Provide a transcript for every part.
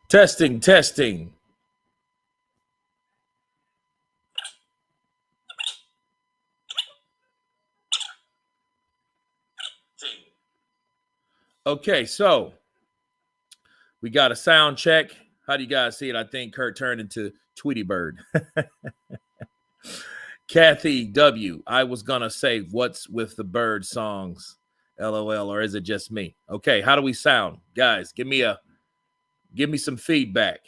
Testing, testing. Okay, so we got a sound check. How do you guys see it? I think Kurt turned into Tweety Bird. Kathy W. I was gonna say, what's with the bird songs? LOL, or is it just me? Okay, how do we sound? Guys, give me some feedback.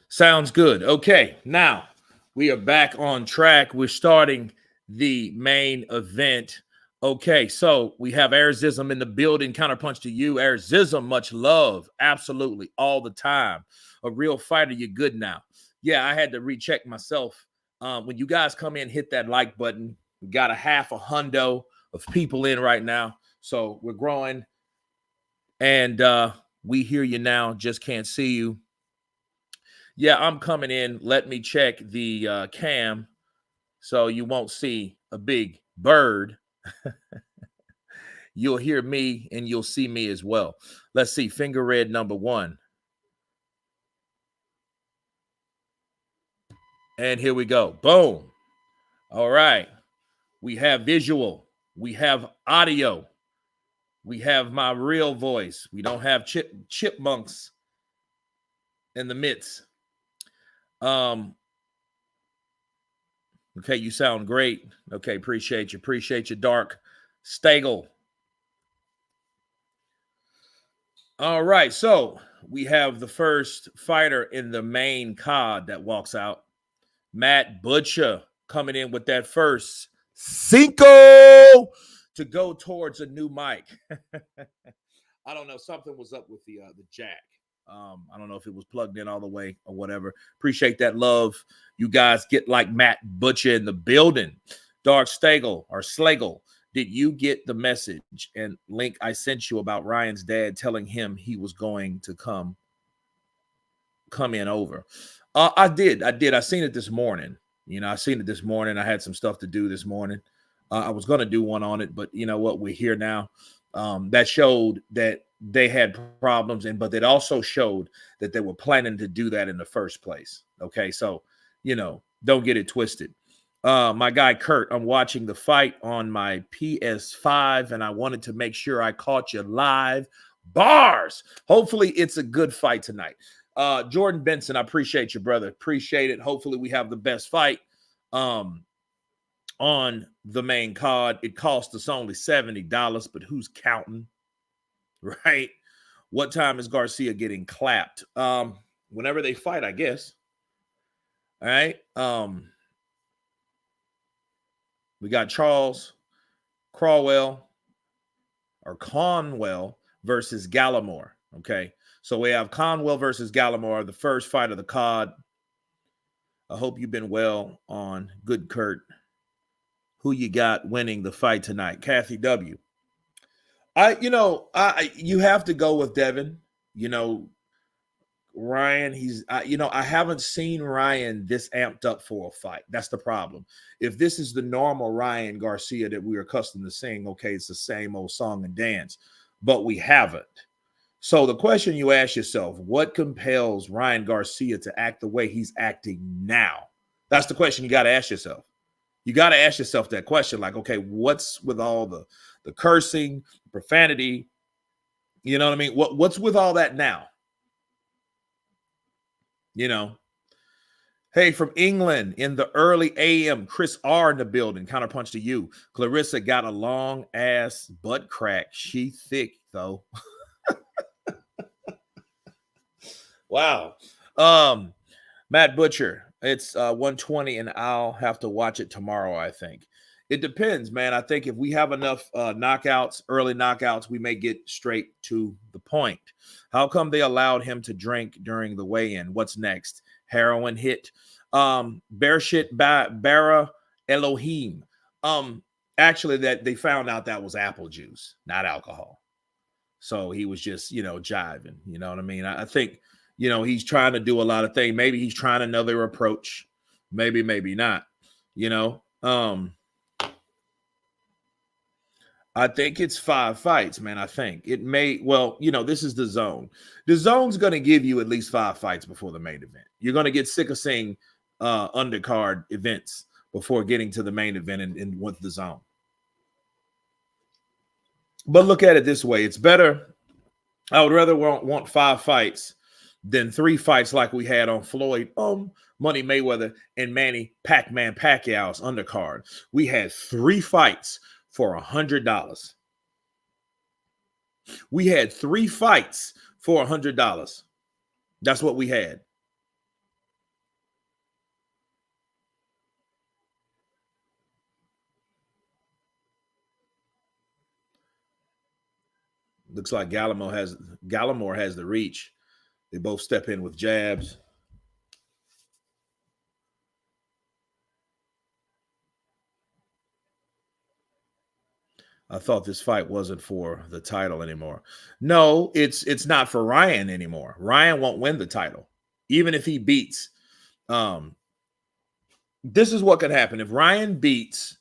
Sounds good. Okay, now we are back on track. We're starting the main event. Okay, so we have Arizism in the building. Counterpunch to you, Arizism. Much love, absolutely, all the time. A real fighter. You're good now. Yeah, I had to recheck myself. When you guys come in, hit that like button. We got a half a hundo of people in right now, so we're growing, and we hear you now. Just can't see you. Yeah, I'm coming in. Let me check the cam so you won't see a big bird. You'll hear me and you'll see me as well. Let's see. Finger red number 1. And here we go. Boom. All right. We have visual. We have audio. We have my real voice. We don't have chipmunks in the midst. Okay, you sound great. Okay, appreciate you. Appreciate you, Dark Stagel. All right, so we have the first fighter in the main card that walks out. Matt Butcher coming in with that first Cinco to go towards a new mic. I don't know. Something was up with the jack. I don't know if it was plugged in all the way or whatever. Appreciate that love. You guys get like Matt Butcher in the building. Dark Stagel or Slagle. Did you get the message and link I sent you about Ryan's dad telling him he was going to come in over? I did. I seen it this morning. I seen it this morning. I had some stuff to do this morning. I was going to do one on it, but you know what? We're here now. That showed that they had problems, but it also showed that they were planning to do that in the first place. Okay, so don't get it twisted. My guy Kurt, I'm watching the fight on my PS5, and I wanted to make sure I caught you live. Bars. Hopefully, it's a good fight tonight. Jordan Benson, I appreciate you, brother. Appreciate it. Hopefully, we have the best fight on the main card. It cost us only $70, but who's counting, right? What time is Garcia getting clapped? Whenever they fight, I guess. All right. We got Charles Conwell versus Gallimore. Okay. So we have Conwell versus Gallimore, the first fight of the card. I hope you've been well on. Good, Kurt. Who you got winning the fight tonight? Kathy W. You have to go with Devin. Ryan, I haven't seen Ryan this amped up for a fight. That's the problem. If this is the normal Ryan Garcia that we're accustomed to seeing, okay, it's the same old song and dance, but we haven't. So the question you ask yourself, what compels Ryan Garcia to act the way he's acting now? That's the question you got to ask yourself. You got to ask yourself that question, like, okay, what's with all the cursing, profanity? You know what I mean? What's with all that now? Hey, from England in the early AM, Chris R in the building. Counterpunch to you. Clarissa got a long ass butt crack. She thick though. Wow. Matt Butcher. It's 120, and I'll have to watch it tomorrow, I think. It depends, man. I think if we have enough knockouts, early knockouts, we may get straight to the point. How come they allowed him to drink during the weigh-in? What's next? Heroin hit. Bear shit Bara Elohim. Actually, that they found out that was apple juice, not alcohol. So he was just, jiving. You know what I mean? I think, he's trying to do a lot of things. Maybe he's trying another approach. Maybe not. You know, I think it's 5 fights, man. I think it may. Well, this is the zone. The zone's going to give you at least 5 fights before the main event. You're going to get sick of seeing undercard events before getting to the main event and with the zone. But look at it this way: it's better. I would rather want 5 fights than 3 fights like we had on Floyd, Money Mayweather, and Manny Pac-Man Pacquiao's undercard. We had 3 fights for $100. We had 3 fights for $100. That's what we had. Looks like Gallimore has the reach. They both step in with jabs. I thought this fight wasn't for the title anymore. No, it's not for Ryan anymore. Ryan won't win the title, even if he beats. This is what could happen if Ryan beats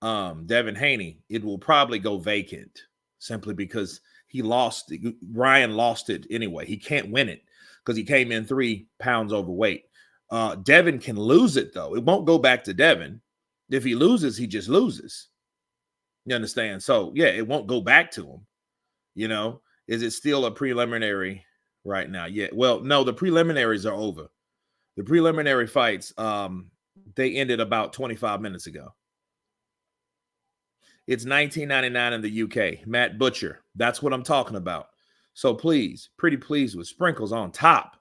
Devin Haney. It will probably go vacant simply because he lost. Ryan lost it anyway. He can't win it because he came in 3 pounds overweight. Devin can lose it though. It won't go back to Devin. If he loses, he just loses. You understand? So, yeah, it won't go back to him. Is it still a preliminary right now? Yeah. Well, no, the preliminaries are over. The preliminary fights, they ended about 25 minutes ago. It's $19.99 in the UK. Matt Butcher. That's what I'm talking about. So please, pretty please with sprinkles on top.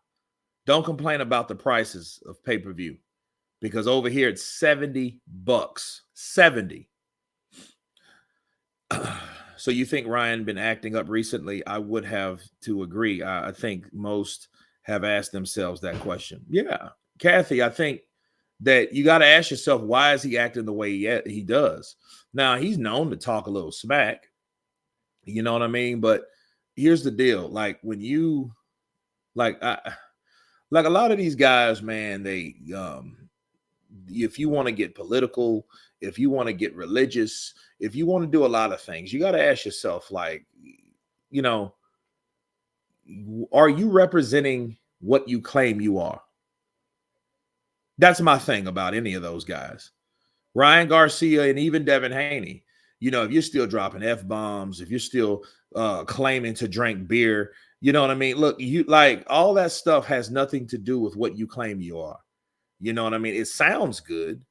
Don't complain about the prices of pay-per-view because over here it's $70. 70. So you think Ryan been acting up recently? I would have to agree. I think most have asked themselves that question. Yeah, Kathy, I think that you got to ask yourself, why is he acting the way he does? Now, he's known to talk a little smack. You know what I mean? But here's the deal. Like when you like a lot of these guys, man, they if you want to get political, if you want to get religious, if you want to do a lot of things, you got to ask yourself, like, are you representing what you claim you are? That's my thing about any of those guys. Ryan Garcia and even Devin Haney. If you're still dropping F-bombs, if you're still claiming to drink beer, you know what I mean? Look, you like all that stuff has nothing to do with what you claim you are. You know what I mean? It sounds good.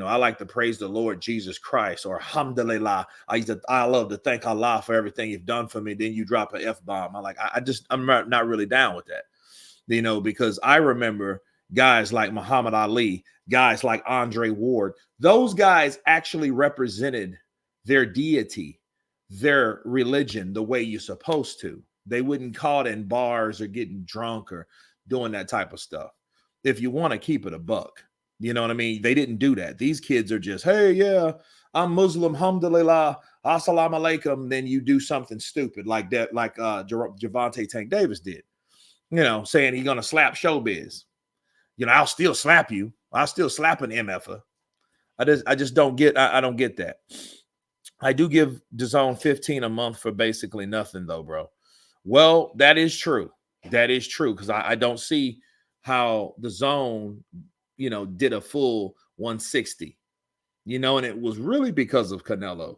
I like to praise the Lord Jesus Christ or alhamdulillah. I love to thank Allah for everything you've done for me. Then you drop an F-bomb. I'm not really down with that. Because I remember guys like Muhammad Ali, guys like Andre Ward. Those guys actually represented their deity, their religion, the way you're supposed to. They wouldn't caught in bars or getting drunk or doing that type of stuff. If you want to keep it a buck, you know what I mean? They didn't do that. These kids are just, hey, yeah, I'm Muslim, alhamdulillah, assalamu alaikum. Then you do something stupid like that, like Gervonta Tank Davis did, saying he's going to slap Showbiz. I'll still slap you. I'll still slap an MFer. I just don't get, I don't get that. I do give DAZN 15 a month for basically nothing though, bro. Well, that is true. That is true. Because I don't see how DAZN, did a full 160, and it was really because of Canelo,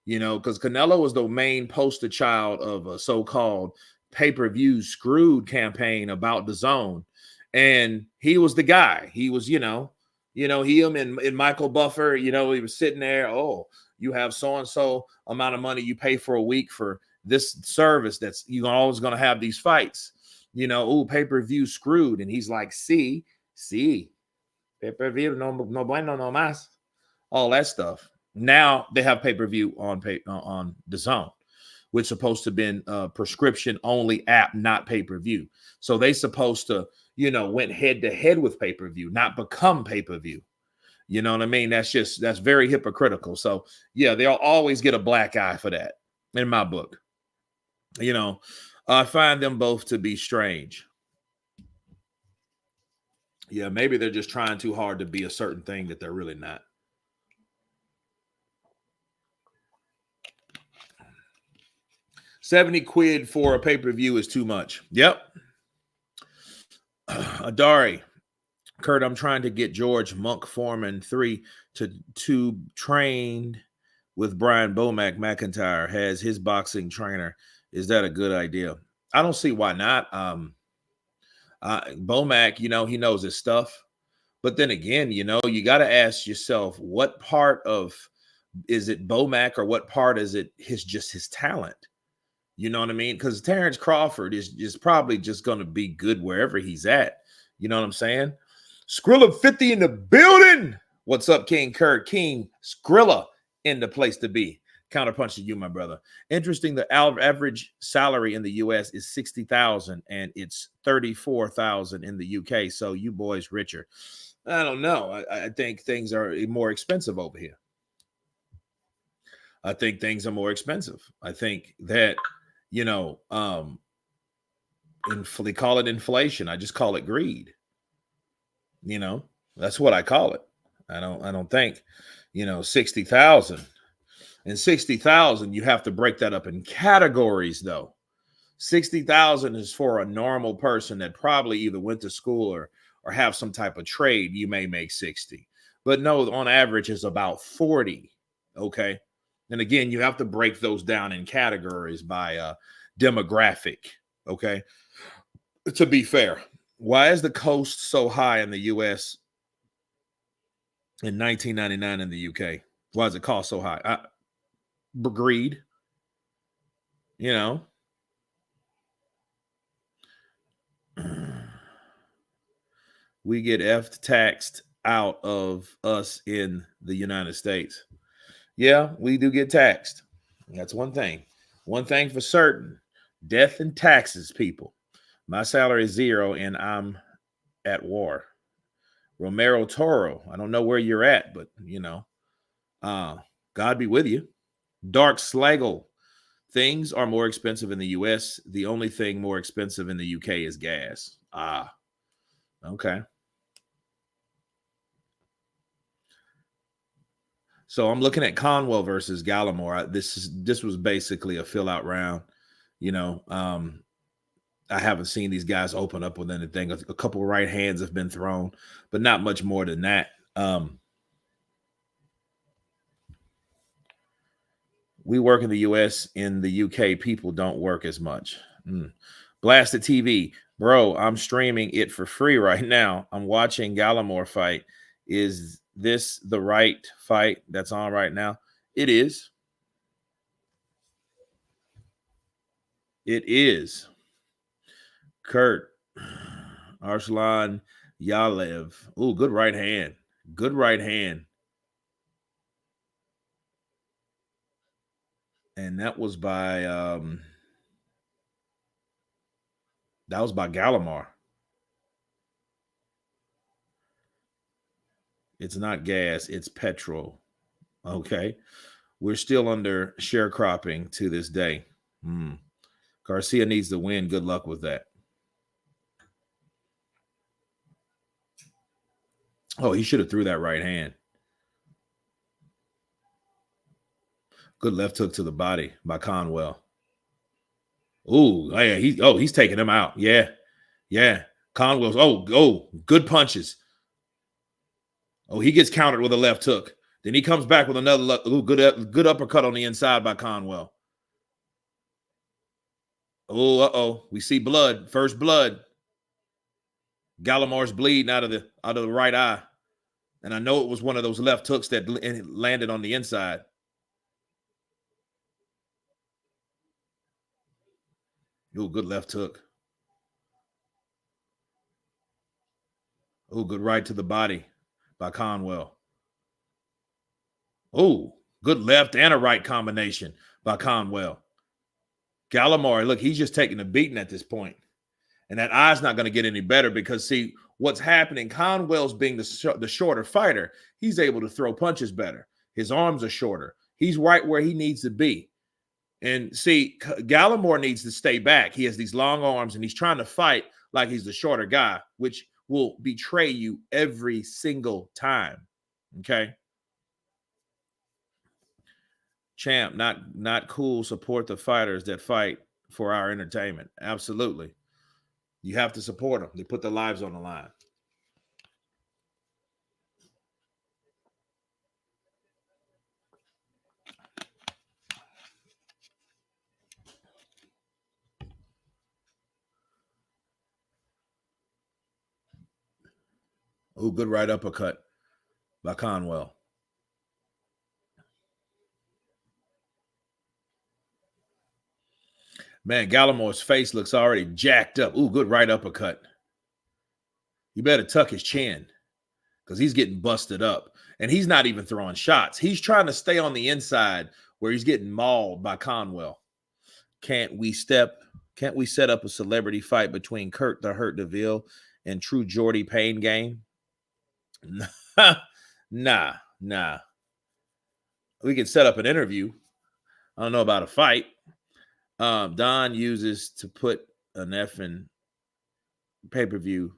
because Canelo was the main poster child of a so-called pay-per-view screwed campaign about DAZN. And he was the guy. He was, him and Michael Buffer, he was sitting there. Oh, you have so-and-so amount of money you pay for a week for this service that's you're always going to have these fights. Pay-per-view screwed. And he's like, see, pay-per-view, no bueno, no más. All that stuff. Now they have pay-per-view on DAZN, which is supposed to have been a prescription-only app, not pay-per-view. So they supposed to, went head-to-head with pay-per-view, not become pay-per-view. You know what I mean? That's very hypocritical. So yeah, they'll always get a black eye for that in my book. You know, I find them both to be strange. Yeah, maybe they're just trying too hard to be a certain thing that they're really not. $70 for a pay-per-view is too much. Yep. Adari, Kurt, I'm trying to get George Monk Foreman 3 to train with Brian Bomac McIntyre. Has his boxing trainer. Is that a good idea? I don't see why not. Bomac, he knows his stuff. But then again, you got to ask yourself, what part of is it Bomac or what part is it his talent? You know what I mean? Because Terrence Crawford is probably just going to be good wherever he's at. You know what I'm saying? Skrilla 50 in the building. What's up, King Kurt? King Skrilla in the place to be. Counterpunch to you, my brother. Interesting. The average salary in the U.S. is $60,000 and it's $34,000 in the U.K. So you boys richer. I don't know. I think things are more expensive over here. I think things are more expensive. I think that, they call it inflation. I just call it greed. That's what I call it. I don't think, 60,000 and 60,000, you have to break that up in categories though. 60,000 is for a normal person that probably either went to school or have some type of trade. You may make 60, but no, on average is about 40. Okay. And again, you have to break those down in categories by demographic. Okay. To be fair, why is the cost so high in the U.S. in 1999 in the UK? Why does it cost so high? Greed. We get taxed out of us in the United States. Yeah, we do get taxed. That's one thing. One thing for certain. Death and taxes, people. My salary is 0 and I'm at war. Romero Toro. I don't know where you're at, but God be with you. Dark Slagle. Things are more expensive in the US. The only thing more expensive in the UK is gas. Okay. So I'm looking at Conwell versus Gallimore. This was basically a fill out round. I haven't seen these guys open up with anything. A couple of right hands have been thrown, but not much more than that. We work in the U.S. In the UK, people don't work as much. Blasted TV. Bro, I'm streaming it for free right now. I'm watching Gallimore fight. Is this the right fight that's on right now? It is. It is. Kurt. Arslan Yalev. Ooh, good right hand. Good right hand. And that was by Gallimore. It's not gas, it's petrol. Okay. We're still under sharecropping to this day. Garcia needs to win. Good luck with that. Oh, he should have threw that right hand. Good left hook to the body by Conwell. Ooh, yeah, he's taking him out. Yeah. Conwell's good punches. Oh, he gets countered with a left hook. Then he comes back with another good uppercut on the inside by Conwell. Oh, we see blood. First blood. Gallimore's bleeding out of the right eye. And I know it was one of those left hooks that landed on the inside. Oh, good left hook. Oh, good right to the body by Conwell. Oh, good left and a right combination by Conwell. Gallimore, look, he's just taking a beating at this point. And that eye's not going to get any better because, see, what's happening, Conwell's being the shorter fighter, he's able to throw punches better. His arms are shorter. He's right where he needs to be. And see, Gallimore needs to stay back. He has these long arms and he's trying to fight like he's the shorter guy, which will betray you every single time. Okay. Champ, not cool. Support the fighters that fight for our entertainment. Absolutely. You have to support them. They put their lives on the line. Oh, good right uppercut by Conwell. Man, Gallimore's face looks already jacked up. Ooh, good right uppercut. You better tuck his chin because he's getting busted up. And he's not even throwing shots. He's trying to stay on the inside where he's getting mauled by Conwell. Can't we set up a celebrity fight between Kurt the Hurt DeVille and True Jordy Payne game? Nah. We can set up an interview. I don't know about a fight. Don uses to put an effing pay-per-view.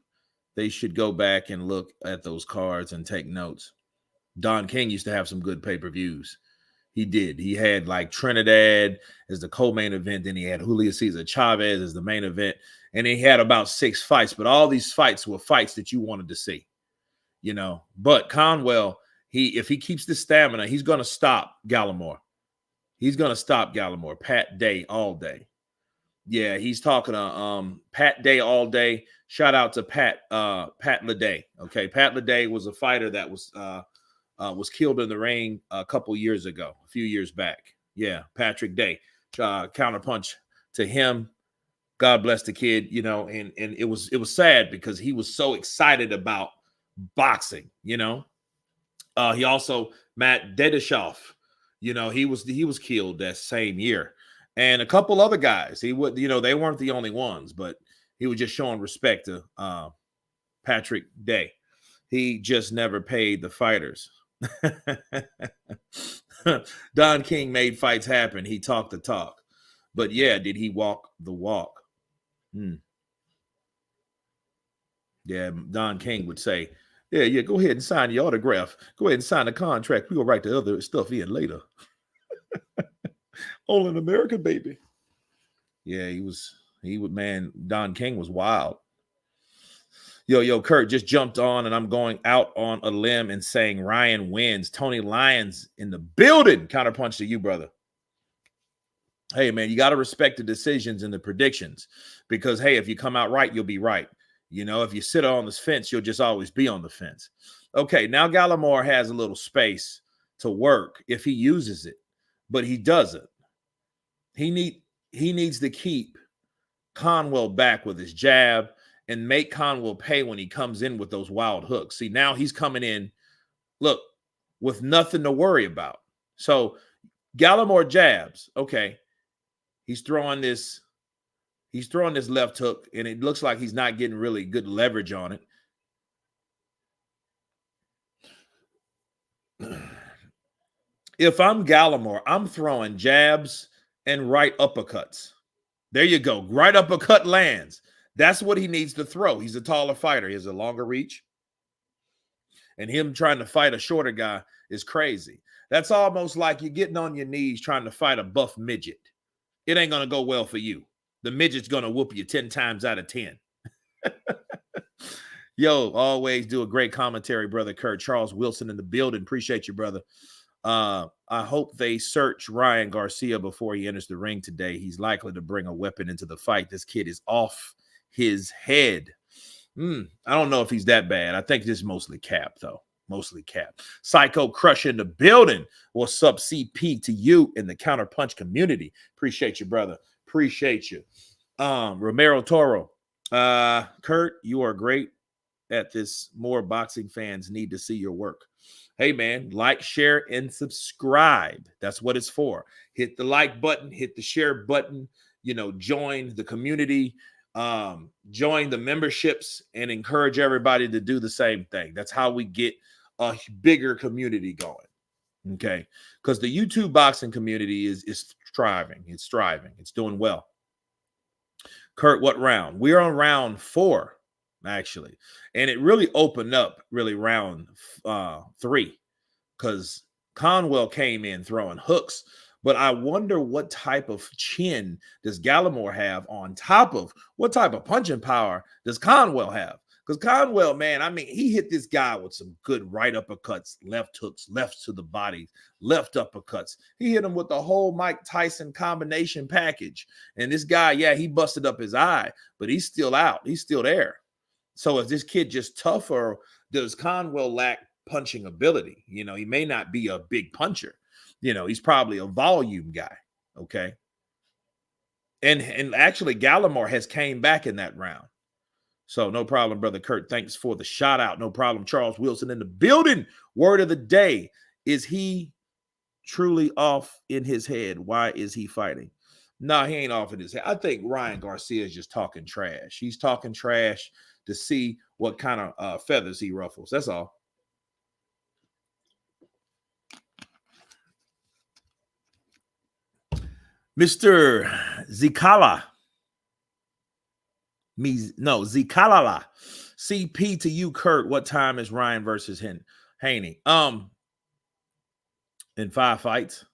They should go back and look at those cards and take notes. Don King used to have some good pay-per-views. He did. He had like Trinidad as the co-main event. Then he had Julio Cesar Chavez as the main event. And he had about 6 fights. But all these fights were fights that you wanted to see. You know. But Conwell, if he keeps the stamina, he's going to stop Gallimore. He's going to stop Gallimore. Pat Day all day. Yeah, he's talking to Pat Day all day. Shout out to Pat Leday. Okay, Pat Leday was a fighter that was killed in the ring a couple years ago, a few years back. Yeah, Patrick Day. Counterpunch to him. God bless the kid, you know, and it was sad because he was so excited about boxing, you know. He also, Matt Dedishoff, you know, he was killed that same year. And a couple other guys. They weren't the only ones, but he was just showing respect to Patrick Day. He just never paid the fighters. Don King made fights happen. He talked the talk. But yeah, did he walk the walk? Yeah, Don King would say, yeah, go ahead and sign your autograph. Go ahead and sign the contract. We'll write the other stuff in later. All in America, baby. Yeah, man, Don King was wild. Yo, Kurt just jumped on, and I'm going out on a limb and saying Ryan wins. Tony Lyons in the building. Counterpunch to you, brother. Hey, man, you got to respect the decisions and the predictions because, hey, if you come out right, you'll be right. You know, if you sit on this fence, you'll just always be on the fence. Okay, now Gallimore has a little space to work if he uses it, but he doesn't. He needs to keep Conwell back with his jab and make Conwell pay when he comes in with those wild hooks. See, now he's coming in, look, with nothing to worry about. So Gallimore jabs. Okay. He's throwing this left hook, and it looks like he's not getting really good leverage on it. If I'm Gallimore, I'm throwing jabs and right uppercuts. There you go. Right uppercut lands. That's what he needs to throw. He's a taller fighter. He has a longer reach. And him trying to fight a shorter guy is crazy. That's almost like you're getting on your knees trying to fight a buff midget. It ain't going to go well for you. The midget's going to whoop you 10 times out of 10. Yo, always do a great commentary, brother Kurt. Charles Wilson in the building. Appreciate you, brother. I hope they search Ryan Garcia before he enters the ring today. He's likely to bring a weapon into the fight. This kid is off his head. I don't know if he's that bad. I think this is mostly cap, though. Mostly cap. Psycho Crush in the building. What's up, CP, to you in the Counterpunch community? Appreciate you, brother. Appreciate you. Romero Toro. Kurt, you are great at this. More boxing fans need to see your work. Hey, man, like, share, and subscribe. That's what it's for. Hit the like button, hit the share button, you know, join the community. Join the memberships and encourage everybody to do the same thing. That's how we get a bigger community going. Okay, because the YouTube boxing community is thriving. It's thriving. It's doing well. Kurt, what round? We're on round 4, actually, and it really opened up round 3 because Conwell came in throwing hooks. But I wonder what type of chin does Gallimore have on top of what type of punching power does Conwell have? Because Conwell, man, I mean, he hit this guy with some good right uppercuts, left hooks, left to the body, left uppercuts. He hit him with the whole Mike Tyson combination package. And this guy, yeah, he busted up his eye, but he's still out. He's still there. So is this kid just tough, or does Conwell lack punching ability? You know, he may not be a big puncher. You know, he's probably a volume guy. Okay. And actually Gallimore has came back in that round. So no problem, brother Kurt. Thanks for the shout out. No problem. Charles Wilson in the building. Word of the day. Is he truly off in his head? Why is he fighting? No, he ain't off in his head. I think Ryan Garcia is just talking trash. He's talking trash to see what kind of feathers he ruffles. That's all. Mr. Zikala. Zikalala. CP to you, Kurt. What time is Ryan versus Haney? In 5 fights.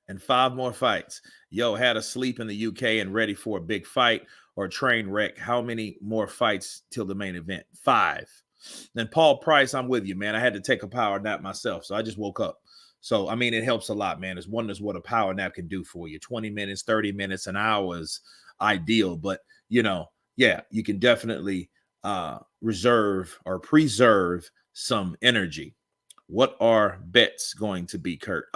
And 5 more fights. Yo, had to sleep in the UK and ready for a big fight or a train wreck. How many more fights till the main event? 5. And Paul Price, I'm with you, man. I had to take a power nap myself, so I just woke up. So, I mean, it helps a lot, man. It's wonders what a power nap can do for you. 20 minutes, 30 minutes, an hour is ideal. But, you know, yeah, you can definitely reserve or preserve some energy. What are bets going to be, Kurt?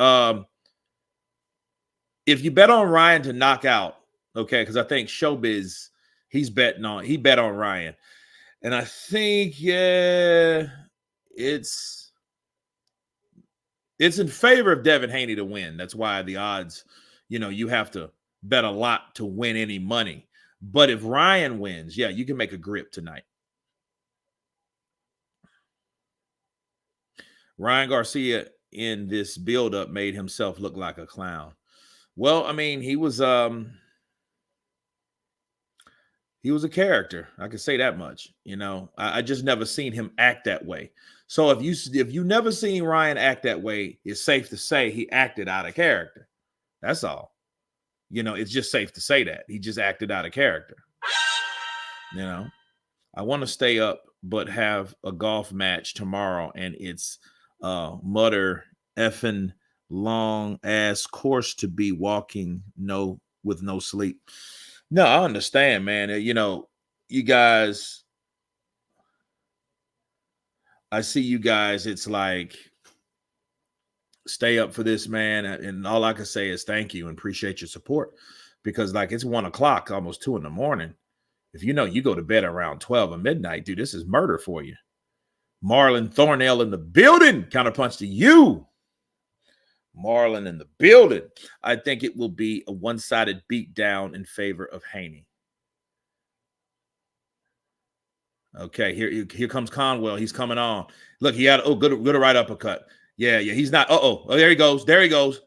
If you bet on Ryan to knock out, okay, because I think Showbiz, he bet on Ryan. And I think, yeah, it's in favor of Devin Haney to win. That's why the odds, you know, you have to bet a lot to win any money. But if Ryan wins, yeah, you can make a grip tonight. Ryan Garcia in this buildup made himself look like a clown. Well, I mean, he was a character. I can say that much. You know, I just never seen him act that way. So if you never seen Ryan act that way, it's safe to say he acted out of character. That's all. You know, it's just safe to say that he just acted out of character. You know, I want to stay up, but have a golf match tomorrow, and it's mother effing long ass course to be walking with no sleep. No, I understand, man. You know, you guys, I see you guys. It's like, stay up for this, man. And all I can say is thank you and appreciate your support, because like it's 1 o'clock, almost 2 in the morning. If you know you go to bed around 12 or midnight, dude, this is murder for you. Marlon Thornell in the building. Counterpunch to you. Marlon in the building. I think it will be a one-sided beatdown in favor of Haney. Okay, here comes Conwell. He's coming on. Look, he had good right uppercut. Yeah, he's not. Oh, there he goes.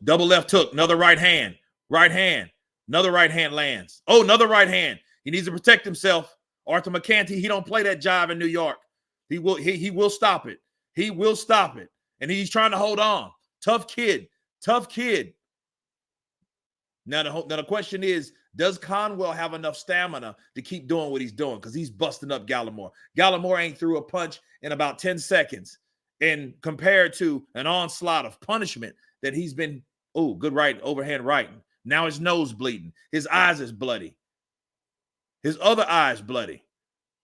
Double left hook. Another right hand. Another right hand lands. Oh, another right hand. He needs to protect himself. Arthur McCanty, he don't play that jive in New York. He will stop it. He will stop it. And he's trying to hold on. Tough kid. Now the question is, does Conwell have enough stamina to keep doing what he's doing? Because he's busting up Gallimore. Gallimore ain't threw a punch in about 10 seconds. And compared to an onslaught of punishment that he's been, good right, overhand right. Now his nose bleeding. His eyes is bloody. His other eye's bloody.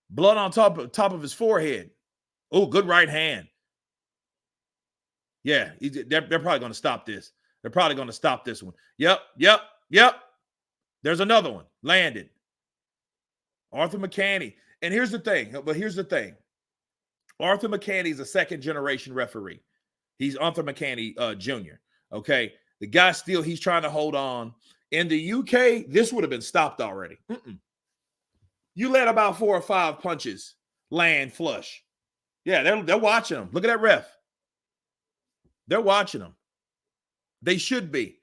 Blood on top of his forehead. Oh, good right hand. Yeah, they're probably going to stop this. They're probably going to stop this one. Yep. There's another one. Landed. Arthur McCanty. And here's the thing. Arthur McCanty is a second-generation referee. He's Arthur McCanty Jr., okay? The guy still, he's trying to hold on. In the UK, this would have been stopped already. You let about 4 or 5 punches land flush. Yeah, they're watching them. Look at that ref. They're watching them. They should be.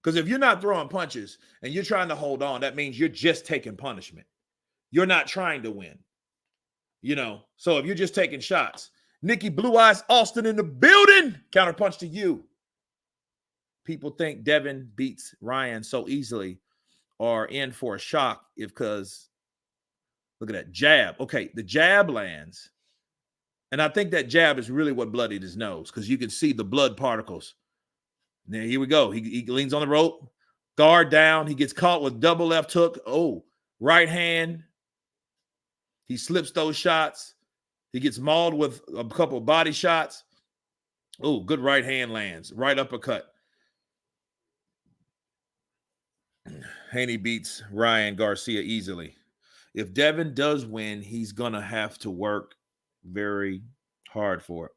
Because if you're not throwing punches and you're trying to hold on, that means you're just taking punishment. You're not trying to win. So if you're just taking shots, Nikki Blue Eyes Austin in the building, counterpunch to you. People think Devin beats Ryan so easily or in for a shock because look at that jab. Okay, the jab lands. And I think that jab is really what bloodied his nose because you can see the blood particles. Now, here we go. He leans on the rope, guard down. He gets caught with double left hook. Oh, right hand. He slips those shots. He gets mauled with a couple of body shots. Oh, good right hand lands. Right uppercut. Haney beats Ryan Garcia easily. If Devin does win, he's going to have to work very hard for it.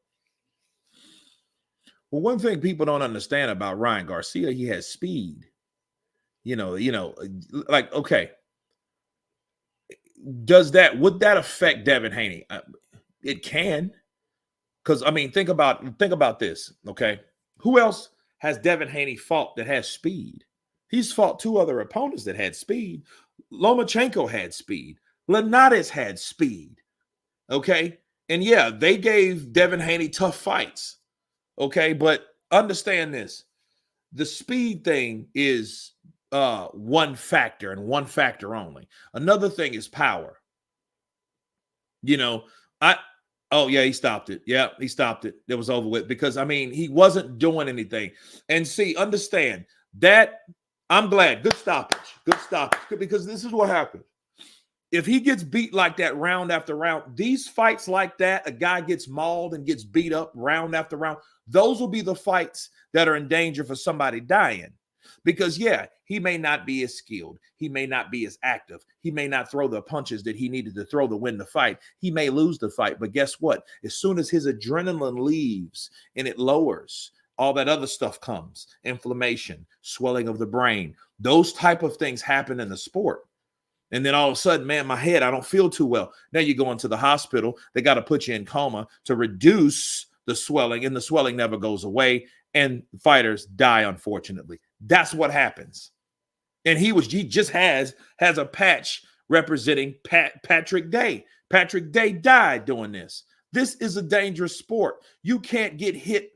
Well, one thing people don't understand about Ryan Garcia, he has speed. Like, okay. Would that affect Devin Haney? It can. Because, I mean, think about this, okay? Who else has Devin Haney fought that has speed? He's fought 2 other opponents that had speed. Lomachenko had speed. Linares had speed, okay? And, yeah, they gave Devin Haney tough fights, okay? But understand this. The speed thing is one factor and one factor only. Another thing is power. Oh, yeah, he stopped it. Yeah, he stopped it. It was over with because, I mean, he wasn't doing anything. And see, understand that I'm glad. Good stoppage. Good stoppage. Because this is what happens. If he gets beat like that round after round, these fights like that, a guy gets mauled and gets beat up round after round, those will be the fights that are in danger for somebody dying. Because, yeah, he may not be as skilled. He may not be as active. He may not throw the punches that he needed to throw to win the fight. He may lose the fight. But guess what? As soon as his adrenaline leaves and it lowers, all that other stuff comes. Inflammation, swelling of the brain. Those type of things happen in the sport. And then all of a sudden, man, my head, I don't feel too well. Now you go into the hospital. They got to put you in coma to reduce the swelling, and the swelling never goes away. And fighters die, unfortunately. That's what happens. And he just has a patch representing Patrick Day. Patrick Day died doing this. This is a dangerous sport. You can't get hit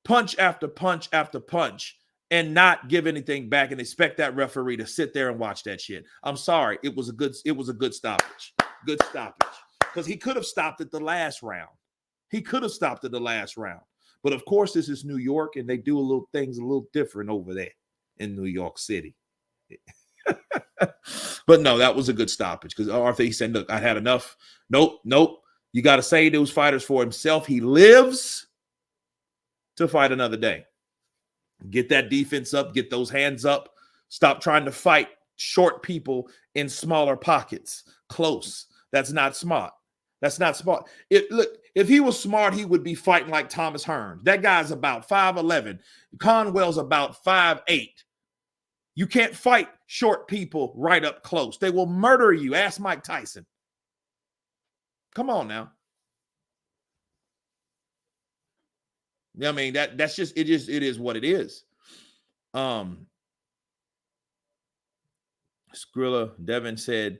punch after punch after punch and not give anything back and expect that referee to sit there and watch that shit. I'm sorry. It was a good stoppage. Good stoppage. Because he could have stopped at the last round. But of course, this is New York, and they do things a little different over there in New York City. But no, that was a good stoppage because Arthur, he said, look, I had enough. Nope. You got to say those fighters for himself. He lives to fight another day. Get that defense up, get those hands up. Stop trying to fight short people in smaller pockets, close. That's not smart. Look, if he was smart, he would be fighting like Thomas Hearns. That guy's about 5'11". Conwell's about 5'8". You can't fight short people right up close. They will murder you. Ask Mike Tyson. Come on now. I mean, that's just it is what it is. Skrilla Devin said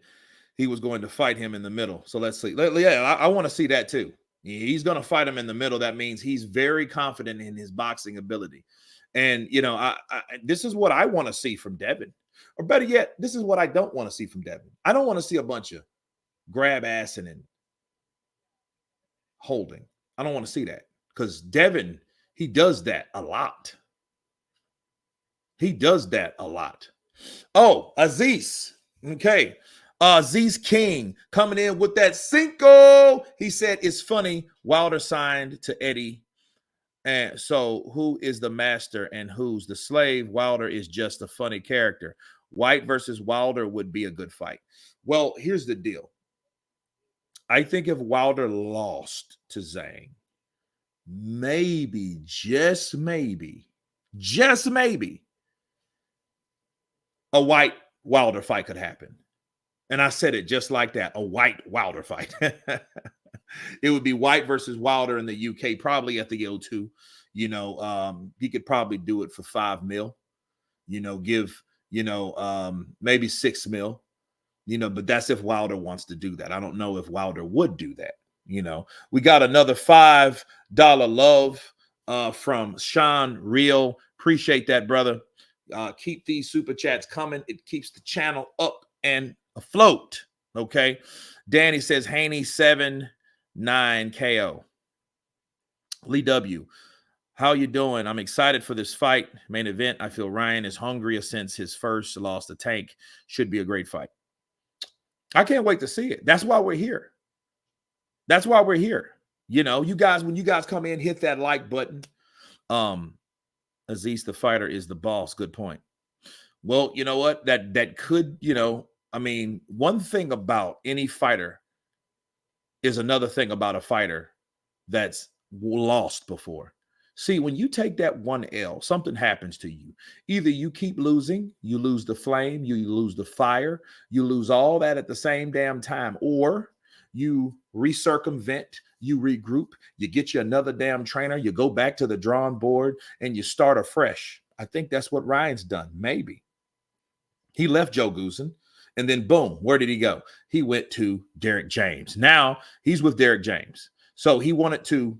he was going to fight him in the middle. So let's see. Yeah, I want to see that too. He's going to fight him in the middle. That means he's very confident in his boxing ability. And, this is what I want to see from Devin. Or better yet, this is what I don't want to see from Devin. I don't want to see a bunch of grab assing and holding. I don't want to see that because Devin, he does that a lot. Oh, Aziz. Okay. Aziz King coming in with that Cinco. He said it's funny. Wilder signed to Eddie. And so who is the master and who's the slave? Wilder is just a funny character. White versus Wilder would be a good fight. Well, here's the deal. I think if Wilder lost to Zhang, maybe, just maybe, a White Wilder fight could happen. And I said it just like that, a White Wilder fight. It would be White versus Wilder in the UK, probably at the O2. He could probably do it for 5 mil, give, maybe 6 mil, but that's if Wilder wants to do that. I don't know if Wilder would do that. We got another $5 love from Sean Real. Appreciate that, brother. Keep these super chats coming. It keeps the channel up and afloat. Okay. Danny says Haney 7-9 KO. Lee W. How you doing? I'm excited for this fight. Main event. I feel Ryan is hungrier since his first loss to Tank. Should be a great fight. I can't wait to see it. That's why we're here. That's why we're here. You guys, when you guys come in, hit that like button. Aziz the fighter is the boss. Good point. Well, you know what? That could, one thing about any fighter is another thing about a fighter that's lost before. See, when you take that one L, something happens to you. Either you keep losing, you lose the flame, you lose the fire, you lose all that at the same damn time, or you recircumvent, you regroup, you get you another damn trainer, you go back to the drawing board, and you start afresh. I think that's what Ryan's done. Maybe. He left Joe Goosen, and then boom, where did he go? He went to Derek James. Now he's with Derek James. So he wanted to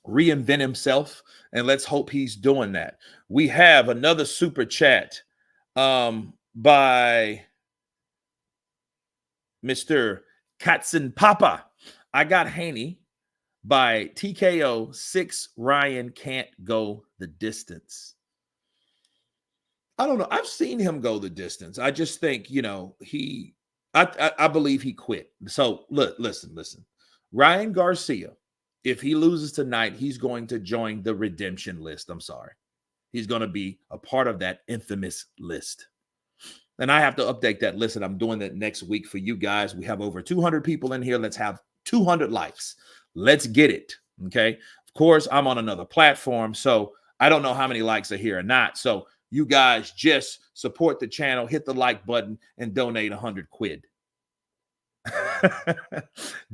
reinvent himself, and let's hope he's doing that. We have another super chat by Mr. Katzen Papa. I got Haney by TKO 6. Ryan can't go the distance. I don't know. I've seen him go the distance. I just think, I believe he quit. So look, listen. Ryan Garcia, if he loses tonight, he's going to join the redemption list. I'm sorry. He's going to be a part of that infamous list. And I have to update that list, and I'm doing that next week for you guys. We have over 200 people in here. Let's have 200 likes. Let's get it. Okay. Of course, I'm on another platform, so I don't know how many likes are here or not. So you guys just support the channel, hit the like button, and donate 100 quid.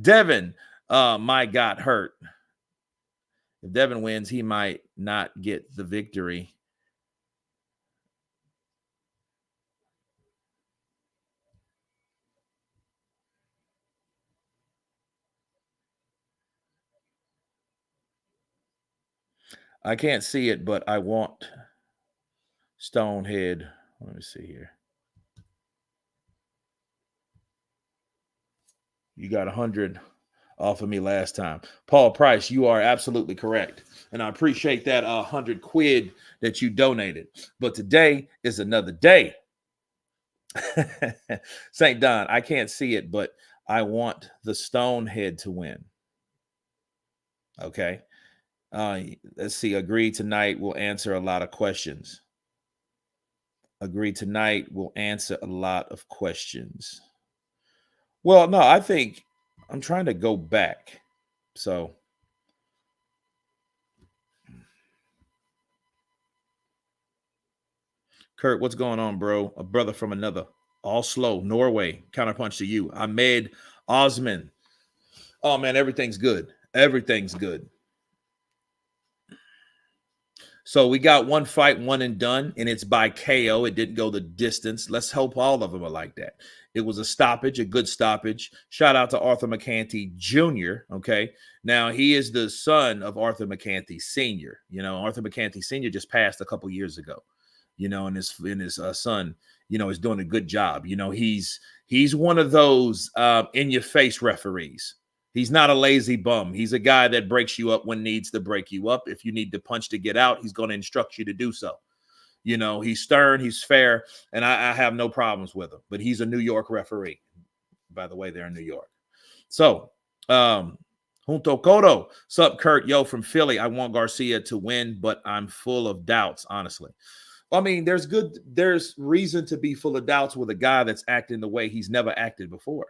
Devin, Mike got hurt. If Devin wins, he might not get the victory. I can't see it, but I want Stonehead. Let me see here. You got 100 off of me last time. Paul Price, you are absolutely correct. And I appreciate that 100 quid that you donated. But today is another day. St. Don, I can't see it, but I want the Stonehead to win. Okay. Let's see. Agree tonight will answer a lot of questions. Agree tonight will answer a lot of questions. Well, no, I think I'm trying to go back. So Kurt, what's going on, bro? A brother from another Oslo, Norway. Counterpunch to you. Ahmed Osman. Oh man, everything's good. Everything's good. So we got one fight, one and done, and it's by KO. It didn't go the distance. Let's hope all of them are like that. It was a stoppage, a good stoppage. Shout out to Arthur McCanty Jr., okay? Now, he is the son of Arthur McCanty Sr. Arthur McCanty Sr. just passed a couple years ago, and his son, is doing a good job. He's one of those in-your-face referees. He's not a lazy bum. He's a guy that breaks you up when needs to break you up. If you need to punch to get out, he's going to instruct you to do so. He's stern, he's fair, and I have no problems with him. But he's a New York referee. By the way, they're in New York. So, Junto Cotto. Sup, Kurt? Yo, from Philly. I want Garcia to win, but I'm full of doubts, honestly. I mean, there's reason to be full of doubts with a guy that's acting the way he's never acted before.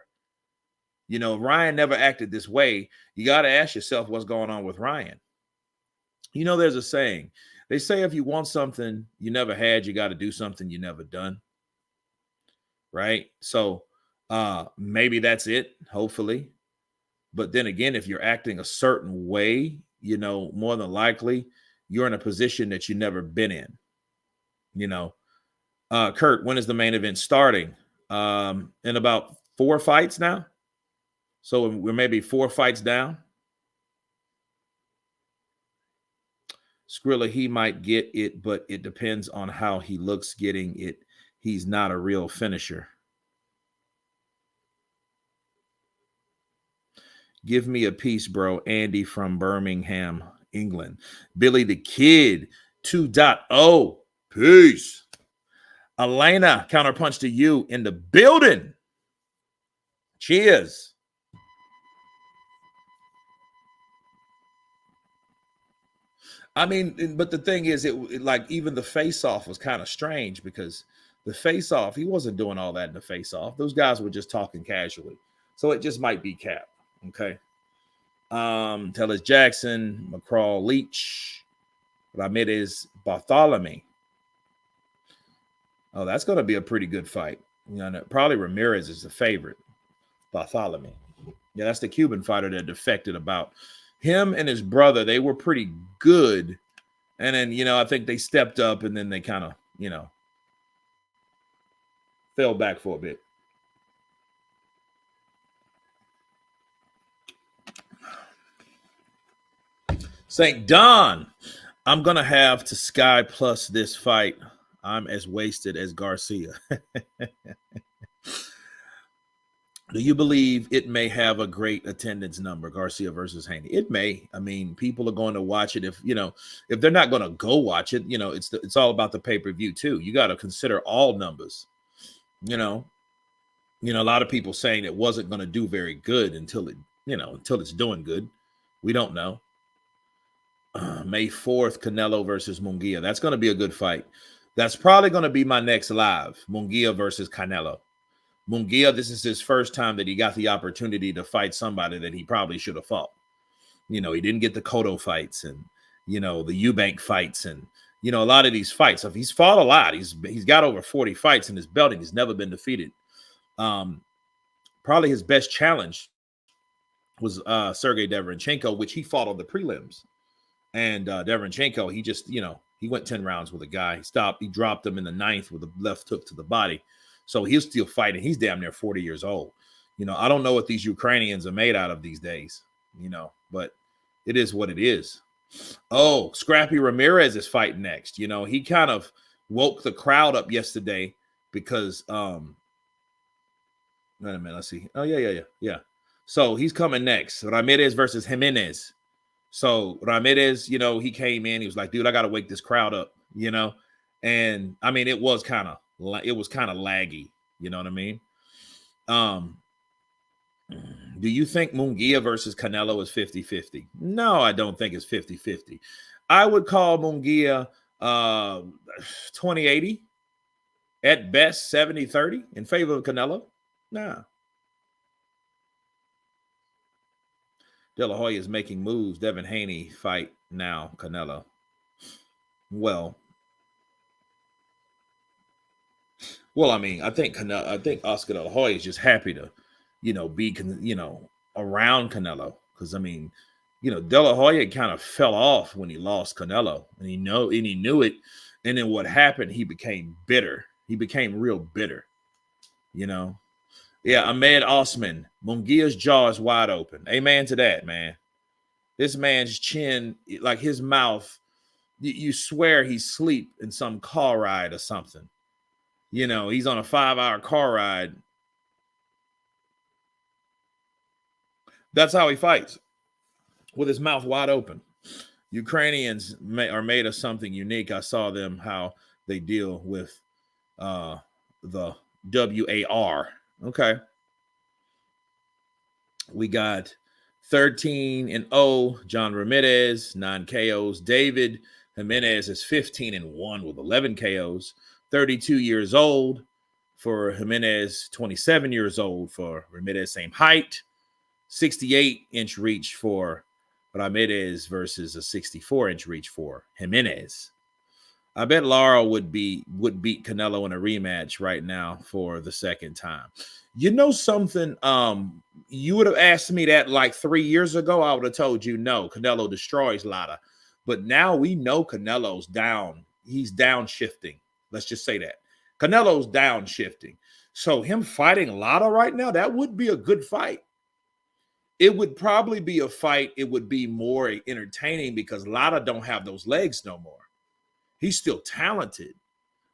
Ryan never acted this way. You got to ask yourself what's going on with Ryan. There's a saying. They say if you want something you never had, you got to do something you never done. Right? So Maybe that's it, hopefully. But then again, if you're acting a certain way, more than likely you're in a position that you've never been in. Kurt, when is the main event starting? In about 4 fights now. So we're maybe 4 fights down. Skrilla, he might get it, but it depends on how he looks getting it. He's not a real finisher. Give me a piece, bro. Andy from Birmingham, England. Billy the Kid 2.0. Peace. Elena, counterpunch to you in the building. Cheers. I mean, but the thing is, it like even the face-off was kind of strange because the face-off, he wasn't doing all that in the face-off. Those guys were just talking casually. So it just might be cap. Okay. Tellus Jackson, McCraw Leach, Ramirez Bartholomew. Oh, that's going to be a pretty good fight. Probably Ramirez is the favorite. Bartholomew. Yeah, that's the Cuban fighter that defected about. Him and his brother, they were pretty good. And then, I think they stepped up and then they kind of, fell back for a bit. St. Don, I'm going to have to Sky Plus this fight. I'm as wasted as Garcia. Do you believe it may have a great attendance number, Garcia versus Haney? It may. I mean, people are going to watch it. If they're not going to go watch it, it's all about the pay-per-view too. You got to consider all numbers. A lot of people saying it wasn't going to do very good until it's doing good. We don't know. May 4th, Canelo versus Munguia. That's going to be a good fight. That's probably going to be my next live. Munguia versus Canelo. Munguia, this is his first time that he got the opportunity to fight somebody that he probably should have fought. He didn't get the Cotto fights and, the Eubank fights and, a lot of these fights. So he's fought a lot. He's got over 40 fights in his belt and he's never been defeated. Probably his best challenge was Sergey Derevyanchenko, which he fought on the prelims. And Derevyanchenko, he just, he went 10 rounds with a guy. He stopped. He dropped him in the 9th with a left hook to the body. So he's still fighting. He's damn near 40 years old. I don't know what these Ukrainians are made out of these days, but it is what it is. Oh, Scrappy Ramirez is fighting next. He kind of woke the crowd up yesterday because, wait a minute, let's see. Oh, yeah. So he's coming next. Ramirez versus Jimenez. So Ramirez, he came in, he was like, dude, I got to wake this crowd up, and I mean, it was kind of laggy. You know what I mean? Do you think Munguia versus Canelo is 50-50? No, I don't think it's 50-50. I would call Munguia 20-80, at best 70-30 in favor of Canelo. Nah. De La Hoya is making moves. Devin Haney fight now. Canelo. Well, I mean, I think Oscar De La Hoya is just happy to, be, around Canelo because I mean, De La Hoya kind of fell off when he lost Canelo, and he knew it, and then what happened? He became bitter. He became real bitter. Yeah, Ahmed Osman. Munguia's jaw is wide open. Amen to that, man. This man's chin, like his mouth, you swear he's asleep in some car ride or something. He's on a 5-hour car ride. That's how he fights, with his mouth wide open. Ukrainians are made of something unique. I saw them, how they deal with the WAR. Okay. We got 13-0, John Ramirez, 9 KOs. David Jimenez is 15-1 with 11 KOs. 32 years old for Jimenez, 27 years old for Ramirez, same height. 68-inch reach for Ramirez versus a 64-inch reach for Jimenez. I bet Lara would beat Canelo in a rematch right now for the second time. You know something? You would have asked me that like 3 years ago. I would have told you no. Canelo destroys Lara, but now we know Canelo's down. He's downshifting. Let's just say that Canelo's downshifting. So him fighting Lara right now, that would be a good fight. It would probably be a fight. It would be more entertaining because Lara don't have those legs no more. He's still talented,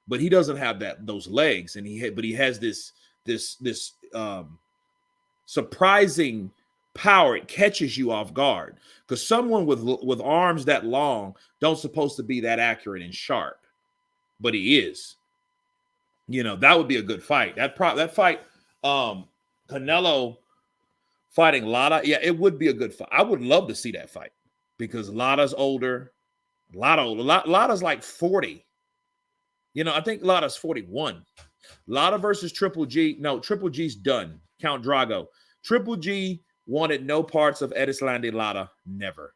but he doesn't have those legs, and he has this surprising power. It catches you off guard because someone with arms that long don't supposed to be that accurate and sharp, but he is. You know, that would be a good fight. That fight, Canelo fighting Lara, yeah, it would be a good fight. I would love to see that fight because Lara's older. Lara's like 40. You know, I think Lara's 41. Lara versus Triple G. No, Triple G's done. Count Drago. Triple G wanted no parts of Erislandy Lara. Never.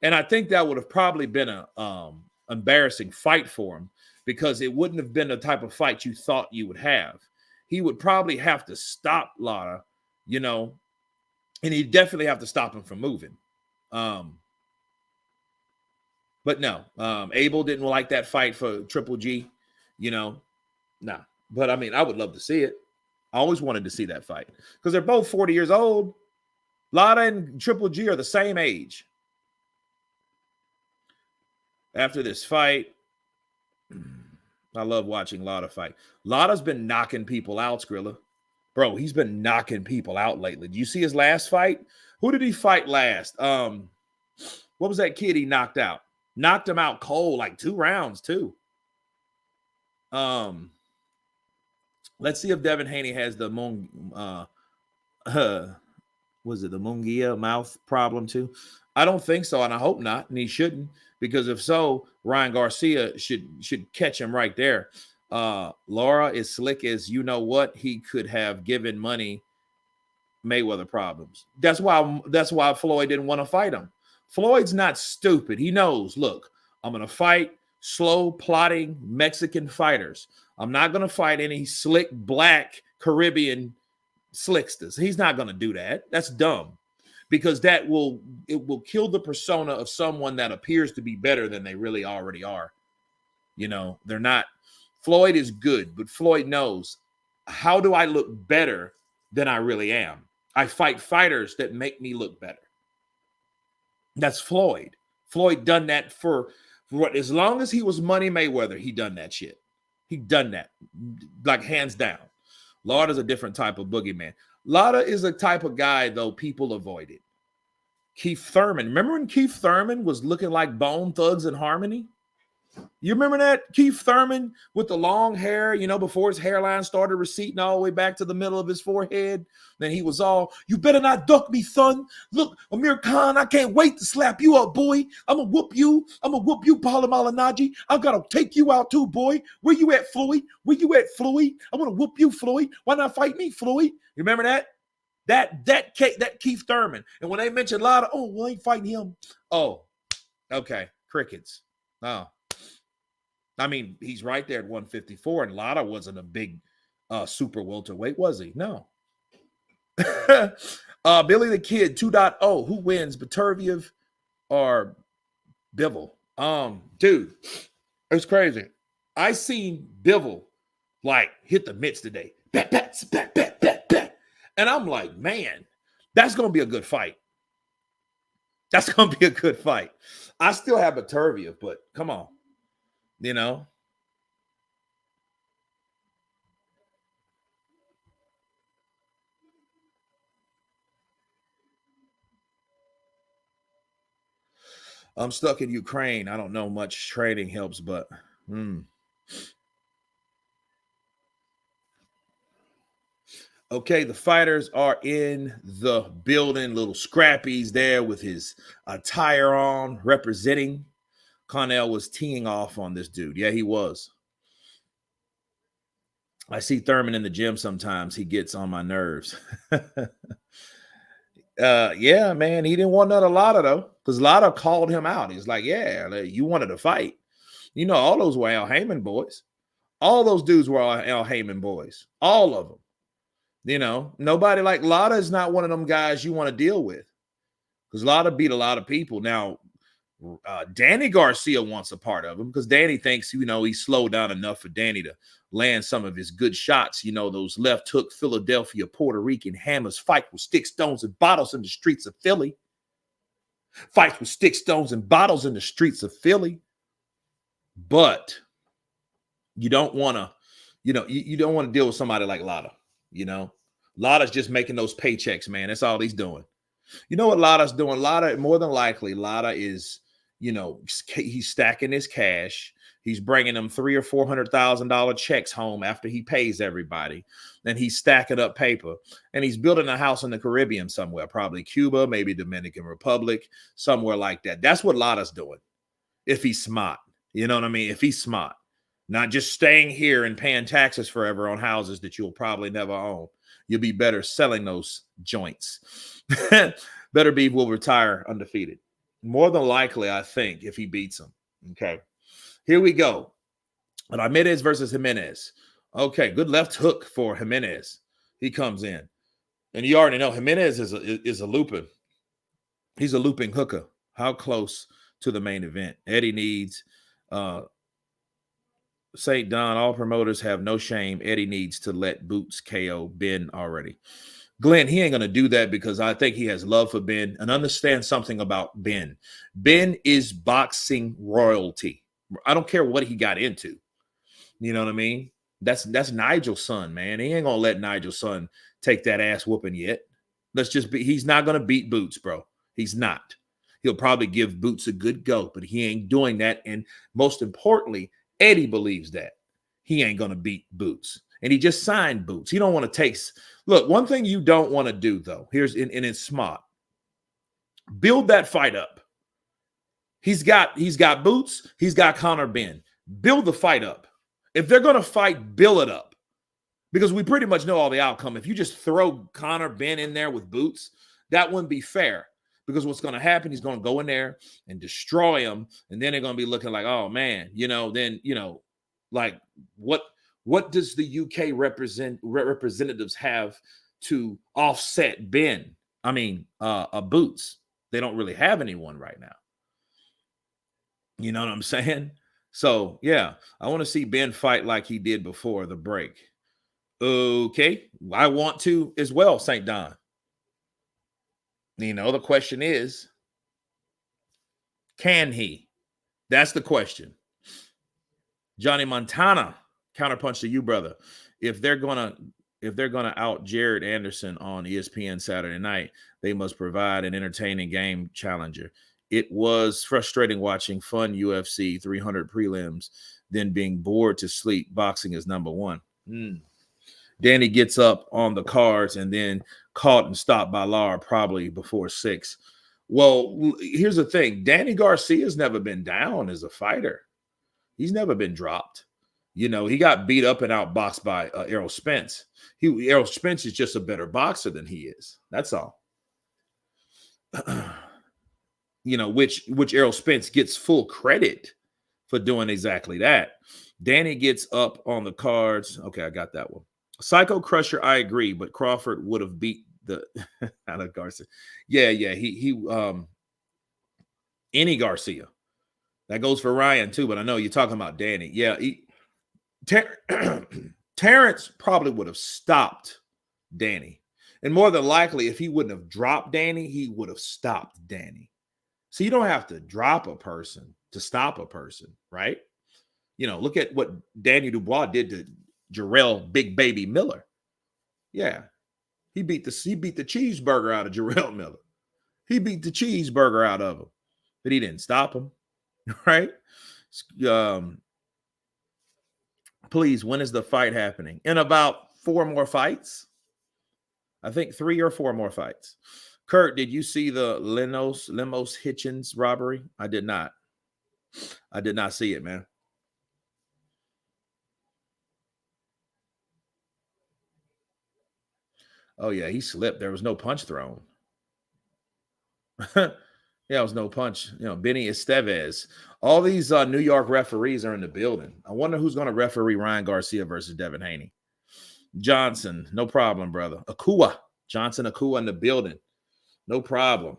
And I think that would have probably been a embarrassing fight for him because it wouldn't have been the type of fight you thought you would have. He would probably have to stop Lara, you know, and he'd definitely have to stop him from moving. But no, Abel didn't like that fight for Triple G, you know. Nah. But I mean, I would love to see it. I always wanted to see that fight because they're both 40 years old. Lara and Triple G are the same age. After this fight, I love watching Lara fight. Lara's been knocking people out, Skrilla. Bro, he's been knocking people out lately. Do you see his last fight? Who did he fight last? What was that kid he knocked out? Knocked him out cold, like 2 rounds, too. Let's see if Devin Haney has the was it the Mungia mouth problem too? I don't think so, and I hope not, and he shouldn't, because if so, Ryan Garcia should catch him right there. Lara is slick as you know what. He could have given money Mayweather problems. That's why Floyd didn't want to fight him. Floyd's not stupid. He knows, look, I'm going to fight slow, plotting Mexican fighters. I'm not going to fight any slick, black, Caribbean slicksters. He's not going to do that. That's dumb because it will kill the persona of someone that appears to be better than they really already are. You know, they're not. Floyd is good, but Floyd knows, how do I look better than I really am? I fight fighters that make me look better. That's Floyd. Floyd done that for what, as long as he was Money Mayweather, he done that shit. He done that, like hands down. Lara's a different type of boogeyman. Lara is a type of guy, though, people avoided. Keith Thurman. Remember when Keith Thurman was looking like Bone Thugs and Harmony? You remember that? Keith Thurman with the long hair, you know, before his hairline started receding all the way back to the middle of his forehead. Then he was all, you better not duck me, son. Look, Amir Khan, I can't wait to slap you up, boy. I'm going to whoop you. I'm going to whoop you, Paula Malignaggi. I'm going to take you out too, boy. Where you at, Floyd? Where you at, Floyd? I'm going to whoop you, Floyd. Why not fight me, Floyd? You remember that? That Keith Thurman. And when they mentioned Lara, oh, well, I ain't fighting him. Oh, okay. Crickets. Oh. I mean, he's right there at 154, and Lara wasn't a big super welterweight, was he? No. Billy the Kid 2.0. Who wins, Beterbiev or Bivol? Dude, it's crazy. I seen Bivol like hit the mitts today. Bat, bat, bat, bat, bat, bat. And I'm like, man, that's gonna be a good fight. That's gonna be a good fight. I still have Beterbiev, but come on. You know, I'm stuck in Ukraine. I don't know much trading helps, but okay, the fighters are in the building. Little Scrappy's there with his attire on, representing. Connell was teeing off on this dude. Yeah, he was. I see Thurman in the gym sometimes. He gets on my nerves. Yeah, man, he didn't want none of Lara though, because Lara called him out. He's like, yeah, you wanted to fight. You know, all those were Al Heyman boys. All those dudes were Al Heyman boys. All of them. You know, nobody like Lotta is not one of them guys you want to deal with because Lotta beat a lot of people. Now, Danny Garcia wants a part of him because Danny thinks, you know, he's slowed down enough for Danny to land some of his good shots. You know, those left hook Philadelphia, Puerto Rican hammers, fight with sticks, stones, and bottles in the streets of Philly. Fights with sticks, stones, and bottles in the streets of Philly. But you don't want to, you don't want to deal with somebody like Lotta. You know, Lotta's just making those paychecks, man. That's all he's doing. You know what Lotta's doing? Lotta, more than likely, Lotta is, you know, he's stacking his cash. He's bringing them $300,000 or $400,000 checks home after he pays everybody. Then he's stacking up paper, and he's building a house in the Caribbean somewhere, probably Cuba, maybe Dominican Republic, somewhere like that. That's what Lotta's doing. If he's smart, you know what I mean? If he's smart, not just staying here and paying taxes forever on houses that you'll probably never own. You'll be better selling those joints. Better be will retire undefeated. More than likely, I think, if he beats him. Okay. Here we go. Ramirez versus Jimenez. Okay, good left hook for Jimenez. He comes in. And you already know Jimenez is a looping. He's a looping hooker. How close to the main event? Eddie needs St. Don, all promoters have no shame. Eddie needs to let Boots KO Ben already. Glenn, he ain't going to do that because I think he has love for Ben and understand something about Ben. Ben is boxing royalty. I don't care what he got into. You know what I mean? That's Nigel's son, man. He ain't going to let Nigel's son take that ass whooping yet. He's not going to beat Boots, bro. He's not. He'll probably give Boots a good go, but he ain't doing that. And most importantly, Eddie believes that he ain't going to beat Boots. And he just signed Boots. He don't want to take. Look, one thing you don't want to do, though, and it's smart. Build that fight up. He's got Boots. He's got Conor Ben. Build the fight up. If they're going to fight, build it up. Because we pretty much know all the outcome. If you just throw Conor Ben in there with Boots, that wouldn't be fair. Because what's going to happen, he's going to go in there and destroy him. And then they're going to be looking like, oh, man, like what does the UK representatives have to offset Ben? I mean, Boots. They don't really have anyone right now. You know what I'm saying? So, yeah, I want to see Ben fight like he did before the break. Okay, I want to as well, St. Don. You know, the question is, can he? That's the question. Johnny Montana, counterpunch to you, brother. If they're gonna out Jared Anderson on ESPN Saturday night, they must provide an entertaining game challenger. It was frustrating watching fun UFC 300 prelims, then being bored to sleep. Boxing is number one. Danny gets up on the cards and then caught and stopped by Lara probably before 6. Well, here's the thing. Danny Garcia's never been down as a fighter. He's never been dropped. You know, he got beat up and outboxed by Errol Spence. Errol Spence is just a better boxer than he is. That's all. You know, which Errol Spence gets full credit for doing exactly that. Danny gets up on the cards. Okay, I got that one. Psycho Crusher, I agree, but Crawford would have beat the out of Garcia. Yeah, any Garcia. That goes for Ryan too, but I know you're talking about Danny. Yeah, Terrence probably would have stopped Danny. And more than likely, if he wouldn't have dropped Danny, he would have stopped Danny. So you don't have to drop a person to stop a person, right? You know, look at what Daniel Dubois did to Jarrell Big Baby Miller. Yeah. He beat the cheeseburger out of Jarrell Miller. He beat the cheeseburger out of him. But he didn't stop him. Right? Please, when is the fight happening? In about 4 more fights. I think 3 or 4 more fights. Kurt, did you see the Limos Hitchens robbery? I did not. I did not see it, man. Oh, yeah, he slipped. There was no punch thrown. Yeah, it was no punch. Benny Estevez. All these New York referees are in the building. I wonder who's going to referee Ryan Garcia versus Devin Haney. Johnson, no problem, brother. Akua, Johnson Akua in the building. No problem.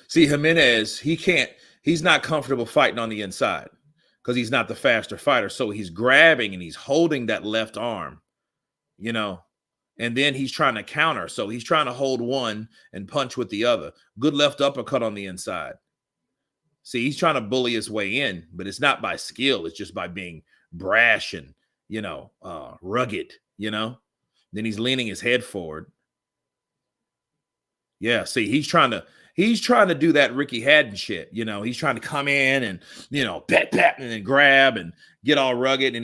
See, Jimenez, he's not comfortable fighting on the inside because he's not the faster fighter. So he's grabbing and he's holding that left arm, and then he's trying to counter. So he's trying to hold one and punch with the other. Good left uppercut on the inside. See, he's trying to bully his way in, but it's not by skill. It's just by being brash and, rugged, Then he's leaning his head forward. Yeah, see, he's trying to do that Ricky Haddon shit. He's trying to come in and, pat, and then grab and get all rugged. And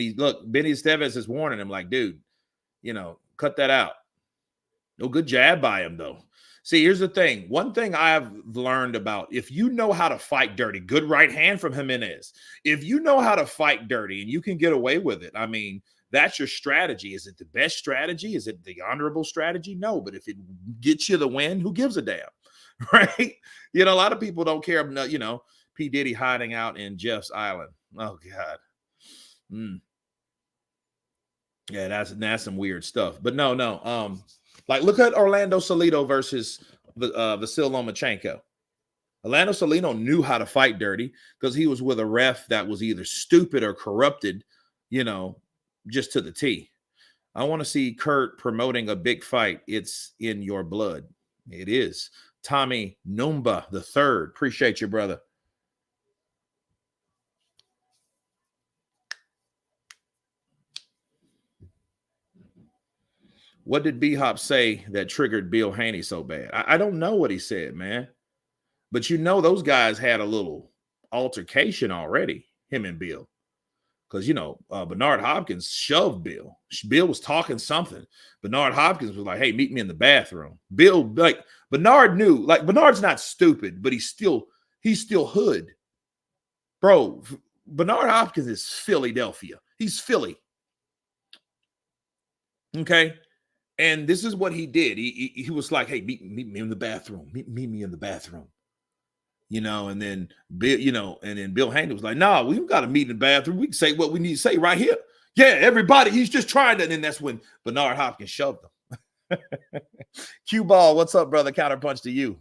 Benny Estevez is warning him like, dude, cut that out. No good jab by him, though. See, here's the thing. One thing I've learned about, if you know how to fight dirty, good right hand from Jimenez. If you know how to fight dirty and you can get away with it, I mean, that's your strategy. Is it the best strategy? Is it the honorable strategy? No, but if it gets you the win, who gives a damn, right? A lot of people don't care, P. Diddy hiding out in Jeff's Island. Oh, God. Yeah, that's some weird stuff. But no. Like, look at Orlando Salido versus Vasil Lomachenko. Orlando Salido knew how to fight dirty because he was with a ref that was either stupid or corrupted, just to the T. I want to see Kurt promoting a big fight. It's in your blood. It is. Tommy Numba the third. Appreciate you, brother. What did B-Hop say that triggered Bill Haney so bad? I don't know what he said, man. But those guys had a little altercation already, him and Bill. Because, Bernard Hopkins shoved Bill. Bill was talking something. Bernard Hopkins was like, hey, meet me in the bathroom. Bill, Bernard knew. Bernard's not stupid, but he's still hood. Bro, Bernard Hopkins is Philadelphia. He's Philly. Okay? And this is what he did. He was like, hey, meet me in the bathroom. Meet me in the bathroom. And then Bill, and then Bill Haney was like, nah, we got to meet in the bathroom. We can say what we need to say right here. Yeah, everybody, he's just trying to. And then that's when Bernard Hopkins shoved him. Cue ball, what's up, brother? Counterpunch to you.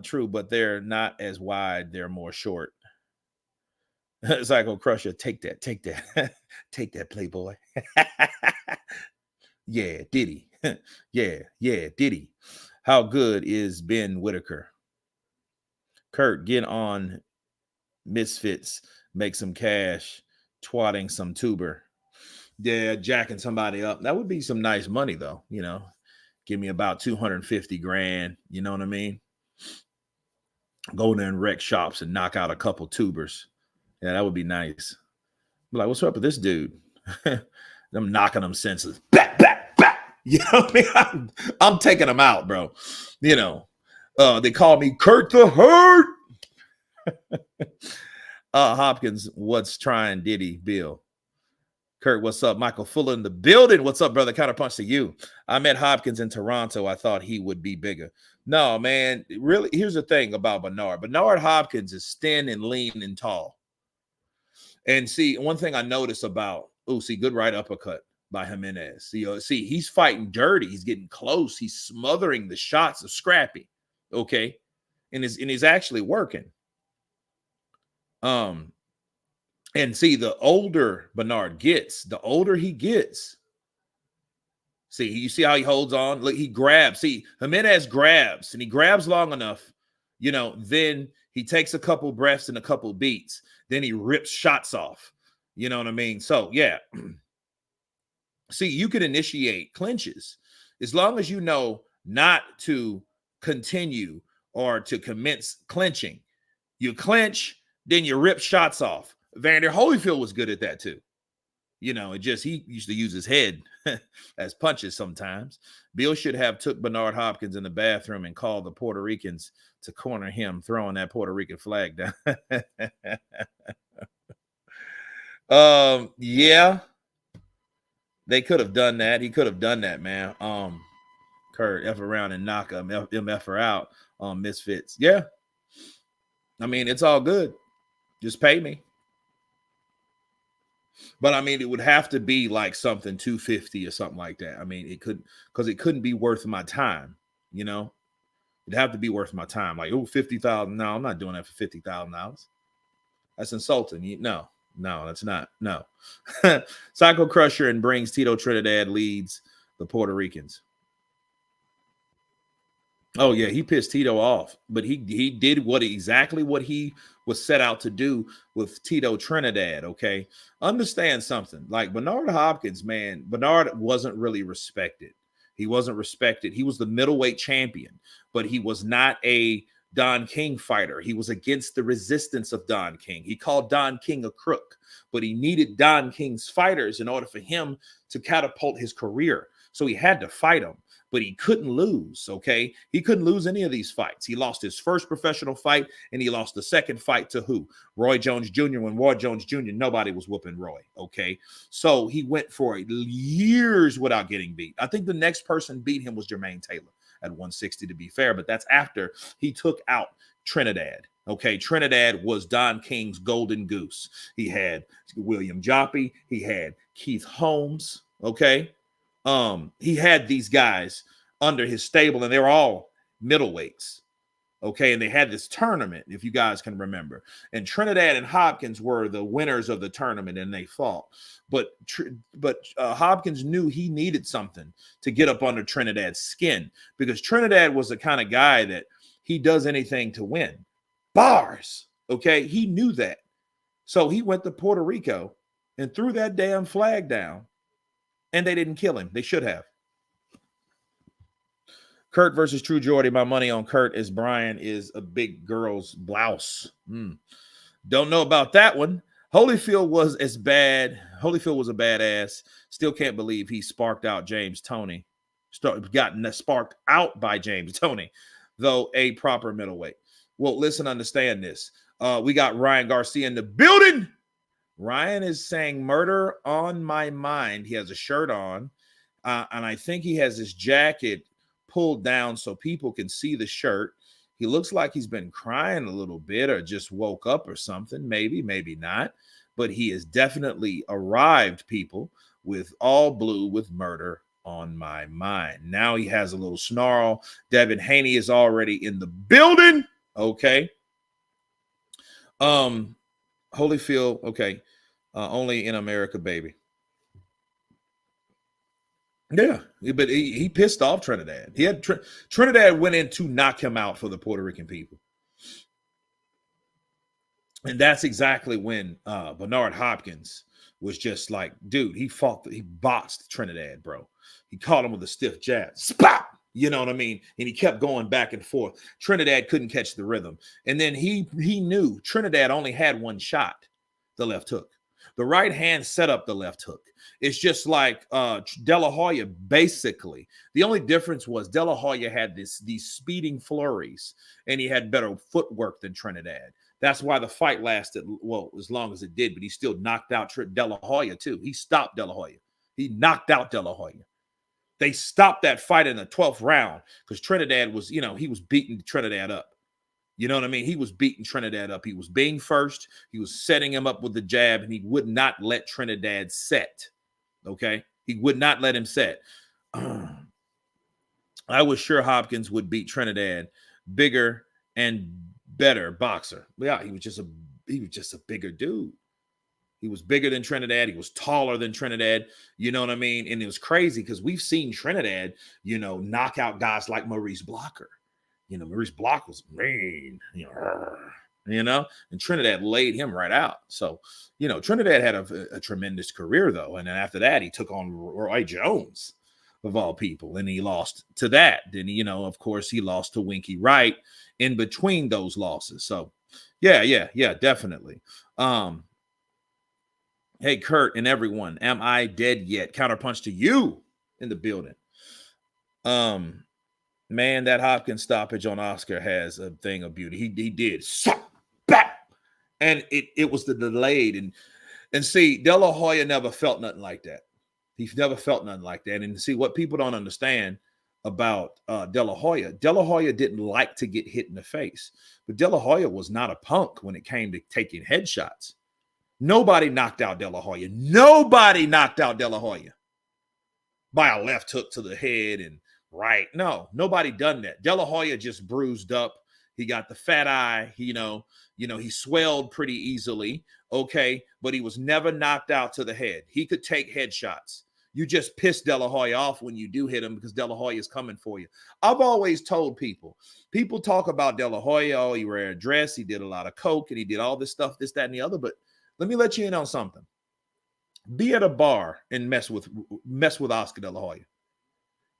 True, but they're not as wide. They're more short. Psycho Crusher, take that. Take that, Playboy. Yeah, Diddy. yeah, Diddy. How good is Ben Whitaker? Kurt, get on Misfits, make some cash, twatting some tuber. Yeah, jacking somebody up. That would be some nice money, though. Give me about 250 grand. You know what I mean? Go there and wreck shops and knock out a couple tubers. Yeah, that would be nice. I'm like, what's up with this dude? I'm knocking them senses. Back. You know what I mean? I'm taking them out, bro. They call me Kurt the Hurt. Hopkins, what's trying Diddy, Bill? Kurt, what's up? Michael Fuller in the building. What's up, brother? Counterpunch to you. I met Hopkins in Toronto. I thought he would be bigger. No, man. Really, here's the thing about Bernard. Bernard Hopkins is thin and lean and tall. And see, one thing I noticed about, good right uppercut by Jimenez. See, he's fighting dirty. He's getting close. He's smothering the shots of Scrappy. Okay. And he's actually working. And see, the older Bernard gets, the older he gets. See, you see how he holds on? Look, he grabs. See, Jimenez grabs, and he grabs long enough, then he takes a couple breaths and a couple beats. Then he rips shots off. You know what I mean? So, yeah. See, you can initiate clinches as long as you know not to continue or to commence clinching. You clinch, then you rip shots off. Vander Holyfield was good at that too. He used to use his head as punches sometimes. Bill should have took Bernard Hopkins in the bathroom and called the Puerto Ricans to corner him, throwing that Puerto Rican flag down. Yeah. They could have done that. He could have done that, man. Kurt F around and knock MF out on Misfits. Yeah. I mean, it's all good. Just pay me. But I mean, it would have to be like something 250 or something like that. I mean, it could, because it couldn't be worth my time, you know? It'd have to be worth my time. Like, oh, 50,000. No, I'm not doing that for $50,000. That's insulting. No, that's not. No. Psycho Crusher and brings Tito Trinidad leads the Puerto Ricans. Oh yeah, he pissed Tito off, but he did exactly what he was set out to do with Tito Trinidad. Okay, understand something. Like Bernard Hopkins, man, Bernard wasn't really respected. He wasn't respected. He was the middleweight champion, but he was not a Don King fighter. He was against the resistance of Don King. He called Don King a crook, but he needed Don King's fighters in order for him to catapult his career. So he had to fight him, but he couldn't lose, okay? He couldn't lose any of these fights. He lost his first professional fight, and he lost the second fight to who? Roy Jones Jr. When Roy Jones Jr., nobody was whooping Roy, okay? So he went for years without getting beat. I think the next person beat him was Jermaine Taylor at 160, to be fair, but that's after he took out Trinidad. Okay, Trinidad was Don King's golden goose. He had William Joppy. He had Keith Holmes, okay? He had these guys under his stable, and they were all middleweights. Okay, and they had this tournament, if you guys can remember. And Trinidad and Hopkins were the winners of the tournament, and they fought. But Hopkins knew he needed something to get up under Trinidad's skin, because Trinidad was the kind of guy that he does anything to win. Bars, okay? He knew that. So he went to Puerto Rico and threw that damn flag down. And they didn't kill him. They should have. Kurt versus True Jordy. My money on Kurt as Brian is a big girl's blouse. Don't know about that one. Holyfield was as bad. Holyfield was a badass. Still can't believe he sparked out James Toney. Gotten sparked out by James Toney, though a proper middleweight. Well, listen, understand this. We got Ryan Garcia in the building. Ryan is saying murder on my mind. He has a shirt on, and I think he has his jacket pulled down so people can see the shirt. He looks like he's been crying a little bit or just woke up or something. Maybe, maybe not. But he has definitely arrived, people, with all blue with murder on my mind. Now he has a little snarl. Devin Haney is already in the building. Okay. Holyfield, okay. Only in America, baby. Yeah, but he pissed off Trinidad. He had Trinidad went in to knock him out for the Puerto Rican people. And that's exactly when Bernard Hopkins was just like, dude, he boxed Trinidad, bro. He caught him with a stiff jab. Spot! You know what I mean? And he kept going back and forth. Trinidad couldn't catch the rhythm. And then he knew Trinidad only had one shot, the left hook. The right hand set up the left hook. It's just like De La Hoya, basically. The only difference was De La Hoya had these speeding flurries, and he had better footwork than Trinidad. That's why the fight lasted, well, as long as it did, but he still knocked out De La Hoya, too. He stopped De La Hoya. He knocked out De La Hoya. They stopped that fight in the 12th round because Trinidad was, he was beating Trinidad up. You know what I mean? He was beating Trinidad up. He was being first. He was setting him up with the jab, and he would not let Trinidad set. Okay? He would not let him set. I was sure Hopkins would beat Trinidad. Bigger and better boxer. Yeah, he was just a bigger dude. He was bigger than Trinidad. He was taller than Trinidad. You know what I mean? And it was crazy because we've seen Trinidad, knock out guys like Maurice Blocker. Maurice Block was mean, and Trinidad laid him right out. So, Trinidad had a tremendous career, though. And then after that, he took on Roy Jones, of all people, and he lost to that. Then, of course, he lost to Winky Wright in between those losses. So, yeah, definitely. Hey, Kurt and everyone, am I dead yet? Counterpunch to you in the building. Man, that Hopkins stoppage on Oscar has a thing of beauty. He did. And it was the delayed. And see, De La Hoya never felt nothing like that. He's never felt nothing like that. And see, what people don't understand about De La Hoya didn't like to get hit in the face. But De La Hoya was not a punk when it came to taking headshots. Nobody knocked out De La Hoya. Nobody knocked out De La Hoya by a left hook to the head and right. No, nobody done that. De La Hoya just bruised up. He got the fat eye. He swelled pretty easily. Okay, but he was never knocked out to the head. He could take headshots. You just piss De La Hoya off when you do hit him because De La Hoya is coming for you. I've always told people talk about De La Hoya, oh, he wear a dress, he did a lot of coke, and he did all this stuff, this, that, and the other. But let me let you in on something. Be at a bar and mess with Oscar De La Hoya.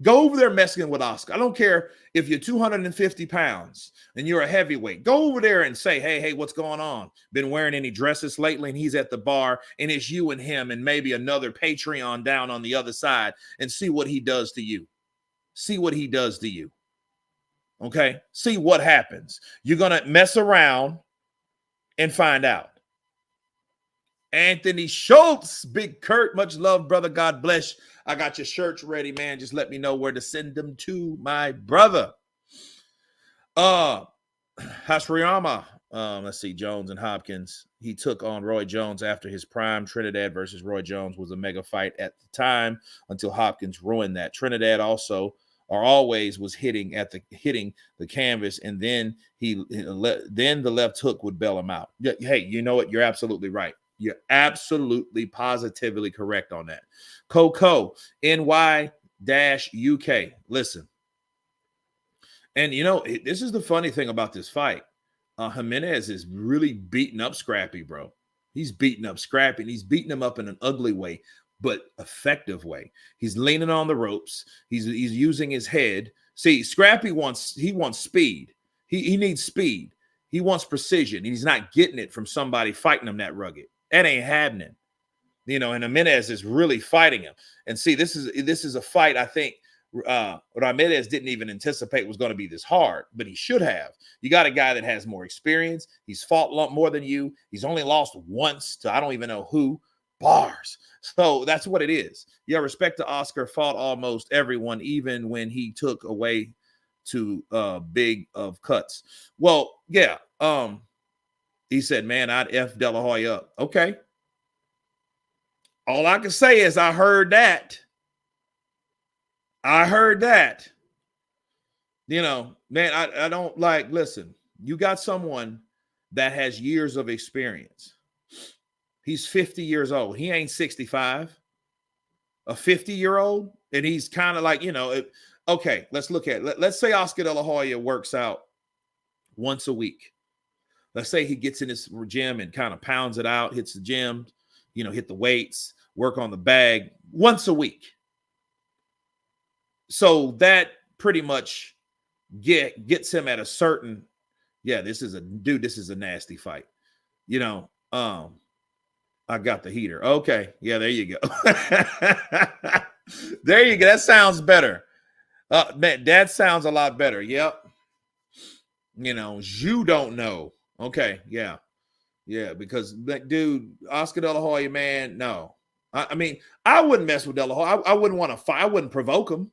Go over there messing with Oscar. I don't care if you're 250 pounds and you're a heavyweight. Go over there and say, hey, what's going on? Been wearing any dresses lately? And he's at the bar and it's you and him and maybe another Patreon down on the other side, and see what he does to you. See what he does to you. Okay? See what happens. You're going to mess around and find out. Anthony Schultz, Big Kurt, much love, brother. God bless. I got your shirts ready, man. Just let me know where to send them to, my brother. Hashirama, let's see, Jones and Hopkins. He took on Roy Jones after his prime. Trinidad versus Roy Jones was a mega fight at the time until Hopkins ruined that. Trinidad always was hitting the canvas, and then then the left hook would bail him out. Hey, you know what? You're absolutely right. You're absolutely positively correct on that. Coco, NY-UK. Listen. And, this is the funny thing about this fight. Jimenez is really beating up Scrappy, bro. He's beating up Scrappy, and he's beating him up in an ugly way, but effective way. He's leaning on the ropes. He's using his head. See, Scrappy wants speed. He needs speed. He wants precision. He's not getting it from somebody fighting him that rugged. That ain't happening. And Jimenez is really fighting him. And see, this is a fight I think Ramirez didn't even anticipate was going to be this hard, but he should have. You got a guy that has more experience. He's fought more than you. He's only lost once to I don't even know who. Bars. So that's what it is. Yeah, respect to Oscar, fought almost everyone, even when he took away to big of cuts. Well, yeah. He said, man, I'd F De La Hoya up. Okay. All I can say is I heard that. Man, I don't listen, you got someone that has years of experience. He's 50 years old. He ain't 65. A 50-year-old, and he's kind of okay, let's look at it. Let's say Oscar De La Hoya works out once a week. Let's say he gets in his gym and kind of pounds it out, hits the gym, hit the weights, work on the bag once a week. So that pretty much gets him at a certain, this is a nasty fight. I got the heater. Okay. Yeah, there you go. There you go. That sounds better. Man, that sounds a lot better. Yep. You don't know. Okay, yeah, because dude, Oscar De La Hoya, man, no. I mean, I wouldn't mess with De La Hoya. I wouldn't want to fight. I wouldn't provoke him.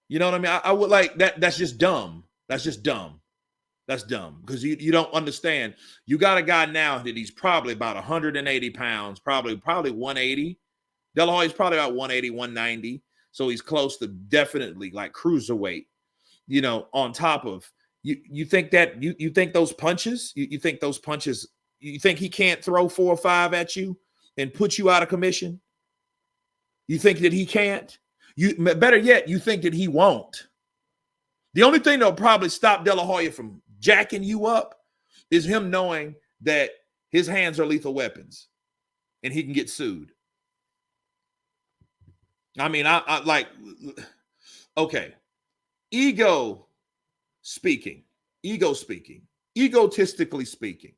You know what I mean? I would that. That's just dumb. That's dumb because you don't understand. You got a guy now that he's probably about 180 pounds, probably 180. De La Hoya's probably about 180, 190. So he's close to definitely cruiserweight. On top of. You think that you think those punches, you think he can't throw 4 or 5 at you and put you out of commission? You think that he can't? Better yet, you think that he won't. The only thing that'll probably stop De La Hoya from jacking you up is him knowing that his hands are lethal weapons and he can get sued. I mean, okay, egotistically speaking,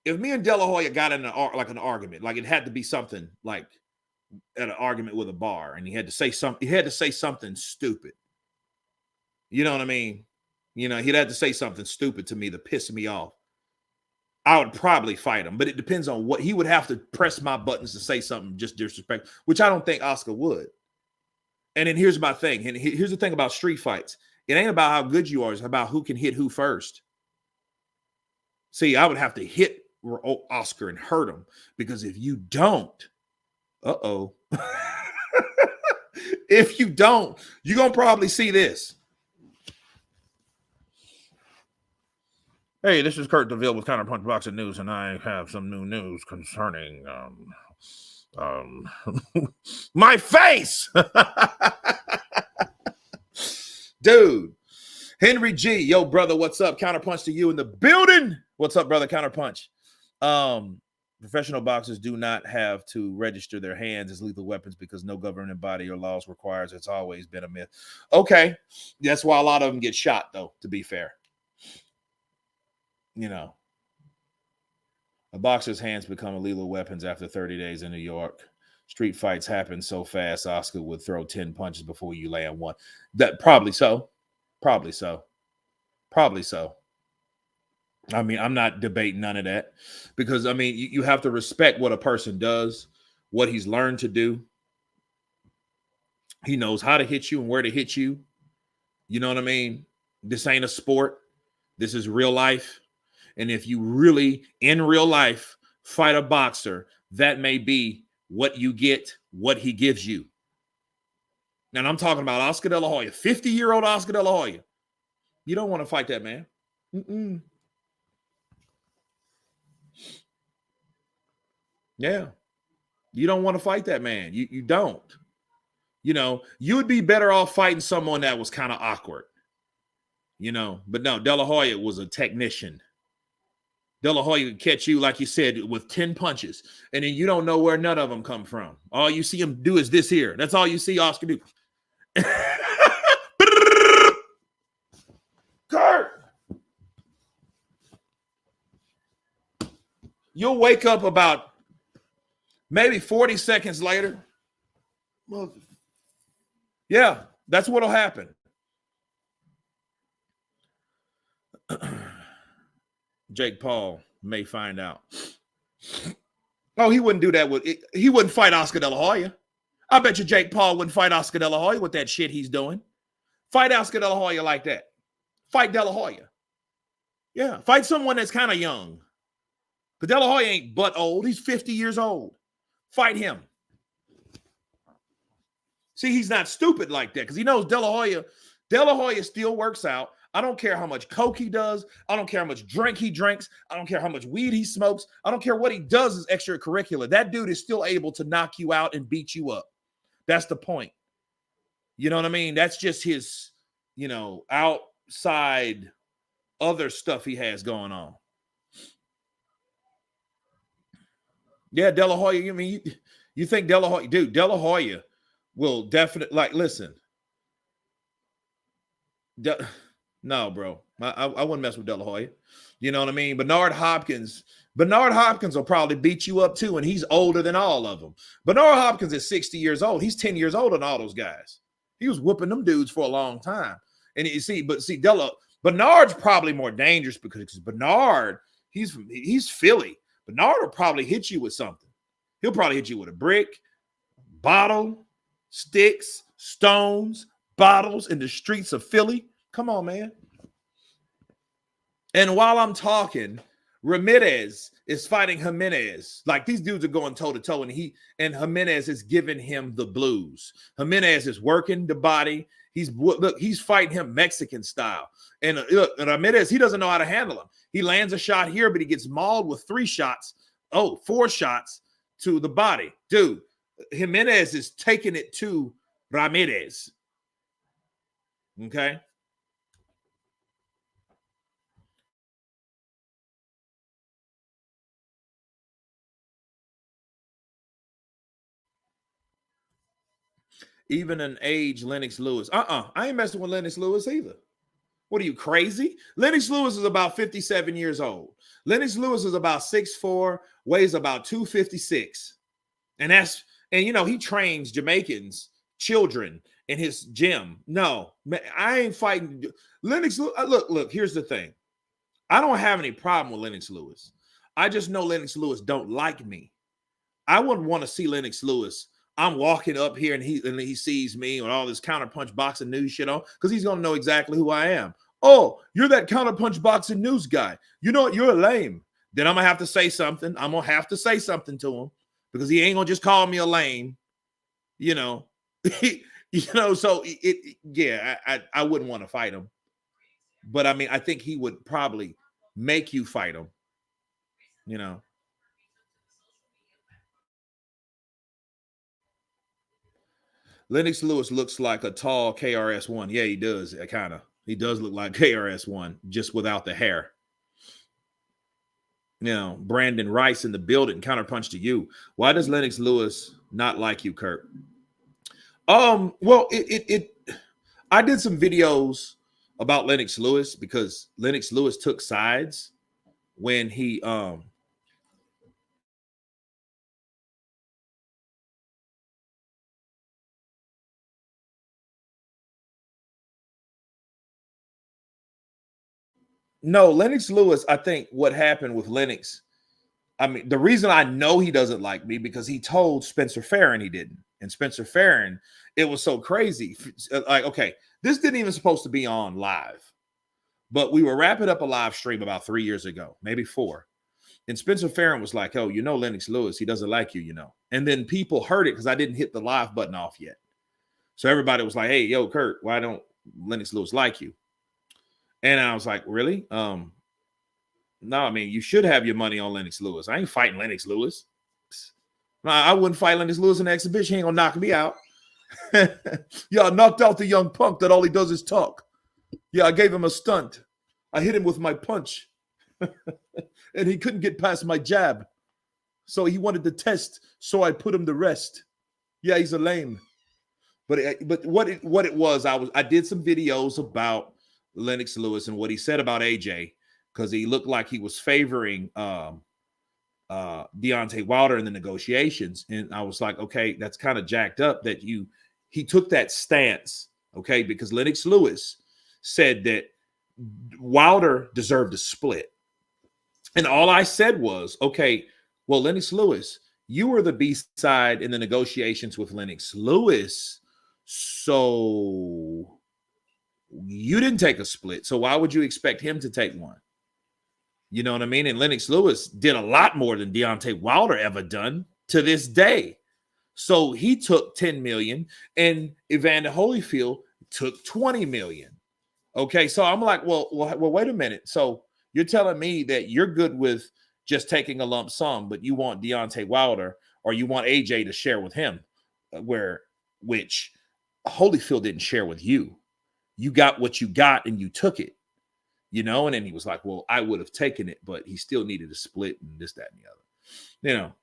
if me and De La Hoya got in an argument, it had to be something at an argument with a bar, and he had to say something stupid. You know what I mean? He'd have to say something stupid to me to piss me off. I would probably fight him, but it depends on what he would have to press my buttons to say something just disrespect, which I don't think Oscar would. And then here's my thing. And here's the thing about street fights. It ain't about how good you are. It's about who can hit who first. See, I would have to hit Oscar and hurt him, because if you don't, if you don't, you're going to probably see this. Hey, this is Kurt DeVille with Counterpunch Boxing News, and I have some new news concerning my face. Dude, Henry G, yo, brother, what's up? Counterpunch to you in the building. What's up, brother? Counterpunch. Professional boxers do not have to register their hands as lethal weapons because no governing body or laws requires. It's always been a myth. Okay, that's why a lot of them get shot, though, to be fair. You know, a boxer's hands become lethal weapons after 30 days in New York. Street fights happen so fast, Oscar would throw 10 punches before you land one. That probably so. Probably so. Probably so. I mean, I'm not debating none of that, because, I mean, you have to respect what a person does, what he's learned to do. He knows how to hit you and where to hit you. You know what I mean? This ain't a sport. This is real life. And if you really, in real life, fight a boxer, that may be what you get, what he gives you. And I'm talking about Oscar De La Hoya, 50-year-old Oscar De La Hoya. You don't want to fight that man. Yeah. You don't want to fight that man. You don't. You know, you would be better off fighting someone that was kind of awkward. You know, but no, De La Hoya was a technician. De La Hoya could catch you, like you said, with 10 punches, and then you don't know where none of them come from. All you see him do is this here. That's all you see Oscar do. Kurt! You'll wake up about maybe 40 seconds later. Yeah, that's what'll happen. Jake Paul may find out. Oh, he wouldn't do that he wouldn't fight Oscar De La Hoya. I bet you Jake Paul wouldn't fight Oscar De La Hoya with that shit he's doing. Fight Oscar De La Hoya like that. Fight De La Hoya. Yeah, fight someone that's kind of young. But De La Hoya ain't but old. He's 50 years old. Fight him. See, he's not stupid like that, because he knows De La Hoya still works out. I don't care how much coke he does. I don't care how much drink he drinks. I don't care how much weed he smokes. I don't care what he does as extracurricular. That dude is still able to knock you out and beat you up. That's the point. You know what I mean? That's just his, you know, outside other stuff he has going on. Yeah, De La Hoya. I mean, you think De La Hoya, dude, De La Hoya will definitely, like, listen. No, bro. I wouldn't mess with De La Hoya. You know what I mean? Bernard Hopkins will probably beat you up too, and he's older than all of them. Bernard Hopkins is 60 years old. He's 10 years older than all those guys. He was whooping them dudes for a long time. And you see, Bernard's probably more dangerous, because Bernard, he's Philly. Bernard will probably hit you with something. He'll probably hit you with a brick, bottle, sticks, stones, bottles in the streets of Philly. Come on, man. And while I'm talking, Ramirez is fighting Jimenez. Like, these dudes are going toe-to-toe, and Jimenez is giving him the blues. Jimenez is working the body. He's fighting him Mexican style. And look, Ramirez, he doesn't know how to handle him. He lands a shot here, but he gets mauled with 4 shots to the body. Dude, Jimenez is taking it to Ramirez. Okay? Even an age Lennox Lewis. I ain't messing with Lennox Lewis either. What are you, crazy? Lennox Lewis is about 57 years old. Lennox Lewis is about 6'4", weighs about 256. And you know, he trains Jamaicans, children, in his gym. No, man, I ain't fighting Lennox Lewis. Look, here's the thing. I don't have any problem with Lennox Lewis. I just know Lennox Lewis don't like me. I wouldn't want to see Lennox Lewis. I'm walking up here and he sees me with all this counterpunch boxing news shit on because he's gonna know exactly who I am. Oh, you're that counterpunch boxing news guy. You know what? You're a lame. Then I'm gonna have to say something. I'm gonna have to say something to him because he ain't gonna just call me a lame. You know, So I wouldn't want to fight him, but I mean, I think he would probably make you fight him. You know. Lennox Lewis looks like a tall KRS-One. Yeah, he does. Kind of. He does look like KRS-One, just without the hair. You know, Brandon Rice in the building, counterpunch to you. Why does Lennox Lewis not like you, Kurt? Well, I did some videos about Lennox Lewis because Lennox Lewis took sides when he No, Lennox Lewis, I think what happened with Lennox, I mean, the reason I know he doesn't like me because he told Spencer Farron he didn't. And Spencer Farron, it was so crazy. Like, okay, this didn't even supposed to be on live, but we were wrapping up a live stream about 3 years ago, maybe 4. And Spencer Farron was like, oh, Lennox Lewis, he doesn't like you, And then people heard it because I didn't hit the live button off yet. So everybody was like, hey, yo, Kurt, why don't Lennox Lewis like you? And I was like, really? No, I mean, you should have your money on Lennox Lewis. I ain't fighting Lennox Lewis. I wouldn't fight Lennox Lewis in an exhibition. He ain't gonna knock me out. Yeah, I knocked out the young punk that all he does is talk. Yeah, I gave him a stunt. I hit him with my punch. And he couldn't get past my jab. So he wanted to test, so I put him to rest. Yeah, he's a lame. But what it was, I did some videos about Lennox Lewis and what he said about AJ, because he looked like he was favoring Deontay Wilder in the negotiations. And I was like, okay, that's kind of jacked up that he took that stance, okay, because Lennox Lewis said that Wilder deserved a split. And all I said was, okay, well, Lennox Lewis, you were the B side in the negotiations with Lennox Lewis. So you didn't take a split. So why would you expect him to take one? You know what I mean? And Lennox Lewis did a lot more than Deontay Wilder ever done to this day. So he took 10 million and Evander Holyfield took 20 million. Okay. So I'm like, well, wait a minute. So you're telling me that you're good with just taking a lump sum, but you want Deontay Wilder or you want AJ to share with him, which Holyfield didn't share with you. You got what you got and you took it, And then he was like, well, I would have taken it, but he still needed a split and this, that, and the other,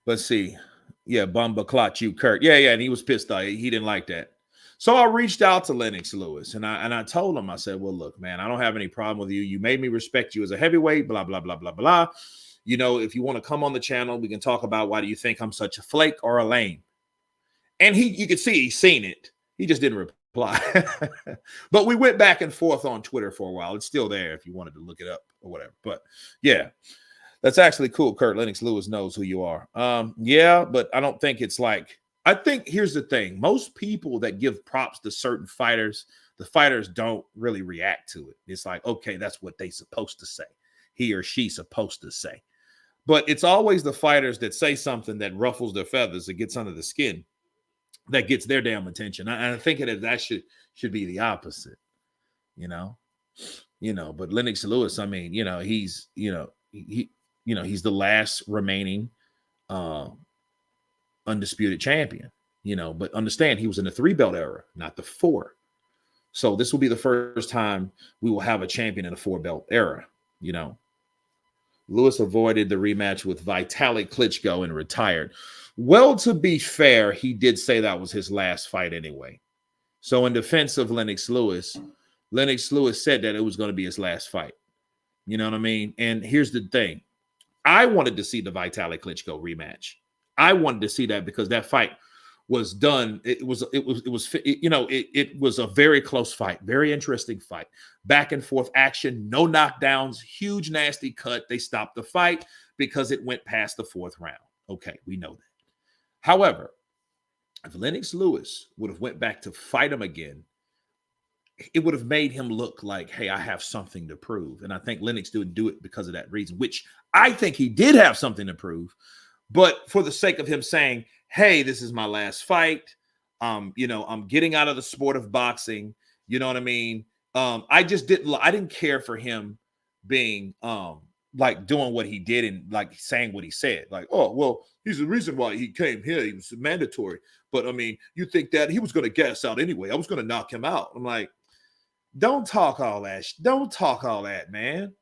Let's see. Yeah, Bumba clocked you, Kurt. Yeah, and he was pissed off. He didn't like that. So I reached out to Lennox Lewis and I told him, I said, well, look, man, I don't have any problem with you. You made me respect you as a heavyweight, blah, blah, blah, blah, blah. If you want to come on the channel, we can talk about why do you think I'm such a flake or a lame? And you could see he's seen it. He just didn't reply. But we went back and forth on Twitter for a while. It's still there if you wanted to look it up or whatever. But yeah, that's actually cool, Kurt. Lennox Lewis knows who you are. Yeah, but I don't think it's like, I think here's the thing. Most people that give props to certain fighters, the fighters don't really react to it. It's like, okay, that's what they supposed to say. He or she supposed to say. But it's always the fighters that say something that ruffles their feathers, that gets under the skin, that gets their damn attention. I think that should be the opposite, But Lennox Lewis, I mean, he's he's the last remaining undisputed champion, But understand he was in the 3-belt era, not the 4. So this will be the first time we will have a champion in a 4-belt era, Lewis avoided the rematch with Vitaly Klitschko and retired. Well, to be fair, he did say that was his last fight anyway. So in defense of Lennox Lewis said that it was going to be his last fight. You know what I mean? And here's the thing. I wanted to see the Vitaly Klitschko rematch. I wanted to see that because that fight was done. It was a very close fight, very interesting fight, back and forth action, no knockdowns, huge nasty cut. They stopped the fight because it went past the 4th round. Okay, we know that. However, if Lennox Lewis would have went back to fight him again, it would have made him look like, hey, I have something to prove. And I think Lennox didn't do it because of that reason, which I think he did have something to prove. But for the sake of him saying, hey, this is my last fight, I'm getting out of the sport of boxing. You know what I mean? I didn't care for him being like doing what he did and like saying what he said. Like, oh, well, he's the reason why he came here. He was mandatory. But I mean, you think that he was going to gas out anyway. I was going to knock him out. I'm like, don't talk all that. Don't talk all that, man.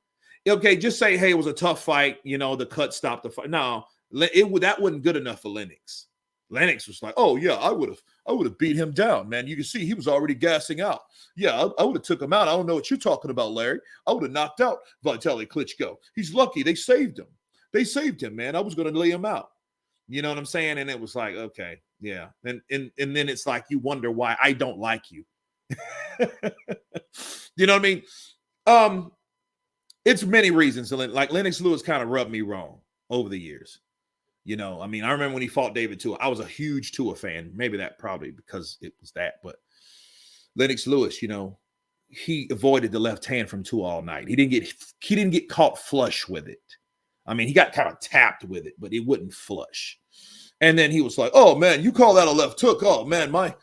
Okay, just say, hey, it was a tough fight. The cut stopped the fight. No, that wasn't good enough for Lennox. Lennox was like, oh yeah, I would have beat him down, man. You can see he was already gassing out. Yeah, I would have took him out. I don't know what you're talking about, Larry. I would have knocked out Vitaly Klitschko. He's lucky they saved him. They saved him, man. I was going to lay him out. You know what I'm saying? And it was like, okay, yeah. And then it's like you wonder why I don't like you. You know what I mean? It's many reasons. Like Lennox Lewis kind of rubbed me wrong over the years. I mean, I remember when he fought David Tua. I was a huge Tua fan. Maybe that probably because it was that. But Lennox Lewis, he avoided the left hand from Tua all night. He didn't get caught flush with it. I mean, he got kind of tapped with it, but it wouldn't flush. And then he was like, "Oh man, you call that a left hook? Oh man, I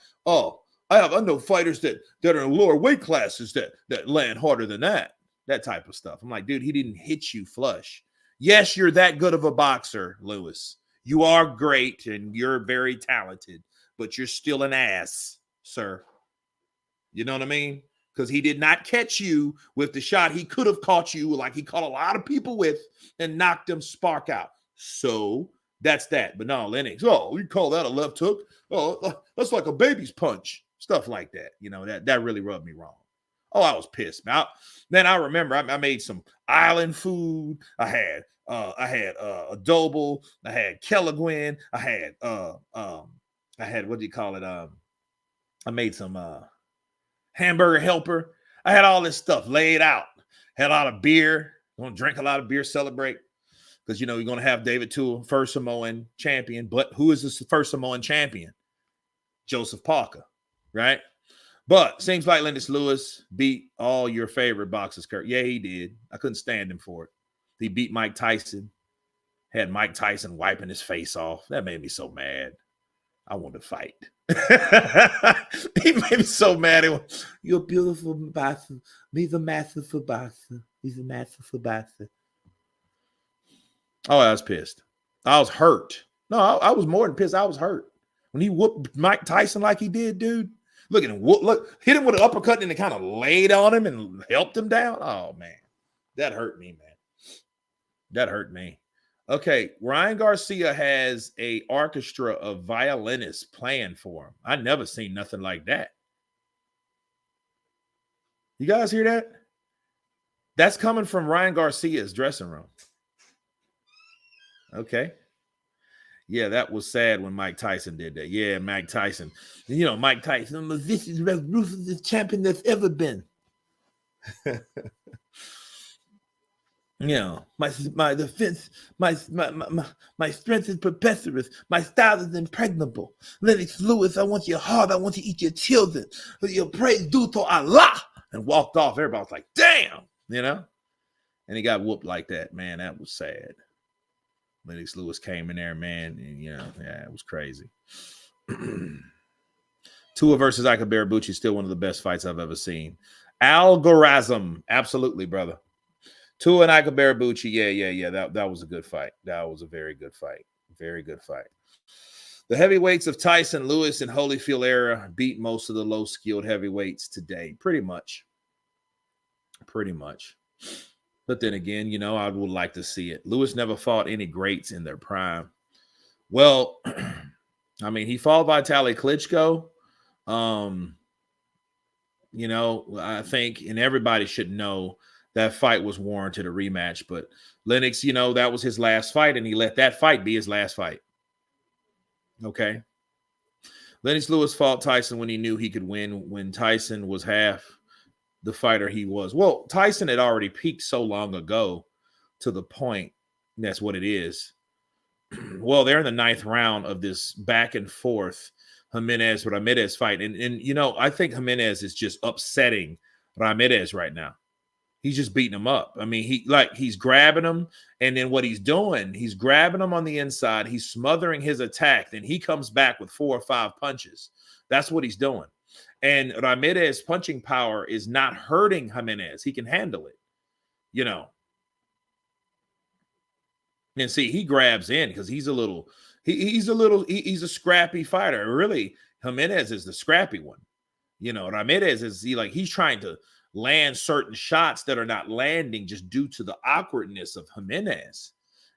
know fighters that are in lower weight classes that land harder than that type of stuff." I'm like, dude, he didn't hit you flush. Yes, you're that good of a boxer, Lewis. You are great and you're very talented, but you're still an ass, sir. You know what I mean? Because he did not catch you with the shot he could have caught you like he caught a lot of people with and knocked them spark out. So that's that. But no, Lennox, you call that a left hook? Oh, that's like a baby's punch. Stuff like that. That really rubbed me wrong. Oh, I was pissed. Then I remember I made some island food. I had adobo. I had Kelligwin. I had what do you call it? I made some hamburger helper. I had all this stuff laid out. Had a lot of beer. Gonna drink a lot of beer, celebrate. Because you're gonna have David Tua, first Samoan champion. But who is this first Samoan champion? Joseph Parker, right? But seems like Lennox Lewis beat all your favorite boxers, Kurt. Yeah, he did. I couldn't stand him for it. He beat Mike Tyson. Had Mike Tyson wiping his face off. That made me so mad. I wanted to fight. He made me so mad. You're beautiful boxer. He's a masterful boxer. He's a masterful boxer. Oh, I was pissed. I was hurt. No, I was more than pissed. I was hurt. When he whooped Mike Tyson like he did, dude. Look at him. Hit him with an uppercut and it kind of laid on him and helped him down. Oh, man. That hurt me, man. That hurt me. Okay, Ryan Garcia has a orchestra of violinists playing for him. I never seen nothing like that. You guys hear that? That's coming from Ryan Garcia's dressing room. Okay. Yeah, that was sad when Mike Tyson did that. Yeah, Mike Tyson. Mike Tyson, this is the most ruthless champion that's ever been. My defense, my strength is perpetuous. My style is impregnable. Lennox Lewis, I want you hard. I want you to eat your children. Your praise due to Allah. And walked off. Everybody was like, damn, And he got whooped like that, man. That was sad. Lennox Lewis came in there, man, and it was crazy. Tua versus Ika Barabuchi is still one of the best fights I've ever seen. Algorithm, absolutely, brother. Tua and Ika Barabuchi, yeah. That was a good fight. That was a very good fight. Very good fight. The heavyweights of Tyson, Lewis, and Holyfield era beat most of the low-skilled heavyweights today. Pretty much. But then again, I would like to see it. Lewis never fought any greats in their prime. Well, I mean, he fought Vitaly Klitschko. I think, and everybody should know that fight was warranted a rematch. But Lennox, that was his last fight, and he let that fight be his last fight. Okay. Lennox Lewis fought Tyson when he knew he could win, when Tyson was half the fighter he was. Well, Tyson had already peaked so long ago to the point that's what it is. Well, they're in the 9th round of this back and forth Ramirez fight. And you know, I think Jimenez is just upsetting Ramirez right now. He's just beating him up. I mean, he's grabbing him, and then what he's doing, he's grabbing him on the inside. He's smothering his attack. Then he comes back with 4 or 5 punches. That's what he's doing. And Ramirez's punching power is not hurting Jimenez. He can handle it, you know. And see, he grabs in because he's a scrappy fighter. Really, Jimenez is the scrappy one. You know, Ramirez he's trying to land certain shots that are not landing just due to the awkwardness of Jimenez.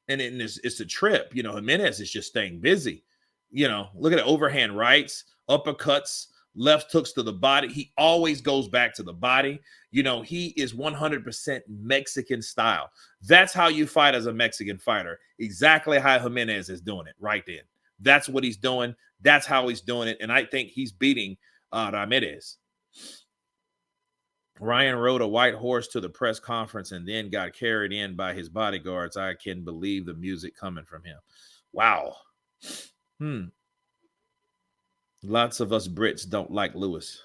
And it's a trip. You know, Jimenez is just staying busy. You know, look at it, overhand rights, uppercuts, left hooks to the body. He always goes back to the body. You know, he is 100% Mexican style. That's how you fight as a Mexican fighter. Exactly how Jimenez is doing it right then. That's what he's doing. That's how he's doing it. And I think he's beating Ramirez. Ryan rode a white horse to the press conference and then got carried in by his bodyguards. I can believe the music coming from him. Wow. Lots of us Brits don't like Lewis.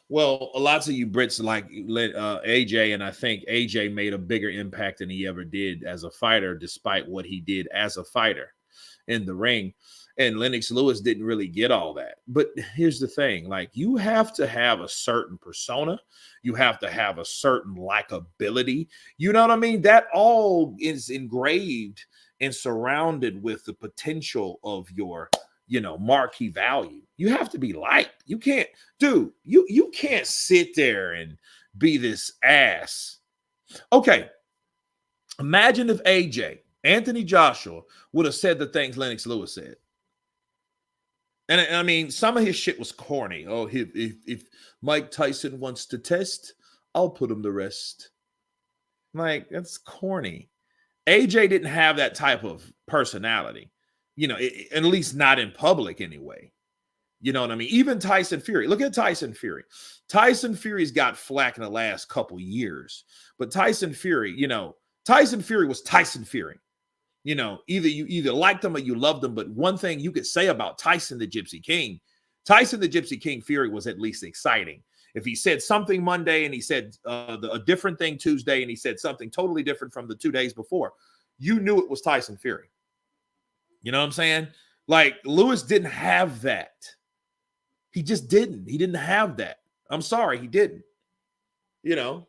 Well, lots of you Brits like AJ, and I think AJ made a bigger impact than he ever did as a fighter, despite what he did as a fighter in the ring. And Lennox Lewis didn't really get all that. But here's the thing, like, you have to have a certain persona. You have to have a certain likability. You know what I mean? That all is engraved and surrounded with the potential of your, you know, marquee value. You have to be liked. You can't, dude, you can't sit there and be this ass. Okay. Imagine if Anthony Joshua, would have said the things Lennox Lewis said. And I mean, some of his shit was corny. Oh, if Mike Tyson wants to test, I'll put him to rest. Like, that's corny. AJ didn't have that type of personality, you know, at least not in public anyway. You know what I mean? Even Tyson Fury. Look at Tyson Fury. Tyson Fury's got flack in the last couple years. But Tyson Fury, you know, Tyson Fury was Tyson Fury. You know, either liked him or you loved him. But one thing you could say about Tyson the Gypsy King Fury was at least exciting. If he said something Monday and he said a different thing Tuesday and he said something totally different from the 2 days before, you knew it was Tyson Fury. You know what I'm saying? Like, Lewis didn't have that. He just didn't. He didn't have that. I'm sorry, he didn't. You know.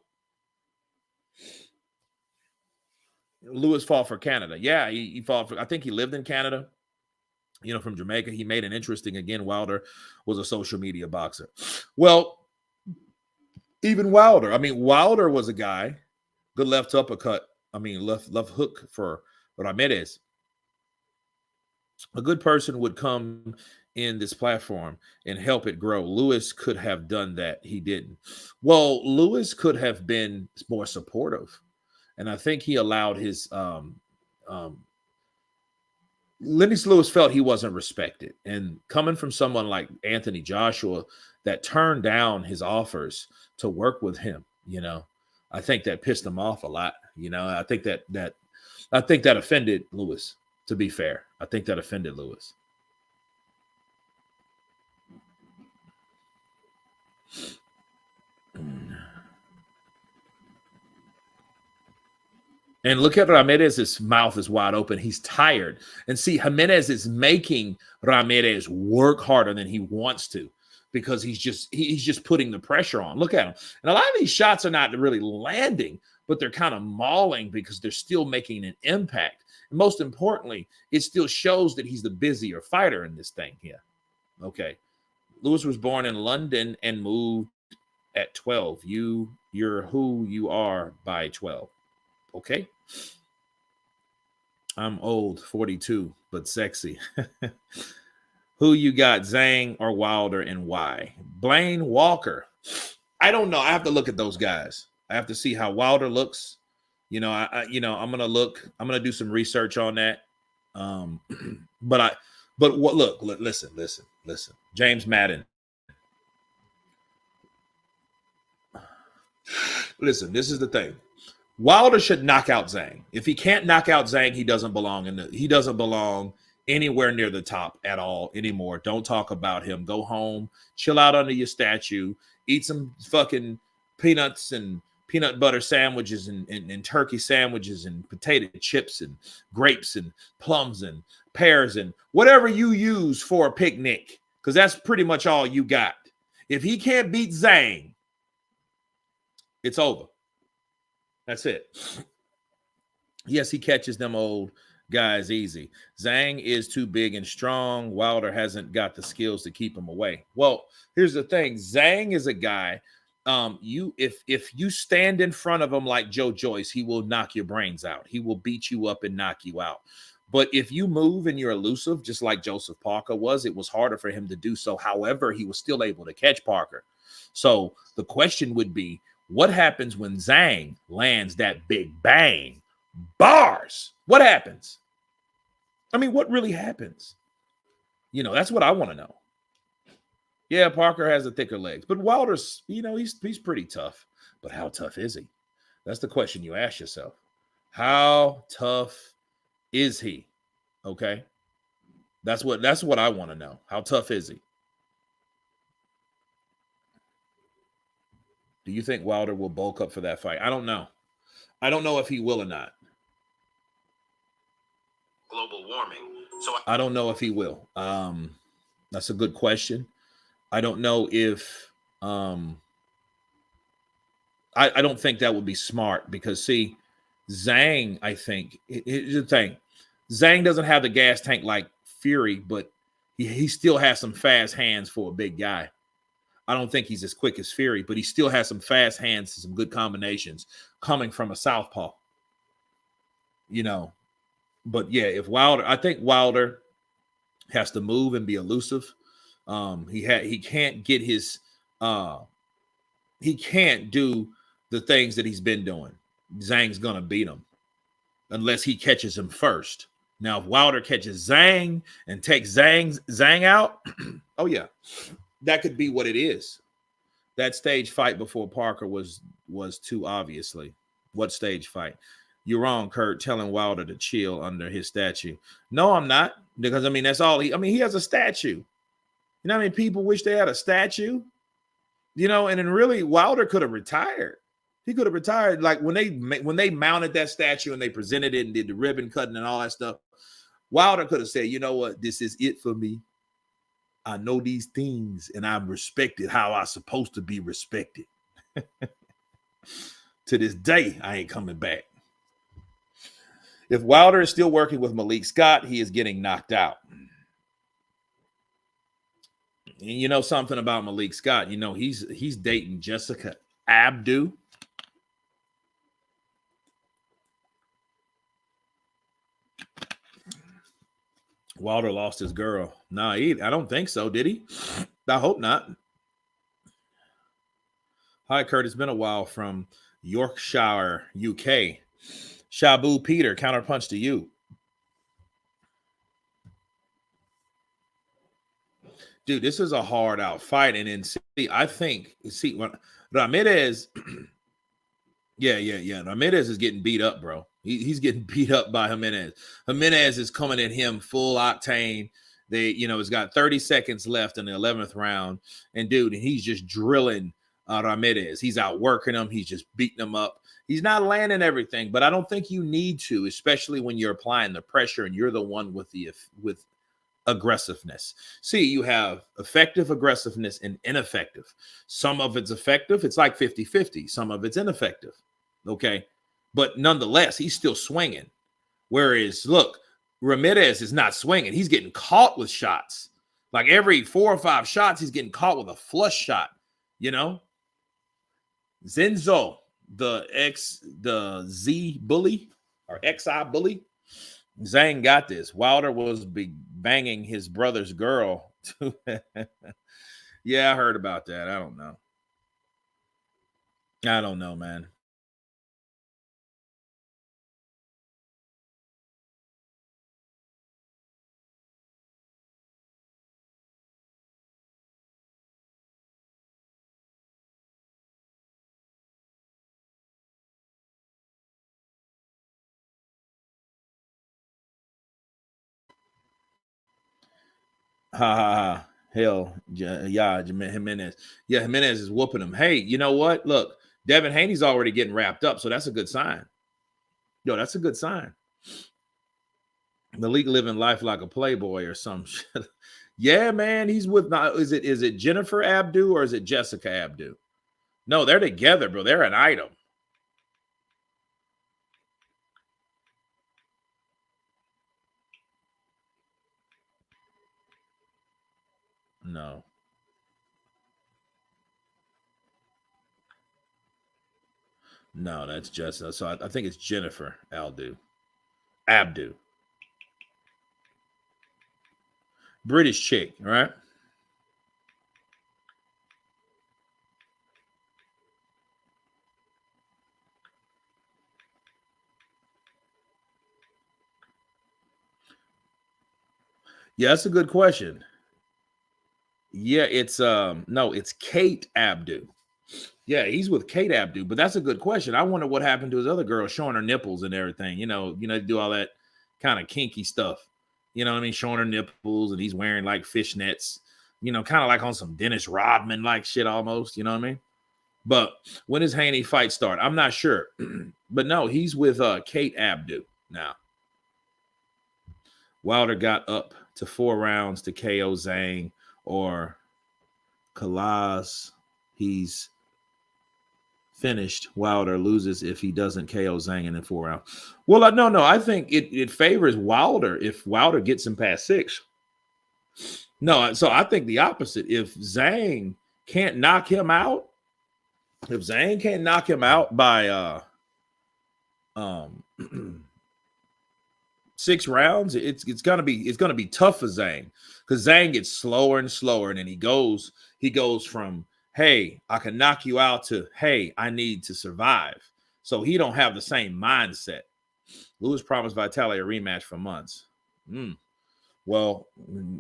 Lewis fought for Canada. Yeah, he fought for, I think he lived in Canada, you know, from Jamaica. He made an interesting, again, Wilder was a social media boxer. Well, even Wilder. I mean, Wilder was a guy, good left uppercut. I mean, left hook for Ramirez. A good person would come in this platform and help it grow. Lewis could have done that. He didn't. Well, Lewis could have been more supportive. And I think he allowed his Lennox Lewis felt he wasn't respected. And coming from someone like Anthony Joshua that turned down his offers to work with him, you know, I think that pissed him off a lot. You know, I think that offended Lewis, to be fair. I think that offended Lewis. And look at Ramirez, his mouth is wide open. He's tired. And see, Jimenez is making Ramirez work harder than he wants to because he's just putting the pressure on. Look at him. And a lot of these shots are not really landing, but they're kind of mauling because they're still making an impact. And most importantly, it still shows that he's the busier fighter in this thing here. Okay. Lewis was born in London and moved at 12. You're who you are by 12. Okay. I'm old, 42, but sexy. Who you got, Zhang or Wilder, and why? Blaine Walker. I don't know. I have to look at those guys. I have to see how Wilder looks. You know, I'm gonna do some research on that. But But what? Look, listen. James Madden. Listen, this is the thing. Wilder should knock out Zhang. If he can't knock out Zhang, he doesn't belong he doesn't belong anywhere near the top at all anymore. Don't talk about him. Go home, chill out under your statue, eat some fucking peanuts and peanut butter sandwiches and turkey sandwiches and potato chips and grapes and plums and pears and whatever you use for a picnic, because that's pretty much all you got. If he can't beat Zhang, it's over. That's it. Yes, he catches them old guys easy. Zhang is too big and strong. Wilder hasn't got the skills to keep him away. Well, here's the thing. Zhang is a guy. If you stand in front of him like Joe Joyce, he will knock your brains out. He will beat you up and knock you out. But if you move and you're elusive, just like Joseph Parker was, it was harder for him to do so. However, he was still able to catch Parker. So the question would be, what happens when Zhang lands that big bang? Bars. What happens? I mean, what really happens? You know, that's what I want to know. Yeah, Parker has the thicker legs, but Wilder's, you know, he's pretty tough. But how tough is he? That's the question you ask yourself. How tough is he? Okay. That's what I want to know. How tough is he? Do you think Wilder will bulk up for that fight? I don't know. I don't know if he will or not. Global warming. So I don't know if he will. That's a good question. I don't know if I don't think that would be smart because see, Zhang, I think here's the thing. Zhang doesn't have the gas tank like Fury, but he still has some fast hands for a big guy. I don't think he's as quick as Fury, but he still has some fast hands and some good combinations coming from a southpaw. You know, but yeah, if Wilder, I think Wilder has to move and be elusive. He can't get his he can't do the things that he's been doing. Zhang's gonna beat him unless he catches him first. Now, if Wilder catches Zhang and takes Zhang out, oh yeah, that could be what it is. That stage fight before Parker was too obviously. What stage fight? You're wrong, Kurt, telling Wilder to chill under his statue. No, I'm not. Because, I mean, that's all he has a statue. You know how many people wish they had a statue? You know, and then really Wilder could have retired. He could have retired. Like when they mounted that statue and they presented it and did the ribbon cutting and all that stuff, Wilder could have said, you know what, this is it for me. I know these things and I'm respected how I'm supposed to be respected. To this day, I ain't coming back. If Wilder is still working with Malik Scott, he is getting knocked out. And you know something about Malik Scott? You know, he's dating Jessica Abdu. Wilder lost his girl. Nah, I don't think so. Did he? I hope not. Hi, Kurt. It's been a while from Yorkshire, UK. Shabu Peter, counterpunch to you. Dude, this is a hard out fight. And then see, I think, when Ramirez, yeah. Ramirez is getting beat up, bro. He's getting beat up by Jimenez. Jimenez is coming at him full octane. It's got 30 seconds left in the 11th round. And dude, he's just drilling Ramirez. He's outworking him. He's just beating him up. He's not landing everything, but I don't think you need to, especially when you're applying the pressure and you're the one with aggressiveness. See, you have effective aggressiveness and ineffective. Some of it's effective. It's like 50-50. Some of it's ineffective. Okay. But nonetheless, he's still swinging. Whereas, look, Ramirez is not swinging. He's getting caught with shots. Like every 4 or 5 shots, he's getting caught with a flush shot, you know? Zenzo, the Z bully or XI bully, Zhang got this. Wilder was banging his brother's girl. Yeah, I heard about that. I don't know, man. Ha ha ha. Hell, yeah, Jimenez. Yeah, Jimenez is whooping him. Hey, you know what? Look, Devin Haney's already getting wrapped up, so that's a good sign. Yo, that's a good sign. Malik living life like a playboy or some shit. Yeah, man, he's with not. Is it Jennifer Abdu or is it Jessica Abdu? No, they're together, bro. They're an item. No, no, that's Jessica. So I think it's Jennifer Abdu, British chick, right? Yeah, that's a good question. Yeah, it's no, it's Kate Abdu. Yeah, he's with Kate Abdu, but that's a good question. I wonder what happened to his other girl showing her nipples and everything. Do all that kind of kinky stuff. You know what I mean? Showing her nipples, and he's wearing like fishnets. Kind of like on some Dennis Rodman like shit almost. You know what I mean? But when does Haney fight start? I'm not sure. But no, he's with Kate Abdu now. Wilder got up to 4 rounds to KO Zhang or Kalas. He's finished. Wilder loses if he doesn't KO Zhang in 4 rounds. Well, no. I think it favors Wilder if Wilder gets him past 6. No, so I think the opposite. If Zhang can't knock him out, if Zhang can't knock him out by um 6 rounds, it's gonna be tough for Zhang because Zhang gets slower and slower, and then he goes from hey, I can knock you out to hey, I need to survive. So he don't have the same mindset. Lewis promised Vitaly a rematch for months. Well,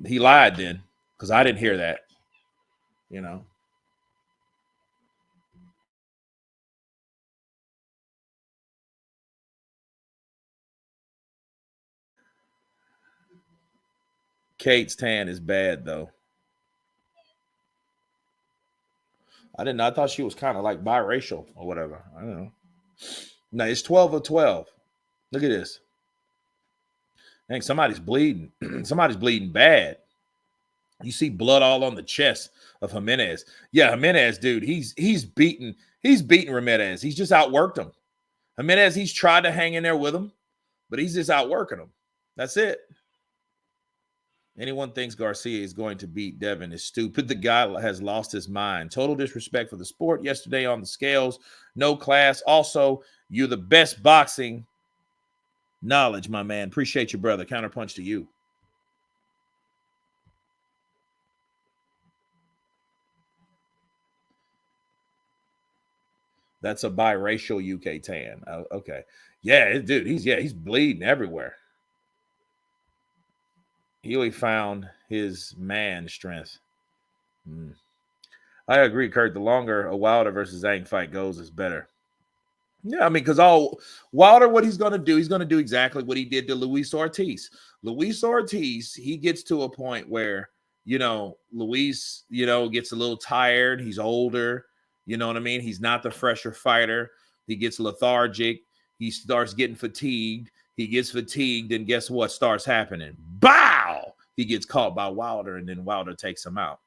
he lied then because I didn't hear that. You know, Kate's tan is bad though. I didn't. I thought she was kind of like biracial or whatever. I don't know. No, it's 12 of 12. Look at this. I think somebody's bleeding. Somebody's bleeding bad. You see blood all on the chest of Jimenez. Yeah, Jimenez, dude, he's beaten Ramirez. He's just outworked him. Jimenez, he's tried to hang in there with him, but he's just outworking him. That's it. Anyone thinks Garcia is going to beat Devin is stupid. The guy has lost his mind. Total disrespect for the sport. Yesterday on the scales, no class. Also, you're the best boxing knowledge, my man. Appreciate you, brother. Counterpunch to you. That's a biracial UK tan. Oh, okay. Yeah, dude, he's bleeding everywhere. He really found his man strength. Mm. I agree, Kurt. The longer a Wilder versus Zhang fight goes, is better. Yeah, I mean, because all Wilder, what he's going to do exactly what he did to Luis Ortiz. Luis Ortiz, he gets to a point where, Luis, gets a little tired. He's older. You know what I mean? He's not the fresher fighter. He gets lethargic. He starts getting fatigued. He gets fatigued, and guess what starts happening? Bow! He gets caught by Wilder, and then Wilder takes him out.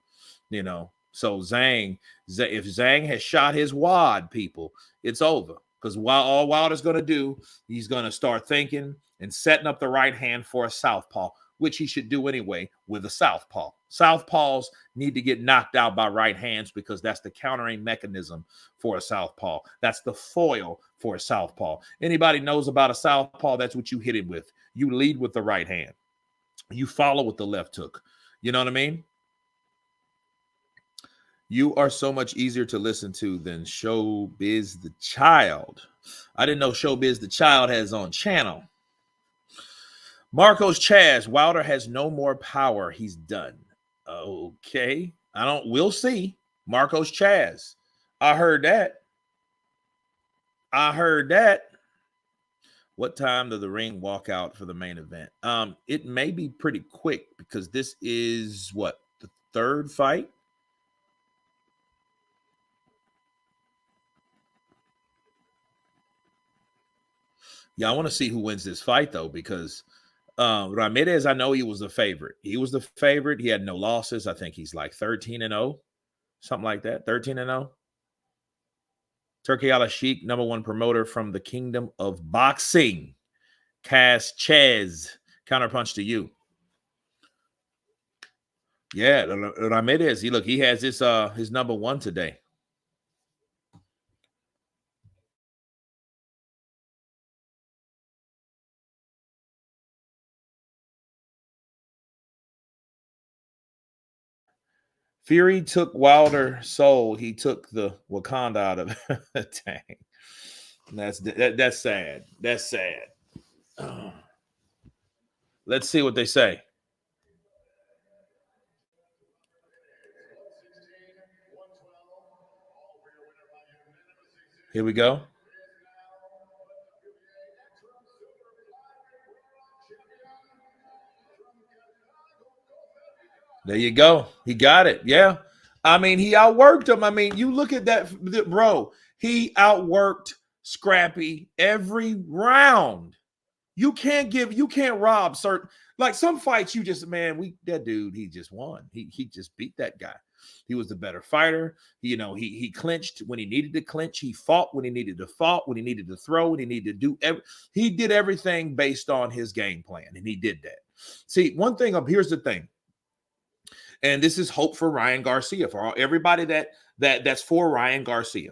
So if Zhang has shot his wad, people, it's over. Because while all Wilder's going to do, he's going to start thinking and setting up the right hand for a southpaw, which he should do anyway with a southpaw. Southpaws need to get knocked out by right hands because that's the countering mechanism for a southpaw. That's the foil for a southpaw. Anybody knows about a southpaw, that's what you hit it with. You lead with the right hand. You follow with the left hook. You know what I mean? You are so much easier to listen to than Showbiz the Child. I didn't know Showbiz the Child has on channel. Marcos Chaz, Wilder has no more power. He's done. Okay. We'll see. Marcos Chaz. I heard that. What time does the ring walk out for the main event? It may be pretty quick because this is what, the third fight? Yeah, I want to see who wins this fight though, because Ramirez, I know he was the favorite. He was the favorite. He had no losses. I think he's like 13-0, something like that. 13-0. Turkey Al Sheikh, number one promoter from the Kingdom of Boxing. Cass Chez, counterpunch to you. Yeah, Ramirez. He has his number one today. Fury took Wilder's soul. He took the Wakanda out of it. Dang. That's sad. That's sad. Oh. Let's see what they say. Here we go. There you go. He got it. Yeah. I mean, he outworked him. I mean, you look at that, bro. He outworked Scrappy every round. You can't rob certain, like some fights you just, man, that dude, he just won. He just beat that guy. He was the better fighter. He clinched when he needed to clinch. He fought when he needed to fight, when he needed to throw, when he needed to do he did everything based on his game plan, and he did that. See, one thing here's the thing. And this is hope for Ryan Garcia, for everybody that's for Ryan Garcia.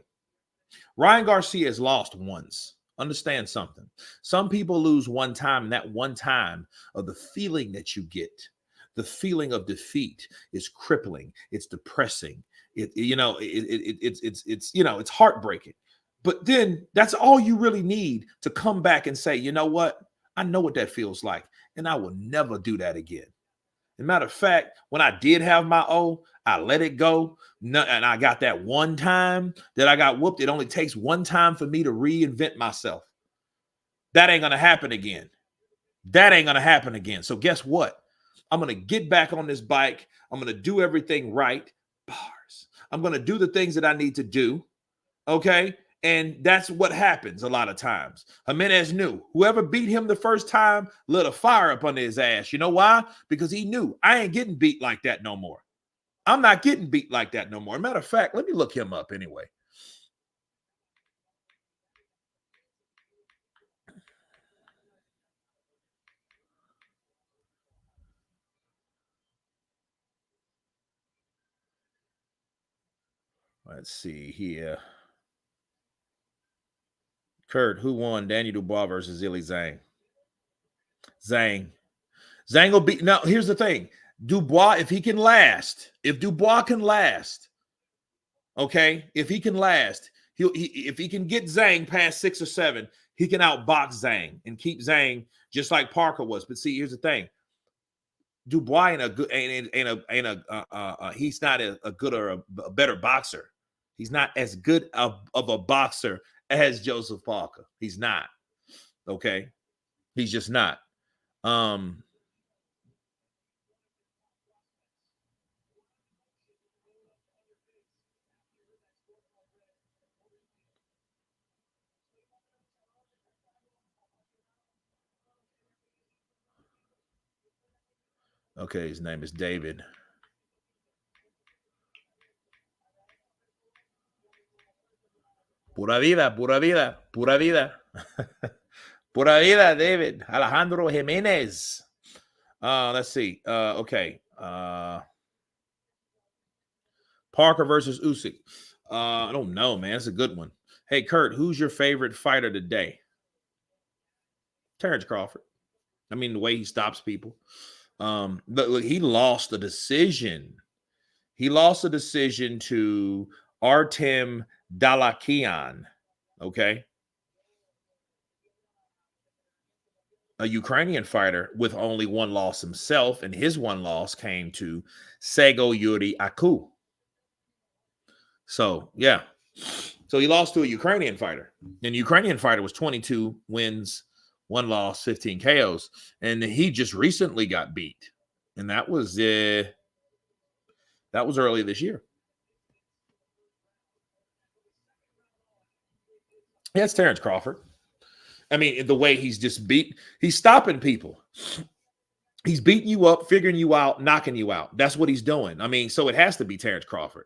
Ryan Garcia has lost once. Understand something. Some people lose one time, and that one time of the feeling that you get, the feeling of defeat is crippling. It's depressing. It's heartbreaking. But then that's all you really need to come back and say, you know what? I know what that feels like, and I will never do that again. As a matter of fact, when I did have my O, I let it go. And I got that one time that I got whooped. It only takes one time for me to reinvent myself. That ain't going to happen again. That ain't going to happen again. So guess what? I'm going to get back on this bike. I'm going to do everything right. Bars. I'm going to do the things that I need to do. Okay? And that's what happens a lot of times. Jimenez knew whoever beat him the first time lit a fire up under his ass. You know why? Because he knew I ain't getting beat like that no more. I'm not getting beat like that no more. Matter of fact, let me look him up anyway. Let's see here. Kurt, who won Daniel Dubois versus Zhilei Zhang? Zhang will beat. Now, here's the thing. Dubois, if Dubois can last, okay, if he can last, if he can get Zhang past 6 or 7, he can outbox Zhang and keep Zhang just like Parker was. But see, here's the thing. Dubois he's not a good or a better boxer. He's not as good of a boxer as Joseph Parker. He's not. Okay. He's just not. Okay, his name is David. Pura vida, pura vida, pura vida. Pura vida, David. Alejandro Jimenez. Let's see. Okay. Parker versus Usyk. I don't know, man. It's a good one. Hey, Kurt, who's your favorite fighter today? Terrence Crawford. I mean, the way he stops people. Look, he lost a decision. He lost a decision to Artem Dalakian. Okay. A Ukrainian fighter with only one loss himself, and his one loss came to Sego Yuri Aku. So, yeah. So he lost to a Ukrainian fighter. And the Ukrainian fighter was 22 wins, 1 loss, 15 KOs, and he just recently got beat, and that was early this year. Yeah, it's Terrence Crawford. I mean, the way he's stopping people. He's beating you up, figuring you out, knocking you out. That's what he's doing. I mean, so it has to be Terrence Crawford.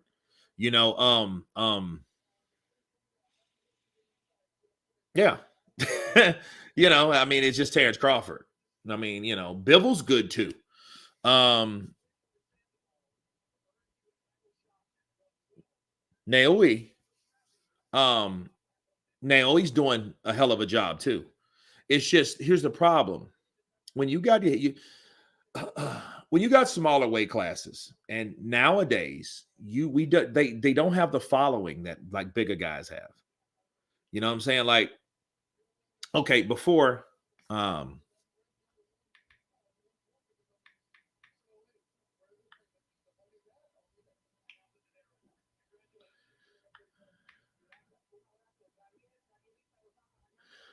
You know, yeah. I mean, it's just Terrence Crawford. I mean, Bivol's good too. Naomi, Naomi's doing a hell of a job too. It's just, here's the problem. When you got when you got smaller weight classes, and nowadays they don't have the following that like bigger guys have. You know what I'm saying? Like, okay, before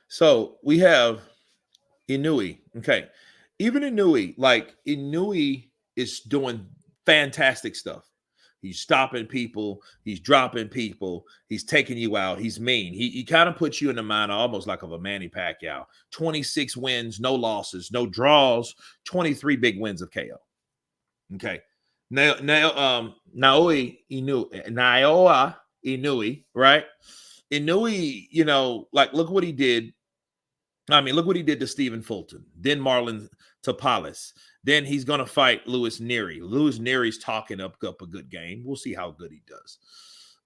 so we have Inui. Okay. Even Inui is doing fantastic stuff. He's stopping people, he's dropping people, he's taking you out, he's mean. He kind of puts you in the mind almost like of a Manny Pacquiao. 26 wins, no losses, no draws, 23 big wins of KO. Okay. Naoya Inui, right? Inui, like look what he did. I mean, look what he did to Stephen Fulton, then Marlon Tapales. Then he's going to fight Louis Neary. Louis Neary's talking up a good game. We'll see how good he does.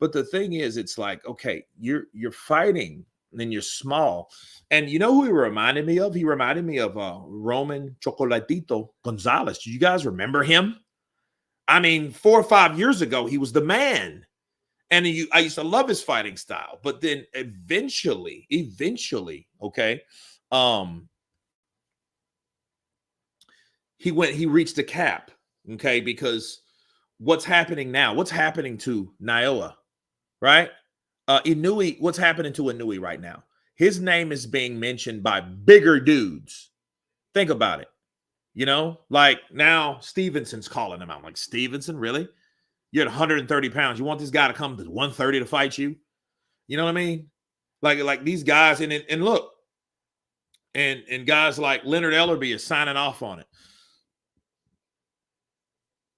But the thing is, it's like, okay, you're fighting and you're small. And you know who he reminded me of? He reminded me of Roman Chocolatito Gonzalez. Do you guys remember him? I mean, 4 or 5 years ago, he was the man. And I used to love his fighting style. But then eventually, okay, he reached a cap, okay, because what's happening now? What's happening to Naoya, right? Inui, what's happening to Inui right now? His name is being mentioned by bigger dudes. Think about it. Like now Stevenson's calling him out. Like, Stevenson, really? You're at 130 pounds. You want this guy to come to 130 to fight you? You know what I mean? Like these guys, and look, and guys like Leonard Ellerby is signing off on it.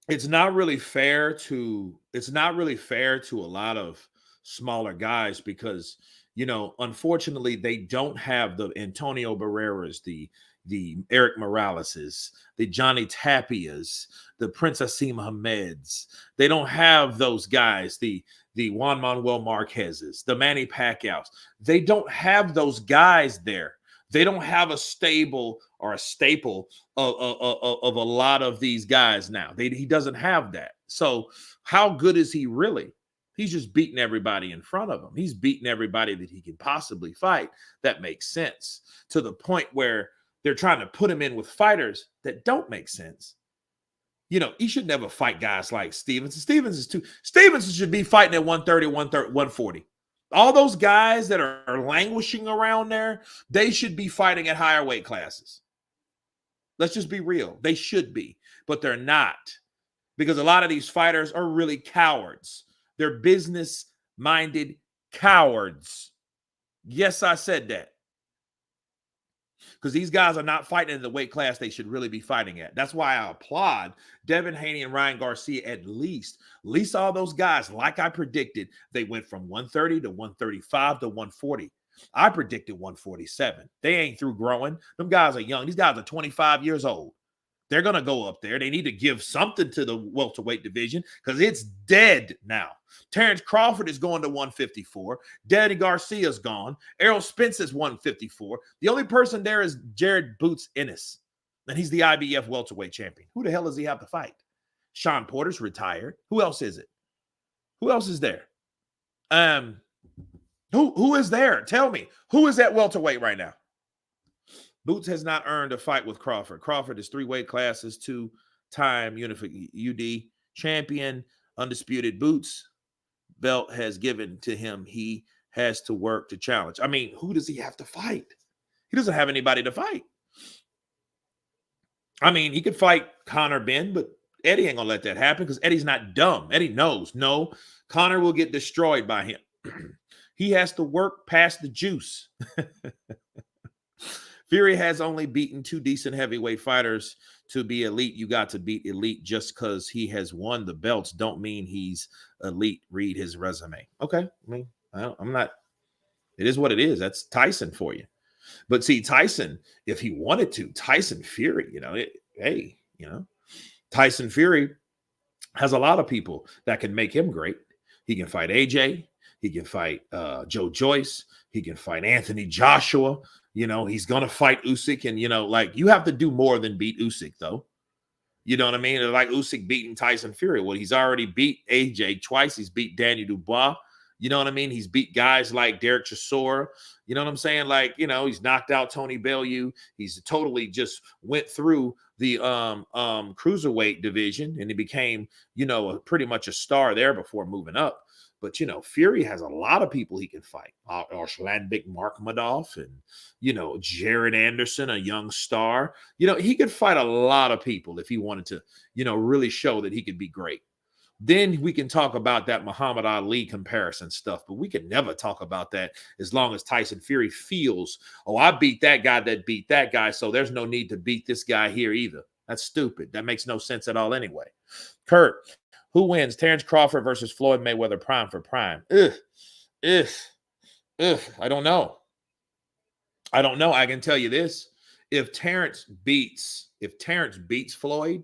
It's not really fair to a lot of smaller guys because unfortunately they don't have the Antonio Barreras, the Eric Moraleses, the Johnny Tapias, the Prince Asim Ahmeds. They don't have those guys, the Juan Manuel Marquezes, the Manny Pacquiaos. They don't have those guys there. They don't have a staple of a lot of these guys now. He doesn't have that. So how good is he really? He's just beating everybody in front of him. He's beating everybody that he can possibly fight. That makes sense, to the point where they're trying to put him in with fighters that don't make sense. He should never fight guys like Stevenson. Stevenson should be fighting at 130, 140. All those guys that are languishing around there, they should be fighting at higher weight classes. Let's just be real. They should be, but they're not, because a lot of these fighters are really cowards. They're business-minded cowards. Yes, I said that. Because these guys are not fighting in the weight class they should really be fighting at. That's why I applaud Devin Haney and Ryan Garcia at least. At least all those guys, like I predicted, they went from 130 to 135 to 140. I predicted 147. They ain't through growing. Them guys are young. These guys are 25 years old. They're going to go up there. They need to give something to the welterweight division because it's dead now. Terrence Crawford is going to 154. Danny Garcia's gone. Errol Spence is 154. The only person there is Jared Boots Ennis, and he's the IBF welterweight champion. Who the hell does he have to fight? Sean Porter's retired. Who else is it? Who else is there? Who is there? Tell me. Who is at welterweight right now? Boots has not earned a fight with Crawford. Crawford is 3 weight classes, 2-time UD champion, undisputed. Boots belt has given to him. He has to work to challenge. I mean, who does he have to fight? He doesn't have anybody to fight. I mean, he could fight Conor Benn, but Eddie ain't gonna let that happen because Eddie's not dumb. Eddie knows, no, Conor will get destroyed by him. He has to work past the juice. Fury has only beaten 2 decent heavyweight fighters. To be elite, you got to beat elite. Just because he has won the belts don't mean he's elite. Read his resume. Okay, I mean, I'm not. It is what it is. That's Tyson for you. But see, Tyson, if he wanted to, Tyson Fury, Tyson Fury has a lot of people that can make him great. He can fight AJ. He can fight Joe Joyce. He can fight Anthony Joshua. He's going to fight Usyk. And, you have to do more than beat Usyk, though. You know what I mean? Like Usyk beating Tyson Fury. Well, he's already beat AJ twice. He's beat Daniel Dubois. You know what I mean? He's beat guys like Derek Chisora. You know what I'm saying? Like, he's knocked out Tony Bellew. He's totally just went through the cruiserweight division, and he became, pretty much a star there before moving up. But, Fury has a lot of people he can fight. Arslanbek Markmadov and, Jared Anderson, a young star. He could fight a lot of people if he wanted to, really show that he could be great. Then we can talk about that Muhammad Ali comparison stuff, but we can never talk about that as long as Tyson Fury feels, I beat that guy that beat that guy, so there's no need to beat this guy here either. That's stupid. That makes no sense at all anyway. Kurt, who wins? Terrence Crawford versus Floyd Mayweather prime for prime. I don't know. I can tell you this. If Terrence beats Floyd,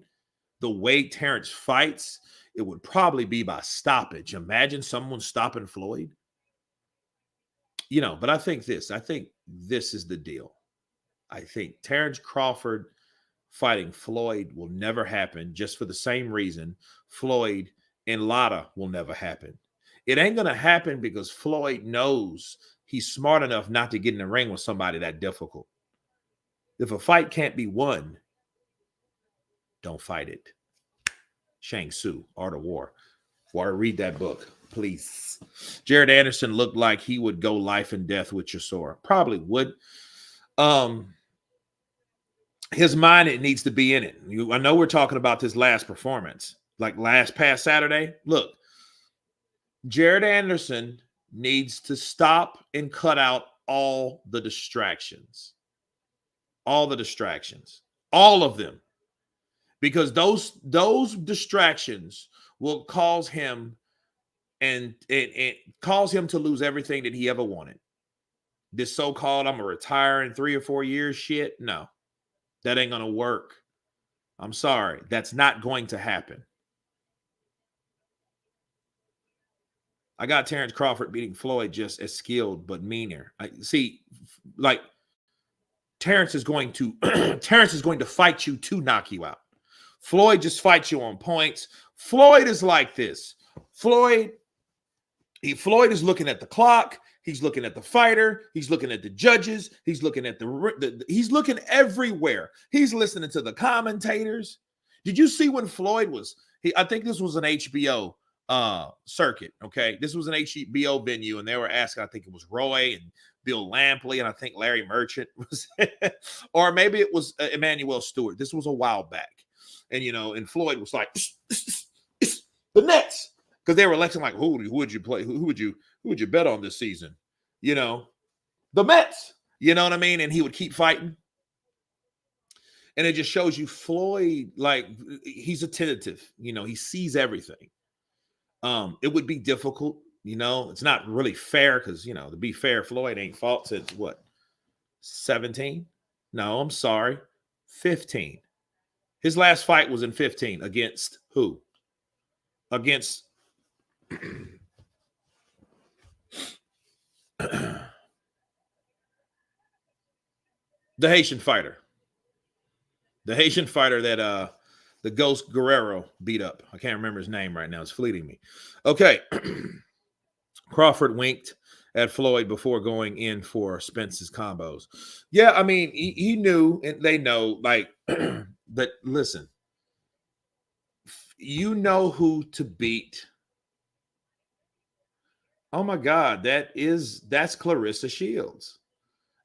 the way Terrence fights, it would probably be by stoppage. Imagine someone stopping Floyd. But I think this is the deal. I think Terrence Crawford fighting Floyd will never happen, just for the same reason Floyd and Lara will never happen. It ain't going to happen because Floyd knows he's smart enough not to get in the ring with somebody that difficult. If a fight can't be won, don't fight it. Shang Tzu, Art of War. Read that book, please. Jared Anderson looked like he would go life and death with Chisora. Probably would. His mind, it needs to be in it. I know we're talking about this last performance, like past Saturday. Look, Jared Anderson needs to stop and cut out all the distractions. All the distractions. All of them. Because those distractions will cause him and cause him to lose everything that he ever wanted. This so-called I'm going to retire in 3 or 4 years shit, no. That ain't going to work. I'm sorry. That's not going to happen. I got Terrence Crawford beating Floyd just as skilled but meaner. Terrence is going to fight you to knock you out. Floyd just fights you on points. Floyd is like this. Floyd is looking at the clock. He's looking at the fighter. He's looking at the judges. He's looking at he's looking everywhere. He's listening to the commentators. Did you see when Floyd was? I think this was an HBO circuit. Okay, this was an HBO venue, and they were asking. I think it was Roy and Bill Lampley, and I think Larry Merchant was, or maybe it was Emmanuel Stewart. This was a while back. And, and Floyd was like, the Nets. Because they were electing like, who would you play? Who would you bet on this season? The Mets. You know what I mean? And he would keep fighting. And it just shows you Floyd, like, he's attentive. He sees everything. It would be difficult. It's not really fair because, to be fair, Floyd ain't fought since what? 17? No, I'm sorry. 15. His last fight was in 15 against who? Against the Haitian fighter. The Haitian fighter that the Ghost Guerrero beat up. I can't remember his name right now. It's fleeting me. Okay. Crawford winked at Floyd before going in for Spence's combos. Yeah, I mean, he knew, and they know, like, but listen, you know who to beat. Oh my God, that's Clarissa Shields.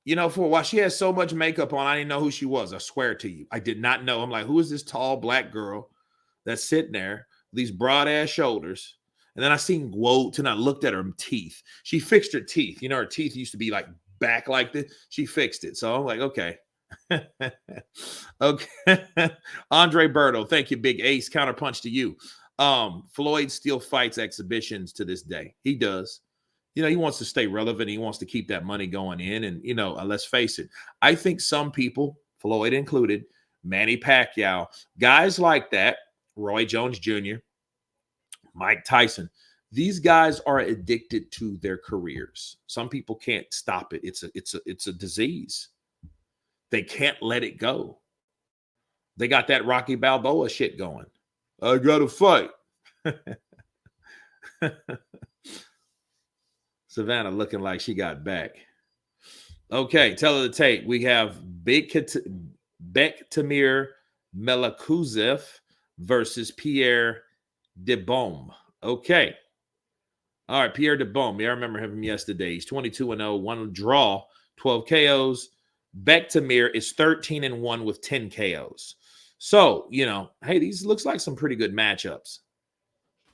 You know, for a while, she had so much makeup on, I didn't know who she was. I swear to you. I did not know. I'm like, who is this tall black girl that's sitting there, these broad ass shoulders? And then I seen Woat, and I looked at her teeth. She fixed her teeth. You know, her teeth used to be like back like this. She fixed it. So I'm like, okay. Okay. Andre Berto, thank you, Big Ace. Counterpunch to you. Floyd still fights exhibitions to this day. He does. You know, he wants to stay relevant. He wants to keep that money going in. And, you know, let's face it. I think some people, Floyd included, Manny Pacquiao, guys like that, Roy Jones Jr., Mike Tyson, these guys are addicted to their careers. Some people can't stop it. It's a disease. They can't let it go. They got that Rocky Balboa shit going. I got to fight. Savannah looking like she got back. Okay, tell her the tape. We have Bektamir Melakuzev versus Pierre DeBaume. Okay. All right, Pierre DeBaume. Yeah, I remember him from yesterday. He's 22-0, one draw, 12 KOs. Bektamir is 13-1 with 10 KOs. So, you know, hey, these looks like some pretty good matchups.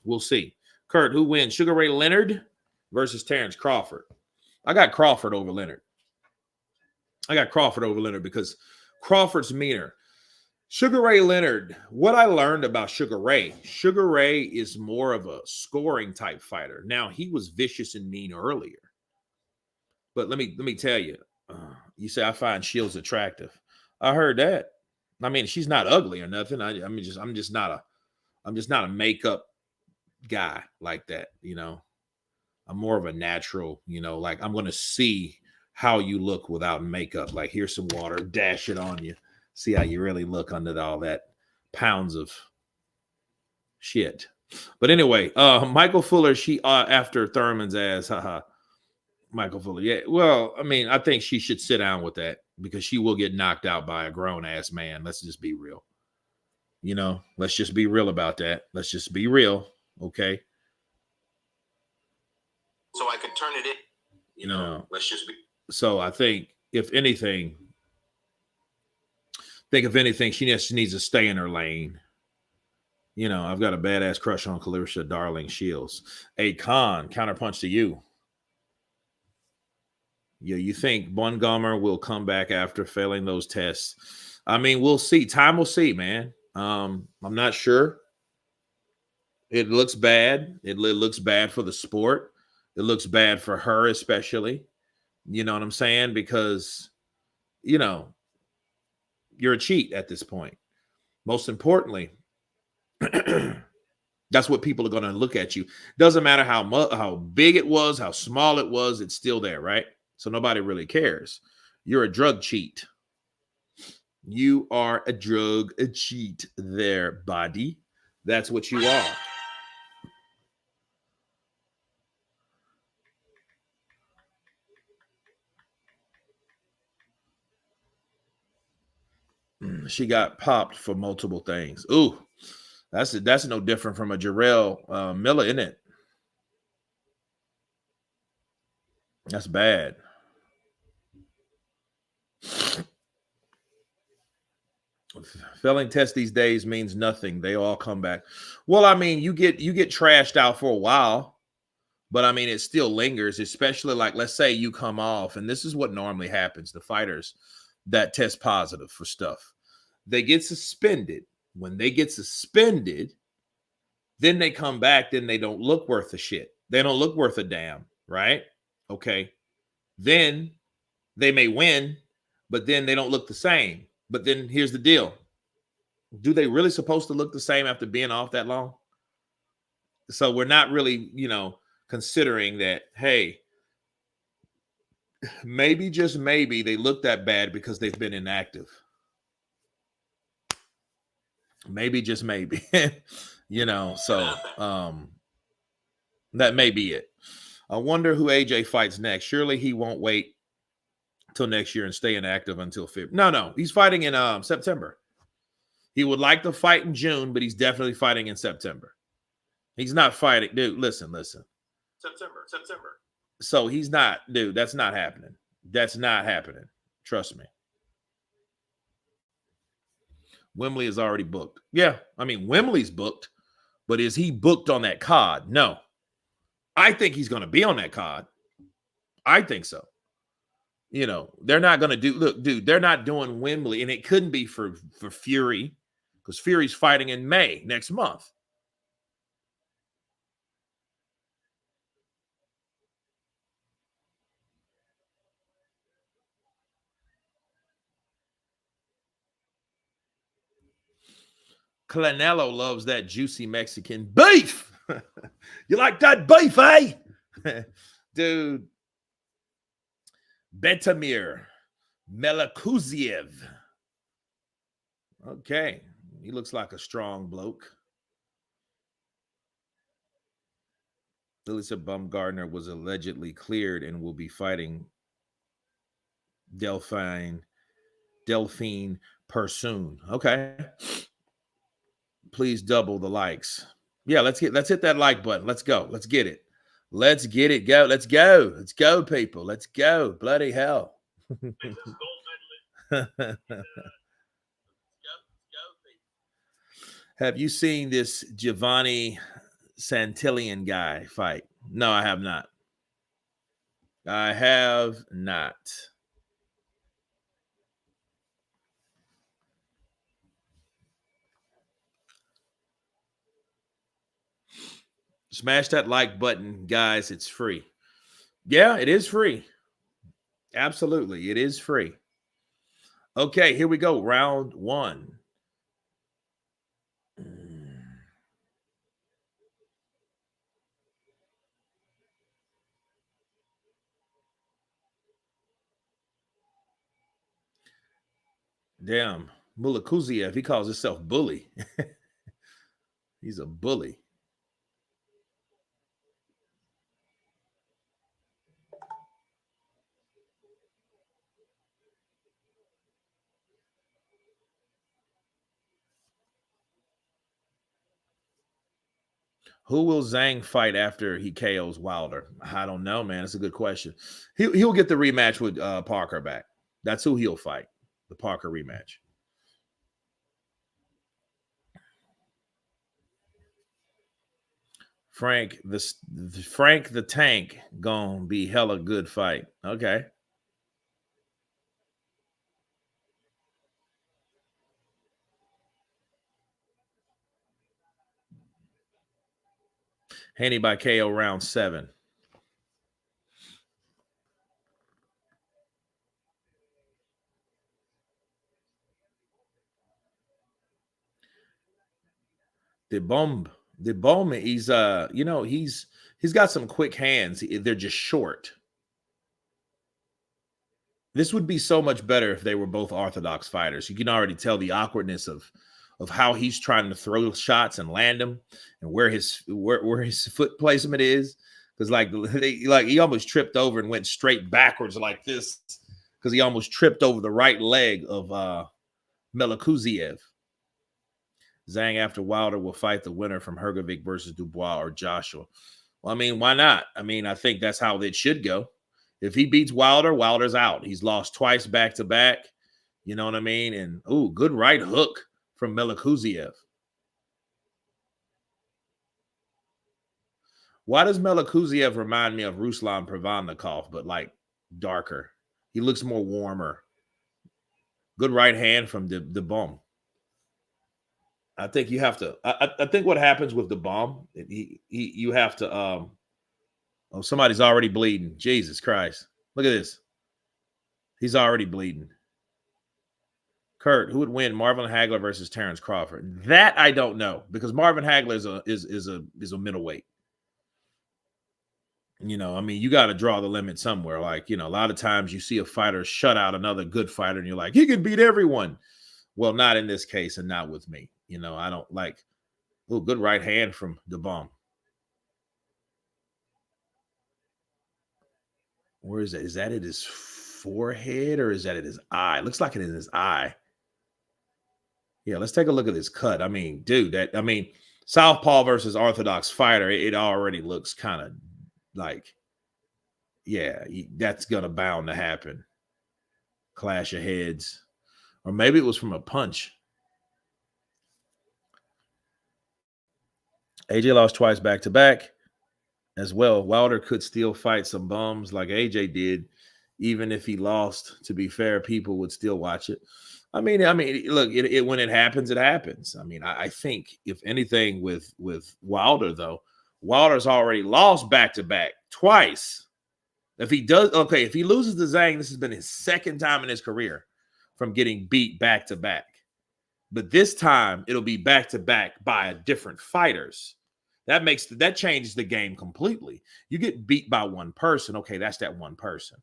We'll see. Kurt, who wins? Sugar Ray Leonard versus Terrence Crawford. I got Crawford over Leonard. Because Crawford's meaner. Sugar Ray Leonard, what I learned about Sugar Ray is more of a scoring type fighter. Now, he was vicious and mean earlier. But let me tell you, you say I find Shields attractive. I heard that. I mean, she's not ugly or nothing. I'm just not a makeup guy like that, you know. I'm more of a natural, you know, like I'm going to see how you look without makeup. Like, here's some water, dash it on you. See how you really look under all that pounds of shit. But anyway, Michael Fuller, she after Thurman's ass, haha. Michael Fuller. Yeah, well, I mean, I think she should sit down with that because she will get knocked out by a grown-ass man. Let's just be real. You know, let's just be real about that. Let's just be real, okay? So I could turn it in. You know, let's just be. So I think, if anything, she just needs to stay in her lane. You know, I've got a badass crush on Clarissa Darling Shields. Hey, Khan, counterpunch to you. Yeah, you think Montgomery will come back after failing those tests? I mean, we'll see. Time will see, man. I'm not sure. It looks bad. It looks bad for the sport. It looks bad for her, especially. You know what I'm saying? Because, you know, you're a cheat at this point. Most importantly, that's what people are going to look at you. Doesn't matter how big it was, how small it was, it's still there, right? So nobody really cares. You're a drug cheat. You are a cheat there, buddy. That's what you are. She got popped for multiple things. Ooh, that's no different from a Jarrell Miller, isn't it? That's bad. Failing tests these days means nothing. They all come back. Well, I mean, you get trashed out for a while, but I mean, it still lingers, especially like, let's say you come off, and this is what normally happens. The fighters that test positive for stuff, they get suspended. When they get suspended, then they come back, then they don't look worth a shit. They don't look worth a damn, right? Okay. Then they may win, but then they don't look the same. But then here's the deal. Do they really supposed to look the same after being off that long? So we're not really, you know, considering that, hey, maybe, just maybe, they look that bad because they've been inactive. Maybe, just maybe. You know, so that may be it. I wonder who AJ fights next. Surely he won't wait till next year and stay inactive until February. No, he's fighting in September. He would like to fight in June, but he's definitely fighting in September. He's not fighting, dude. Listen. September. So he's not, dude. That's not happening. That's not happening. Trust me. Wembley is already booked. Yeah, I mean, Wembley's booked, but is he booked on that card? No. I think he's going to be on that card. I think so. You know, they're not going to do, look, dude, they're not doing Wembley, and it couldn't be for Fury, because Fury's fighting in May next month. Canelo loves that juicy Mexican beef. You like that beef, eh? Dude. Betamir Melakuziev. Okay. He looks like a strong bloke. Elisa Baumgartner was allegedly cleared and will be fighting Delphine Persoon. Okay. Please double the likes. Yeah, let's hit that like button. Let's go. Let's get it. Let's get it. Go. Let's go. Let's go, people. Let's go. Bloody hell. Have you seen this Giovanni Santillan guy fight? No, I have not. I have not. Smash that like button, guys. It's free. Yeah, it is free. Absolutely. It is free. Okay, here we go. Round one. Damn. Mulakuziev, he calls himself bully. He's a bully. Who will Zhang fight after he KOs Wilder? I don't know, man. It's a good question. He'll get the rematch with Parker back. That's who he'll fight. The Parker rematch. Frank the Tank gonna be hella good fight. Okay. Haney by KO round 7. The bomb, he's he's got some quick hands. They're just short. This would be so much better if they were both orthodox fighters. You can already tell the awkwardness of how he's trying to throw shots and land them, and where his foot placement is. Because he almost tripped over and went straight backwards like this, because he almost tripped over the right leg of Melakuziev. Zhang after Wilder will fight the winner from Hrgovic versus Dubois or Joshua. Well, I mean, why not? I mean, I think that's how it should go. If he beats Wilder, Wilder's out. He's lost twice back to back. You know what I mean? And, good right hook from Melakuziev. Why does Melakuziev remind me of Ruslan Pravannikov, but like darker? He looks more warmer. Good right hand from the bomb. I think you have to. I think what happens with the bomb, you have to. Oh, somebody's already bleeding. Jesus Christ! Look at this. He's already bleeding. Kurt, who would win, Marvin Hagler versus Terrence Crawford? That I don't know, because Marvin Hagler is a middleweight. You know, I mean, you got to draw the limit somewhere. Like, a lot of times you see a fighter shut out another good fighter, and you're like, he can beat everyone. Well, not in this case, and not with me. I don't like. Good right hand from the bomb. Where is that? Is that at his forehead or is that at his eye? It looks like it is his eye. Yeah, let's take a look at this cut. I mean, dude, Southpaw versus Orthodox fighter, it already looks kind of like yeah, that's gonna bound to happen. Clash of heads, or maybe it was from a punch. AJ lost twice back to back as well. Wilder could still fight some bums like AJ did, even if he lost. To be fair, people would still watch it. I mean, look, when it happens, it happens. I mean, I think if anything with Wilder though, Wilder's already lost back to back twice. If he does, okay, if he loses to Zhang, this has been his second time in his career from getting beat back to back. But this time it'll be back to back by different fighters. That changes the game completely. You get beat by one person, okay, that's that one person.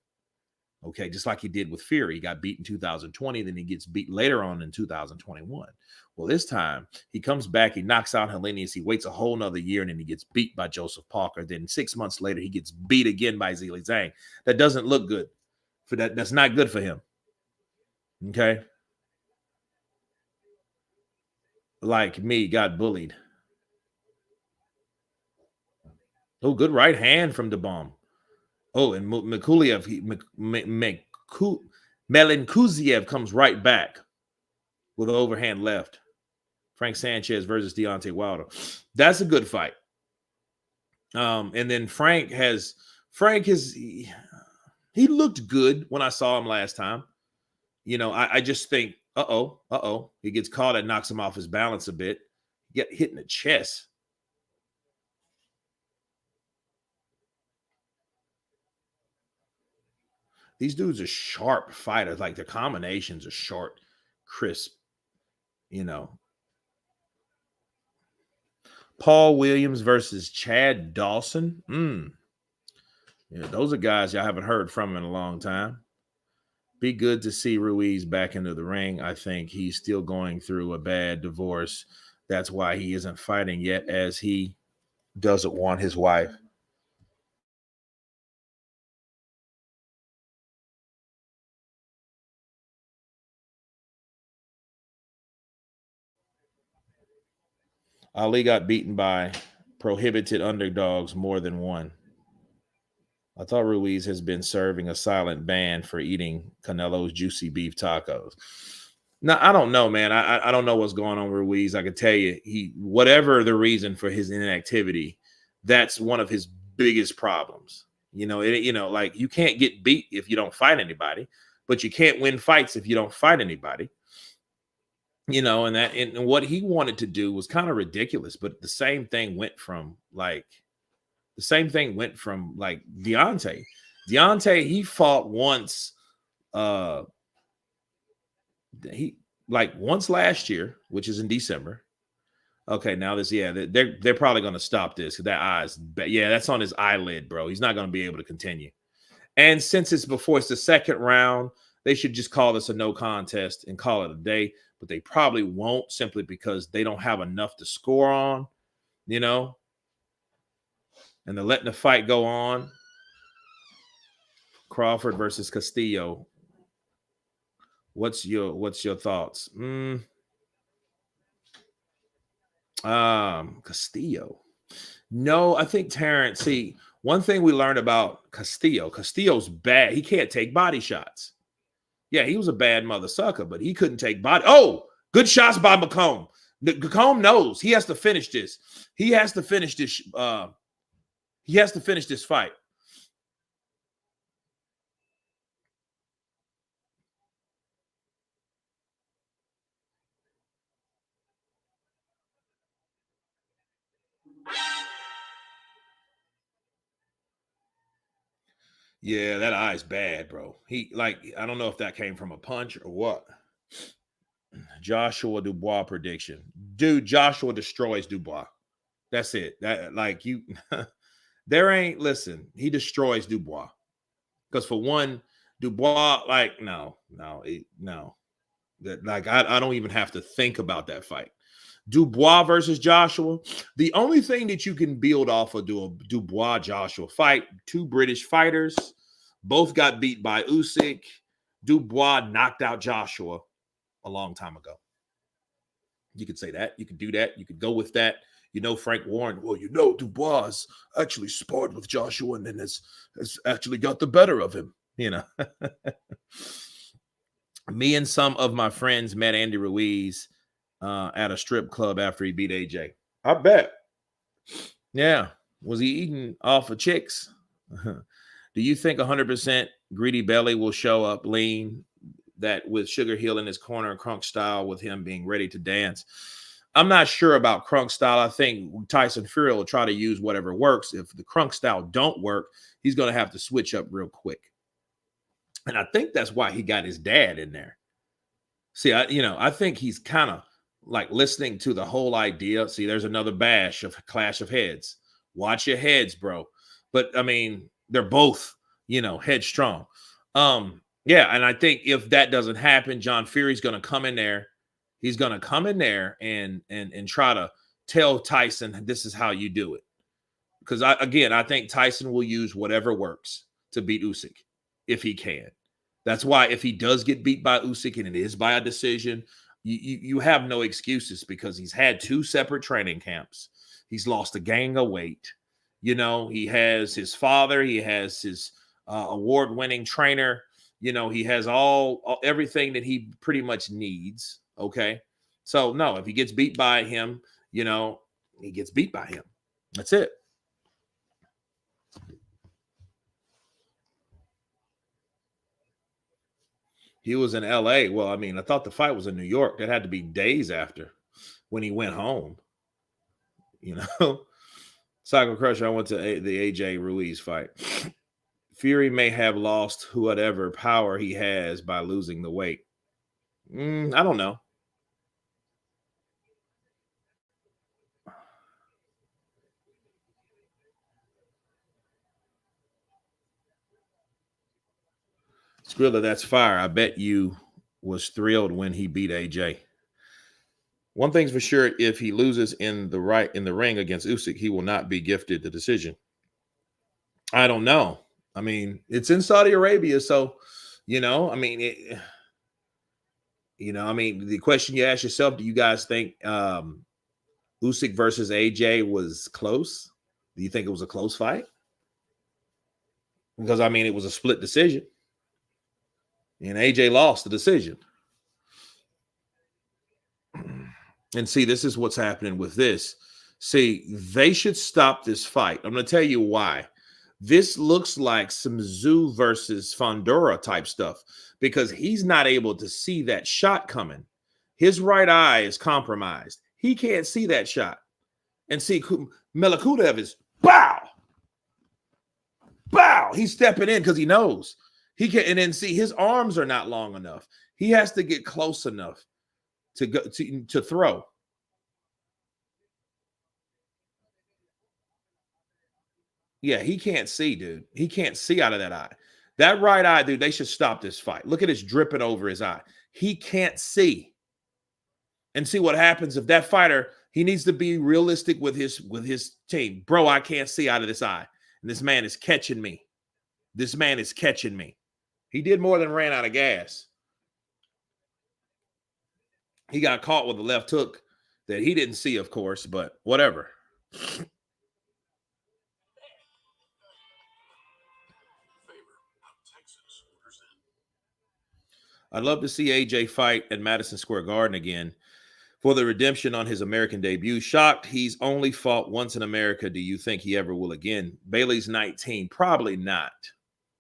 Okay, just like he did with Fury. He got beat in 2020, then he gets beat later on in 2021. Well, this time he comes back, he knocks out Helenius, he waits a whole nother year, and then he gets beat by Joseph Parker. Then 6 months later, he gets beat again by Zhilei Zhang. That doesn't look good for that. That's not good for him. Okay. Like me, got bullied. Oh, good right hand from DeBomb. Oh, and Melenkuziev comes right back with an overhand left. Frank Sanchez versus Deontay Wilder. That's a good fight. And then Frank he looked good when I saw him last time. You know, I just think, he gets caught and knocks him off his balance a bit. Get hit in the chest. These dudes are sharp fighters. Like their combinations are short, crisp, you know. Paul Williams versus Chad Dawson. Yeah, those are guys y'all haven't heard from in a long time. Be good to see Ruiz back into the ring. I think he's still going through a bad divorce. That's why he isn't fighting yet, as he doesn't want his wife. Ali got beaten by prohibited underdogs more than one. I thought Ruiz has been serving a silent ban for eating Canelo's juicy beef tacos. Now, I don't know, man. I don't know what's going on with Ruiz. I can tell you, whatever the reason for his inactivity, that's one of his biggest problems. You know, like you can't get beat if you don't fight anybody, but you can't win fights if you don't fight anybody. You know, and what he wanted to do was kind of ridiculous, but the same thing went from Deontay. Deontay, he fought once, once last year, which is in December. Okay, now they're probably going to stop this. That eyes, that's on his eyelid, bro. He's not going to be able to continue. And since it's the second round, they should just call this a no contest and call it a day. But they probably won't, simply because they don't have enough to score on, you know. And they're letting the fight go on. Crawford versus Castillo. What's your thoughts? Castillo. No, I think Terrence. See, one thing we learned about Castillo's bad. He can't take body shots. Yeah, he was a bad mother sucker, but he couldn't take body. Oh, good shots by McComb. McComb knows he has to finish this. He has to finish this fight. Yeah, that eye's bad, bro. I don't know if that came from a punch or what. Joshua Dubois prediction. Dude, Joshua destroys Dubois. That's it. He destroys Dubois. Because for one, Dubois, no. I don't even have to think about that fight. Dubois versus Joshua. The only thing that you can build off of a Dubois-Joshua fight, two British fighters, both got beat by Usyk. Dubois knocked out Joshua a long time ago. You could say that. You could do that. You could go with that. Frank Warren. Well, Dubois actually sparred with Joshua and then has actually got the better of him. Me and some of my friends met Andy Ruiz at a strip club after he beat AJ. I bet. Yeah. Was he eating off of chicks? Do you think 100% Greedy Belly will show up lean, that with Sugar Hill in his corner and Crunk style with him being ready to dance? I'm not sure about Crunk style. I think Tyson Fury will try to use whatever works. If the Crunk style don't work, he's going to have to switch up real quick. And I think that's why he got his dad in there. See, I think he's kind of like listening to the whole idea. See, there's another clash of heads. Watch your heads, bro. But I mean, they're both, headstrong. Yeah, and I think if that doesn't happen, John Fury's going to come in there. He's going to come in there and try to tell Tyson, this is how you do it. Because I think Tyson will use whatever works to beat Usyk if he can. That's why if he does get beat by Usyk and it is by a decision, you have no excuses because he's had 2 separate training camps. He's lost a gang of weight. He has his father. He has his award-winning trainer. He has everything that he pretty much needs. Okay. So no, if he gets beat by him, he gets beat by him. That's it. He was in LA. Well, I mean, I thought the fight was in New York. That had to be days after when he went home. Psycho Crusher, I went to the AJ Ruiz fight. Fury may have lost whatever power he has by losing the weight. I don't know. Skrilla, that's fire. I bet you was thrilled when he beat AJ. One thing's for sure, if he loses in the ring against Usyk, he will not be gifted the decision. I don't know. I mean, it's in Saudi Arabia, so the question you ask yourself, do you guys think Usyk versus AJ was close? Do you think it was a close fight? Because it was a split decision. And AJ lost the decision. And see, this is what's happening with this. See, they should stop this fight. I'm going to tell you why. This looks like some Zoo versus Fondura type stuff because he's not able to see that shot coming. His right eye is compromised. He can't see that shot. And see, Melakudev is bow. He's stepping in because he knows. He can, and then see his arms are not long enough. He has to get close enough to go to throw. Yeah, he can't see, dude. He can't see out of that eye. That right eye, dude, they should stop this fight. Look at it dripping over his eye. He can't see. And see what happens if that fighter, he needs to be realistic with his team. Bro, I can't see out of this eye. And this man is catching me. This man is catching me. He did more than ran out of gas. He got caught with a left hook that he didn't see, of course, but whatever. I'd love to see AJ fight at Madison Square Garden again for the redemption on his American debut. Shocked he's only fought once in America. Do you think he ever will again? Bailey's 19. Probably not.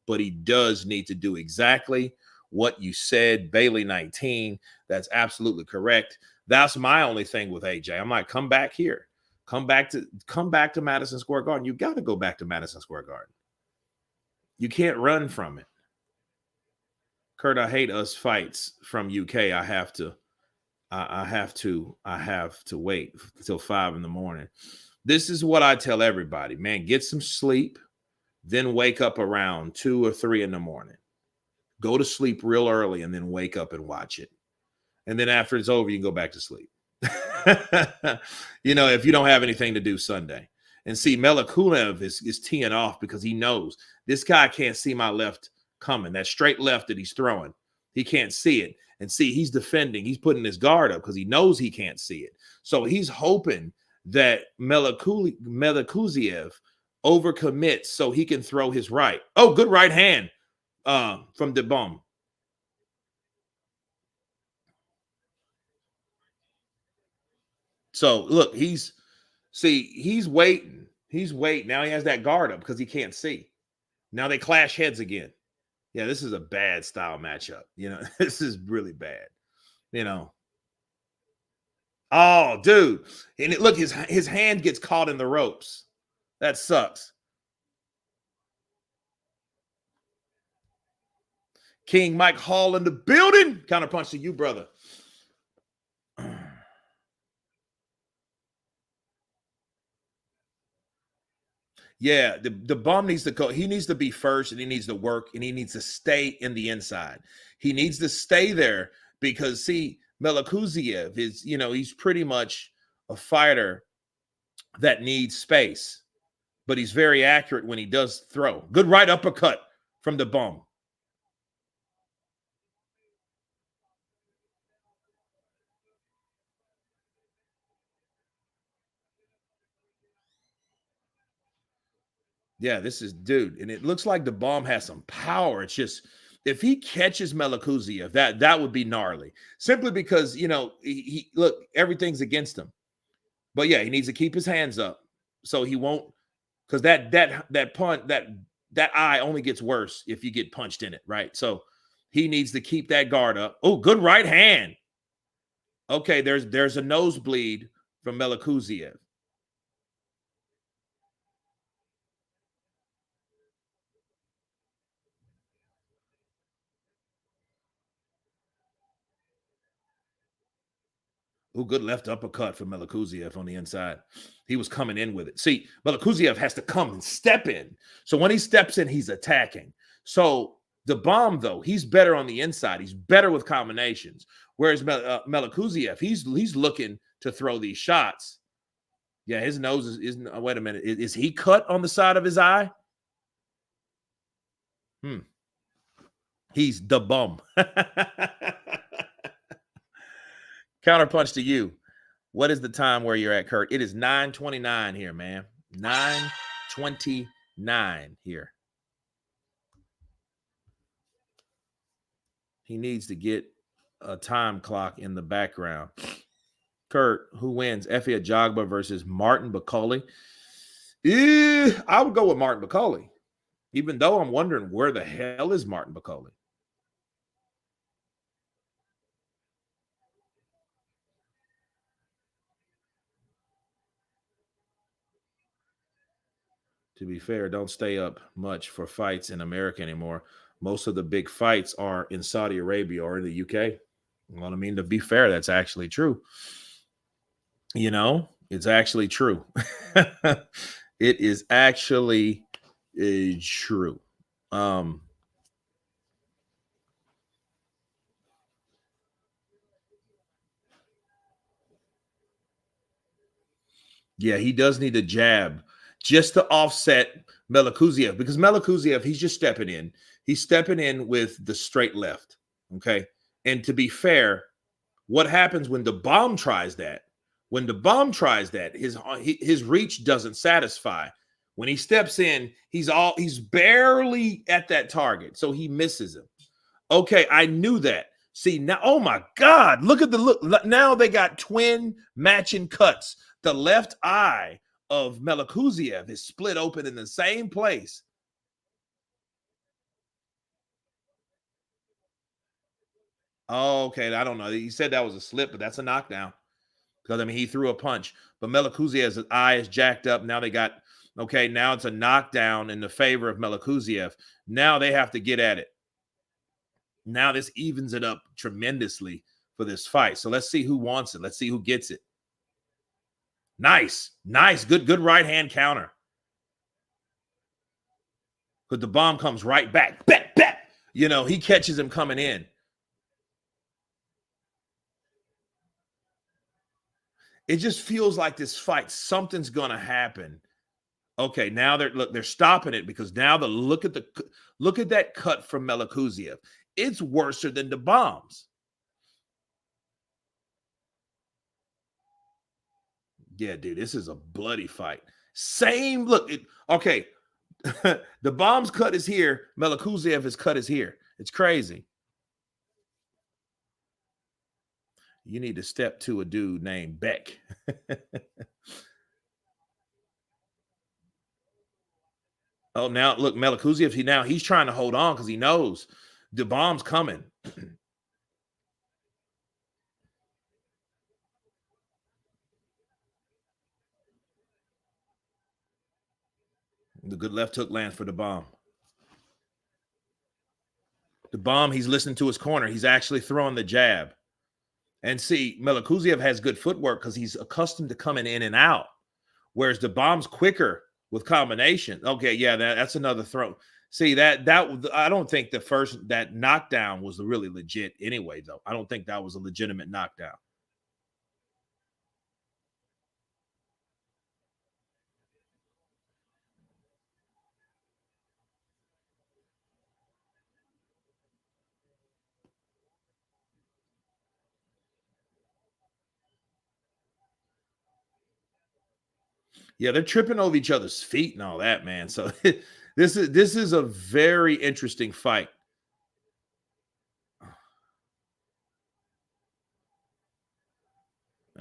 But he does need to do exactly what you said. Bailey 19. That's absolutely correct. That's my only thing with AJ. I'm like, come back here. Come back to Madison Square Garden. You got to go back to Madison Square Garden. You can't run from it. Kurt, I hate us fights from UK. I have to wait till 5 a.m. This is what I tell everybody, man, get some sleep, then wake up around 2 or 3 a.m. Go to sleep real early and then wake up and watch it. And then after it's over, you can go back to sleep. If you don't have anything to do Sunday. And see, Melakulev is teeing off because he knows this guy can't see my left coming. That straight left that he's throwing, he can't see it. And see, he's defending. He's putting his guard up because he knows he can't see it. So he's hoping that Melikuziev overcommits so he can throw his right. Oh, good right hand from the bum. So look, he's waiting. He's waiting. Now he has that guard up because he can't see. Now they clash heads again. Yeah, this is a bad style matchup. You know, this is really bad. You know. Oh, dude. And look, his hand gets caught in the ropes. That sucks. King Mike Hall in the building. Counterpunch to you, brother. Yeah, the bum needs to go. He needs to be first, and he needs to work, and he needs to stay in the inside. He needs to stay there because, see, Melikuziev is, you know, he's pretty much a fighter that needs space, but he's very accurate when he does throw. Good right uppercut from the bum. Yeah, this is dude, and it looks like the bomb has some power. It's just if he catches Melikuziev, that would be gnarly. Simply because you know he look everything's against him. But yeah, he needs to keep his hands up so he won't because that punt that eye only gets worse if you get punched in it, right? So he needs to keep that guard up. Oh, good right hand. Okay, there's a nosebleed from Melikuziev. Ooh, good left uppercut from Melikuziev on the inside. He was coming in with it. See, Melikuziev has to come and step in. So when he steps in, he's attacking. So the bomb, though, he's better on the inside. He's better with combinations. Whereas Melikuziev, he's looking to throw these shots. Yeah, his nose isn't. Wait a minute. Is he cut on the side of his eye? He's the bum. Counterpunch to you. What is the time where you're at, Kurt? It is 9:29 here, man. 9:29 here. He needs to get a time clock in the background. Kurt, who wins? Effie Ajagba versus Martin Bakole. I would go with Martin Bakole, even though I'm wondering where the hell is Martin Bakole. To be fair, don't stay up much for fights in America anymore. Most of the big fights are in Saudi Arabia or in the UK. Well, I mean, to be fair, that's actually true. You know, it's actually true. It is actually true. Yeah, he does need a jab just to offset Melikuziev because Melikuziev, he's just stepping in. He's stepping in with the straight left. Okay. And to be fair, what happens when the bomb tries that? When the bomb tries that, his reach doesn't satisfy. When he steps in, he's barely at that target, so he misses him. Okay, I knew that. See now, oh my God, look at the look. Now they got twin matching cuts. The left eye of Melikuziev is split open in the same place. Oh, okay, I don't know. He said that was a slip, but that's a knockdown. Because I mean, he threw a punch, but Melikuziev's eye is jacked up. Now they got okay. Now it's a knockdown in the favor of Melikuziev. Now they have to get at it. Now this evens it up tremendously for this fight. So let's see who wants it. Let's see who gets it. Nice, good right hand counter. But the bomb comes right back. Bet. You know, he catches him coming in. It just feels like this fight, something's gonna happen. Okay, now they're stopping it because now look at that cut from Melikuziev. It's worse than the bombs. Yeah, dude, this is a bloody fight. Same look. Okay, the bomb's cut is here. Melakuziev is cut is here. It's crazy. You need to step to a dude named Beck. Oh, now look, Melakuziev. He's trying to hold on because he knows the bomb's coming. The good left hook lands for the bomb. The bomb, he's listening to his corner. He's actually throwing the jab. And see, Melakuziev has good footwork because he's accustomed to coming in and out, whereas the bomb's quicker with combination. Okay, yeah, that's another throw. See, that I don't think that knockdown was really legit anyway, though. I don't think that was a legitimate knockdown. Yeah, they're tripping over each other's feet and all that, man. So this is a very interesting fight.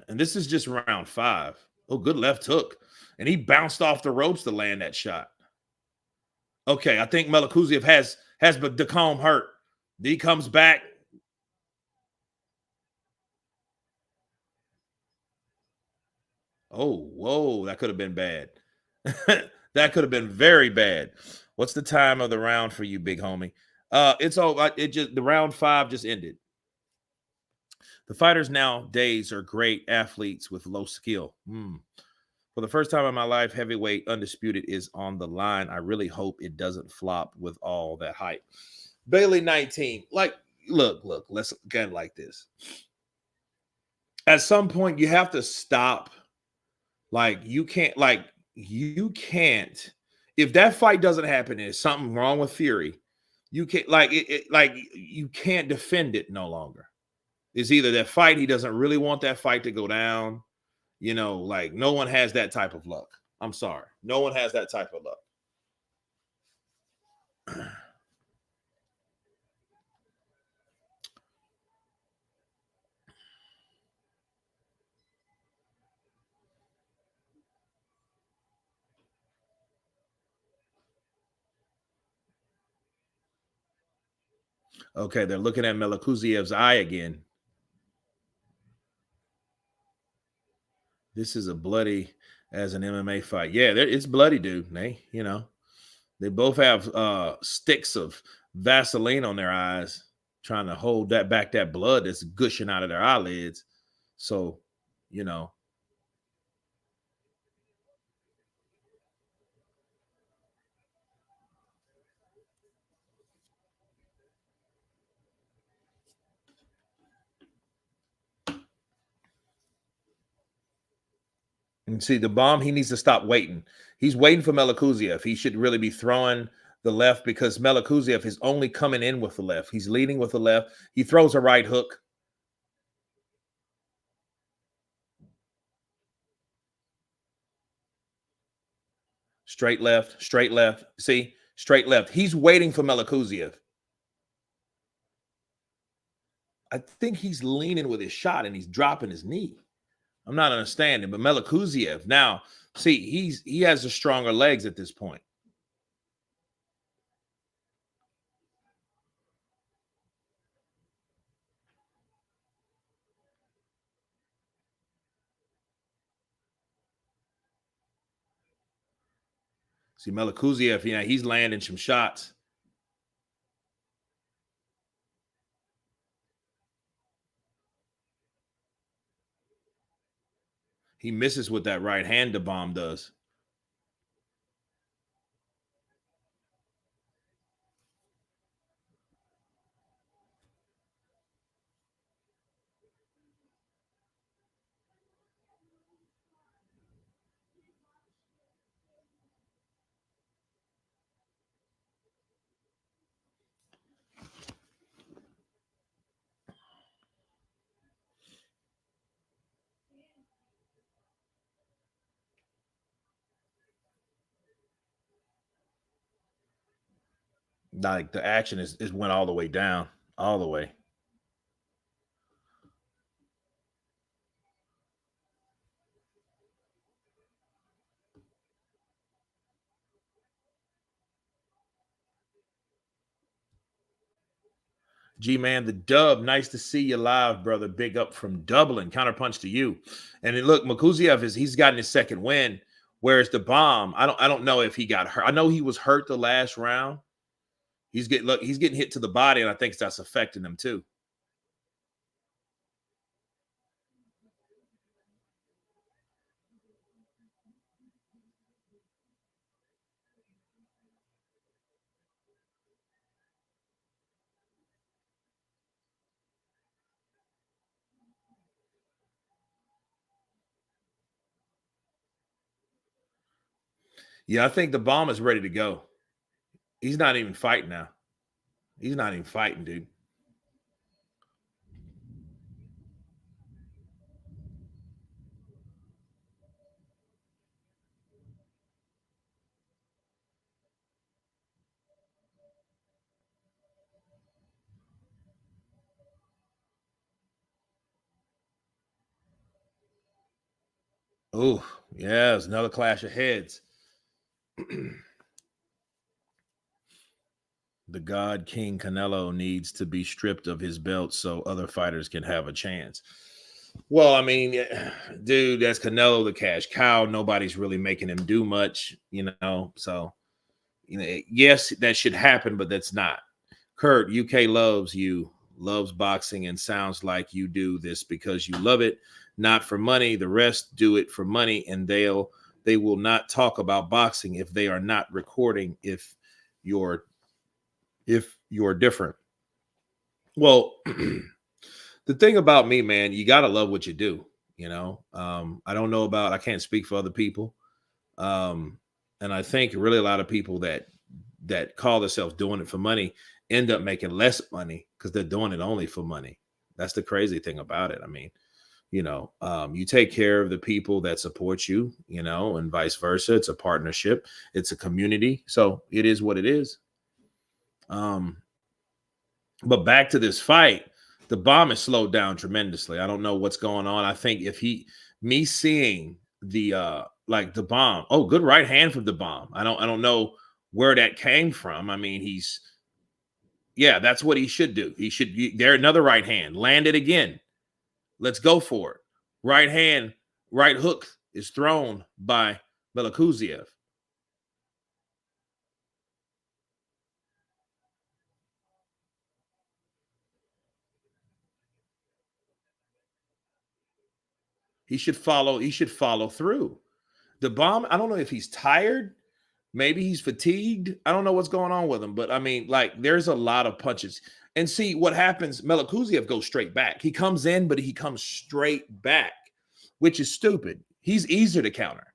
And this is just round 5. Oh, good left hook. And he bounced off the ropes to land that shot. Okay, I think Melakuziev has the comb hurt. He comes back. Oh, whoa, that could have been bad. That could have been very bad. What's the time of the round for you, big homie? It's all it just the round 5 just ended. The fighters nowadays are great athletes with low skill. For the first time in my life, heavyweight undisputed is on the line. I really hope it doesn't flop with all that hype. Bailey 19. Like, look, let's get like this. At some point, you have to stop. You can't. If that fight doesn't happen, there's something wrong with Fury. You can't you can't defend it no longer. It's either that fight, he doesn't really want that fight to go down. No one has that type of luck. I'm sorry. No one has that type of luck. Okay, they're looking at Melakuziev's eye again. This is a bloody as an MMA fight. Yeah, it's bloody, dude. They both have sticks of Vaseline on their eyes, trying to hold that blood that's gushing out of their eyelids. So, you know, and see the bomb. He needs to stop waiting. He's waiting for Melakuziev. He should really be throwing the left because Melakuziev is only coming in with the left. He's leading with the left. He throws a right hook. Straight left, straight left. See, straight left. He's waiting for Melakuziev. I think he's leaning with his shot and he's dropping his knee. I'm not understanding, but Melakuziev now, see, he has the stronger legs at this point. See, Melakuziev, he's landing some shots. He misses with that right hand the bomb does. Like the action is went all the way down, all the way. G man, the dub. Nice to see you live, brother. Big up from Dublin. Counterpunch to you. And then look, Makuziev he's gotten his second win. Whereas the bomb, I don't know if he got hurt. I know he was hurt the last round. He's getting hit to the body, and I think that's affecting him too. Yeah, I think the bomb is ready to go. He's not even fighting now. He's not even fighting, dude. Oh, yeah, it's another clash of heads. The God King Canelo needs to be stripped of his belt so other fighters can have a chance. Well, I mean, dude, that's Canelo, the cash cow. Nobody's really making him do much, So, yes, that should happen, but that's not. Kurt, UK loves you, loves boxing, and sounds like you do this because you love it, not for money. The rest do it for money, and they will not talk about boxing if they are not recording. You're if you're different. Well, the thing about me, man, you got to love what you do. I don't know I can't speak for other people. And I think really a lot of people that call themselves doing it for money end up making less money because they're doing it only for money. That's the crazy thing about it. I mean, you take care of the people that support you, and vice versa. It's a partnership. It's a community. So it is what it is. But back to this fight, the bomb is slowed down tremendously. I don't know what's going on. I think me seeing the like the bomb, oh, good right hand from the bomb. I don't know where that came from. I mean, that's what he should do. There another right hand, land it again. Let's go for it. Right hand, right hook is thrown by Belakuziev. He should follow through. The bomb, I don't know if he's tired. Maybe he's fatigued. I don't know what's going on with him, but I mean, like, there's a lot of punches. And see what happens. Melakuziev goes straight back. He comes in, but he comes straight back, which is stupid. He's easier to counter.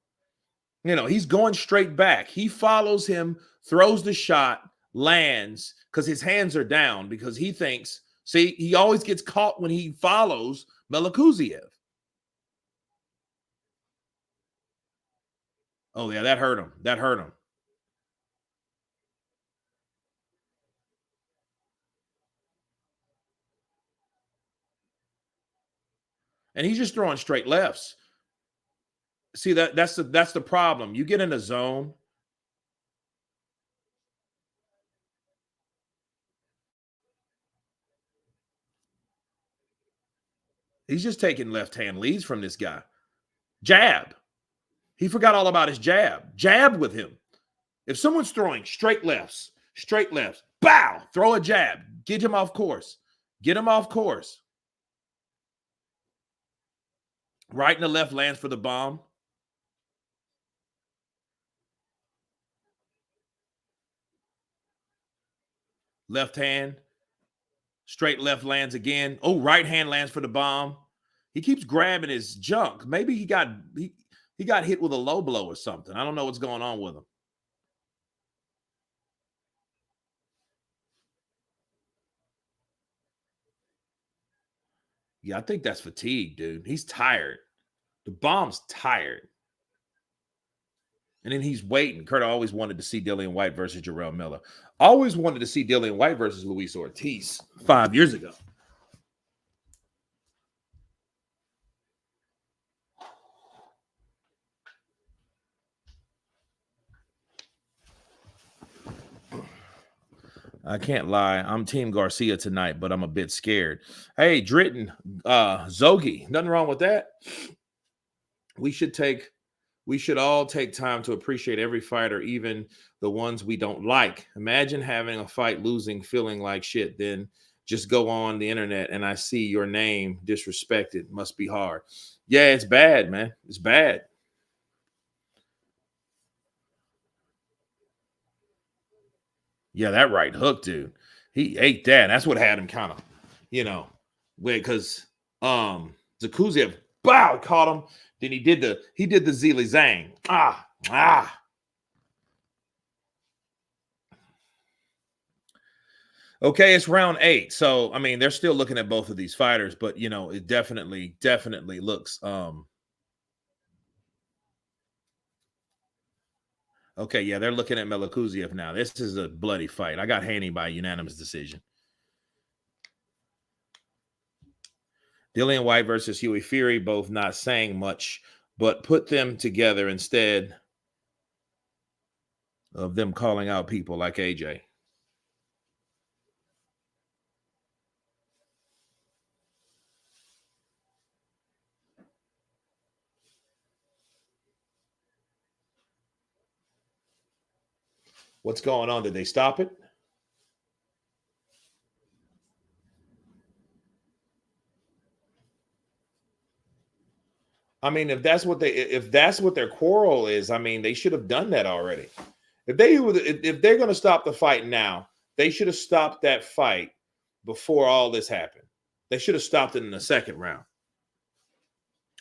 He's going straight back. He follows him, throws the shot, lands because his hands are down because he thinks, see, he always gets caught when he follows Melakuziev. Oh, yeah, that hurt him. That hurt him. And he's just throwing straight lefts. See, that's the problem. You get in a zone. He's just taking left hand leads from this guy. Jab. He forgot all about his jab. Jab with him. If someone's throwing straight lefts, bow, throw a jab. Get him off course. Get him off course. Right and the left lands for the bomb. Left hand. Straight left lands again. Oh, right hand lands for the bomb. He keeps grabbing his junk. Maybe he got hit with a low blow or something. I don't know what's going on with him. Yeah, I think that's fatigue, dude. He's tired. The bomb's tired. And then he's waiting. Kurt always wanted to see Dillian White versus Jarrell Miller. Always wanted to see Dillian White versus Luis Ortiz 5 years ago. I can't lie. I'm Team Garcia tonight, but I'm a bit scared. Hey, Dritten, Zogi, nothing wrong with that. We should all take time to appreciate every fighter, even the ones we don't like. Imagine having a fight losing, feeling like shit, then just go on the internet and I see your name disrespected. Must be hard. Yeah, it's bad, man. It's bad. Yeah, that right hook, dude. He ate that. That's what had him kind of, because Zakuziev, bow, caught him. Then he did the Zili Zang. Okay, it's round 8. So, I mean, they're still looking at both of these fighters, but it definitely looks okay, yeah, they're looking at Melikuziev now. This is a bloody fight. I got Haney by unanimous decision. Dillian White versus Huey Fury, both not saying much, but put them together instead of them calling out people like AJ. What's going on? Did they stop it? I mean, if that's what their quarrel is, I mean, they should have done that already. If they're going to stop the fight now, they should have stopped that fight before all this happened. They should have stopped it in the second round.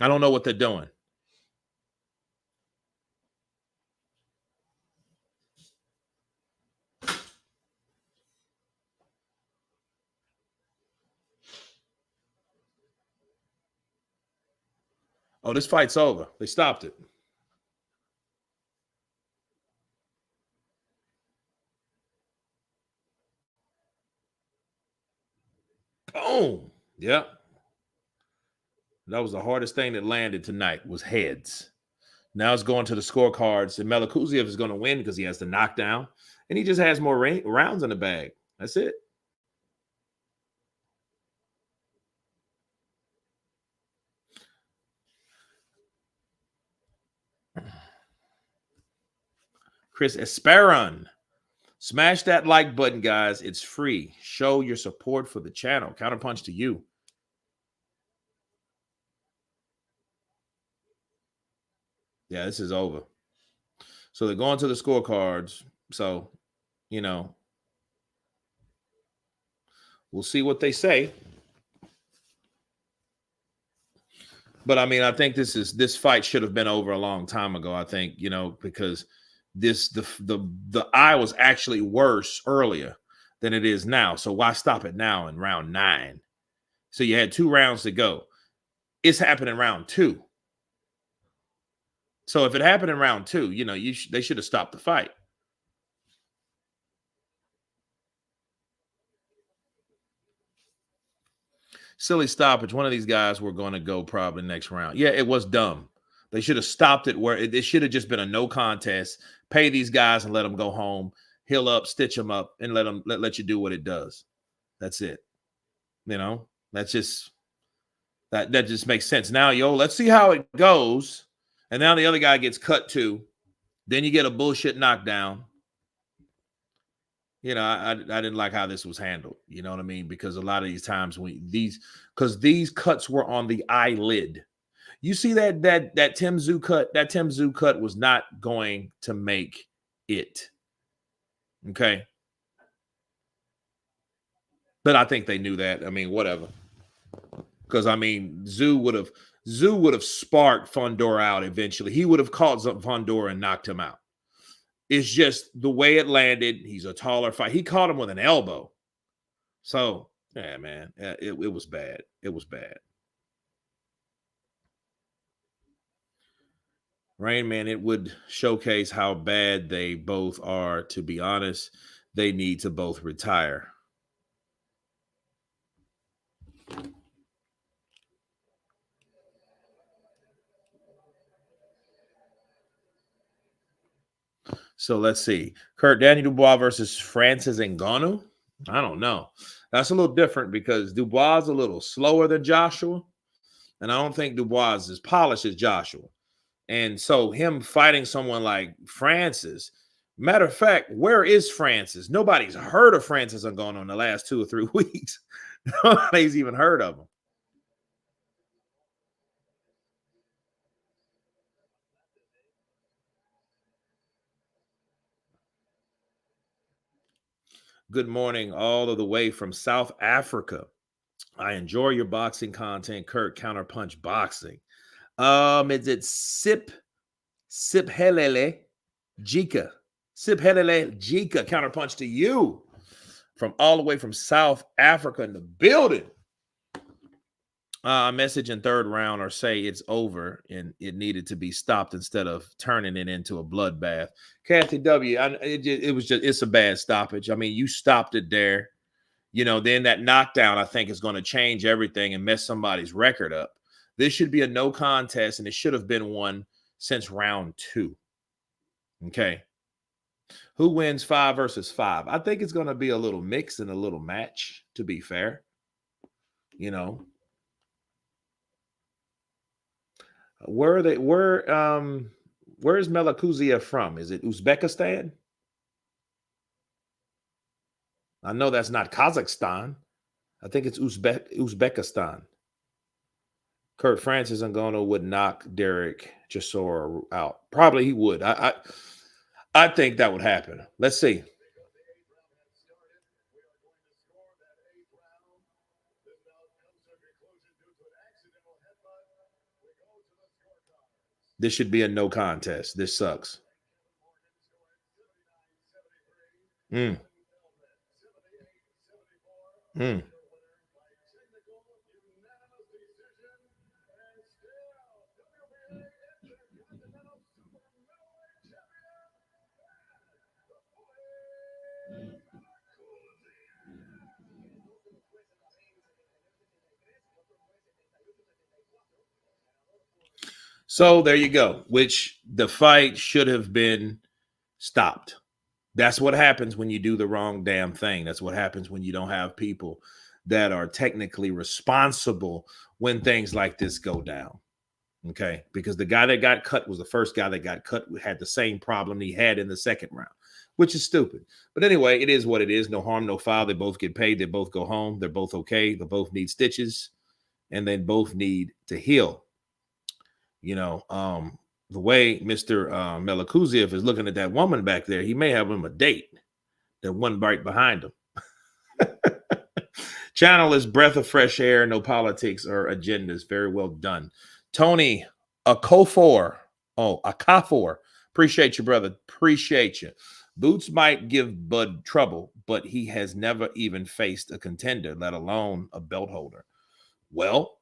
I don't know what they're doing. Oh, this fight's over. They stopped it. Boom. Yep. That was the hardest thing that landed tonight was heads. Now it's going to the scorecards, and Melikuziev is going to win because he has the knockdown, and he just has more rounds in the bag. That's it. Chris Esperon. Smash that like button, guys. It's free. Show your support for the channel. Counterpunch to you. Yeah, this is over. So they're going to the scorecards. So, we'll see what they say. But I mean, I think this fight should have been over a long time ago. I think, because the eye was actually worse earlier than it is now. So why stop it now in round 9? So you had 2 rounds to go. It's happening in round 2. So if it happened in round 2, they should have stopped the fight. Silly stoppage. One of these guys were going to go probably next round. Yeah, it was dumb. They should have stopped it where it should have just been a no contest. Pay these guys and let them go home, heal up, stitch them up, and let you do what it does. That's it. That's just that just makes sense. Now, let's see how it goes. And now the other guy gets cut too. Then you get a bullshit knockdown. I didn't like how this was handled. You know what I mean? Because a lot of these times these cuts were on the eyelid. You see that Tim Tszyu cut? That Tim Tszyu cut was not going to make it. Okay. But I think they knew that. I mean, whatever. Because I mean, Tszyu would have sparked Fundora out eventually. He would have caught Fundora and knocked him out. It's just the way it landed. He's a taller fight. He caught him with an elbow. So, yeah, man, it was bad. It was bad. Rain Man, it would showcase how bad they both are. To be honest, they need to both retire. So let's see. Kurt Daniel Dubois versus Francis Ngannou. I don't know. That's a little different because Dubois is a little slower than Joshua. And I don't think Dubois is as polished as Joshua. And so him fighting someone like Francis, matter of fact, where is Francis? Nobody's heard of Francis Ngannou in the last 2 or 3 weeks. Nobody's even heard of him. Good morning, all of the way from South Africa. I enjoy your boxing content, Kurt. Counterpunch Boxing. Is it Sip Helele Jika? Sip Helele Jika. Counterpunch to you from all the way from South Africa in the building. Message in third round or say it's over and it needed to be stopped instead of turning it into a bloodbath. Kathy W, it's a bad stoppage. I mean, you stopped it there. Then that knockdown, I think, is going to change everything and mess somebody's record up. This should be a no contest, and it should have been one since round 2. Okay. Who wins 5 versus 5? I think it's going to be a little mix and a little match, to be fair. Where is Melakuziev from? Is it Uzbekistan? I know that's not Kazakhstan. I think it's Uzbekistan. Kurt Francis Ngannou would knock Derek Chisora out. Probably he would. I think that would happen. Let's see. This should be a no contest. This sucks. Mm. So there you go, which the fight should have been stopped. That's what happens when you do the wrong damn thing. That's what happens when you don't have people that are technically responsible when things like this go down. Okay. Because the guy that got cut was the first guy that got cut, had the same problem he had in the second round, which is stupid. But anyway, it is what it is. No harm, no foul. They both get paid. They both go home. They're both okay. They both need stitches and they both need to heal. The way Mr. Melakuziev is looking at that woman back there, he may have him a date. That one right behind him. Channel is breath of fresh air, no politics or agendas. Very well done. Tony Akafor. Oh, Akafor. Appreciate you, brother. Appreciate you. Boots might give Bud trouble, but he has never even faced a contender, let alone a belt holder. Well,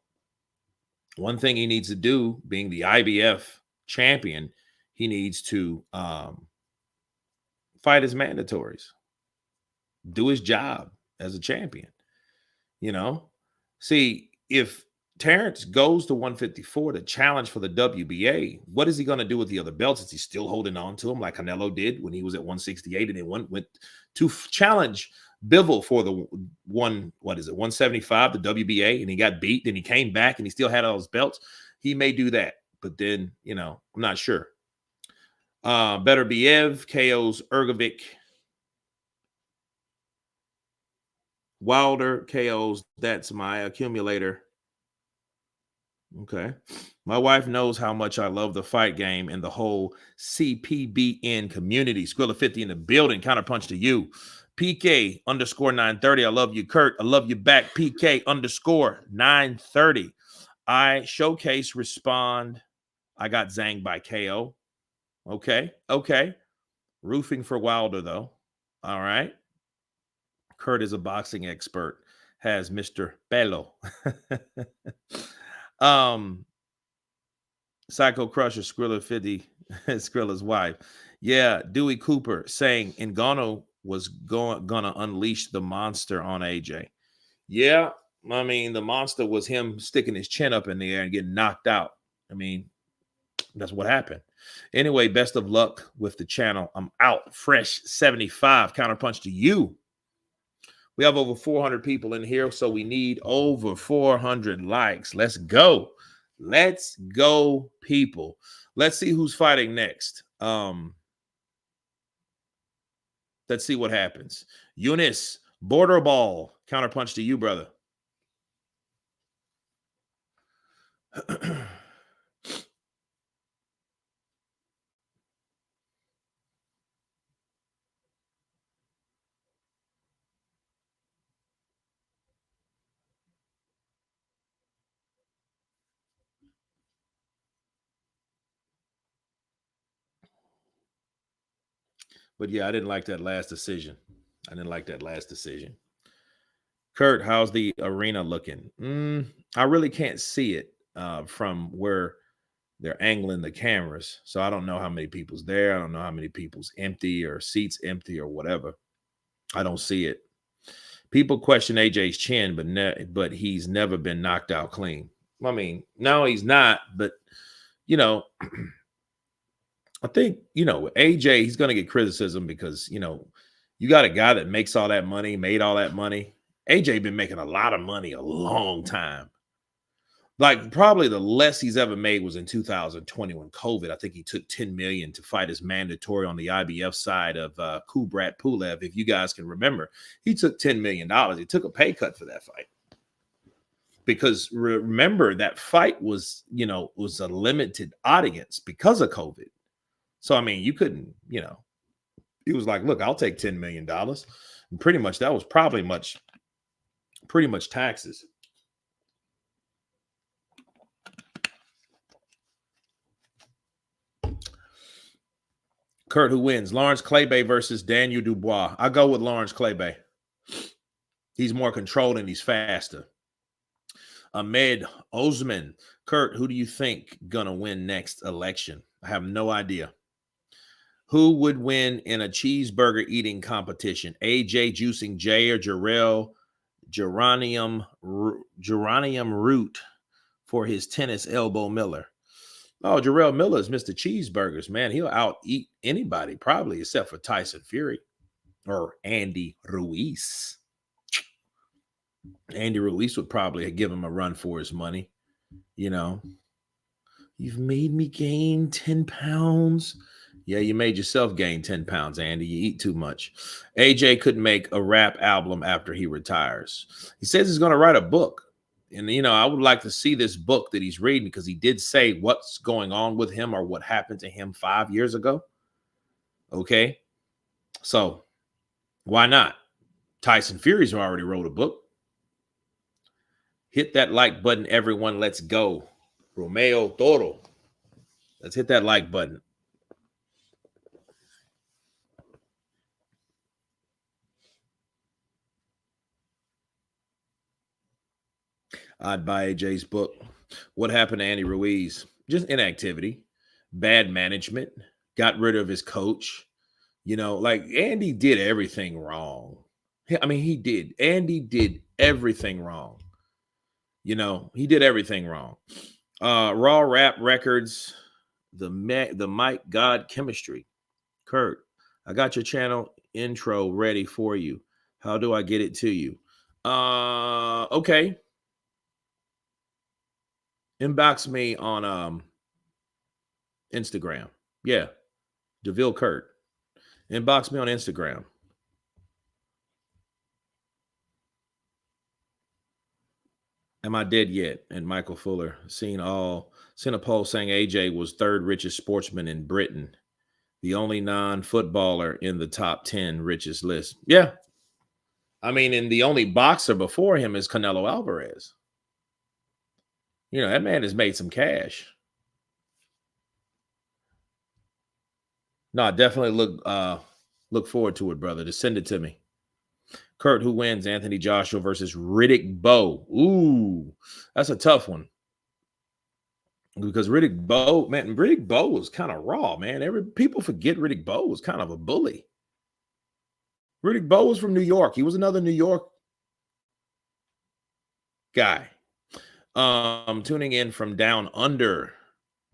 one thing he needs to do, being the IBF champion, he needs to fight his mandatories, do his job as a champion. See, if Terrence goes to 154 to challenge for the WBA, what is he going to do with the other belts? Is he still holding on to them like Canelo did when he was at 168 and then went to challenge Bivol for the 175, the WBA, and he got beat. Then he came back and he still had all his belts. He may do that, but then, I'm not sure. Better Biev, KO's Ergovic. Wilder, KO's That's My Accumulator. Okay. My wife knows how much I love the fight game and the whole CPBN community. Skrilla 50 in the building. Counterpunch to you. PK _ 930. I love you, Kurt. I love you back. PK _ 930. I showcase respond. I got zanged by KO. Okay. Roofing for Wilder, though. All right. Kurt is a boxing expert. Has Mr. Pelo. Psycho Crusher, Skrilla 50, Skrilla's wife. Yeah, Dewey Cooper saying Ngannou was gonna unleash the monster on AJ. Yeah, I mean, the monster was him sticking his chin up in the air and getting knocked out. I mean, that's what happened. Anyway, best of luck with the channel. I'm out. Fresh 75. Counterpunch to you. We have over 400 people in here, so we need over 400 likes. Let's go. Let's go, people. Let's see who's fighting next. Let's see what happens. Eunice, border ball. Counterpunch to you, brother. But yeah, I didn't like that last decision. Kurt, how's the arena looking? I really can't see it from where they're angling the cameras. So I don't know how many people's there. I don't know how many people's empty or seats empty or whatever. I don't see it. People question AJ's chin, but he's never been knocked out clean. I mean, no, he's not. But, you know, I think, you know, AJ, he's going to get criticism because, you know, you got a guy that makes all that money, made all that money. AJ been making a lot of money a long time. Like probably the less he's ever made was in 2020 when COVID. I think he took $10 million to fight as mandatory on the IBF side of Kubrat Pulev. If you guys can remember, he took $10 million. He took a pay cut for that fight. Because remember, that fight was, you know, was a limited audience because of COVID. So, I mean, you couldn't, you know, he was like, look, I'll take $10 million. And pretty much that was probably pretty much taxes. Kurt, who wins? Lawrence Claybay versus Daniel Dubois. I go with Lawrence Claybay. He's more controlled and he's faster. Ahmed Osman. Kurt, who do you think gonna win next election? I have no idea. Who would win in a cheeseburger eating competition? AJ Juicing J or Geranium Root for his tennis elbow Miller? Oh, Jarrell Miller is Mr. Cheeseburgers, man. He'll out-eat anybody, probably, except for Tyson Fury or Andy Ruiz. Andy Ruiz would probably give him a run for his money. You know, you've made me gain 10 pounds. Yeah, you made yourself gain 10 pounds, Andy. You eat too much. AJ could make a rap album after he retires. He says he's going to write a book. And, you know, I would like to see this book that he's reading because he did say what's going on with him or what happened to him 5 years ago. Okay. So why not? Tyson Fury's already wrote a book. Hit that like button, everyone. Let's go. Romeo Toro. Let's hit that like button. I'd buy AJ's book. What happened to Andy Ruiz? Just inactivity, bad management, got rid of his coach. You know, like Andy did everything wrong. I mean, he did. Andy did everything wrong. You know, he did everything wrong. Raw Rap Records, the Mike God Chemistry. Kurt, I got your channel intro ready for you. How do I get it to you? Okay. Inbox me on Instagram. Yeah. DeVille Kurt. Inbox me on Instagram. Am I dead yet? And Michael Fuller. Seen a poll saying AJ was third richest sportsman in Britain. The only non-footballer in the top 10 richest list. Yeah. I mean, and the only boxer before him is Canelo Alvarez. You know, that man has made some cash. No, I definitely look forward to it, brother. Just send it to me. Kurt, who wins? Anthony Joshua versus Riddick Bowe. Ooh, that's a tough one. Because Riddick Bowe was kind of raw, man. People forget Riddick Bowe was kind of a bully. Riddick Bowe was from New York. He was another New York guy. Tuning in from down under,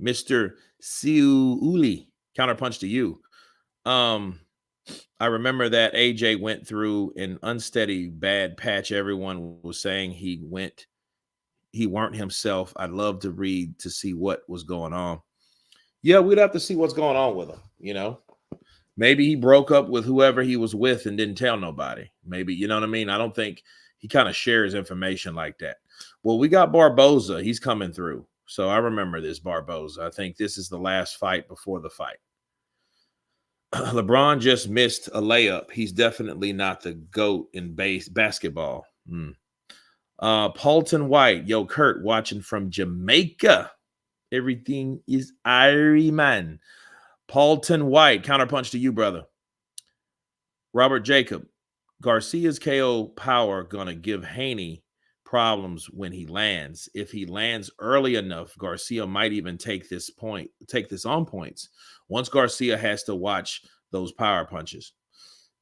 Mr. Siuli. Counterpunch to you. I remember that AJ went through an unsteady bad patch. Everyone was saying he weren't himself. I'd love to read to see what was going on. Yeah, we'd have to see what's going on with him, Maybe he broke up with whoever he was with and didn't tell nobody. Maybe, you know what I mean? I don't think he kind of shares information like that. Well, we got Barboza. He's coming through. So I remember this Barboza. I think this is the last fight before the fight. LeBron just missed a layup. He's definitely not the GOAT in basketball. Paulton White. Yo, Kurt, watching from Jamaica. Everything is Irie, man. Paulton White. Counterpunch to you, brother. Robert Jacob. Garcia's KO power gonna give Haney problems when he lands. If he lands early enough, Garcia might even take this on points. Once Garcia has to watch those power punches.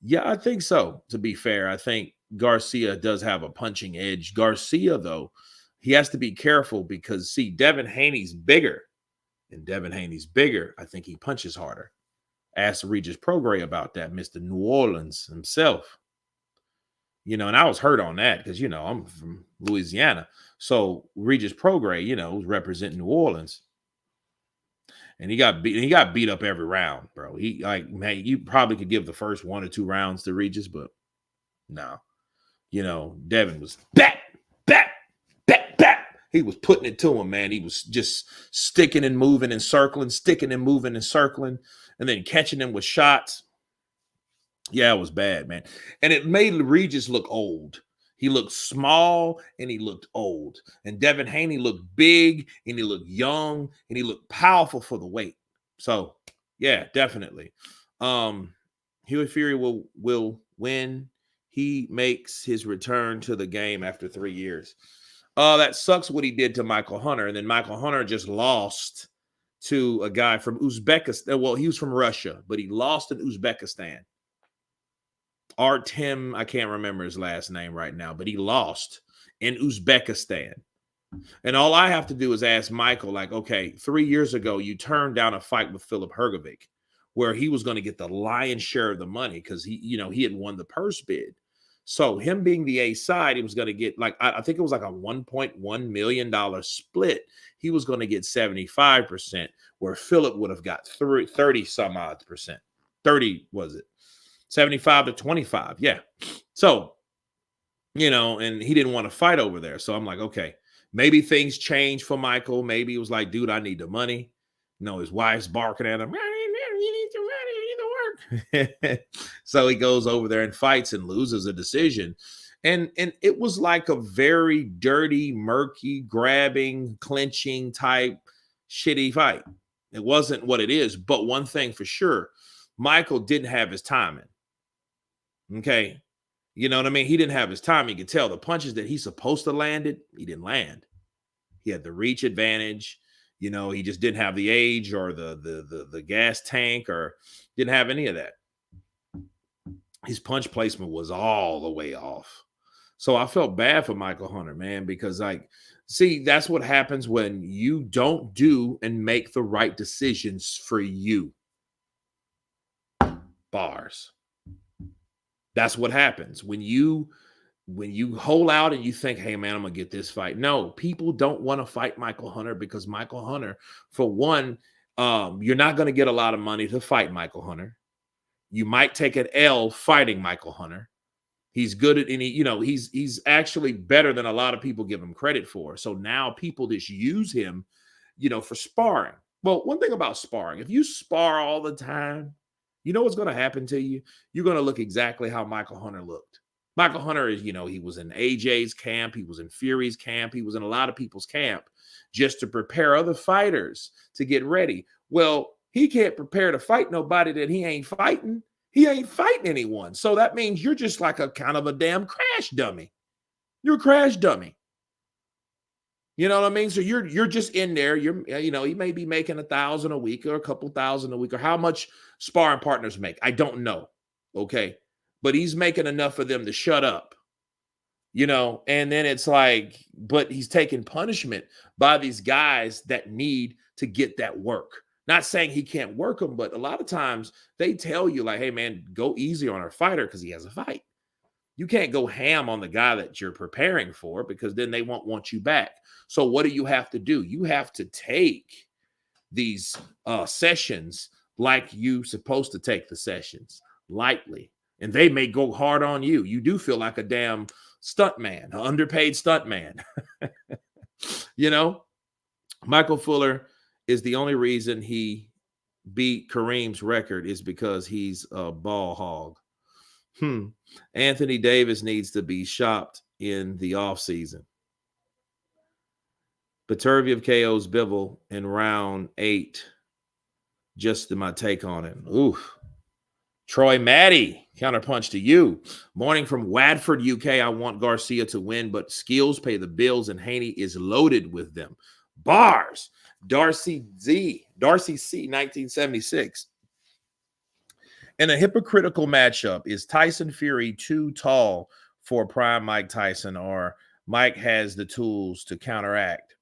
Yeah, I think so. To be fair, I think Garcia does have a punching edge. Garcia, though, he has to be careful because, see, Devin Haney's bigger. And Devin Haney's bigger. I think he punches harder. Ask Regis Prograis about that, Mr. New Orleans himself. And I was hurt on that because, I'm from Louisiana. So Regis Prograis, was representing New Orleans. And he got beat up every round, bro. Man, you probably could give the first 1 or 2 rounds to Regis, but no. Devin was bat. He was putting it to him, man. He was just sticking and moving and circling, and then catching him with shots. Yeah, it was bad, man. And it made Regis look old. He looked small and he looked old. And Devin Haney looked big and he looked young and he looked powerful for the weight. So, yeah, definitely. Huey Fury will win. He makes his return to the game after 3 years. That sucks what he did to Michael Hunter. And then Michael Hunter just lost to a guy from Uzbekistan. Well, he was from Russia, but he lost in Uzbekistan. Artem, I can't remember his last name right now, but he lost in Uzbekistan. And all I have to do is ask Michael, like, okay, 3 years ago, you turned down a fight with Filip Hrgovic where he was going to get the lion's share of the money because he had won the purse bid. So him being the A side, he was going to get I think it was like a $1.1 million split. He was going to get 75%, where Philip would have got 30 some odd percent. 30 was it? 75 to 25. Yeah. So, and he didn't want to fight over there. So I'm like, okay, maybe things changed for Michael. Maybe he was like, dude, I need the money. His wife's barking at him. You need the money. So he goes over there and fights and loses a decision. And it was like a very dirty, murky, grabbing, clinching type shitty fight. It wasn't what it is. But one thing for sure, Michael didn't have his timing. Okay. You know what I mean? He didn't have his time. You could tell the punches that he's supposed to land it, he didn't land. He had the reach advantage. He just didn't have the age or the gas tank or didn't have any of that. His punch placement was all the way off. So I felt bad for Michael Hunter, man, because that's what happens when you don't do and make the right decisions for you. Bars. That's what happens when you hold out and you think, hey, man, I'm going to get this fight. No, people don't want to fight Michael Hunter because Michael Hunter, for one, you're not going to get a lot of money to fight Michael Hunter. You might take an L fighting Michael Hunter. He's good at he's actually better than a lot of people give him credit for. So now people just use him, for sparring. Well, one thing about sparring, if you spar all the time, you know what's going to happen to you? You're going to look exactly how Michael Hunter looked. Michael Hunter is, he was in AJ's camp. He was in Fury's camp. He was in a lot of people's camp just to prepare other fighters to get ready. Well, he can't prepare to fight nobody that he ain't fighting. He ain't fighting anyone. So that means you're just like a kind of a damn crash dummy. You're a crash dummy. You know what I mean? So you're just in there. You may be making 1,000 a week or a couple thousand a week, or how much sparring partners make. I don't know. Okay. But he's making enough for them to shut up. And then it's like, but he's taking punishment by these guys that need to get that work. Not saying he can't work them, but a lot of times they tell you, like, hey man, go easy on our fighter because he has a fight. You can't go ham on the guy that you're preparing for, because then they won't want you back. So what do you have to do? You have to take these sessions like you supposed to take the sessions, lightly. And they may go hard on you. You do feel like a damn stunt man, an underpaid stunt man. Michael Fuller is the only reason he beat Kareem's record is because he's a ball hog. Anthony Davis needs to be shopped in the offseason. Beterbiev KO's Bivol in round 8. Just my take on it. Ooh. Troy Maddie, counterpunch to you. Morning from Wadford, UK. I want Garcia to win, but skills pay the bills, and Haney is loaded with them. Bars. Darcy C, 1976. In a hypocritical matchup, is Tyson Fury too tall for prime Mike Tyson, or Mike has the tools to counteract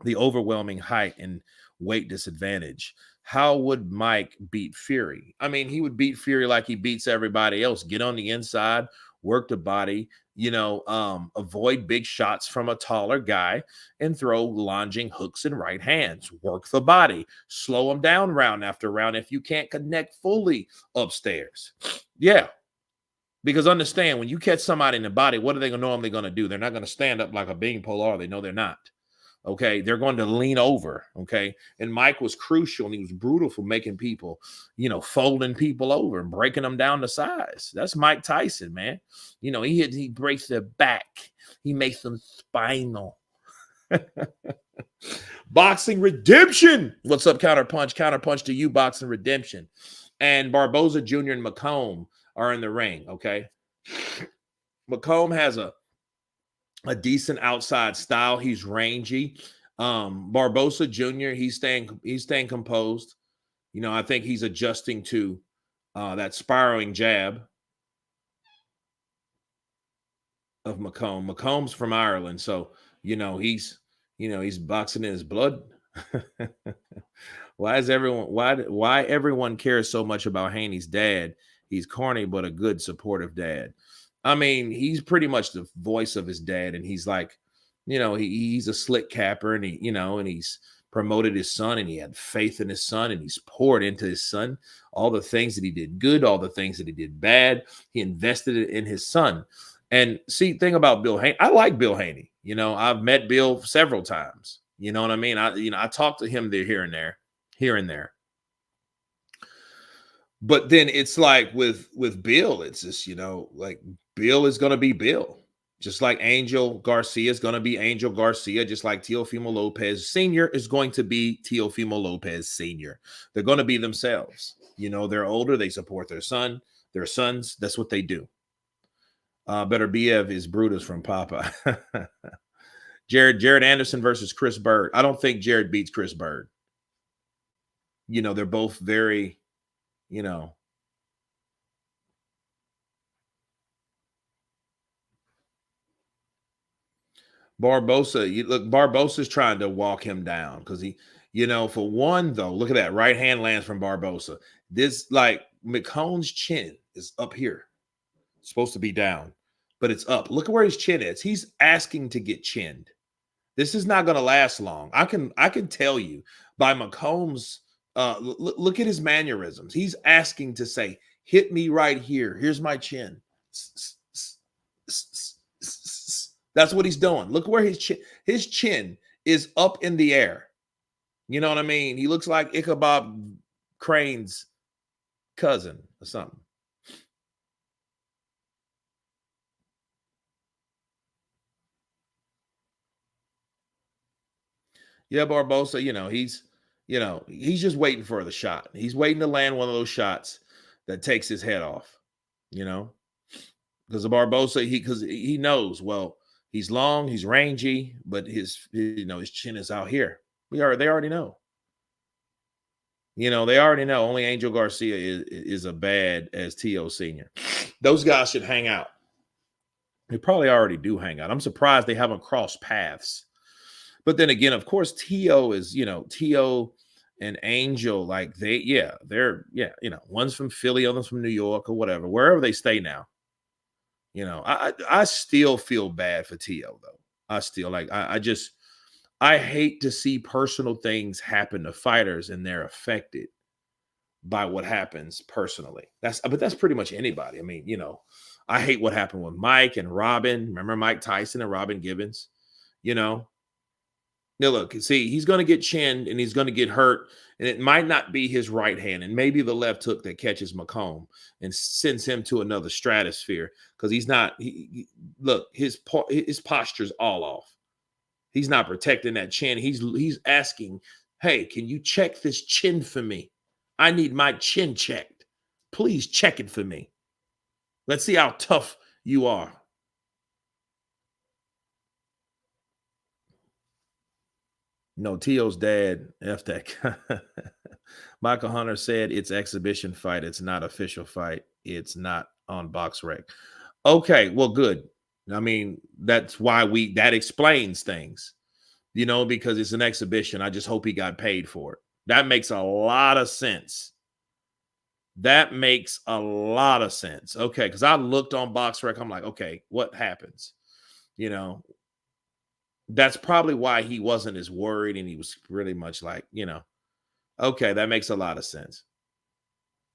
the overwhelming height and weight disadvantage? How would Mike beat Fury? I mean, he would beat Fury like he beats everybody else. Get on the inside, work the body, avoid big shots from a taller guy, and throw lunging hooks and right hands. Work the body, slow him down round after round if you can't connect fully upstairs. Yeah. Because understand, when you catch somebody in the body, what are they normally going to do? They're not going to stand up like a beanpole, are they? No, they're not. Okay, they're going to lean over. Okay, and Mike was crucial, and he was brutal for making people, folding people over and breaking them down to size. That's Mike Tyson, man. He breaks their back, he makes them spinal. Boxing Redemption. What's up, Counterpunch? Counterpunch to you, Boxing Redemption. And Barboza Jr. and McComb are in the ring. Okay, McComb has a decent outside style. He's rangy. Barboza Jr., he's staying composed. I think he's adjusting to that spiraling jab of McComb. McComb's from Ireland, so he's boxing in his blood. Why everyone cares so much about Haney's dad? He's corny, but a good supportive dad. I mean, he's pretty much the voice of his dad, and he's like, he's a slick capper, and and he's promoted his son, and he had faith in his son, and he's poured into his son all the things that he did good, all the things that he did bad. He invested it in his son. And see, thing about Bill Haney, I like Bill Haney. I've met Bill several times. You know what I mean? I talked to him there, here and there. But then it's like with Bill, it's just, like Bill is going to be Bill. Just like Angel Garcia is going to be Angel Garcia. Just like Teofimo Lopez Sr. is going to be Teofimo Lopez Sr. They're going to be themselves. They're older. They support their sons. That's what they do. Better BF is Brutus from Papa. Jared Anderson versus Chris Bird. I don't think Jared beats Chris Bird. They're both very... Barbosa's trying to walk him down because he, for one, though, look at that right hand lands from Barbosa. This, like, McCone's chin is up here. It's supposed to be down, but it's up. Look at where his chin is. He's asking to get chinned. This is not going to last long. I can tell you by McComb's. Look at his mannerisms. He's asking to say, hit me right here. Here's my chin. That's what he's doing. Look where his chin is up in the air. You know what I mean? He looks like Ichabod Crane's cousin or something. Yeah, Barbosa, he's just waiting for the shot. He's waiting to land one of those shots that takes his head off, because the Barbosa, because he knows, well, He's long, he's rangy, but his chin is out here. They already know. They already know. Only Angel Garcia is as bad as T.O. Sr. Those guys should hang out. They probably already do hang out. I'm surprised they haven't crossed paths. But then again, of course, T.O. is, T.O. and Angel, like they're one's from Philly, one's from New York or whatever, wherever they stay now. I still feel bad for T.O. though. I still I hate to see personal things happen to fighters and they're affected by what happens personally. But that's pretty much anybody. I mean, I hate what happened with Mike and Robin. Remember Mike Tyson and Robin Givens? Now look, see, he's going to get chinned and he's going to get hurt, and it might not be his right hand, and maybe the left hook that catches McComb and sends him to another stratosphere because he's not. Look, his posture's all off. He's not protecting that chin. He's asking, "Hey, can you check this chin for me? I need my chin checked. Please check it for me. Let's see how tough you are." No, T.O.'s dad, F that. Michael Hunter said it's exhibition fight. It's not official fight. It's not on BoxRec. Okay, well, good. I mean, that's why that explains things, because it's an exhibition. I just hope he got paid for it. That makes a lot of sense. That makes a lot of sense. Okay, because I looked on BoxRec. I'm like, okay, what happens? That's probably why he wasn't as worried, and he was pretty much like, okay, that makes a lot of sense.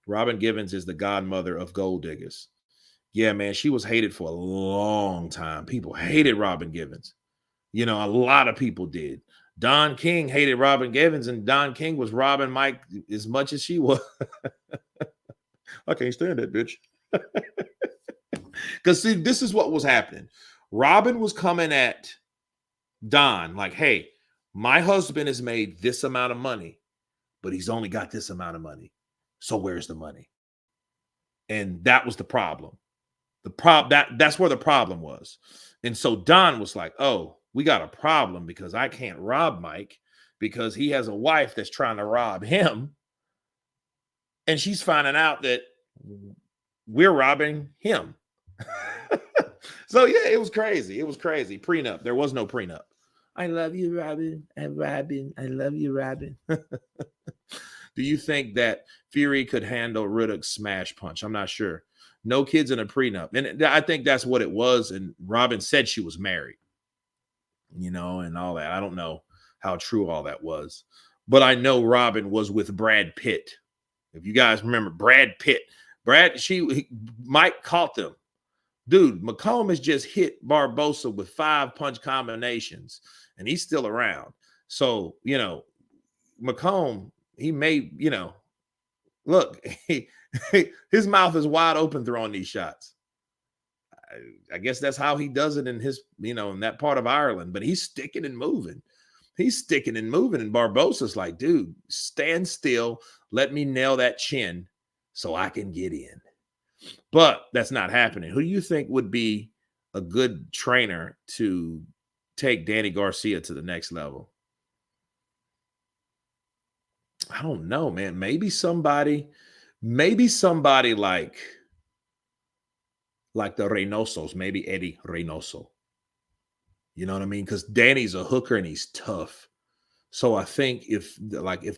Robin Givens is the godmother of gold diggers. Yeah, man, she was hated for a long time. People hated Robin Givens. A lot of people did. Don King hated Robin Givens, and Don King was robbing Mike as much as she was. I can't stand that bitch. Because see, this is what was happening. Robin was coming at Don like, hey, my husband has made this amount of money, but he's only got this amount of money. So where's the money? And that was the problem. That's where the problem was. And so Don was like, oh, we got a problem because I can't rob Mike because he has a wife that's trying to rob him. And she's finding out that we're robbing him. So yeah, it was crazy. It was crazy. Prenup. There was no prenup. I love you, Robin. And Robin, I love you, Robin. Do you think that Fury could handle Riddick's smash punch? I'm not sure. No kids in a prenup. And I think that's what it was. And Robin said she was married, and all that. I don't know how true all that was. But I know Robin was with Brad Pitt. If you guys remember Brad Pitt. Mike caught them. Dude, McComb has just hit Barbosa with 5 punch combinations, and he's still around. So, McComb, he may, look, his mouth is wide open throwing these shots. I guess that's how he does it in his, in that part of Ireland, but he's sticking and moving. He's sticking and moving, and Barbosa's like, dude, stand still. Let me nail that chin so I can get in. But that's not happening. Who do you think would be a good trainer to take Danny Garcia to the next level? I don't know, man. Maybe somebody like the Reynosos, maybe Eddie Reynoso. You know what I mean? Because Danny's a hooker and he's tough. So I think if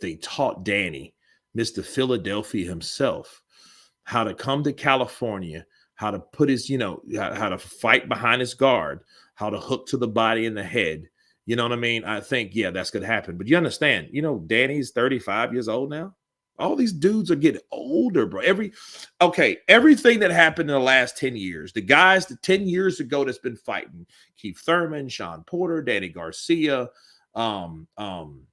they taught Danny, Mr. Philadelphia himself, how to come to California, how to put his, how to fight behind his guard, how to hook to the body and the head. You know what I mean? I think, yeah, that's going to happen. But you understand, Danny's 35 years old now. All these dudes are getting older, bro. Everything that happened in the last 10 years, the guys 10 years ago that's been fighting, Keith Thurman, Sean Porter, Danny Garcia, Godedes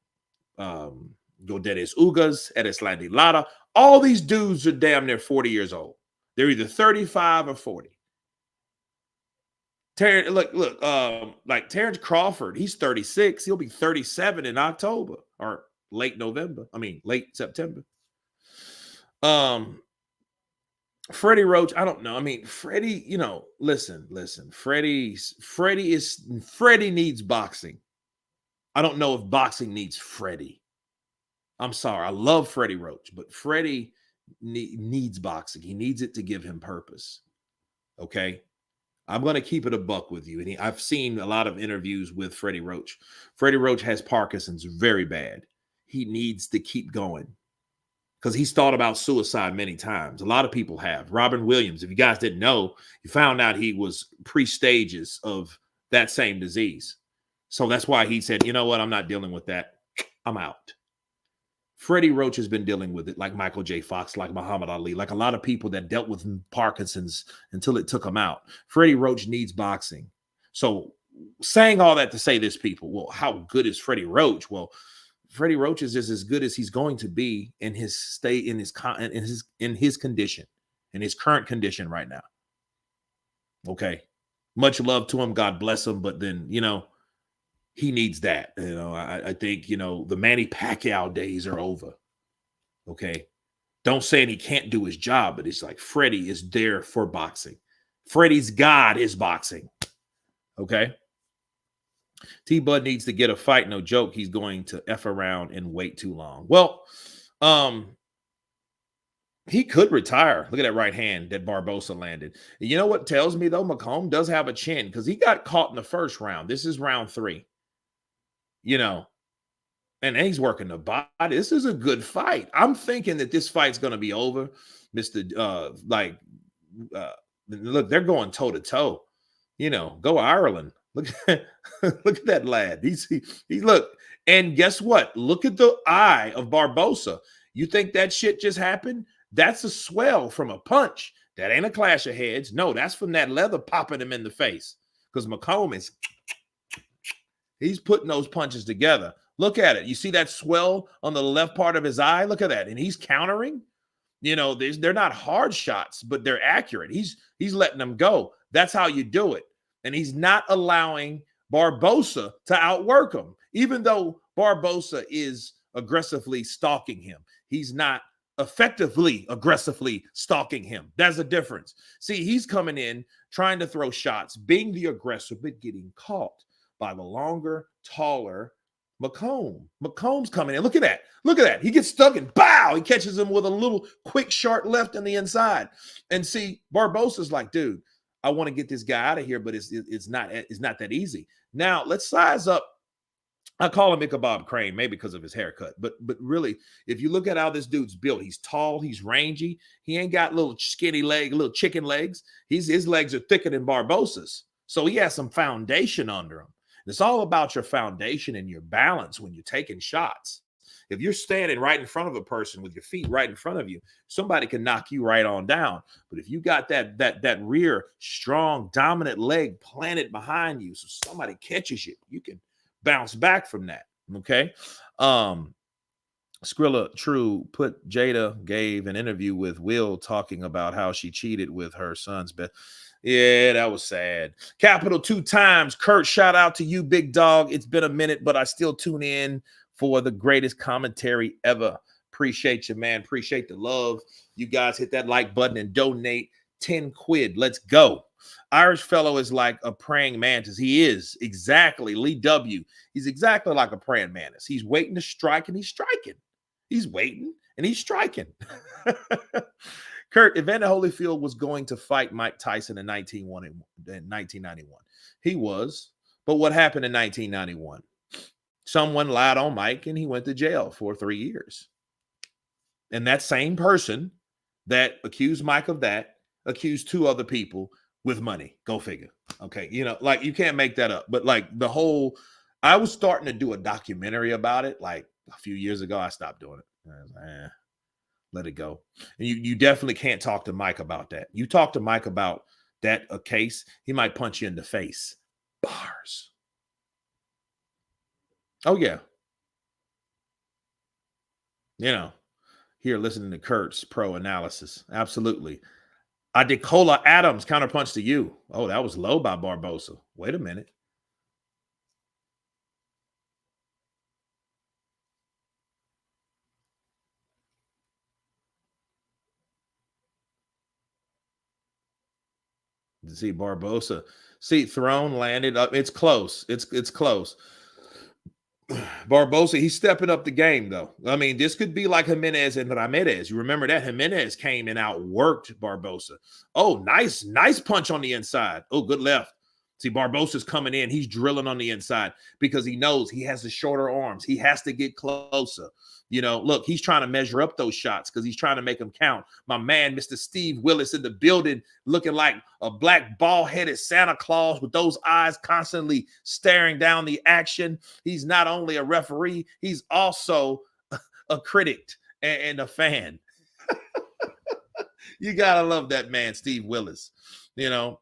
Ugas, Erislandy Lara, all these dudes are damn near 40 years old. They're either 35 or 40. Like Terrence Crawford, he's 36. He'll be 37 in October or late September. Freddie Roach, I don't know. I mean, Freddie, listen. Freddie needs boxing. I don't know if boxing needs Freddie. I'm sorry. I love Freddie Roach, but Freddie needs boxing. He needs it to give him purpose. Okay. I'm going to keep it a buck with you. And I've seen a lot of interviews with Freddie Roach. Freddie Roach has Parkinson's very bad. He needs to keep going because he's thought about suicide many times. A lot of people have. Robin Williams, if you guys didn't know, you found out he was pre-stages of that same disease. So that's why he said, you know what? I'm not dealing with that. I'm out. Freddie Roach has been dealing with it like Michael J. Fox, like Muhammad Ali, like a lot of people that dealt with Parkinson's until it took him out. Freddie Roach needs boxing. So saying all that to say this, people, well, how good is Freddie Roach? Well, Freddie Roach is just as good as he's going to be in his state, in his condition, in his current condition right now. Okay. Much love to him. God bless him. But then, he needs that. I think, the Manny Pacquiao days are over. Okay. Don't say he can't do his job, but it's like Freddie is there for boxing. Freddie's God is boxing. Okay. T-Bud needs to get a fight. No joke. He's going to F around and wait too long. Well, he could retire. Look at that right hand that Barbosa landed. You know what tells me, though? McComb does have a chin because he got caught in the first round. This is round 3. And he's working the body. This is a good fight. I'm thinking that this fight's going to be over. Look, they're going toe to toe. Go Ireland. Look, look at that lad. He's look. And guess what? Look at the eye of Barbosa. You think that shit just happened? That's a swell from a punch. That ain't a clash of heads. No, that's from that leather popping him in the face. Because McComb he's putting those punches together. Look at it. You see that swell on the left part of his eye? Look at that. And he's countering. They're not hard shots, but they're accurate. He's letting them go. That's how you do it. And he's not allowing Barbosa to outwork him. Even though Barbosa is aggressively stalking him, he's not effectively aggressively stalking him. That's a difference. See, he's coming in trying to throw shots, being the aggressor, but getting caught by the longer, taller McComb. McComb's coming in. Look at that. Look at that. He gets stuck and bow. He catches him with a little quick, sharp left in the inside. And see, Barbosa's like, dude, I want to get this guy out of here, but it's not that easy. Now, let's size up. I call him Ichabod Crane, maybe because of his haircut. But really, if you look at how this dude's built, he's tall, he's rangy. He ain't got little skinny little chicken legs. His legs are thicker than Barbosa's. So he has some foundation under him. It's all about your foundation and your balance when you're taking shots. If you're standing right in front of a person with your feet right in front of you, somebody can knock you right on down. But if you got that rear strong dominant leg planted behind you, so somebody catches you, you can bounce back from that. Okay. Skrilla True put Jada gave an interview with Will talking about how she cheated with her son's best. Yeah, that was sad. Capital 2 times. Kurt, shout out to you, big dog. It's been a minute, but I still tune in for the greatest commentary ever. Appreciate you, man. Appreciate the love. You guys hit that like button and donate 10 quid. Let's go. Irish fellow is like a praying mantis. He is. Exactly. Lee W. He's exactly like a praying mantis. He's waiting to strike and he's striking. He's waiting and he's striking. Kurt, Evander Holyfield was going to fight Mike Tyson in 1991. He was. But what happened in 1991? Someone lied on Mike and he went to jail for 3 years. And that same person that accused Mike of that accused 2 other people with money. Go figure. Okay. You can't make that up. But I was starting to do a documentary about it like a few years ago. I stopped doing it. I was like, let it go. And you definitely can't talk to Mike about that. You talk to Mike about that a case, he might punch you in the face. Bars. Oh, yeah. Here listening to Kurt's pro analysis. Absolutely. Adekola Adams counterpunch to you. Oh, that was low by Barbosa. Wait a minute. See Barbosa. See, thrown, landed up. It's close. It's close. Barbosa, he's stepping up the game, though. I mean, this could be like Jimenez and Ramirez. You remember that? Jimenez came and outworked Barbosa. Oh, nice punch on the inside. Oh, good left. See, Barbosa's coming in. He's drilling on the inside because he knows he has the shorter arms. He has to get closer. You know, look, he's trying to measure up those shots because he's trying to make them count. My man, Mr. Steve Willis in the building, looking like a black ball-headed Santa Claus with those eyes constantly staring down the action. He's not only a referee, he's also a critic and a fan. You got to love that man, Steve Willis. You know,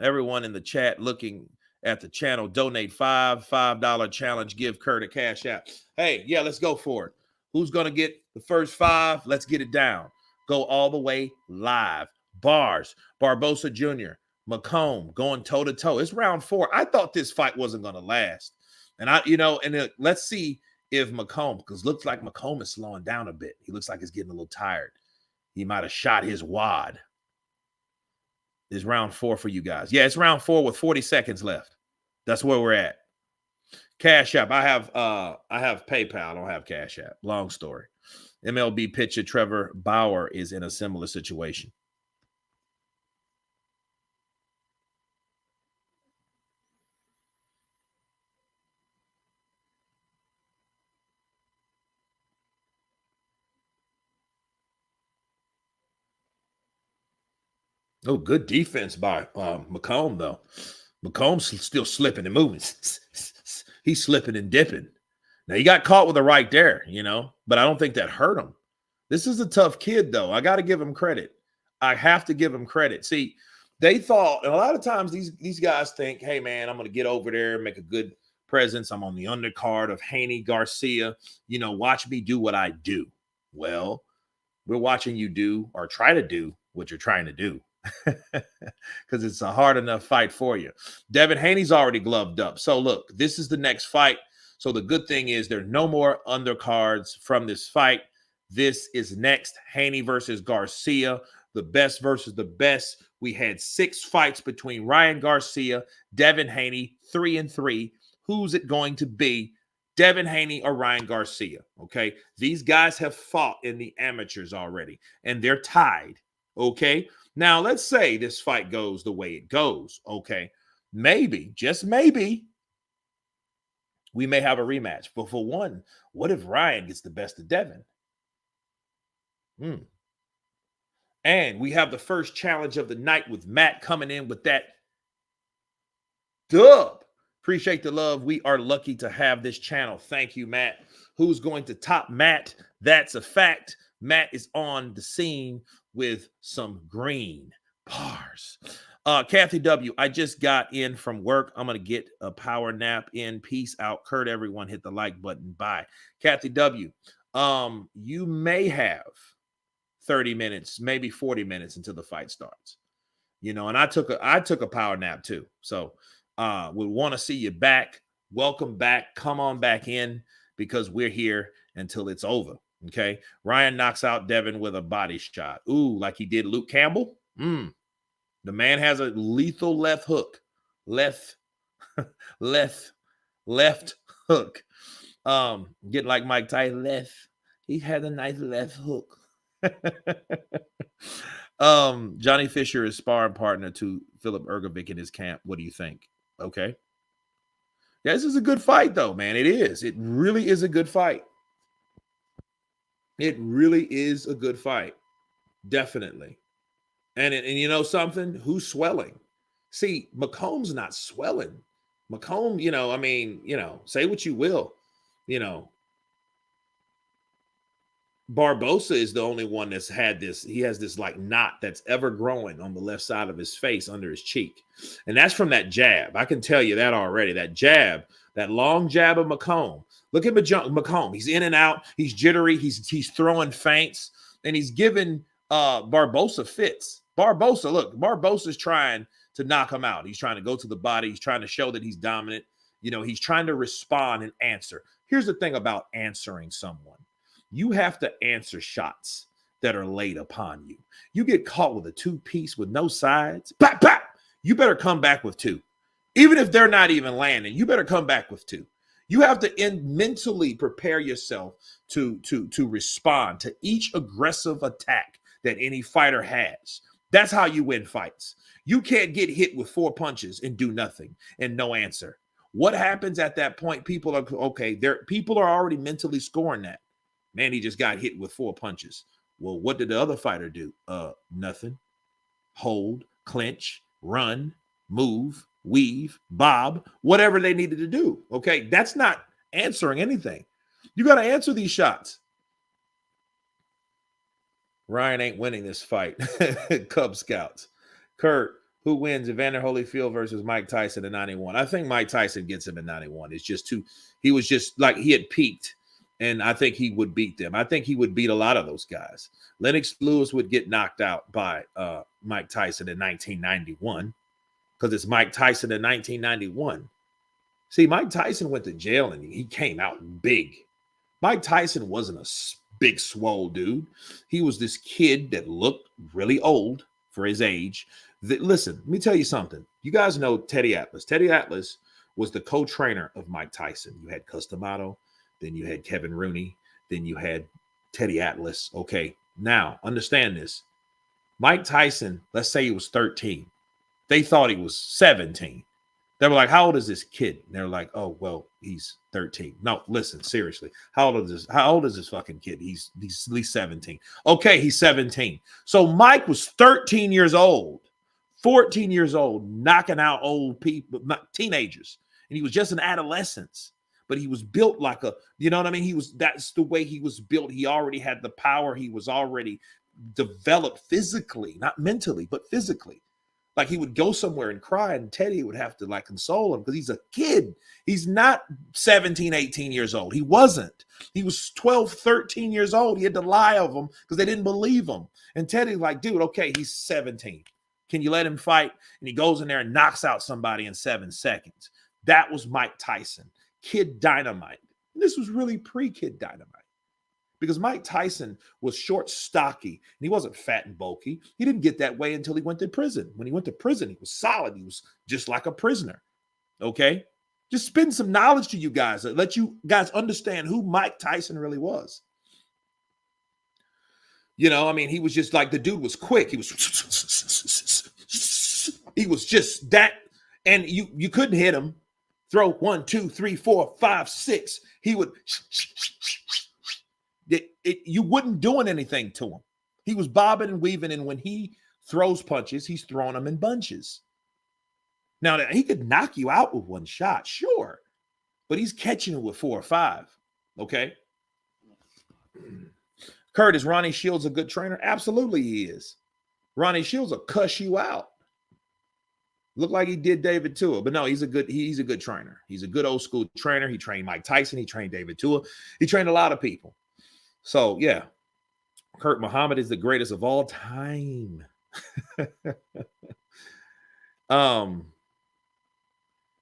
everyone in the chat looking at the channel, donate $5 challenge, give Kurt a cash app. Hey, yeah, let's go for it. Who's going to get the first 5? Let's get it down. Go all the way live. Bars, Barbosa Jr., McComb going toe-to-toe. It's round 4. I thought this fight wasn't going to last. And let's see if McComb, because looks like McComb is slowing down a bit. He looks like he's getting a little tired. He might have shot his wad. Is round 4 for you guys. Yeah, it's round 4 with 40 seconds left. That's where we're at. Cash App. I have PayPal. I don't have Cash App. Long story. MLB pitcher Trevor Bauer is in a similar situation. Oh, good defense by McComb, though. McComb's still slipping and moving. He's slipping and dipping. Now, he got caught with a right there, you know, but I don't think that hurt him. This is a tough kid, though. I got to give him credit. I have to give him credit. See, they thought, and a lot of times these guys think, hey, man, I'm going to get over there and make a good presence. I'm on the undercard of Haney, Garcia. You know, watch me do what I do. Well, we're watching you do or try to do what you're trying to do. Because it's a hard enough fight for you. Devin Haney's already gloved up. So look, this is the next fight. So the good thing is there are no more undercards from this fight. This is next. Haney versus Garcia, the best versus the best. We had 6 fights between Ryan Garcia, Devin Haney, 3-3. Who's it going to be? Devin Haney or Ryan Garcia? Okay. These guys have fought in the amateurs already, and they're tied. Okay. Now, let's say this fight goes the way it goes, okay? Maybe, just maybe, we may have a rematch. But for one, what if Ryan gets the best of Devin? And we have the first challenge of the night with Matt coming in with that dub. Appreciate the love. We are lucky to have this channel. Thank you, Matt. Who's going to top Matt? That's a fact. Matt is on the scene with some green bars. Kathy W., I just got in from work. I'm going to get a power nap in. Peace out. Kurt, everyone, hit the like button. Bye. Kathy W., you may have 30 minutes, maybe 40 minutes until the fight starts. You know, and I took a power nap too. So we want to see you back. Welcome back. Come on back in because we're here until it's over. Okay. Ryan knocks out Devin with a body shot. Ooh, like he did Luke Campbell. The man has a lethal left hook. Left hook. Get like Mike Tyson left. He had a nice left hook. Johnny Fisher is sparring partner to Philip Ergovic in his camp. What do you think? Okay. Yeah, this is a good fight, though, man. It is. It really is a good fight. It really is a good fight. Definitely. And you know something? Who's swelling? See, McComb's not swelling. McComb, you know, I mean, you know, say what you will. You know, Barbosa is the only one that's had this. He has this like knot that's ever growing on the left side of his face under his cheek. And that's from that jab. I can tell you that already. That jab, that long jab of McComb. Look at McComb. He's in and out. He's jittery. He's throwing feints. And he's giving Barbosa fits. Barbosa's trying to knock him out. He's trying to go to the body. He's trying to show that he's dominant. You know, he's trying to respond and answer. Here's the thing about answering someone. You have to answer shots that are laid upon you. You get caught with a 2-piece with no sides, pop, pop, you better come back with 2. Even if they're not even landing, you better come back with 2. You have to mentally prepare yourself to respond to each aggressive attack that any fighter has. That's how you win fights. You can't get hit with 4 punches and do nothing and no answer. What happens at that point? People are okay. People are already mentally scoring that. Man, he just got hit with 4 punches. Well, what did the other fighter do? Nothing. Hold, clinch, run, move, weave, bob, whatever they needed to do. Okay, that's not answering anything. You got to answer these shots. Ryan ain't winning this fight. Cub Scouts. Kurt, who wins Evander Holyfield versus Mike Tyson in 91? I think Mike Tyson gets him in 91. It's just he was just like he had peaked, and I think he would beat them. I think he would beat a lot of those guys. Lennox Lewis would get knocked out by Mike Tyson in 1991 because it's Mike Tyson in 1991. See, Mike Tyson went to jail and he came out big. Mike Tyson wasn't a big swole dude. He was this kid that looked really old for his age. Listen, let me tell you something. You guys know Teddy Atlas. Teddy Atlas was the co-trainer of Mike Tyson. You had Customato, then you had Kevin Rooney, then you had Teddy Atlas. Okay, now understand this. Mike Tyson, let's say he was 13. They thought he was 17. They were like, how old is this kid? And they're like, oh, well, he's 13. No, listen, seriously. How old is this fucking kid? He's at least 17. Okay, he's 17. So Mike was 13 years old, 14 years old, knocking out old people, teenagers. And he was just an adolescent. But he was built like a, you know what I mean? That's the way he was built. He already had the power. He was already developed physically, not mentally, but physically. Like he would go somewhere and cry, and Teddy would have to like console him because he's a kid. He's not 17, 18 years old. He wasn't. He was 12, 13 years old. He had to lie of them because they didn't believe him. And Teddy's like, dude, okay, he's 17. Can you let him fight? And he goes in there and knocks out somebody in 7 seconds. That was Mike Tyson. Kid Dynamite. And this was really pre-Kid Dynamite. Because Mike Tyson was short, stocky, and he wasn't fat and bulky. He didn't get that way until he went to prison. When he went to prison, he was solid. He was just like a prisoner. Okay? Just spend some knowledge to you guys. Let you guys understand who Mike Tyson really was. You know, I mean, he was just like, the dude was quick. He was just that. And you couldn't hit him. Throw 1, 2, 3, 4, 5, 6. He would... you wouldn't doing anything to him. He was bobbing and weaving, and when he throws punches, he's throwing them in bunches. Now, he could knock you out with 1 shot, sure, but he's catching it with 4 or 5, okay? Kurt, is Ronnie Shields a good trainer? Absolutely he is. Ronnie Shields will cuss you out. Look like he did David Tua, but no, he's a good trainer. He's a good old school trainer. He trained Mike Tyson. He trained David Tua. He trained a lot of people. So, yeah, Kurt Muhammad is the greatest of all time.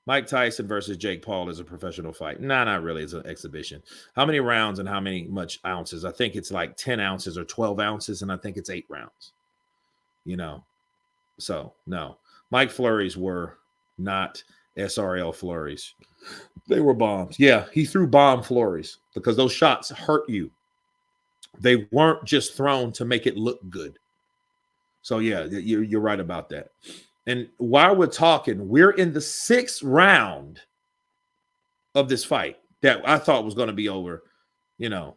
Mike Tyson versus Jake Paul is a professional fight. No, not really. It's an exhibition. How many rounds and how much ounces? I think it's like 10 ounces or 12 ounces, and I think it's 8 rounds. You know, so no. Mike flurries were not SRL flurries. They were bombs. Yeah, he threw bomb flurries because those shots hurt you. They weren't just thrown to make it look good. So, yeah, you're right about that. And while we're talking, we're in the 6th round of this fight that I thought was going to be over, you know.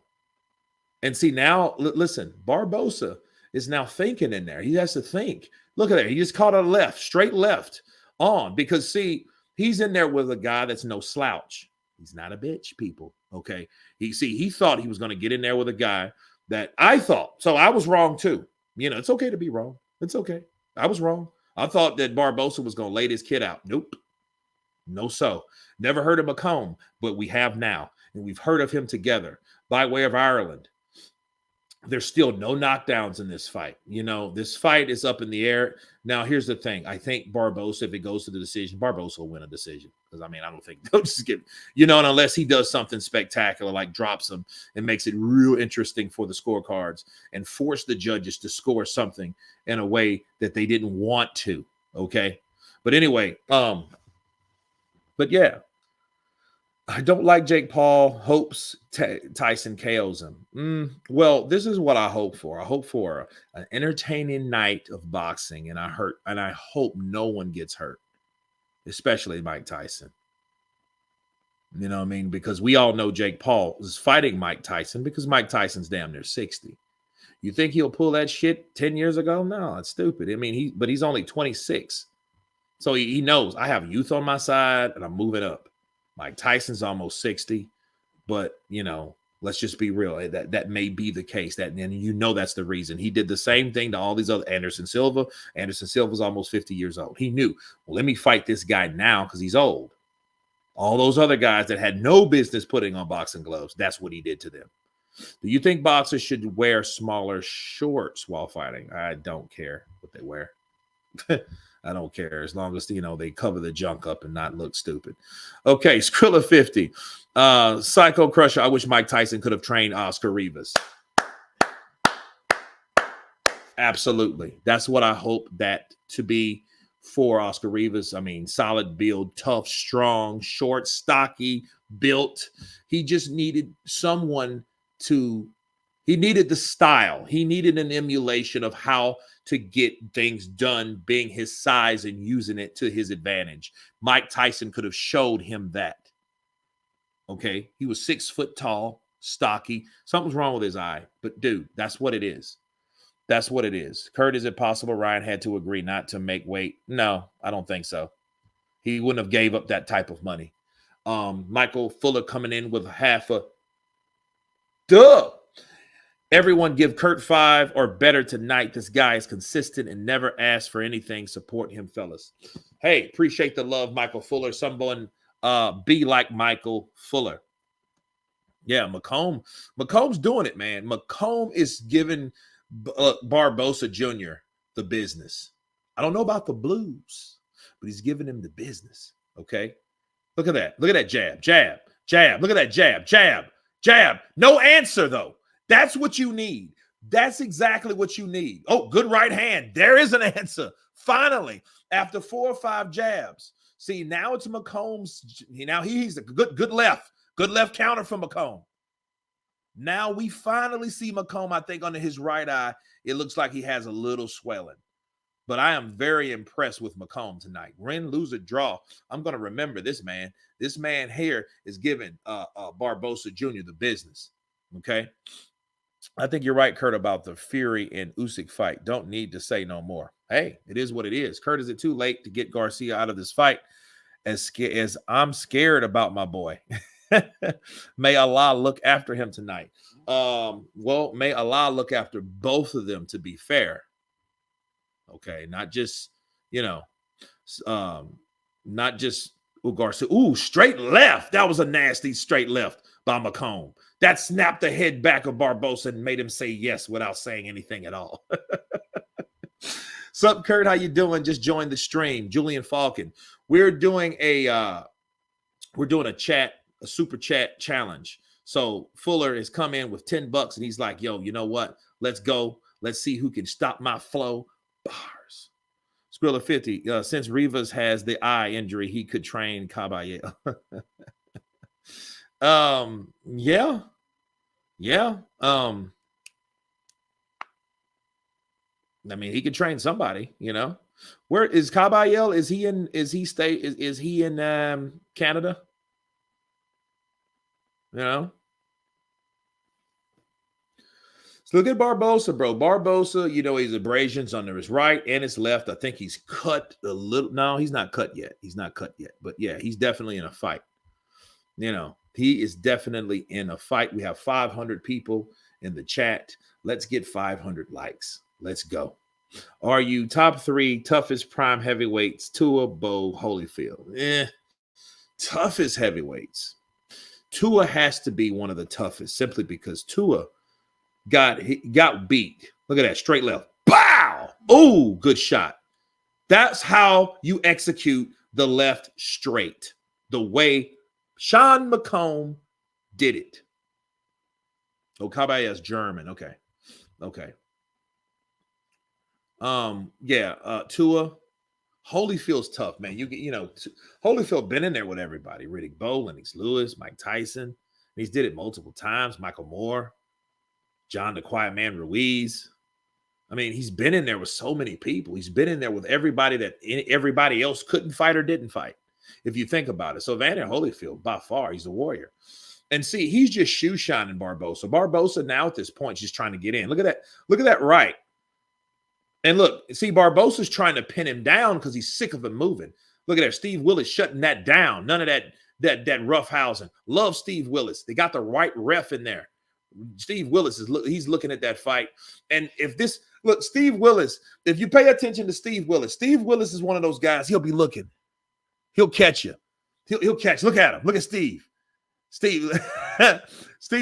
And see, now, listen, Barbosa is now thinking in there. He has to think. Look at that. He just caught a left, straight left on because, see, he's in there with a guy that's no slouch. He's not a bitch, people. Okay. He thought he was going to get in there with a guy that I thought. So I was wrong too. You know, it's okay to be wrong. It's okay. I was wrong. I thought that Barbosa was going to lay this kid out. Nope. No, so. Never heard of McComb, but we have now. And we've heard of him together by way of Ireland. There's still no knockdowns in this fight. You know, this fight is up in the air. Now, here's the thing. I think Barbosa, if it goes to the decision, Barbosa will win a decision. because I mean, I don't think they'll just get, and unless he does something spectacular, like drops them and makes it real interesting for the scorecards and force the judges to score something in a way that they didn't want to. Okay. But anyway, but yeah, I don't like Jake Paul. Hopes Tyson KOs him. Well, this is what I hope for. I hope for an entertaining night of boxing, and I hope no one gets hurt, especially Mike Tyson. You know what I mean? Because we all know Jake Paul is fighting Mike Tyson because Mike Tyson's damn near 60. You think he'll pull that shit 10 years ago? No, it's stupid. I mean, but he's only 26. So he knows I have youth on my side and I'm moving up. Mike Tyson's almost 60, but let's just be real. That may be the case. And that's the reason. He did the same thing to all these other Anderson Silva. Anderson Silva's almost 50 years old. He knew, well, let me fight this guy now because he's old. All those other guys that had no business putting on boxing gloves, that's what he did to them. Do you think boxers should wear smaller shorts while fighting? I don't care what they wear. I don't care as long as they cover the junk up and not look stupid. Okay, Skrilla 50. Psycho Crusher. I wish Mike Tyson could have trained Oscar Rivas. Absolutely. That's what I hope that to be for Oscar Rivas. I mean, solid build, tough, strong, short, stocky, built. He just needed someone he needed the style. He needed an emulation of how to get things done, being his size and using it to his advantage. Mike Tyson could have showed him that. Okay. He was 6 foot tall, stocky. Something's wrong with his eye. But dude, that's what it is. That's what it is. Kurt, is it possible Ryan had to agree not to make weight? No, I don't think so. He wouldn't have gave up that type of money. Michael Fuller coming in with half a duh. Everyone give Kurt 5 or better tonight. This guy is consistent and never asks for anything. Support him, fellas. Hey, appreciate the love, Michael Fuller. Someone be like Michael Fuller. Yeah, McComb's doing it, man. McComb is giving Barbosa Jr. the business. I don't know about the blues, but he's giving him the business. Okay. Look at that. Look at that jab, jab, jab. Look at that jab, jab, jab. No answer, though. That's what you need. That's exactly what you need. Oh, good right hand. There is an answer. Finally, after 4 or 5 jabs. See, now it's McComb's. Now he's a good left. Good left counter from McComb. Now we finally see McComb, I think, under his right eye. It looks like he has a little swelling. But I am very impressed with McComb tonight. Win, lose, or draw. I'm going to remember this man. This man here is giving Barbosa Jr. the business. Okay? I think you're right, Kurt, about the Fury and Usyk fight. Don't need to say no more. Hey, it is what it is. Kurt, is it too late to get Garcia out of this fight? As I'm scared about my boy. May Allah look after him tonight. Well, may Allah look after both of them, to be fair. Okay, not just, not just Garcia. Ooh, straight left. That was a nasty straight left by McComb. That snapped the head back of Barbosa and made him say yes without saying anything at all. Sup, Kurt? How you doing? Just joined the stream. Julian Falcon. We're doing a super chat challenge. So Fuller has come in with $10 and he's like, yo, you know what? Let's go. Let's see who can stop my flow. Bars. Skrilla 50. Since Rivas has the eye injury, he could train Caballero. Yeah. I mean, he could train somebody, Where is Caballero? Is he in Canada? So look at Barbosa, bro. Barbosa, he's abrasions under his right and his left. I think he's cut a little. No, he's not cut yet. But yeah, he's definitely in a fight. He is definitely in a fight. We have 500 people in the chat. Let's get 500 likes. Let's go. Are you top 3 toughest prime heavyweights? Tua, Bo, Holyfield. Toughest heavyweights. Tua has to be one of the toughest simply because Tua got beat. Look at that straight left. Bow! Oh, good shot. That's how you execute the left straight. the way Sean McComb did it. Oh, Kabaya's German. Okay. Tua. Holyfield's tough, man. Holyfield been in there with everybody. Riddick Bowe, Lennox Lewis, Mike Tyson. He's did it multiple times. Michael Moore, John the Quiet Man Ruiz. I mean, he's been in there with so many people. He's been in there with everybody that everybody else couldn't fight or didn't fight, if you think about it. So Evander Holyfield, by far, he's a warrior. And see, he's just shoe shining Barbosa. Barbosa now at this point, just trying to get in. Look at that. Look at that right. And look, see, Barbosa's trying to pin him down because he's sick of him moving. Look at that. Steve Willis shutting that down. None of that roughhousing. Love Steve Willis. They got the right ref in there. Steve Willis he's looking at that fight. And Steve Willis, if you pay attention to Steve Willis is one of those guys, he'll be looking. He'll catch you. He'll catch. Look at him. Look at Steve. Steve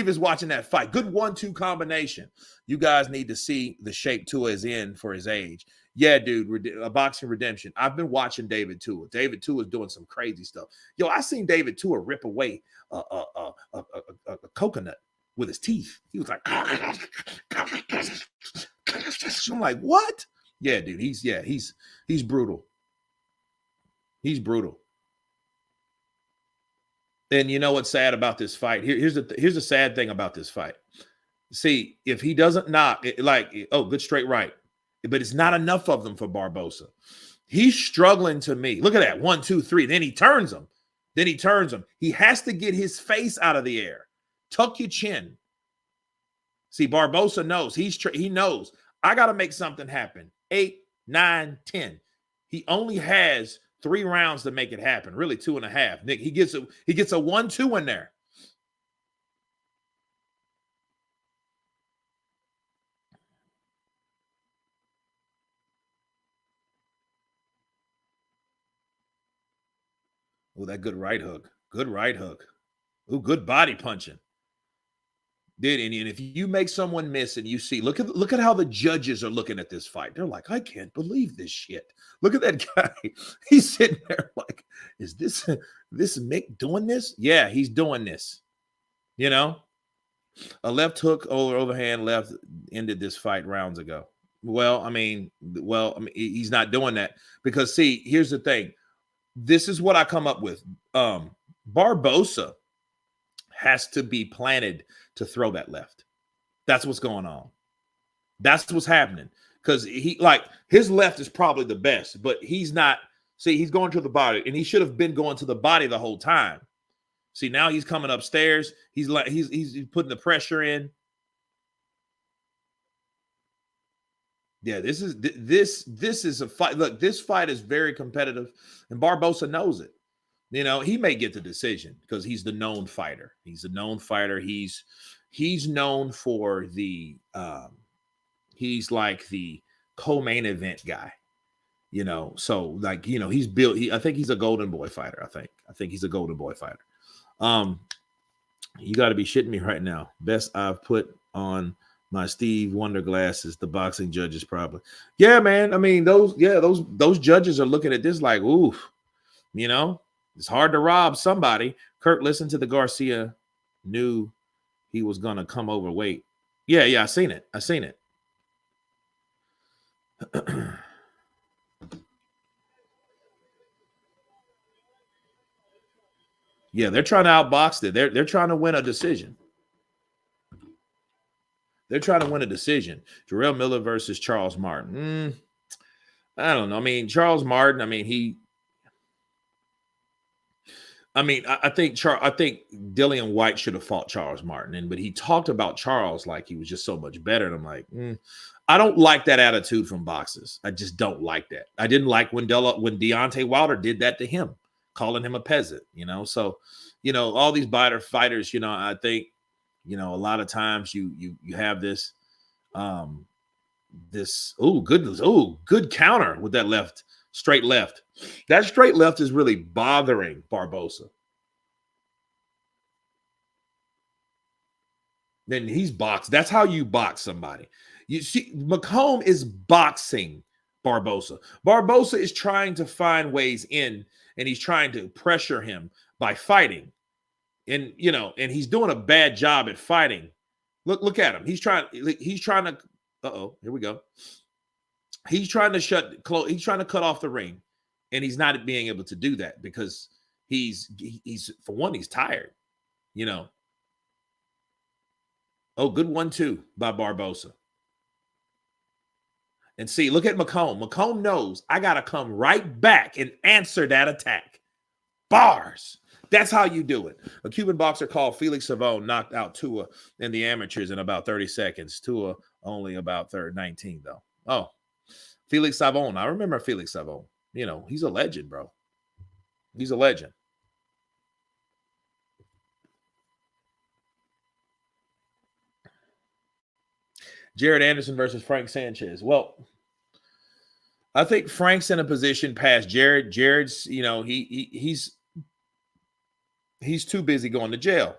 is watching that fight. Good 1-2 combination. You guys need to see the shape Tua is in for his age. Yeah, dude, a boxing redemption. I've been watching David Tua. David Tua is doing some crazy stuff. Yo, I seen David Tua rip away a coconut with his teeth. He was like, I'm like, what? Yeah, dude, he's brutal. He's brutal. And you know what's sad about this fight? Here's the sad thing about this fight. See, if he doesn't knock, good straight right, but it's not enough of them for Barbosa. He's struggling to me. Look at that. 1, 2, 3. Then he turns him. He has to get his face out of the air. Tuck your chin. See, Barbosa knows. He knows. I got to make something happen. 8, 9, 10. He only has 3 rounds to make it happen. Really 2.5. Nick, he gets a 1-2 in there. Oh, that good right hook. Good right hook. Oh, good body punching. And if you make someone miss and you see, look at how the judges are looking at this fight. They're like, I can't believe this shit. Look at that guy. He's sitting there like, is this Mick doing this? Yeah, he's doing this. You know, a left hook over overhand left ended this fight rounds ago. Well, I mean, he's not doing that because see, here's the thing. This is what I come up with. Barbosa has to be planted to throw that left. That's what's going on. That's what's happening. Because his left is probably the best, but he's not. See, he's going to the body, and he should have been going to the body the whole time. See, now he's coming upstairs. He's putting the pressure in. Yeah, this is a fight. Look, this fight is very competitive, and Barbosa knows it. You know, he may get the decision because he's the known fighter. He's a known fighter. He's known for the he's like the co-main event guy. You know, so like, you know, he's built. I think he's a golden boy fighter. I think he's a golden boy fighter. You got to be shitting me right now. Best I've put on my Steve Wonder glasses, the boxing judges probably. Yeah, man. I mean, those judges are looking at this like, ooh, you know, it's hard to rob somebody. Kirk listened to the Garcia, knew he was gonna come overweight. Yeah, I seen it. Yeah, they're trying to outbox it. They're trying to win a decision. Jarrell Miller versus Charles Martin. I don't know. I mean, Charles Martin, I think Dillian White should have fought Charles Martin, but he talked about Charles like he was just so much better. And I'm like, I don't like that attitude from boxers. I just don't like that. I didn't like when Deontay Wilder did that to him, calling him a peasant, you know? So, you know, all these fighters, you know, I think, you know, a lot of times you have this, good counter with that straight left. That straight left is really bothering Barbosa. Then he's boxed. That's how you box somebody. You see, McComb is boxing Barbosa. Barbosa is trying to find ways in, and he's trying to pressure him by fighting. And, you know, and he's doing a bad job at fighting. Look at him. He's trying to, here we go. He's trying to cut off the ring, and he's not being able to do that because he's for one, he's tired, you know. Oh, good 1-2 by Barbosa. And see, look at McComb. McComb knows I got to come right back and answer that attack. Bars. That's how you do it. A Cuban boxer called Felix Savon knocked out Tua in the amateurs in about 30 seconds. Tua only about 19, though. Oh, Felix Savon. I remember Felix Savon. You know, he's a legend, bro. He's a legend. Jared Anderson versus Frank Sanchez. Well, I think Frank's in a position past Jared. Jared's, you know, he's too busy going to jail.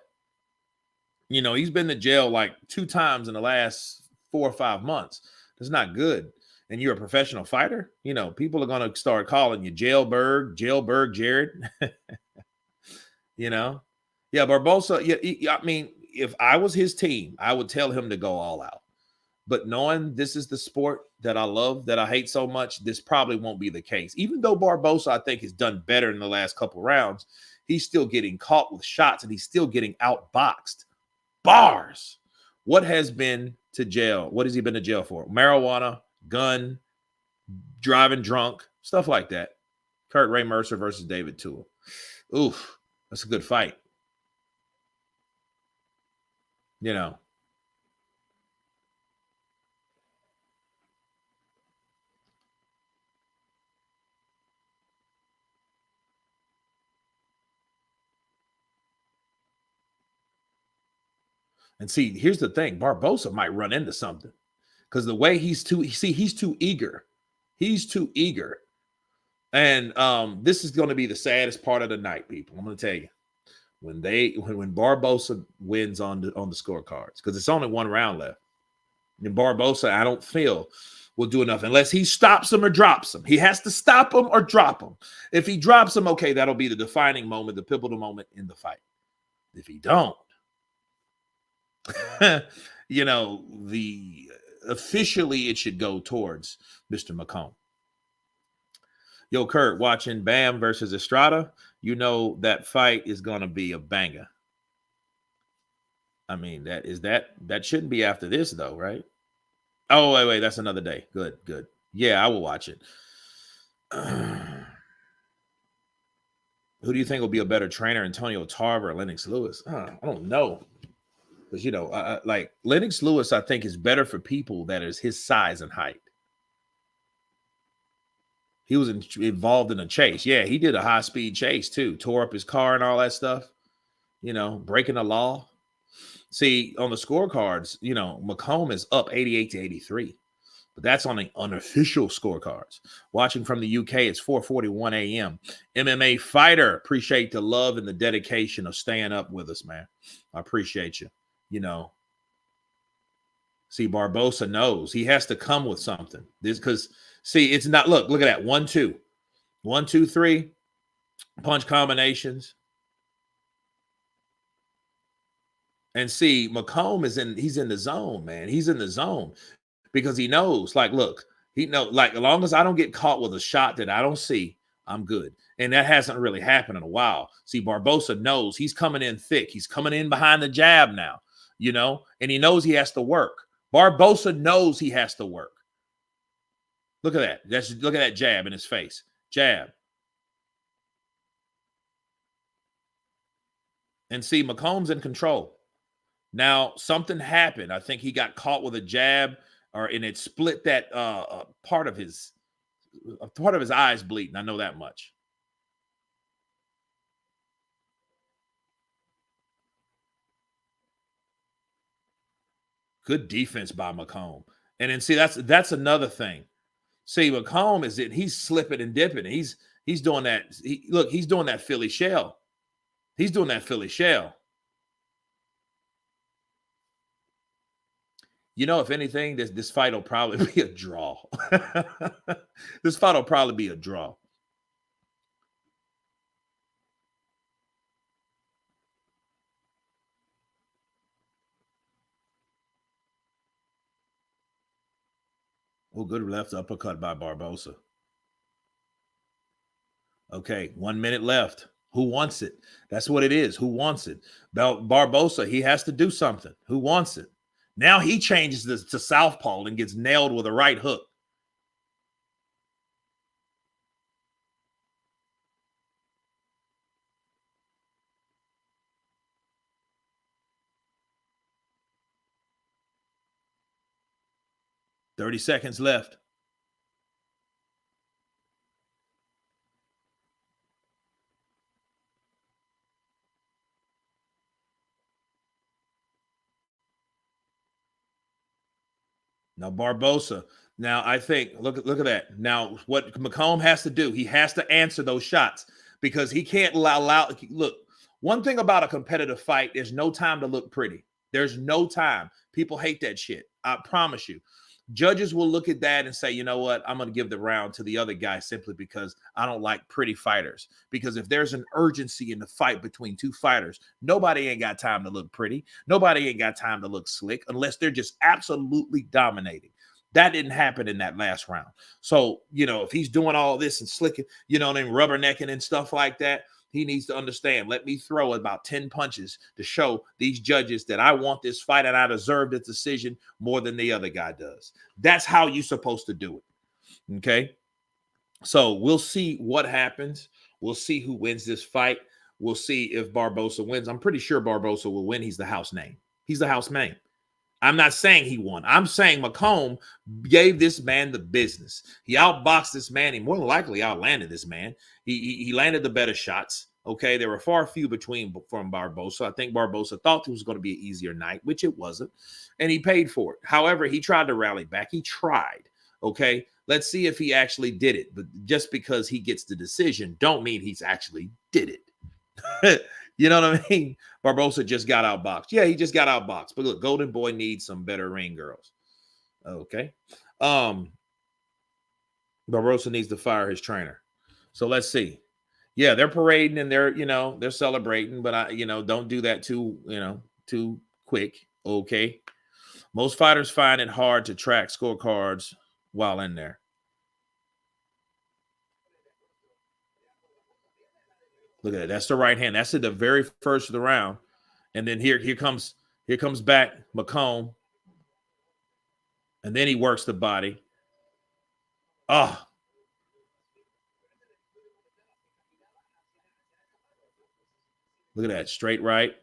You know, he's been to jail like 2 times in the last 4 or 5 months. That's not good. And you're a professional fighter, you know, people are going to start calling you Jailbird Jared. You know? Yeah, Barbosa, yeah, I mean, if I was his team, I would tell him to go all out. But knowing this is the sport that I love, that I hate so much, this probably won't be the case. Even though Barbosa, I think, has done better in the last couple rounds, he's still getting caught with shots and he's still getting outboxed. Bars. What has been to jail? What has he been to jail for? Marijuana, gun, driving drunk, stuff like that. Kurt Ray Mercer versus David Tua. Oof, that's a good fight. You know. And see, here's the thing. Barbosa might run into something because the way he's too eager. He's too eager. And this is going to be the saddest part of the night, people. I'm going to tell you. When Barbosa wins on the scorecards, because it's only 1 round left. And Barbosa, I don't feel, will do enough unless he stops him or drops him. He has to stop him or drop him. If he drops him, okay, that'll be the defining moment, the pivotal moment in the fight. If he don't, you know, officially it should go towards Mr. McComb. Yo, Kurt, watching Bam versus Estrada, you know that fight is going to be a banger. I mean, that shouldn't be after this, though, right? Oh, wait, that's another day. Good. Yeah, I will watch it. Who do you think will be a better trainer, Antonio Tarver or Lennox Lewis? I don't know. Because, you know, like Lennox Lewis, I think, is better for people that is his size and height. He was involved in a chase. Yeah, he did a high-speed chase, too. Tore up his car and all that stuff. You know, breaking the law. See, on the scorecards, you know, McComb is up 88-83. But that's on the unofficial scorecards. Watching from the UK, it's 4:41 a.m. MMA Fighter, appreciate the love and the dedication of staying up with us, man. I appreciate you. You know, see, Barbosa knows he has to come with something. This because see, it's not look at that 1-2, 1-2-3 punch combinations. And see, McComb he's in the zone, man. He's in the zone because he knows, like, look, he knows, like, as long as I don't get caught with a shot that I don't see, I'm good. And that hasn't really happened in a while. See, Barbosa knows he's coming in thick. He's coming in behind the jab now, you know, and he knows he has to work. Barbosa knows he has to work. Look at that. Look at that jab in his face. Jab. And see, McComb's in control. Now, something happened. I think he got caught with a jab, and it split that part of his eyes bleeding. I know that much. Good defense by McComb. And then see, that's another thing. See, McComb he's slipping and dipping. He's doing that. He's doing that Philly shell. He's doing that Philly shell. You know, if anything, this fight will probably be a draw. This fight will probably be a draw. Oh, good left uppercut by Barbosa. Okay, 1 minute left. Who wants it? That's what it is. Who wants it? Barbosa, he has to do something. Who wants it? Now he changes this to southpaw and gets nailed with a right hook. "30 seconds left." Now Barbosa. Now I think look at that. Now what McComb has to do, he has to answer those shots because he can't allow. Look, one thing about a competitive fight, there's no time to look pretty. There's no time. People hate that shit. I promise you. Judges will look at that and say, you know what, I'm going to give the round to the other guy simply because I don't like pretty fighters. Because if there's an urgency in the fight between two fighters, nobody ain't got time to look pretty. Nobody ain't got time to look slick unless they're just absolutely dominating. That didn't happen in that last round. So, if he's doing all this and slicking, and rubbernecking and stuff like that, he needs to understand, let me throw about 10 punches to show these judges that I want this fight and I deserve this decision more than the other guy does. That's how you're supposed to do it. Okay? So we'll see what happens. We'll see who wins this fight. We'll see if Barbosa wins. I'm pretty sure Barbosa will win. He's the house name. He's the house name. I'm not saying he won. I'm saying McComb gave this man the business. He outboxed this man. He more than likely outlanded this man. He landed the better shots. Okay, there were far few between from Barbosa. I think Barbosa thought it was going to be an easier night, which it wasn't, and he paid for it. However, he tried to rally back. He tried. Okay, let's see if he actually did it. But just because he gets the decision, don't mean he's actually did it. You know what I mean? Barbosa just got outboxed. Yeah, he just got outboxed. But look, Golden Boy needs some better ring girls. Okay. Barbosa needs to fire his trainer. So let's see. Yeah, they're parading and they're celebrating, but don't do that too quick. Okay. Most fighters find it hard to track scorecards while in there. Look at that. That's the right hand. That's at the very first of the round. And then here comes back McComb. And then he works the body. Oh. Look at that. Straight right.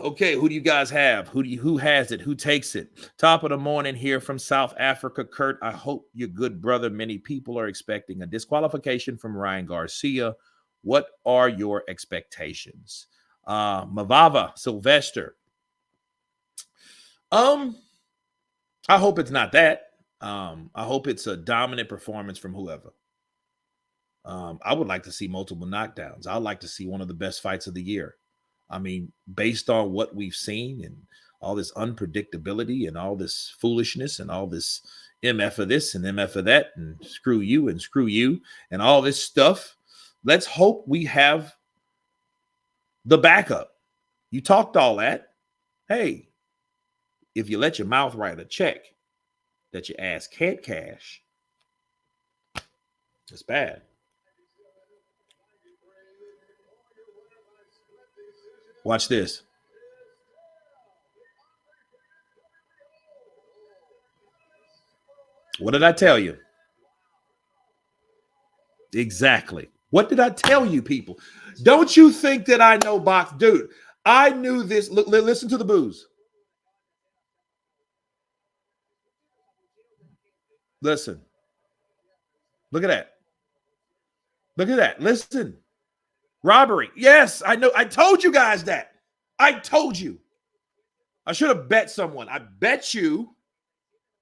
Okay, who do you guys have? Who has it? Who takes it? Top of the morning here from South Africa, Kurt. I hope you're good, brother. Many people are expecting a disqualification from Ryan Garcia. What are your expectations? Mavava Sylvester. I hope it's not that. I hope it's a dominant performance from whoever. I would like to see multiple knockdowns. I'd like to see one of the best fights of the year. I mean, based on what we've seen and all this unpredictability and all this foolishness and all this MF of this and MF of that and screw you and all this stuff, let's hope we have the backup. You talked all that. Hey, if you let your mouth write a check that your ass can't cash, it's bad. Watch this. What did I tell you? Exactly. What did I tell you, people? Don't you think that I know box? Dude, I knew this. Look, listen to the booze. Listen. Look at that. Look at that. Listen. Robbery. Yes, I know. I told you guys that. I told you. I should have bet someone. I bet you,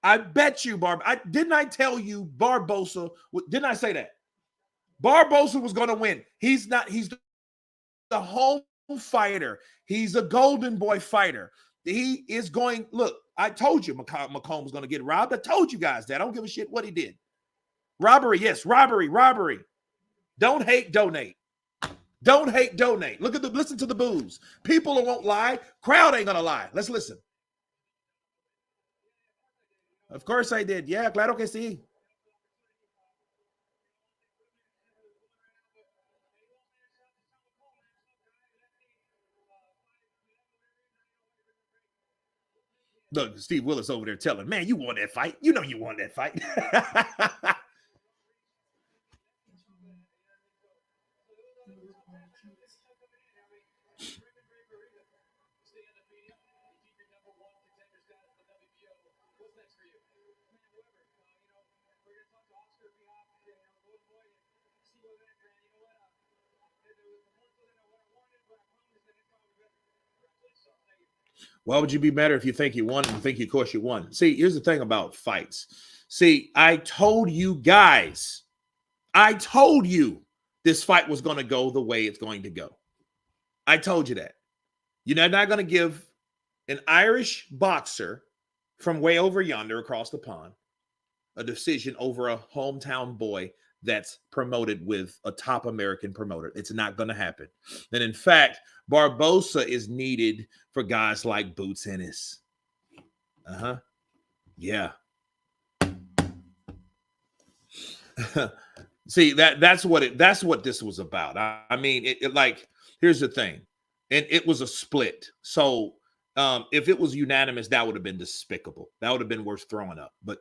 Barb. Didn't I tell you Barbosa? Didn't I say that? Barbosa was going to win. He's not. He's the home fighter. He's a golden boy fighter. He is going. Look, I told you McComb was going to get robbed. I told you guys that. I don't give a shit what he did. Robbery. Yes, robbery. Don't hate, donate. Don't hate, donate. Listen to the boos. People won't lie. Crowd ain't gonna lie. Let's listen. Of course I did. Yeah, claro que sí. Look, Steve Willis over there telling, man, you won that fight. You know you won that fight. Why would you be better if you think you won and think, of course, you won? See, here's the thing about fights. See, I told you guys, this fight was going to go the way it's going to go. I told you that. You're not going to give an Irish boxer from way over yonder across the pond a decision over a hometown boy that's promoted with a top American promoter. It's not going to happen. And in fact, Barbosa is needed for guys like Boots Ennis. Yeah. See, that's what this was about. I mean, it like, here's the thing. And it was a split. So if it was unanimous, that would have been despicable. That would have been worth throwing up. But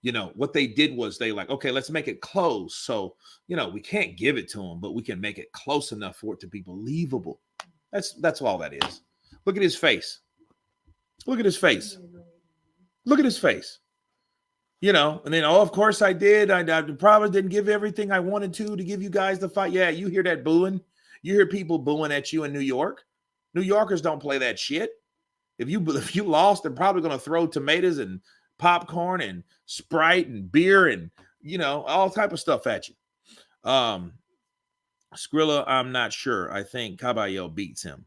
you know, what they did was they like, okay, let's make it close. So, you know, we can't give it to them, but we can make it close enough for it to be believable. That's all that is. Look at his face. Look at his face. Look at his face. You know, and then, oh, of course I did. I probably didn't give everything I wanted to give you guys the fight. Yeah, you hear that booing. You hear people booing at you in New York. New Yorkers don't play that shit. If you lost, they're probably going to throw tomatoes and popcorn and Sprite and beer and, you know, all type of stuff at you. Skrilla, I'm not sure. I think Caballero beats him.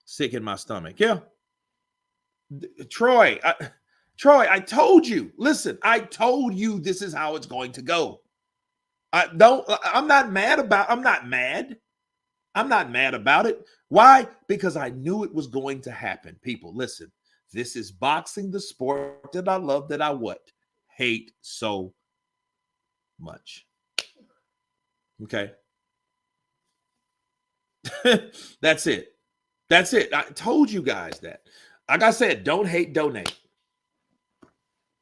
Sick in my stomach. Yeah. Troy, I told you. Listen, I told you this is how it's going to go. I'm not mad about it. Why? Because I knew it was going to happen. People, listen. This is boxing, the sport that I love, that I hate so much. Okay. That's it. That's it. I told you guys that. Like I said, don't hate, donate.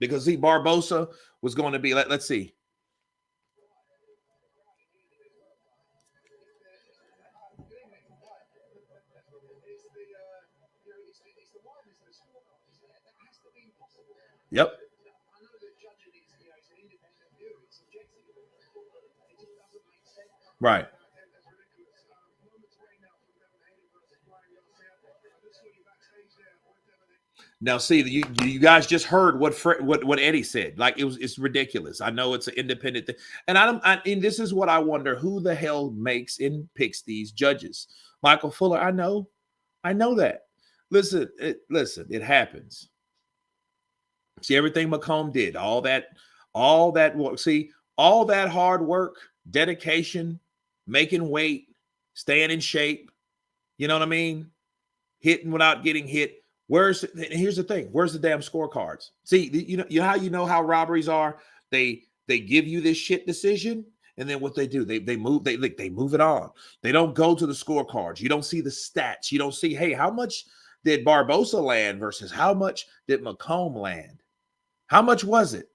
Because see, Barbosa was going to be, let's see. Yep. Right. Now, see, you guys just heard what Eddie said. Like it's ridiculous. I know it's an independent thing, and and this is what I wonder: who the hell makes and picks these judges? Michael Fuller. I know that. Listen, it happens. See everything McComb did, all that work. See all that hard work, dedication, making weight, staying in shape. You know what I mean? Hitting without getting hit. Here's the thing. Where's the damn scorecards? See, you know how robberies are. They give you this shit decision, and then what they do, they move it on. They don't go to the scorecards. You don't see the stats. You don't see, hey, how much did Barbosa land versus how much did McComb land? How much was it?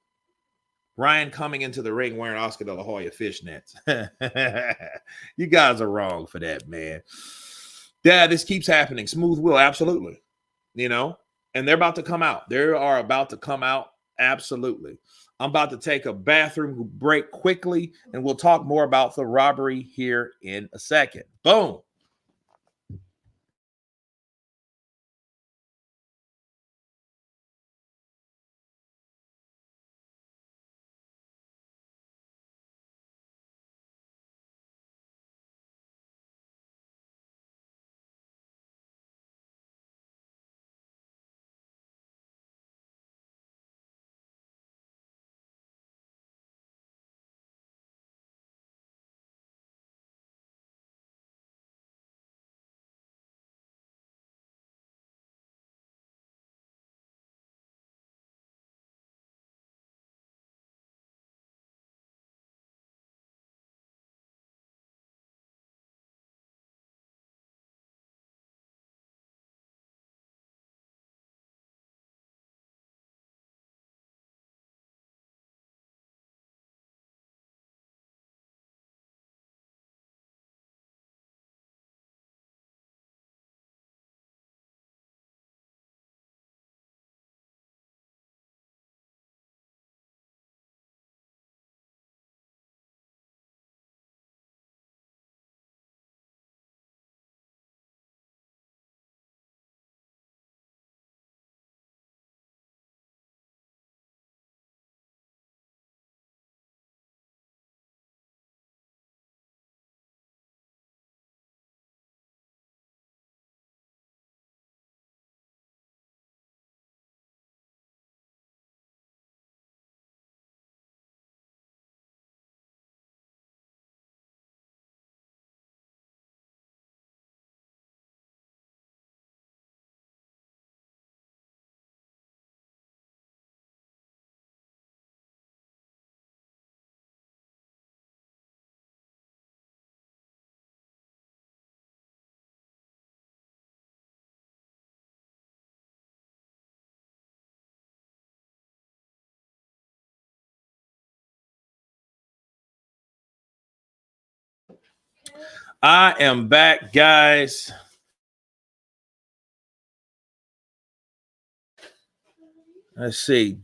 Ryan coming into the ring wearing Oscar de la Hoya fishnets. You guys are wrong for that, man. Yeah, this keeps happening. Smooth will, absolutely. You know, and they're about to come out. They are about to come out. Absolutely. I'm about to take a bathroom break quickly, and we'll talk more about the robbery here in a second. Boom. I am back, guys. Let's see.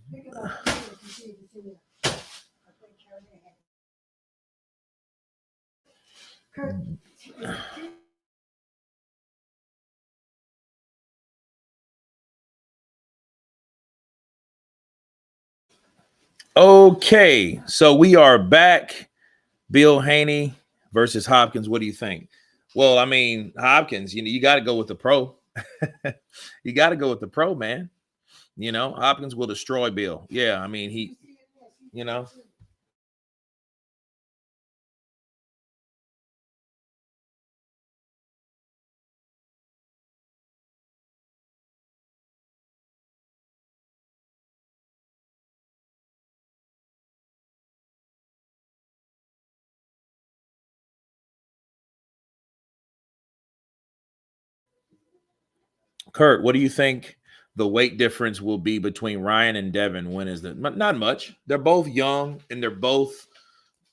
Okay, so we are back. Bill Haney versus Hopkins. What do you think? Well, I mean, Hopkins, you got to go with the pro. You got to go with the pro, man. Hopkins will destroy Bill. Yeah, I mean, you know. Kurt, what do you think the weight difference will be between Ryan and Devin? When is that? Not much. They're both young and they're both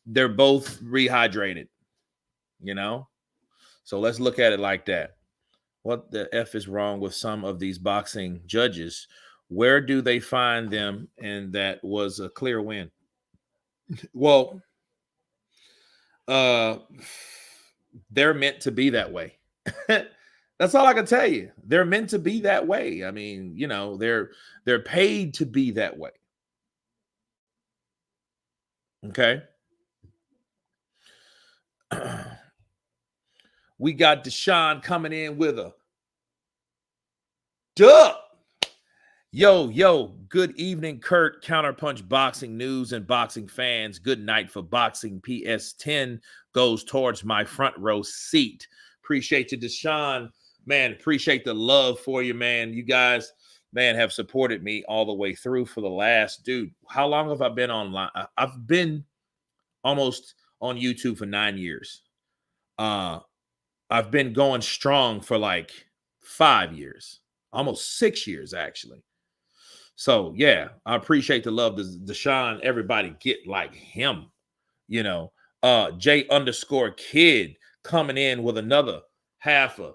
rehydrated, So let's look at it like that. What the F is wrong with some of these boxing judges? Where do they find them? And that was a clear win. Well, they're meant to be that way. That's all I can tell you. They're meant to be that way. I mean, they're paid to be that way. Okay. We got Deshaun coming in with a duh. Yo, good evening, Kurt. Counterpunch boxing news and boxing fans. Good night for boxing. PS10 goes towards my front row seat. Appreciate you, Deshaun. Man, appreciate the love for you, man. You guys, man, have supported me all the way through for the last, dude. How long have I been online? I've been almost on YouTube for 9 years. I've been going strong for like 5 years, almost 6 years, actually. So, yeah, I appreciate the love. Deshaun, everybody get like him, J_kid coming in with another half a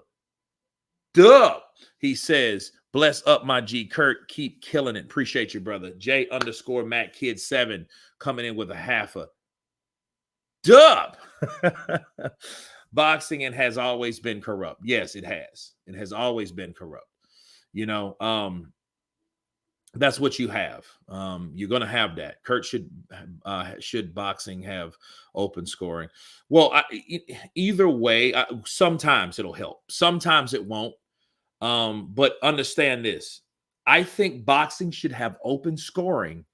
duh. He says, bless up my G Kurt. Keep killing it. Appreciate you, brother. J_Matt Kid 7 coming in with a half a duh. Boxing and has always been corrupt. Yes, it has. It has always been corrupt. That's what you have. You're going to have that. Kurt should boxing have open scoring? Well, either way, sometimes it'll help. Sometimes it won't. But understand this. I think boxing should have open scoring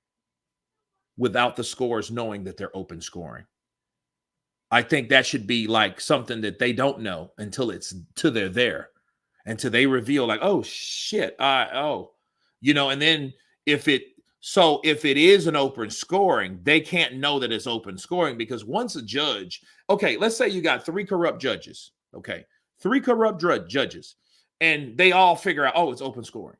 without the scores knowing that they're open scoring. I think that should be like something that they don't know until they're there, until they reveal like, oh shit, and then if it is an open scoring, they can't know that it's open scoring because once a judge, okay, let's say you got 3 corrupt judges, okay, 3 corrupt judges, and they all figure out, oh, it's open scoring.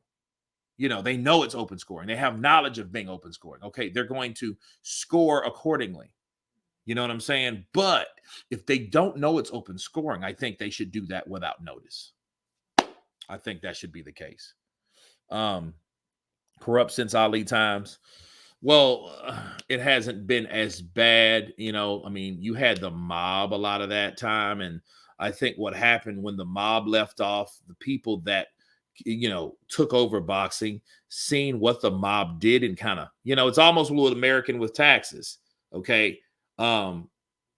They know it's open scoring. They have knowledge of being open scoring. Okay, they're going to score accordingly. You know what I'm saying? But if they don't know it's open scoring, I think they should do that without notice. I think that should be the case. Corrupt since Ali times. Well, it hasn't been as bad. I mean, you had the mob a lot of that time. And I think what happened when the mob left off, the people that, took over boxing, seen what the mob did and kind of, it's almost with American with taxes. Okay.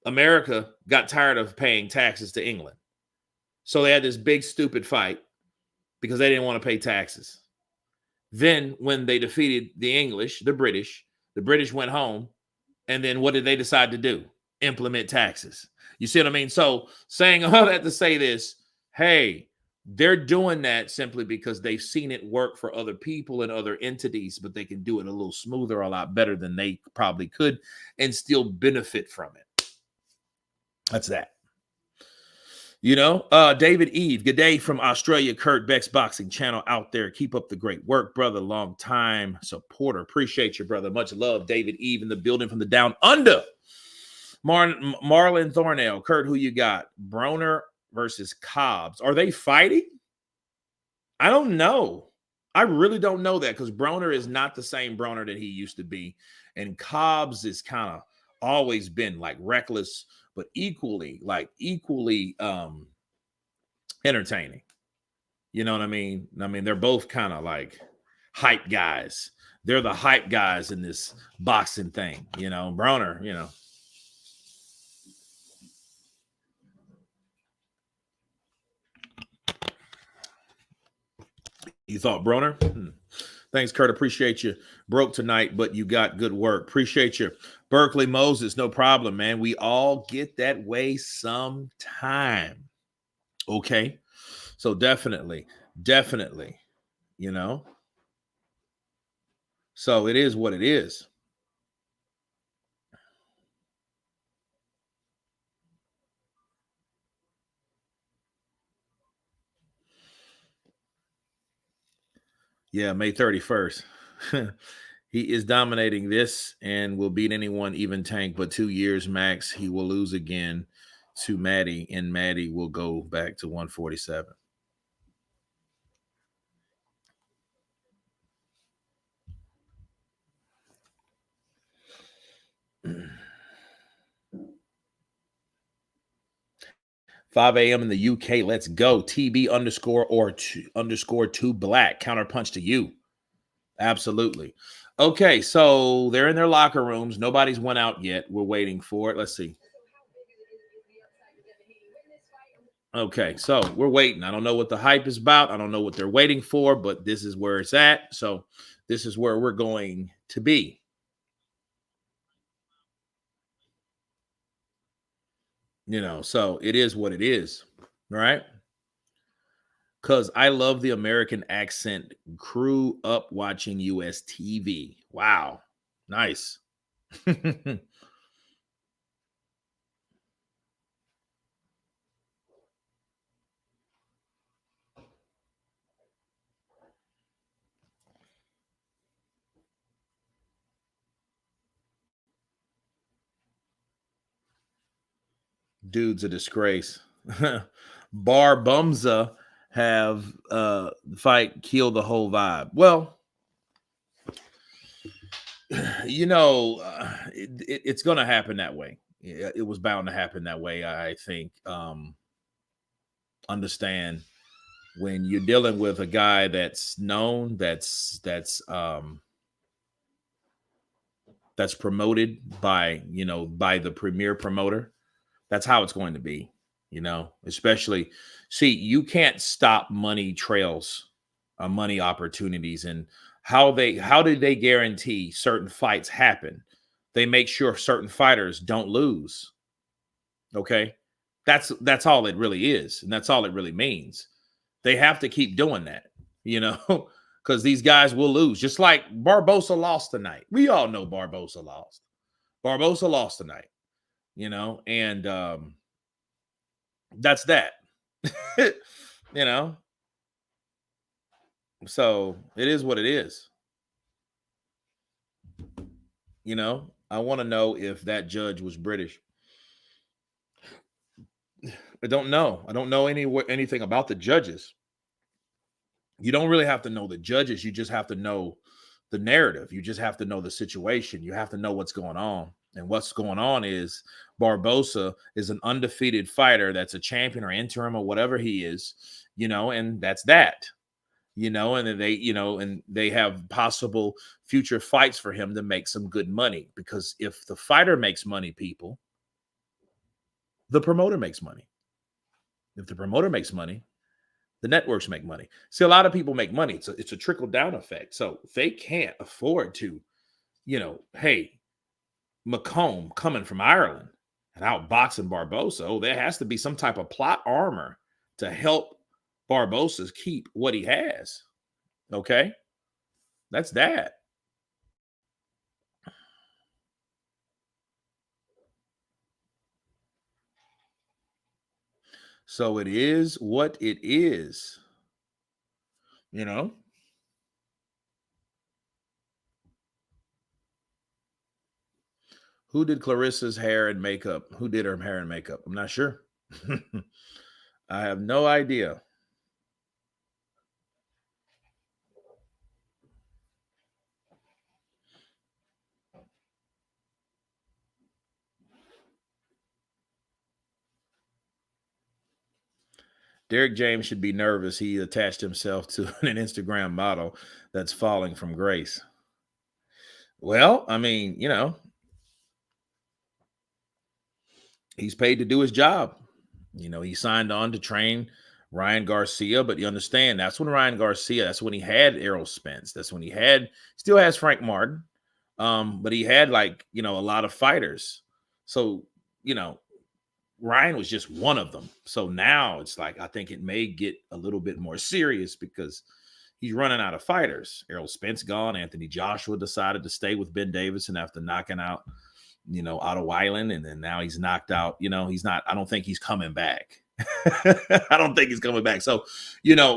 America got tired of paying taxes to England. So they had this big, stupid fight because they didn't want to pay taxes. Then when they defeated the British went home. And then what did they decide to do? Implement taxes. You see what I mean? So saying all that to say this, hey, they're doing that simply because they've seen it work for other people and other entities, but they can do it a little smoother, a lot better than they probably could and still benefit from it. That's that. David Eve, good day from Australia. Kurt Beck's boxing channel out there. Keep up the great work, brother. Long time supporter. Appreciate you, brother. Much love. David Eve in the building from the down under. Marlon Thornell, Kurt, who you got? Broner versus Cobbs. Are they fighting? I don't know. I really don't know that because Broner is not the same Broner that he used to be. And Cobbs is kind of always been like reckless, but equally entertaining. You know what I mean? I mean, they're both kind of like hype guys. They're the hype guys in this boxing thing. You know, Broner, you know. You thought Broner? Thanks, Kurt. Appreciate you. Broke tonight, but you got good work. Appreciate you. Berkeley Moses, no problem, man. We all get that way sometime. Okay. So definitely, you know. So it is what it is. Yeah, May 31st. He is dominating this and will beat anyone, even Tank, but 2 years max. He will lose again to Maddie, and Maddie will go back to 147. $5 a.m. in the UK. Let's go. TB underscore 2 black. Counterpunch to you. Absolutely. Okay, so they're in their locker rooms. Nobody's went out yet. We're waiting for it. Let's see. Okay, so we're waiting. I don't know what the hype is about. I don't know what they're waiting for, but this is where it's at. So this is where we're going to be. You know, so it is what it is, right? Because I love the American accent. Grew up watching US TV. Wow. Nice. Dude's a disgrace. Bar Bumza have fight kill the whole vibe. Well, you know, it's going to happen that way. It was bound to happen that way. I think. Understand when you're dealing with a guy that's known, that's promoted by by the premier promoter. That's how it's going to be. Especially, see, you can't stop money trails, money opportunities, and how do they guarantee certain fights happen? They make sure certain fighters don't lose. Okay, that's all it really is, and that's all it really means. They have to keep doing that, because these guys will lose. Just like Barbosa lost tonight. We all know Barbosa lost. Barbosa lost tonight, and that's that. you know. So it is what it is. I want to know if that judge was British. I don't know. I don't know anything about the judges. You don't really have to know the judges. You just have to know the narrative. You just have to know the situation. You have to know what's going on. And what's going on is Barbosa is an undefeated fighter that's a champion or interim or whatever he is, and that's that. And they have possible future fights for him to make some good money, because if the fighter makes money, people, the promoter makes money. If the promoter makes money, the networks make money. See, a lot of people make money. It's a trickle down effect. So they can't afford to, hey, Macomb coming from Ireland and outboxing Barbosa. Oh, there has to be some type of plot armor to help Barbosa keep what he has. Okay, that's that. So it is what it is. Who did Clarissa's hair and makeup? Who did her hair and makeup? I'm not sure. I have no idea. Derek James should be nervous. He attached himself to an Instagram model that's falling from grace. Well, I mean, he's paid to do his job. He signed on to train Ryan Garcia, but you understand that's when that's when he had Errol Spence. That's when he still has Frank Martin. But he had a lot of fighters. So, Ryan was just one of them. So now it's like, I think it may get a little bit more serious because he's running out of fighters. Errol Spence gone. Anthony Joshua decided to stay with Ben Davison after knocking out, Otto Weiland. And then now he's knocked out. I don't think he's coming back. I don't think he's coming back. So,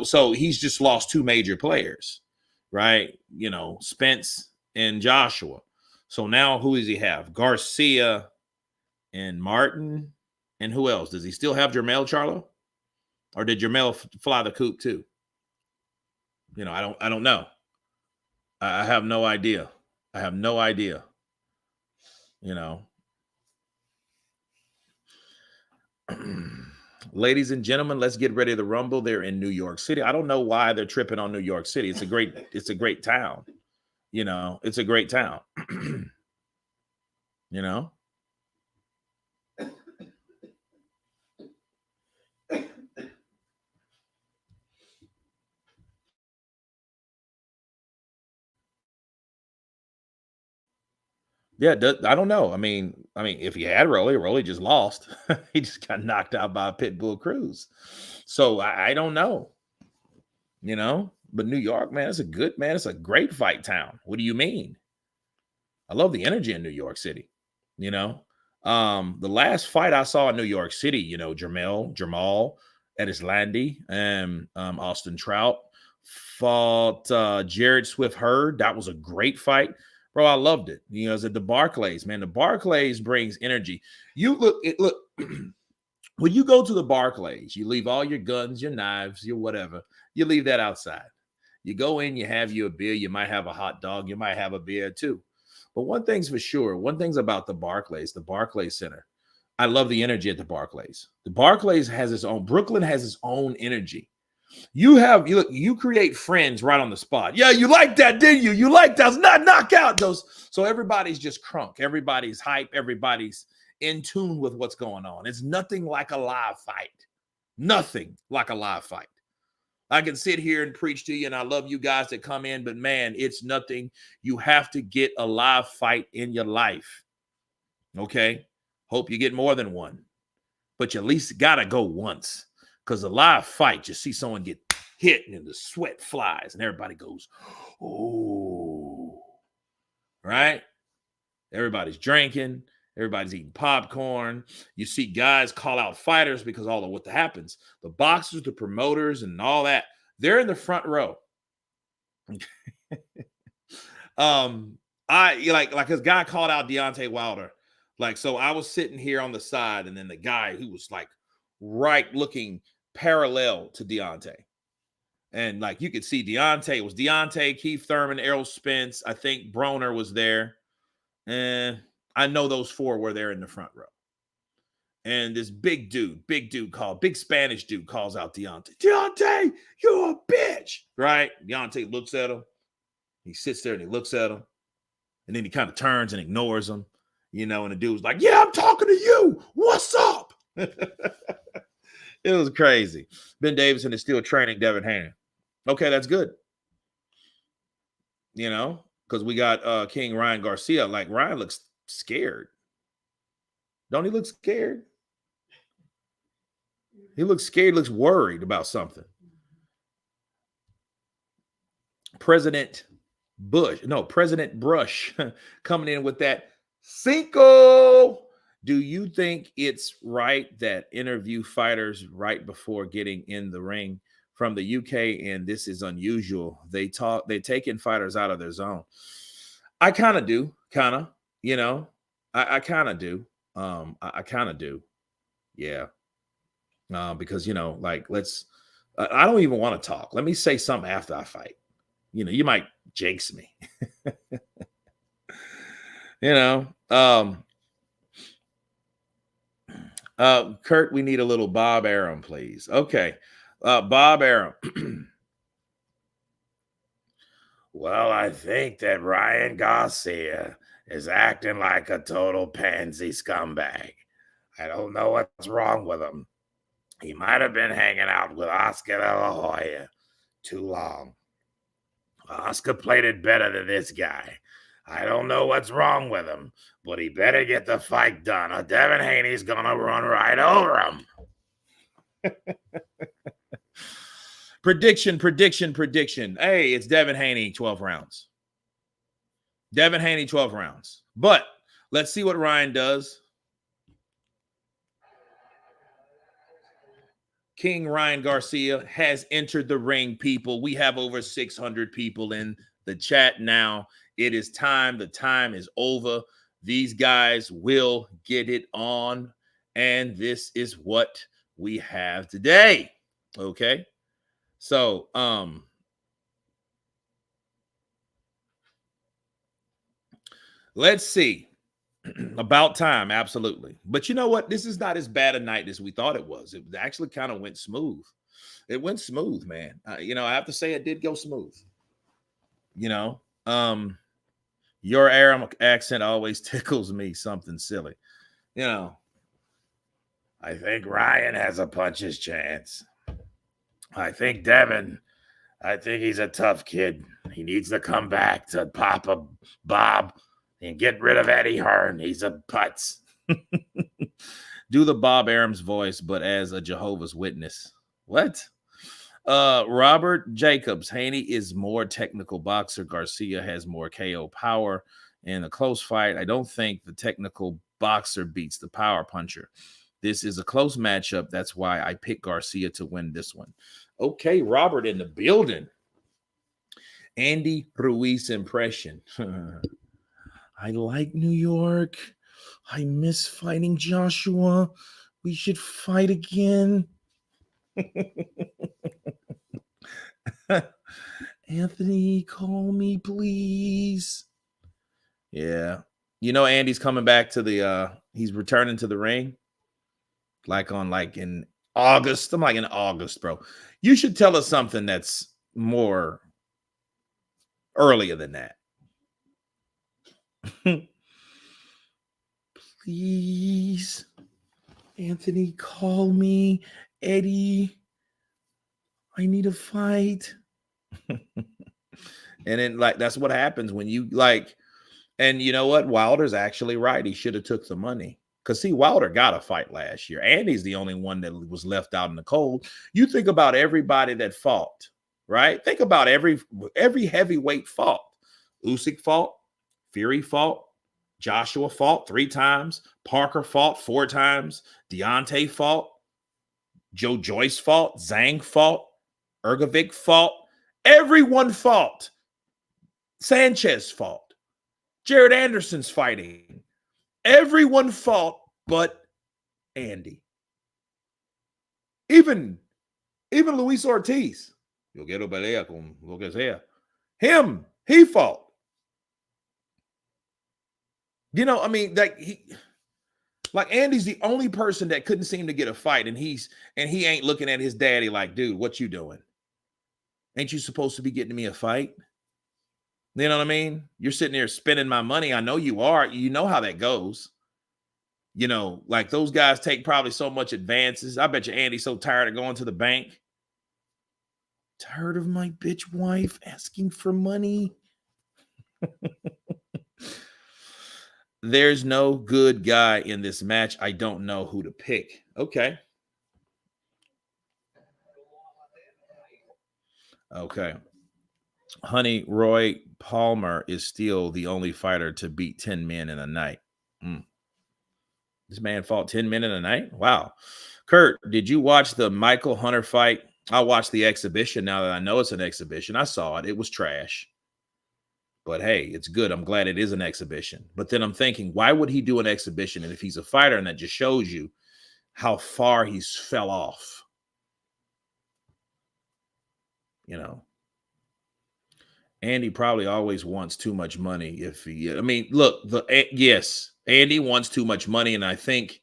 so he's just lost two major players, right? Spence and Joshua. So now who does he have? Garcia and Martin. And who else? Does he still have Jermell Charlo? Or did Jermell fly the coop too? I don't know. I have no idea. I have no idea. Ladies and gentlemen, let's get ready to rumble. They're in New York City. I don't know why they're tripping on New York City. It's a great town. It's a great town. Yeah, I don't know. I mean, if he had Rolly just lost. He just got knocked out by a Pitbull Cruz. So I don't know. But New York, man, it's a great fight town. What do you mean? I love the energy in New York City. The last fight I saw in New York City, Jamal Edislandi and Austin Trout fought Jared Swift Hurd. That was a great fight. Bro, I loved it. It's at the Barclays, man. The Barclays brings energy. Look, when you go to the Barclays, you leave all your guns, your knives, your whatever. You leave that outside. You go in, you have you a beer. You might have a hot dog. You might have a beer too. But one thing's for sure. One thing's about the Barclays Center. I love the energy at the Barclays. The Barclays has its own. Brooklyn has its own energy. You create friends right on the spot. Yeah, you like that, didn't you? You like that. Not knockout those. So everybody's just crunk. Everybody's hype. Everybody's in tune with what's going on. It's nothing like a live fight. Nothing like a live fight. I can sit here and preach to you, and I love you guys that come in, but man, it's nothing. You have to get a live fight in your life. Okay? Hope you get more than one, but you at least got to go once. Because a live fight, you see someone get hit and the sweat flies and everybody goes, oh, right? Everybody's drinking. Everybody's eating popcorn. You see guys call out fighters because all of what happens. The boxers, the promoters, and all that, they're in the front row. Like this guy called out Deontay Wilder. So I was sitting here on the side, and then the guy who was right looking parallel to Deontay. And you could see Deontay, Keith Thurman, Errol Spence. I think Broner was there. And I know those four were there in the front row. And this big Spanish dude calls out Deontay. Deontay, you're a bitch. Right? Deontay looks at him. He sits there and he looks at him. And then he kind of turns and ignores him. And the dude's like, yeah, I'm talking to you. What's up? It was crazy. Ben Davison is still training Devin Haney. Okay, that's good. Because we got King Ryan Garcia. Ryan looks scared. Don't he look scared? He looks scared, looks worried about something. President Brush coming in with that Cinco. Do you think it's right that interview fighters right before getting in the ring from the UK? And this is unusual. They're taking fighters out of their zone. I kind of do, I kind of do. I kind of do. Yeah. Because like I don't even want to talk. Let me say something after I fight. You might jinx me. you know. Kurt, we need a little Bob Arum, please. Okay. Bob Arum. Well, I think that Ryan Garcia is acting like a total pansy scumbag. I don't know what's wrong with him. He might have been hanging out with Oscar De La Hoya too long. Oscar played it better than this guy. I don't know what's wrong with him, but he better get the fight done or Devin Haney's gonna run right over him. Prediction. Hey, it's Devin Haney, 12 rounds. Devin Haney, 12 rounds. But let's see what Ryan does. King Ryan Garcia has entered the ring, people. We have over 600 people in the chat now. It is time. The time is over. These guys will get it on. And this is what we have today. Okay. So, let's see. About time, absolutely. But you know what? This is not as bad a night as we thought it was. It actually kind of went smooth. It went smooth, man. I have to say it did go smooth. Your Aram accent always tickles me something silly. I think Ryan has a puncher's chance. I think Devin, I think he's a tough kid. He needs to come back to Papa Bob and get rid of Eddie Hearn. He's a putz. Do the Bob Arum's voice, but as a Jehovah's Witness. What? Robert Jacobs. Haney is more technical boxer. Garcia has more KO power. In a close fight, I don't think the technical boxer beats the power puncher. This is a close matchup. That's why I picked Garcia to win this one. Okay, Robert in the building. Andy Ruiz impression. I like New York. I miss fighting Joshua. We should fight again. Anthony, call me, please. Yeah. Andy's coming back to he's returning to the ring. In August. I'm in August, bro. You should tell us something that's more earlier than that. Please, Anthony, call me. Eddie, I need a fight. And then that's what happens when you and you know what? Wilder's actually right. He should have took the money. Because see, Wilder got a fight last year. Andy's the only one that was left out in the cold. You think about everybody that fought, right? Think about every heavyweight fought. Usyk fought, Fury fought, Joshua fought 3 times, Parker fought 4 times, Deontay fought, Joe Joyce fought, Zhang fought, Ergovic fought. Everyone fought. Sanchez fought. Jared Anderson's fighting. Everyone fought but Andy. Even Luis Ortiz. Yo quiero pelea con lo que sea. He fought. Andy's the only person that couldn't seem to get a fight, and he ain't looking at his daddy like, dude, what you doing? Ain't you supposed to be getting me a fight? You know what I mean? You're sitting there spending my money. I know you are. You know how that goes. Those guys take probably so much advances. I bet you Andy's so tired of going to the bank. Tired of my bitch wife asking for money. There's no good guy in this match. I don't know who to pick. Okay. Honey, Roy Palmer is still the only fighter to beat 10 men in a night. This man fought 10 men in a night? Wow. Kurt, did you watch the Michael Hunter fight? I watched the exhibition now that I know it's an exhibition. I saw it. It was trash. But hey, it's good. I'm glad it is an exhibition. But then I'm thinking, why would he do an exhibition? And if he's a fighter, and that just shows you how far he's fell off. You know, Andy probably always wants too much money. If he, I mean, look, yes, Andy wants too much money, and I think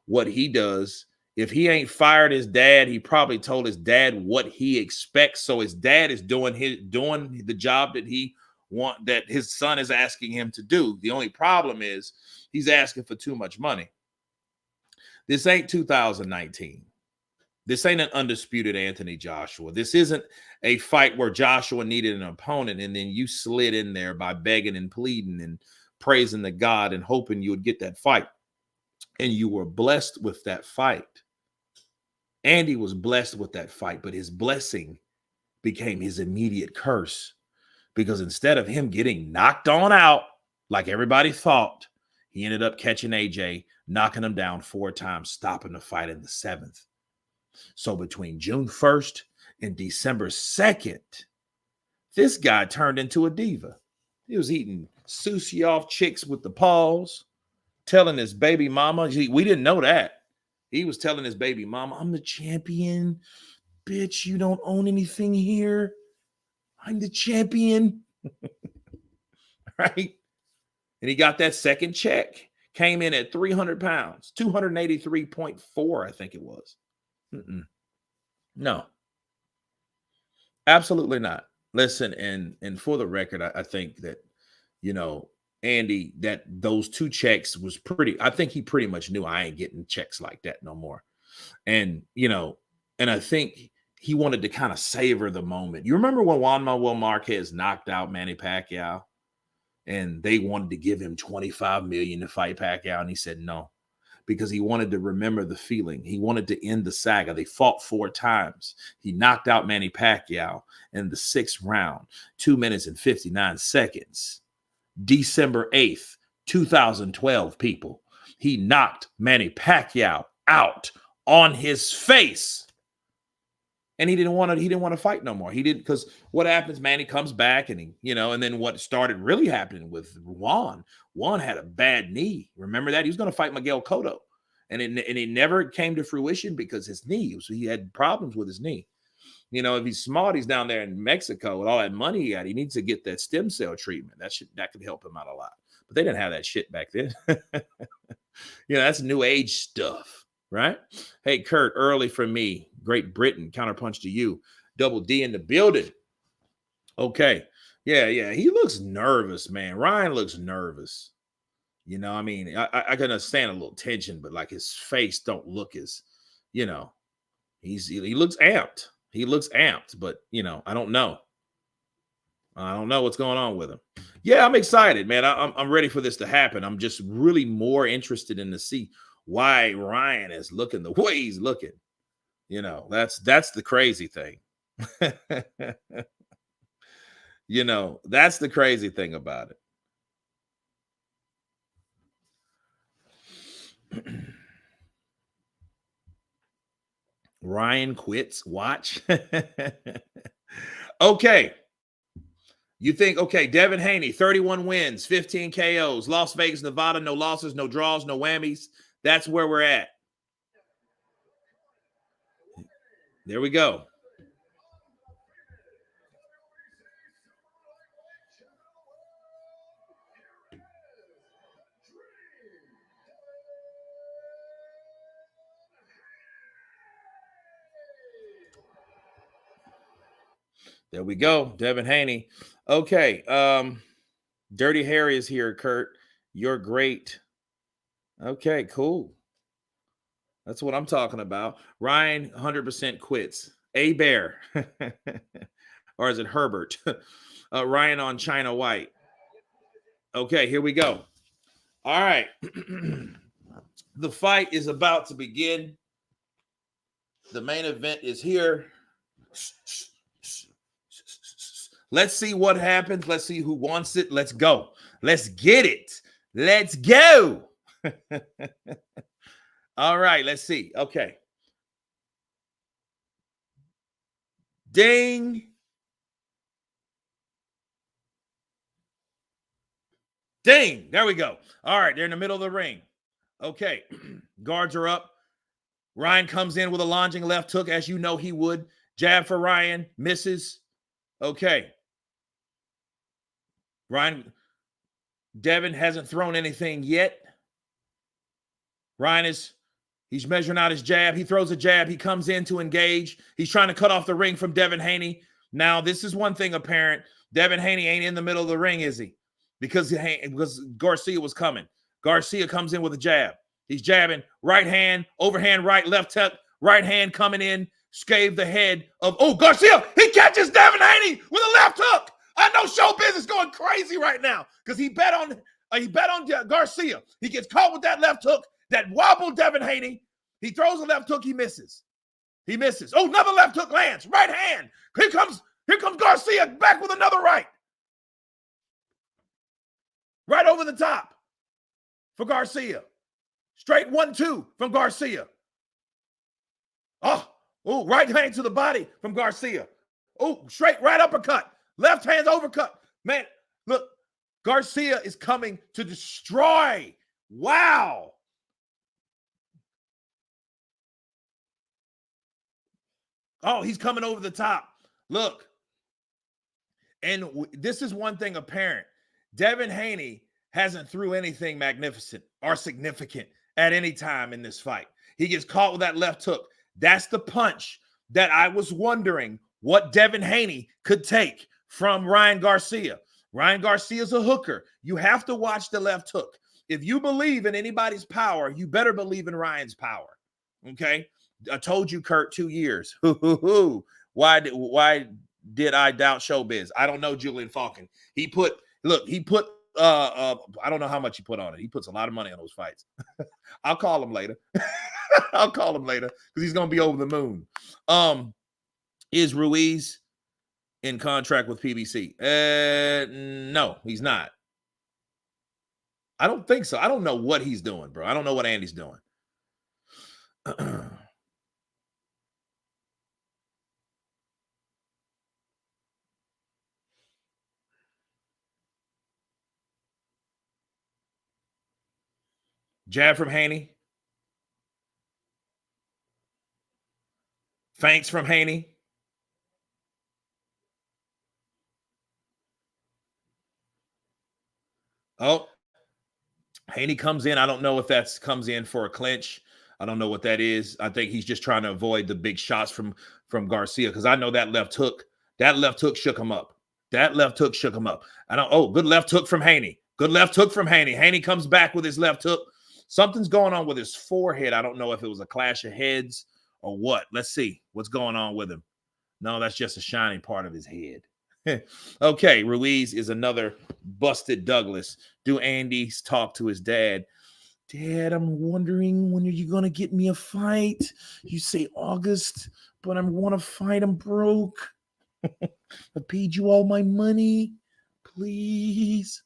what he does, if he ain't fired his dad, he probably told his dad what he expects. So his dad is doing the job that his son is asking him to do. The only problem is he's asking for too much money. This ain't 2019. This ain't an undisputed Anthony Joshua. This isn't a fight where Joshua needed an opponent and then you slid in there by begging and pleading and praising the God and hoping you would get that fight. And you were blessed with that fight. Andy was blessed with that fight, but his blessing became his immediate curse, because instead of him getting knocked on out like everybody thought, he ended up catching AJ, knocking him down 4 times, stopping the fight in the 7th. So between June 1st and December 2nd, this guy turned into a diva. He was eating sushi off chicks with the paws, telling his baby mama, we didn't know that. He was telling his baby mama, I'm the champion. Bitch, you don't own anything here. I'm the champion. Right? And he got that second check. Came in at 300 pounds, 283.4, I think it was. No, absolutely not. Listen, and for the record, I think that, Andy, that those 2 checks was I think he pretty much knew I ain't getting checks like that no more. And, and I think he wanted to kind of savor the moment. You remember when Juan Manuel Marquez knocked out Manny Pacquiao and they wanted to give him $25 million to fight Pacquiao, and he said no, because he wanted to remember the feeling. He wanted to end the saga. They fought 4 times. He knocked out Manny Pacquiao in the 6th round, 2 minutes and 59 seconds. December 8th, 2012, people. He knocked Manny Pacquiao out on his face. And he didn't want to fight no more. He didn't, because what happens, Manny comes back and and then what started really happening with Juan had a bad knee. Remember that? He was going to fight Miguel Cotto. And it never came to fruition because his knee, he had problems with his knee. If he's smart, he's down there in Mexico with all that money he got. He needs to get that stem cell treatment. That could help him out a lot. But they didn't have that shit back then. That's new age stuff, right? Hey, Kurt, early for me. Great Britain, counterpunch to you. Double D in the building. Okay. Yeah. He looks nervous, man. Ryan looks nervous. I can understand a little tension, but like his face don't look as, he looks amped. He looks amped, but I don't know. I don't know what's going on with him. Yeah, I'm excited, man. I'm ready for this to happen. I'm just really more interested in to see why Ryan is looking the way he's looking. That's the crazy thing. That's the crazy thing about it. Ryan quits. Watch. Okay. You think, okay, Devin Haney, 31 wins, 15 KOs, Las Vegas, Nevada, no losses, no draws, no whammies. That's where we're at. There we go. There we go. Devin Haney. Okay. Dirty Harry is here, Kurt. You're great. Okay, cool. That's what I'm talking about. Ryan 100% quits. A Bear. Or is it Herbert? Ryan on China White. Okay, here we go. All right. The fight is about to begin. The main event is here. Let's see what happens. Let's see who wants it. Let's go. Let's get it. Let's go. All right, let's see. Okay. Ding. Ding. There we go. All right, they're in the middle of the ring. Okay, guards are up. Ryan comes in with a lunging left hook, as you know he would. Jab for Ryan, misses. Okay. Devin hasn't thrown anything yet. Ryan he's measuring out his jab. He throws a jab. He comes in to engage. He's trying to cut off the ring from Devin Haney. Now, this is one thing apparent. Devin Haney ain't in the middle of the ring, is he? Because Garcia was coming. Garcia comes in with a jab. He's jabbing. Right hand, overhand right, left hook. Right hand coming in. Scathe the head of, Garcia. He catches Devin Haney with a left hook. I know showbiz is going crazy right now because he bet on Garcia. He gets caught with that left hook that wobbled Devin Haney. He throws a left hook. He misses. Oh, another left hook lands. Right hand. Here comes Garcia back with another right. Right over the top for Garcia. Straight 1-2 from Garcia. Oh, right hand to the body from Garcia. Oh, straight right uppercut. Left hand's overcut. Man, look, Garcia is coming to destroy. Wow. Oh, he's coming over the top. Look. And this is one thing apparent. Devin Haney hasn't threw anything magnificent or significant at any time in this fight. He gets caught with that left hook. That's the punch that I was wondering what Devin Haney could take from Ryan Garcia. Ryan Garcia's a hooker. You have to watch the left hook. If you believe in anybody's power, you better believe in Ryan's power. Okay? I told you, Kurt, 2 years. Why did I doubt showbiz? I don't know, Julian Falcon. He put I don't know how much he put on it. He puts a lot of money on those fights. I'll call him later. Because he's gonna be over the moon. Is Ruiz in contract with PBC? No, he's not. I don't think so. I don't know what he's doing, bro. I don't know what Andy's doing. Jab from Haney. Feints from Haney. Oh, Haney comes in. I don't know if that comes in for a clinch. I don't know what that is. I think he's just trying to avoid the big shots from Garcia because I know that left hook shook him up. Good left hook from Haney. Good left hook from Haney. Haney comes back with his left hook. Something's going on with his forehead. I don't know if it was a clash of heads or what. Let's see what's going on with him. No, that's just a shiny part of his head. Okay, Ruiz is another busted Douglas. Do Andy's talk to his dad? Dad, I'm wondering when are you going to get me a fight? You say August, but I want to fight. I'm broke. I paid you all my money. Please.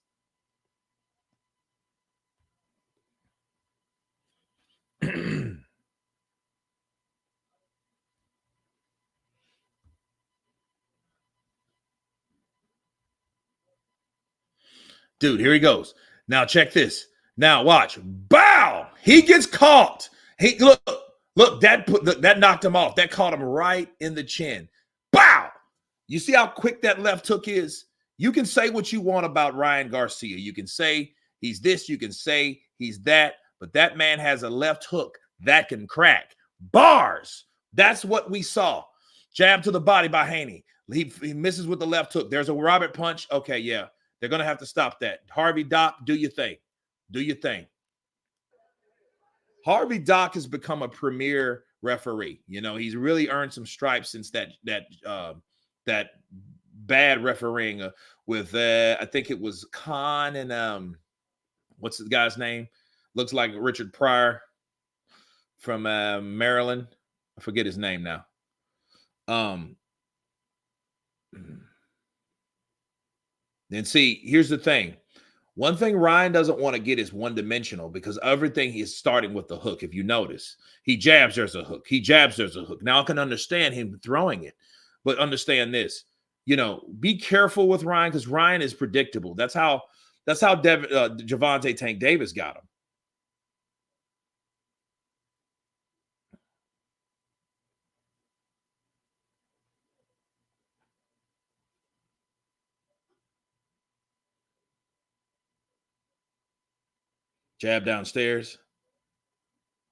Dude, here he goes. Now check this. Now watch. Bow! He gets caught. He look, that knocked him off. That caught him right in the chin. Bow! You see how quick that left hook is? You can say what you want about Ryan Garcia. You can say he's this, you can say he's that, but that man has a left hook that can crack. Bars! That's what we saw. Jab to the body by Haney. He misses with the left hook. There's a Robert punch. Okay, yeah. They're going to have to stop that. Harvey Doc, do your thing. Do your thing. Harvey Doc has become a premier referee. You know, he's really earned some stripes since that bad refereeing with I think it was Khan and what's the guy's name? Looks like Richard Pryor from Maryland. I forget his name now. Then see, here's the thing. One thing Ryan doesn't want to get is one-dimensional because everything is starting with the hook. If you notice, he jabs, there's a hook. He jabs, there's a hook. Now I can understand him throwing it, but understand this. You know, be careful with Ryan because Ryan is predictable. That's how That's how Gervonta Tank Davis got him. Jab downstairs,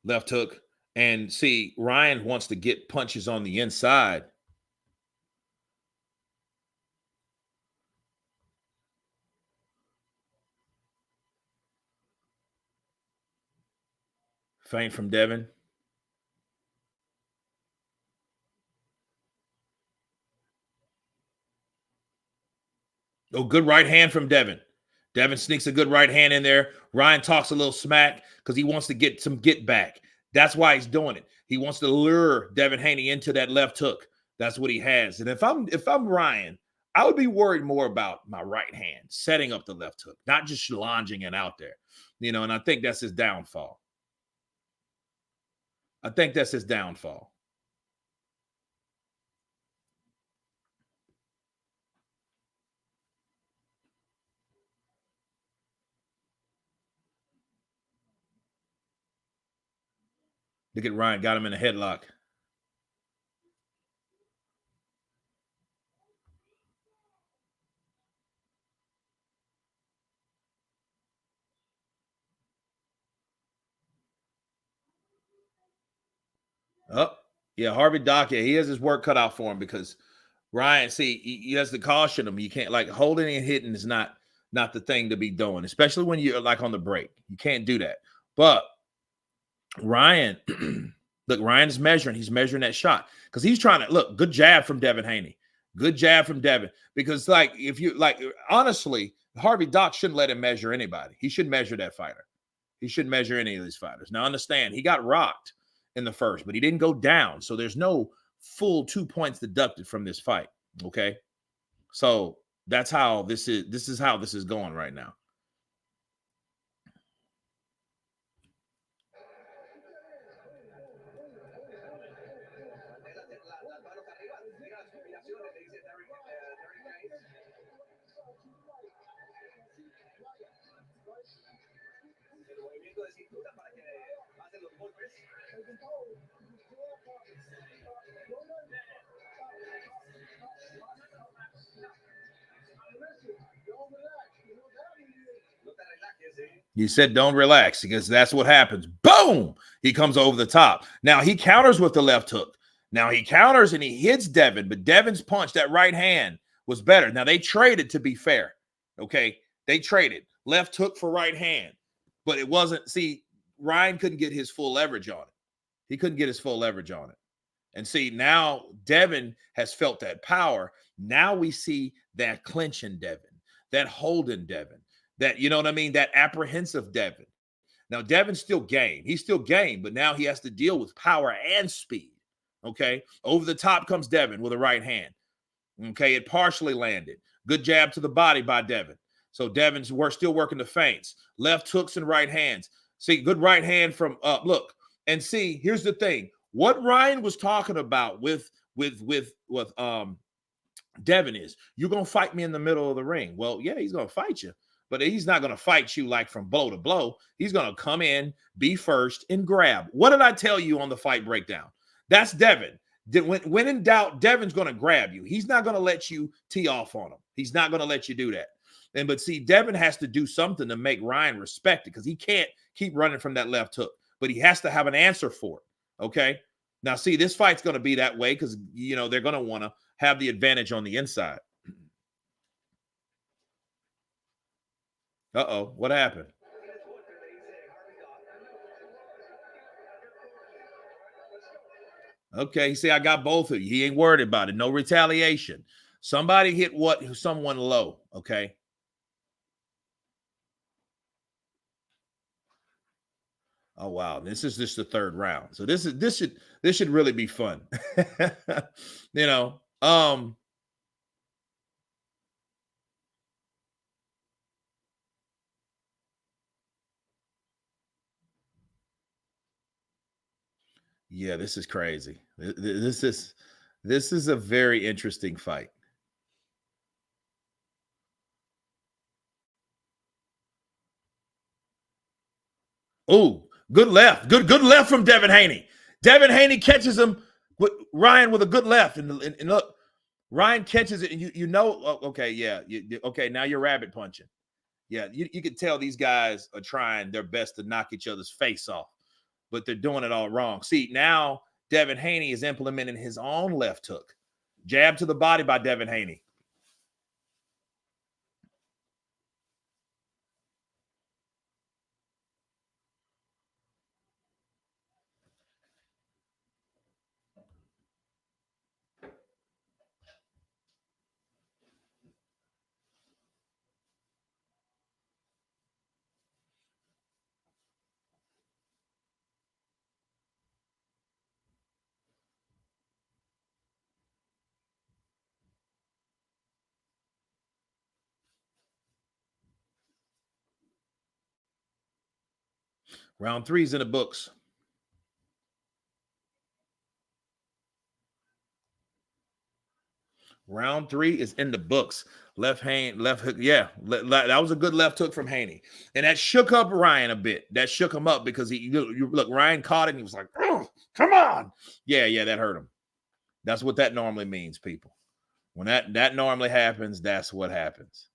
left hook. And see, Ryan wants to get punches on the inside. Feint from Devin. Oh, good right hand from Devin. Devin sneaks a good right hand in there. Ryan talks a little smack because he wants to get some get back. That's why he's doing it. He wants to lure Devin Haney into that left hook. That's what he has. And if I'm Ryan, I would be worried more about my right hand setting up the left hook, not just lunging it out there. And I think that's his downfall. I think that's his downfall. Look at Ryan, got him in a headlock. Oh, yeah, Harvey Dock, yeah, he has his work cut out for him because Ryan, see, he has to caution him. You can't, like, holding and hitting is not the thing to be doing, especially when you're like on the break. You can't do that. But Ryan, look, Ryan's measuring. He's measuring that shot because he's trying to look. Good jab from Devin Haney. Good jab from Devin. Because, like, if you like, honestly, Harvey Dock shouldn't let him measure anybody. He should measure that fighter. He shouldn't measure any of these fighters. Now, understand, he got rocked in the first, but he didn't go down. So there's no full 2 points deducted from this fight. Okay. So that's how this is how this is going right now. You said don't relax because that's what happens. Boom! He comes over the top. Now he counters with the left hook. Now he counters and he hits Devin, but Devin's punch, that right hand, was better. Now they traded, to be fair. Okay. They traded left hook for right hand, but it wasn't. See, Ryan couldn't get his full leverage on it. He couldn't get his full leverage on it. And see, now Devin has felt that power. Now we see that clinching Devin, that holding Devin, that, you know what I mean? That apprehensive Devin. Now, Devin's still game. He's still game, but now he has to deal with power and speed. Okay. Over the top comes Devin with a right hand. Okay. It partially landed. Good jab to the body by Devin. So Devin's still working the feints, left hooks and right hands. See, good right hand from look, and see, here's the thing. What Ryan was talking about with Devin is, you're gonna fight me in the middle of the ring. Well, yeah, he's gonna fight you, but he's not gonna fight you like from blow to blow. He's gonna come in, be first, and grab. What did I tell you on the fight breakdown? That's Devin. When in doubt, Devin's gonna grab you. He's not gonna let you tee off on him. He's not gonna let you do that. But see, Devin has to do something to make Ryan respect it because he can't keep running from that left hook, but he has to have an answer for it. Okay. Now, see, this fight's going to be that way because, they're going to want to have the advantage on the inside. Uh-oh, what happened? Okay, see, I got both of you. He ain't worried about it. No retaliation. Somebody hit someone low, okay? Oh wow, this is just the third round. So this should really be fun. you know. Yeah, this is crazy. This is a very interesting fight. Oh, good left. Good left from Devin Haney. Devin Haney catches him with Ryan with a good left. And look, Ryan catches it, and you know, okay, yeah. Okay, now you're rabbit punching. Yeah, you can tell these guys are trying their best to knock each other's face off, but they're doing it all wrong. See, now Devin Haney is implementing his own left hook. Jab to the body by Devin Haney. Round 3's in the books. Round 3 is in the books. Left hand, left hook. Yeah, that was a good left hook from Haney. And that shook up Ryan a bit. That shook him up because look, Ryan caught it and he was like, oh, come on. Yeah, that hurt him. That's what that normally means, people. When that normally happens, that's what happens.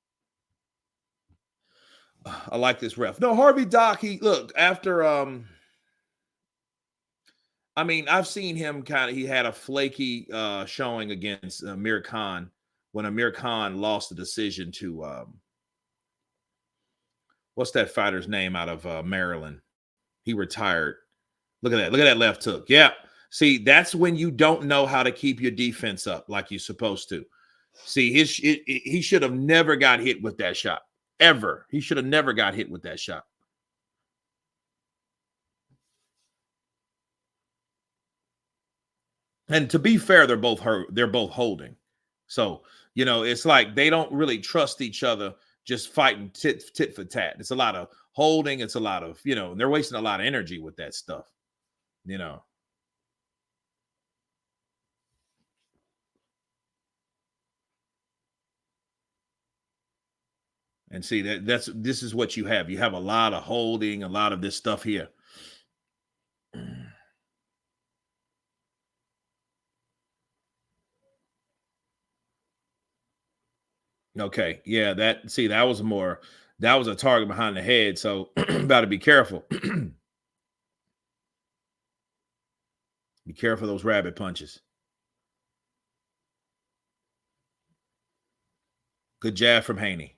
I like this ref. No, Harvey Dock, look, after I mean, I've seen him he had a flaky showing against Amir Khan when Amir Khan lost the decision to what's that fighter's name out of Maryland? He retired. Look at that. Look at that left hook. Yeah. See, that's when you don't know how to keep your defense up like you're supposed to. See, he should have never got hit with that shot. Ever. He should have never got hit with that shot. And to be fair, they're both hurt. They're both holding. So, it's like they don't really trust each other, just fighting tit for tat. It's a lot of holding. It's a lot of, they're wasting a lot of energy with that stuff, And see, this is what you have. You have a lot of holding, a lot of this stuff here. Okay. Yeah, that was a target behind the head. So about to be careful. Be careful of those rabbit punches. Good jab from Haney.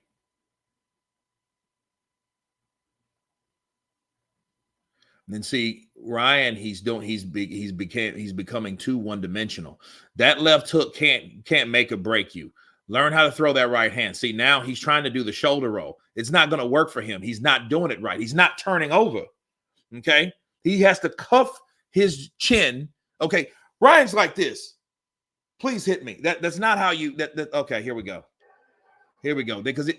And then see Ryan, he's becoming too one-dimensional. That left hook can't make or break you. Learn how to throw that right hand. See, now he's trying to do the shoulder roll. It's not going to work for him. He's not doing it right. He's not turning over. Okay? He has to cuff his chin. Okay, Ryan's like this. Please hit me. That's not how you okay, here we go. Here we go. Because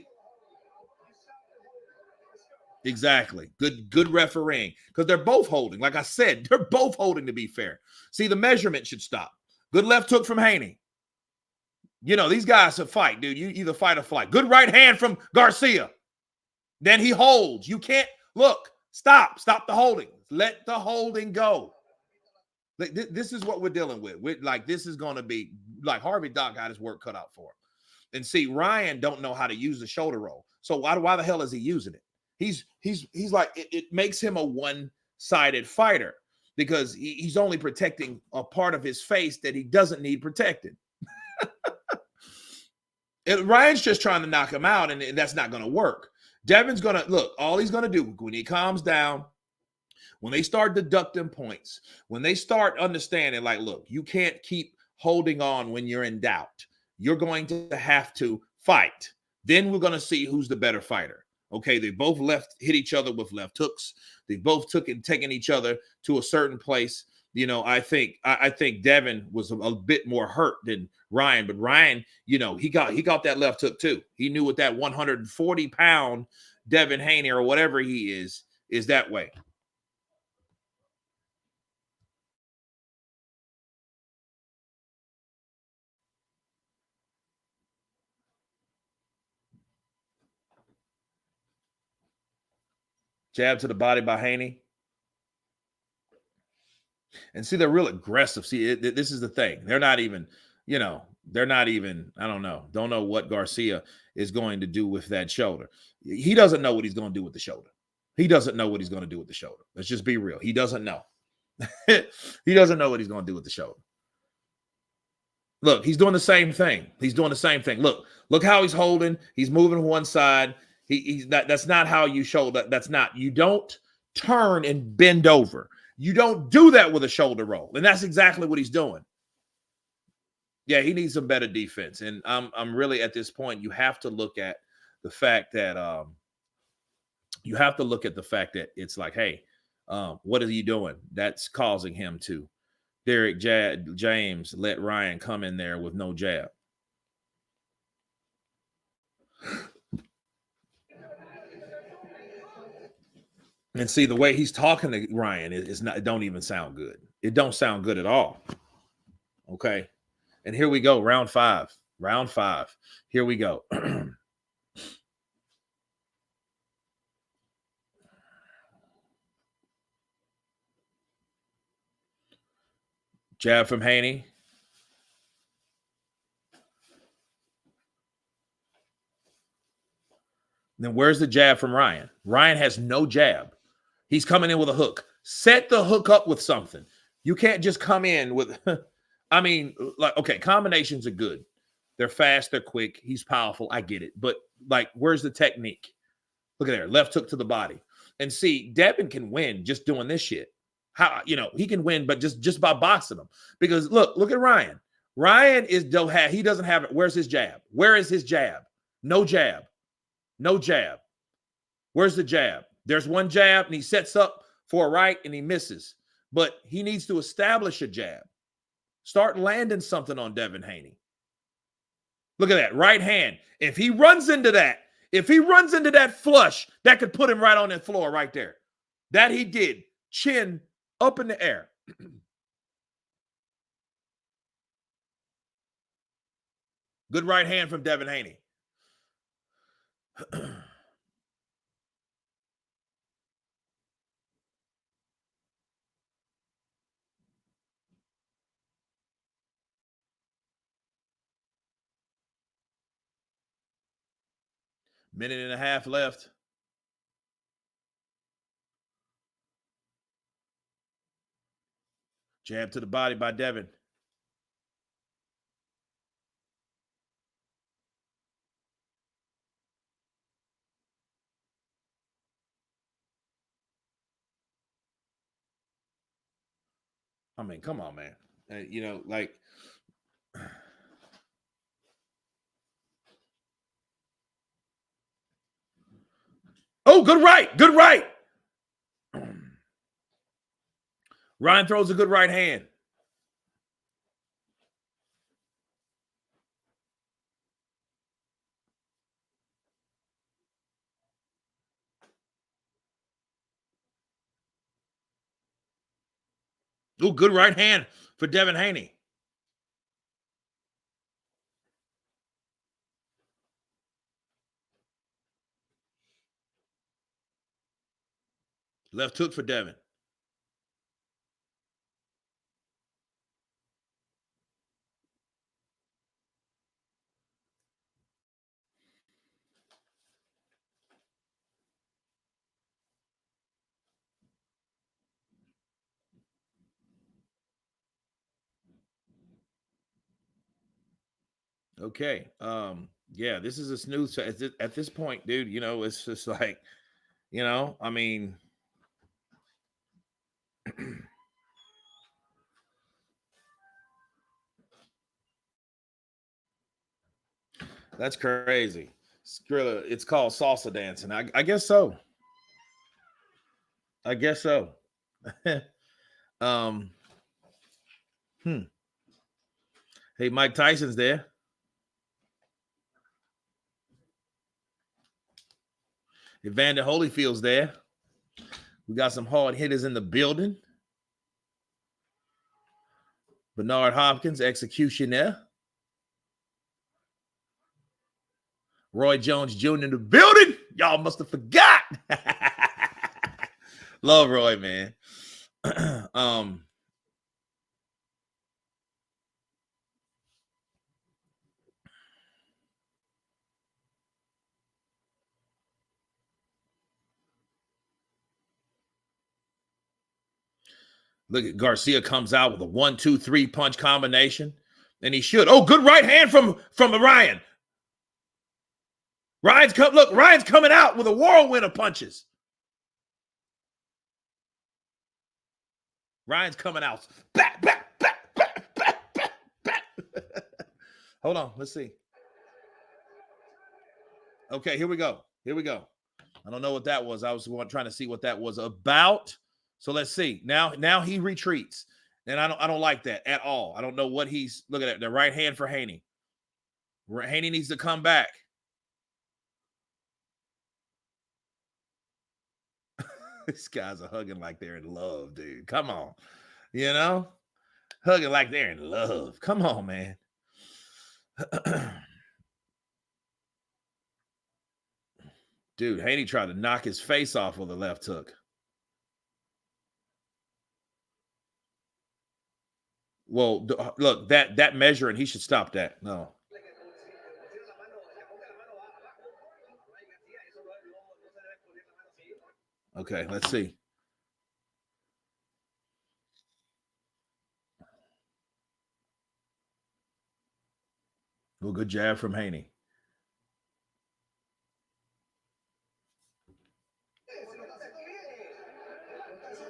exactly. Good refereeing. Because they're both holding. Like I said, they're both holding to be fair. See, the measurement should stop. Good left hook from Haney. These guys have fight, dude. You either fight or flight. Good right hand from Garcia. Then he holds. You can't look. Stop the holding. Let the holding go. This is what we're dealing with. This is going to be like Harvey Dock got his work cut out for him. And see, Ryan don't know how to use the shoulder roll. So why the hell is he using it? He's like it makes him a one-sided fighter because he's only protecting a part of his face that he doesn't need protected. Ryan's just trying to knock him out, and that's not going to work. Devin's going to look. All he's going to do when he calms down, when they start deducting points, when they start understanding, like, look, you can't keep holding on when you're in doubt. You're going to have to fight. Then we're going to see who's the better fighter. Okay, they both hit each other with left hooks. They both taken each other to a certain place. I think Devin was a bit more hurt than Ryan, but Ryan, he got that left hook too. He knew what that 140-pound Devin Haney or whatever he is that way. Jab to the body by Haney. And see, they're real aggressive. See, this is the thing. They're not even, I don't know what Garcia is going to do with that shoulder. He doesn't know what he's going to do with the shoulder. He doesn't know what he's going to do with the shoulder. Let's just be real. He doesn't know. He doesn't know what he's going to do with the shoulder. Look, he's doing the same thing. Look how he's holding. He's moving one side. That's not how you shoulder. That's not. You don't turn and bend over. You don't do that with a shoulder roll. And that's exactly what he's doing. Yeah, he needs some better defense. And I'm really at this point, you have to look at the fact that it's like, hey, what is he doing? That's causing him to. Derek James let Ryan come in there with no jab. And see, the way he's talking to Ryan is not. It don't even sound good. It don't sound good at all. Okay. And here we go. Round five. Here we go. Jab from Haney. Then where's the jab from Ryan? Ryan has no jab. He's coming in with a hook. Set the hook up with something. You can't just come in with, I mean, like, okay, combinations are good. They're fast, they're quick. He's powerful. I get it. But like, where's the technique? Look at there. Left hook to the body. And see, Devin can win just doing this shit. How, he can win, but just by boxing him. Because look at Ryan. Ryan he doesn't have it. Where's his jab? Where is his jab? No jab. No jab. Where's the jab? There's one jab, and he sets up for a right, and he misses. But he needs to establish a jab. Start landing something on Devin Haney. Look at that. Right hand. If he runs into that flush, that could put him right on that floor right there. That he did. Chin up in the air. Good right hand from Devin Haney. Minute and a half left. Jab to the body by Devin. I mean, come on, man. Like. Oh, good right. Good right. Ryan throws a good right hand. Oh, good right hand for Devin Haney. Left hook for Devin. Okay. Yeah, this is a snooze at this point, dude. It's just like, I mean, that's crazy. Skrilla, it's called salsa dancing. I guess so. I guess so. Hey, Mike Tyson's there. Evander Holyfield's there. We got some hard hitters in the building. Bernard Hopkins, executioner. Roy Jones Jr. in the building. Y'all must have forgot. Love Roy, man. Look at Garcia comes out with a 1-2-3 punch combination, and he should. Oh, good right hand from Ryan. Ryan's coming out with a whirlwind of punches. Ryan's coming out. Back. Hold on, let's see. Okay, here we go. I don't know what that was. I was trying to see what that was about. So let's see. Now he retreats. And I don't like that at all. I don't know what he's look at that. The right hand for Haney. Haney needs to come back. These guys are hugging like they're in love, dude. Come on. You know? Hugging like they're in love. Come on, man. Dude, Haney tried to knock his face off with a left hook. Well, look, that measuring, he should stop that. No. Okay, let's see. Well, good jab from Haney.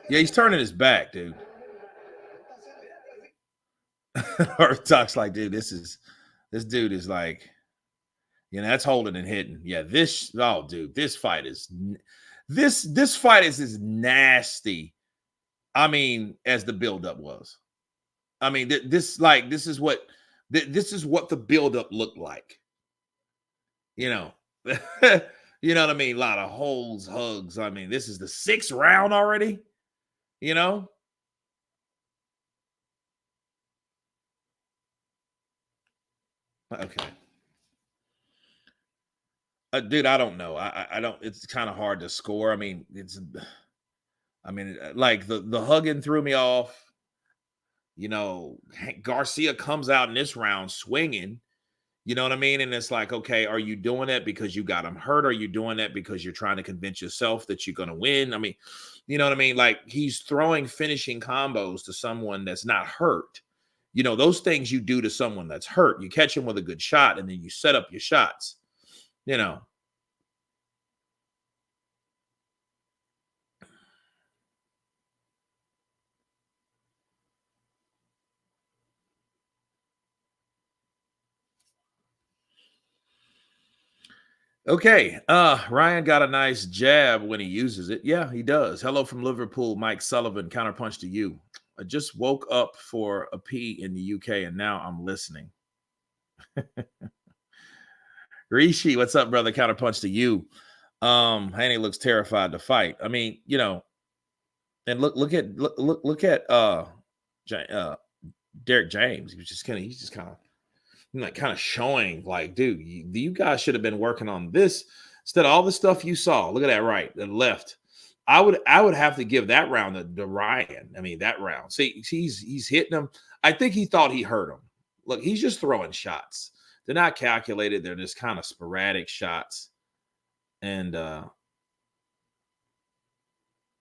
Yeah, he's turning his back, dude. Earth Talk's like, dude, this dude is like, you know, that's holding and hitting. Yeah, this fight is as nasty. I mean, as the buildup was. I mean, this is what the buildup looked like. You know, you know what I mean? A lot of holds, hugs. I mean, this is the 6th round already. You know. Okay. Dude, I don't know. I don't. It's kind of hard to score. I mean, like the hugging threw me off. You know, Garcia comes out in this round swinging. You know what I mean? And it's like, okay, are you doing that because you got him hurt? Or are you doing that because you're trying to convince yourself that you're going to win? I mean, you know what I mean? Like he's throwing finishing combos to someone that's not hurt. You know, those things you do to someone that's hurt. You catch him with a good shot and then you set up your shots. You know. Okay. Ryan got a nice jab when he uses it. Yeah, he does. Hello from Liverpool, Mike Sullivan. Counterpunch to you. I just woke up for a pee in the UK and now I'm listening. Rishi, what's up, brother? Counterpunch to you. Haney looks terrified to fight. I mean, you know, and look at Derek James. He's just kind of showing like, dude, you guys should have been working on this instead of all the stuff you saw. Look at that right, the left. I would have to give that round to Ryan. I mean, that round. See, he's hitting him. I think he thought he hurt him. Look, he's just throwing shots. They're not calculated. They're just kind of sporadic shots. And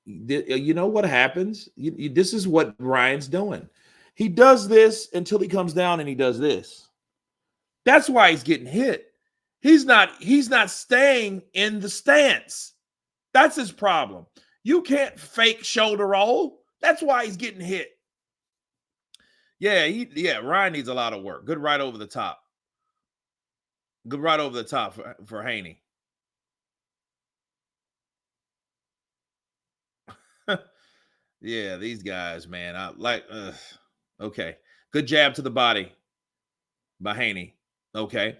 you know what happens? This is what Ryan's doing. He does this until he comes down and he does this. That's why he's getting hit. He's not staying in the stance. That's his problem. You can't fake shoulder roll. That's why he's getting hit. Yeah, Ryan needs a lot of work. Good right over the top. Good right over the top for Haney. Yeah, these guys, man. I like okay. Good jab to the body by Haney. Okay.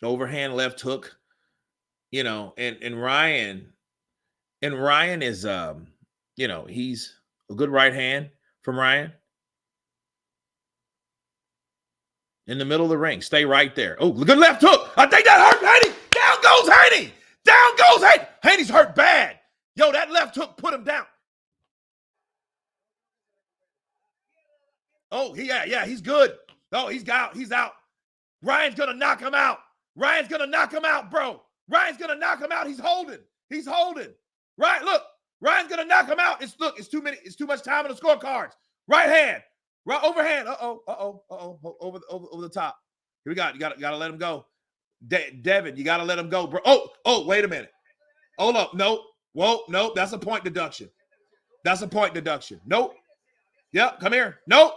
Overhand left hook. You know, and Ryan is you know, he's a good right hand from Ryan. In the middle of the ring. Stay right there. Oh, good left hook. I think that hurt Haney. Down goes Haney. Down goes Haney. Haney's hurt bad. Yo, that left hook put him down. Oh, yeah, he's good. Oh, he's out. Ryan's going to knock him out. Ryan's going to knock him out, bro. Ryan's going to knock him out. He's holding. Right, look. Ryan's gonna knock him out. It's too much time on the scorecards. Right hand, right overhand. Over the top. Here we got. You gotta let him go. Devin, you gotta let him go, bro. Oh, wait a minute. Hold up. Nope. Whoa, nope. That's a point deduction. Nope. Yep, come here. Nope.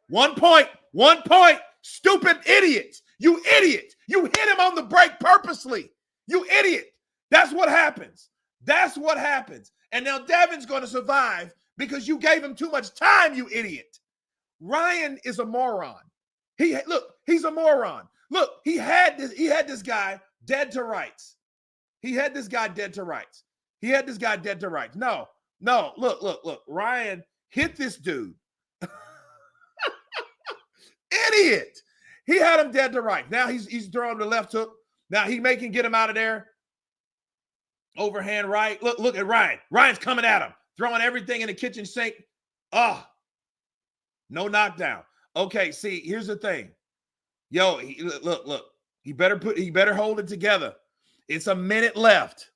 1 point. 1 point. Stupid idiot. You idiot. You hit him on the break purposely. You idiot. That's what happens. And now Devin's going to survive because you gave him too much time, you idiot. Ryan is a moron. He's a moron. Look, he had this guy dead to rights. No, look. Ryan hit this dude. Idiot. He had him dead to rights. Now he's throwing the left hook. Now he can get him out of there. Overhand right. Look at Ryan. Ryan's coming at him, throwing everything in the kitchen sink. No knockdown. Okay, see, here's the thing. Yo, look. He better hold it together. It's a minute left.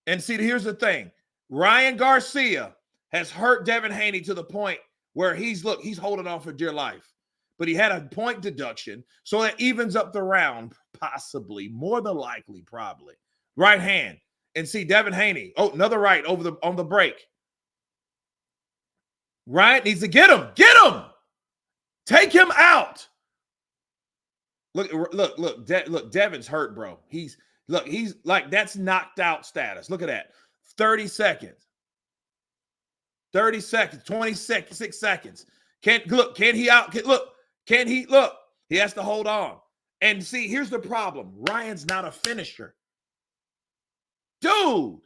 And see, here's the thing. Ryan Garcia has hurt Devin Haney to the point where he's holding on for dear life. But he had a point deduction, so it evens up the round, possibly, more than likely, probably. Right hand. And see, Devin Haney. Oh, another right on the break. Ryan needs to get him. Get him. Take him out. Look, Devin's hurt, bro. He's like, that's knocked out status. Look at that. 30 seconds. 30 seconds, 26 seconds. Can he out? He has to hold on. And see, here's the problem. Ryan's not a finisher. Dude.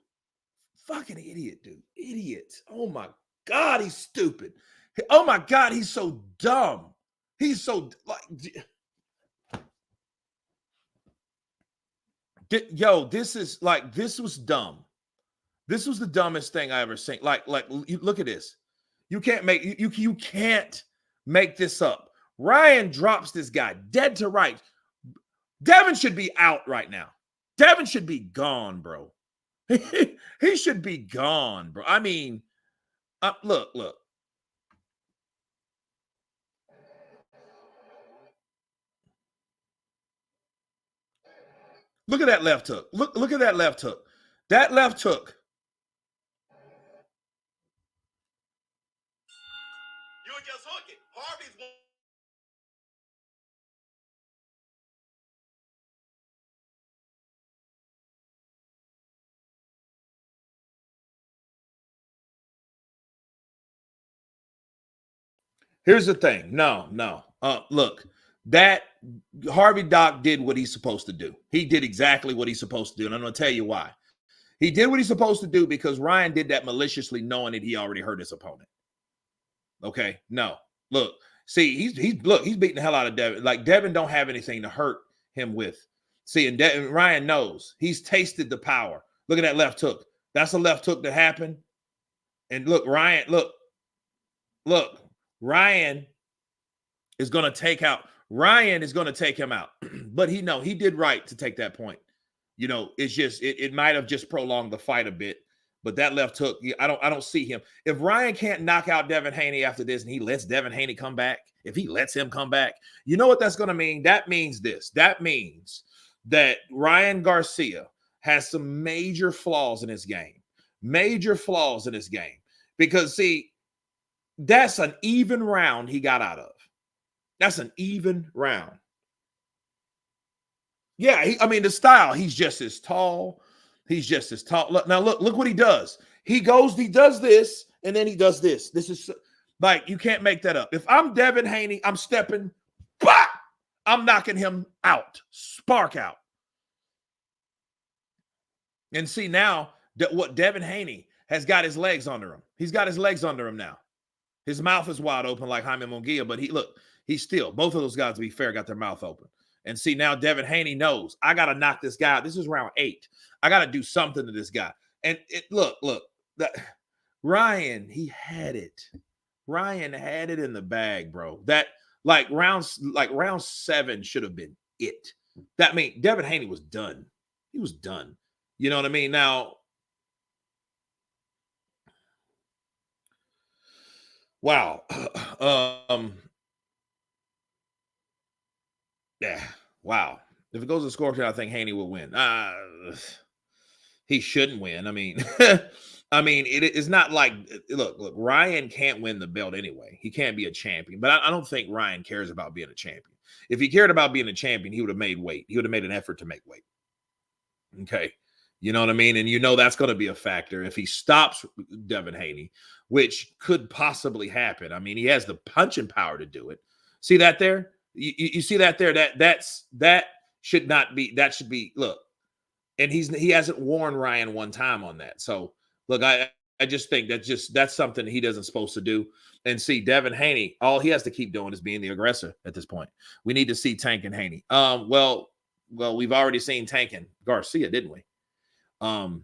Fucking idiot, dude. Idiot. Oh my God, he's stupid. Oh my God, he's so dumb. He's so this was dumb. This was the dumbest thing I ever seen. Look at this. You can't make this up. Ryan drops this guy dead to rights. Devin should be out right now. Devin should be gone, bro. He should be gone, bro. I mean, look. Look at that left hook. Look at that left hook. That left hook. You were just hooking. Harvey's. Here's the thing. No. Look, that Harvey Doc did what he's supposed to do. He did exactly what he's supposed to do. And I'm going to tell you why. He did what he's supposed to do because Ryan did that maliciously, knowing that he already hurt his opponent. Okay. No. Look. See, he's beating the hell out of Devin. Like, Devin don't have anything to hurt him with. See, and Ryan knows. He's tasted the power. Look at that left hook. That's a left hook that happened. And look, Ryan, look. Ryan is going to take him out. But he did right to take that point. You know, it's just it might have just prolonged the fight a bit. But that left hook, I don't see him. If Ryan can't knock out Devin Haney after this and he lets Devin Haney come back, if he lets him come back, you know what that's going to mean? That means this. That means that Ryan Garcia has some major flaws in his game. Because, see, that's an even round he got out of. That's an even round. Yeah, the style, he's just as tall. Now, look what he does. He does this, and then he does this. This is like, you can't make that up. If I'm Devin Haney, I'm stepping, bah! I'm knocking him out. Spark out. And see, now, what Devin Haney has got his legs under him. He's got his legs under him now. His mouth is wide open like Jaime Munguia, but he's still, both of those guys, to be fair, got their mouth open. And see, now Devin Haney knows, I got to knock this guy out. This is round 8. I got to do something to this guy. And Ryan, he had it. Ryan had it in the bag, bro. That round 7 should have been it. That means Devin Haney was done. He was done. You know what I mean? Now, Wow. um, yeah. Wow. If it goes to scorpion, I think Haney will win. He shouldn't win. I mean, I mean, it's not like look. Ryan can't win the belt anyway. He can't be a champion. But I don't think Ryan cares about being a champion. If he cared about being a champion, he would have made weight. He would have made an effort to make weight. Okay. You know what I mean? And you know that's going to be a factor if he stops Devin Haney, which could possibly happen. I mean, he has the punching power to do it. See that there? You see that there? That should not be. That should be. Look, and he hasn't warned Ryan one time on that. So look, I just think that's something he doesn't supposed to do. And see, Devin Haney, all he has to keep doing is being the aggressor at this point. We need to see Tank and Haney. Well, we've already seen Tank and Garcia, didn't we? Um,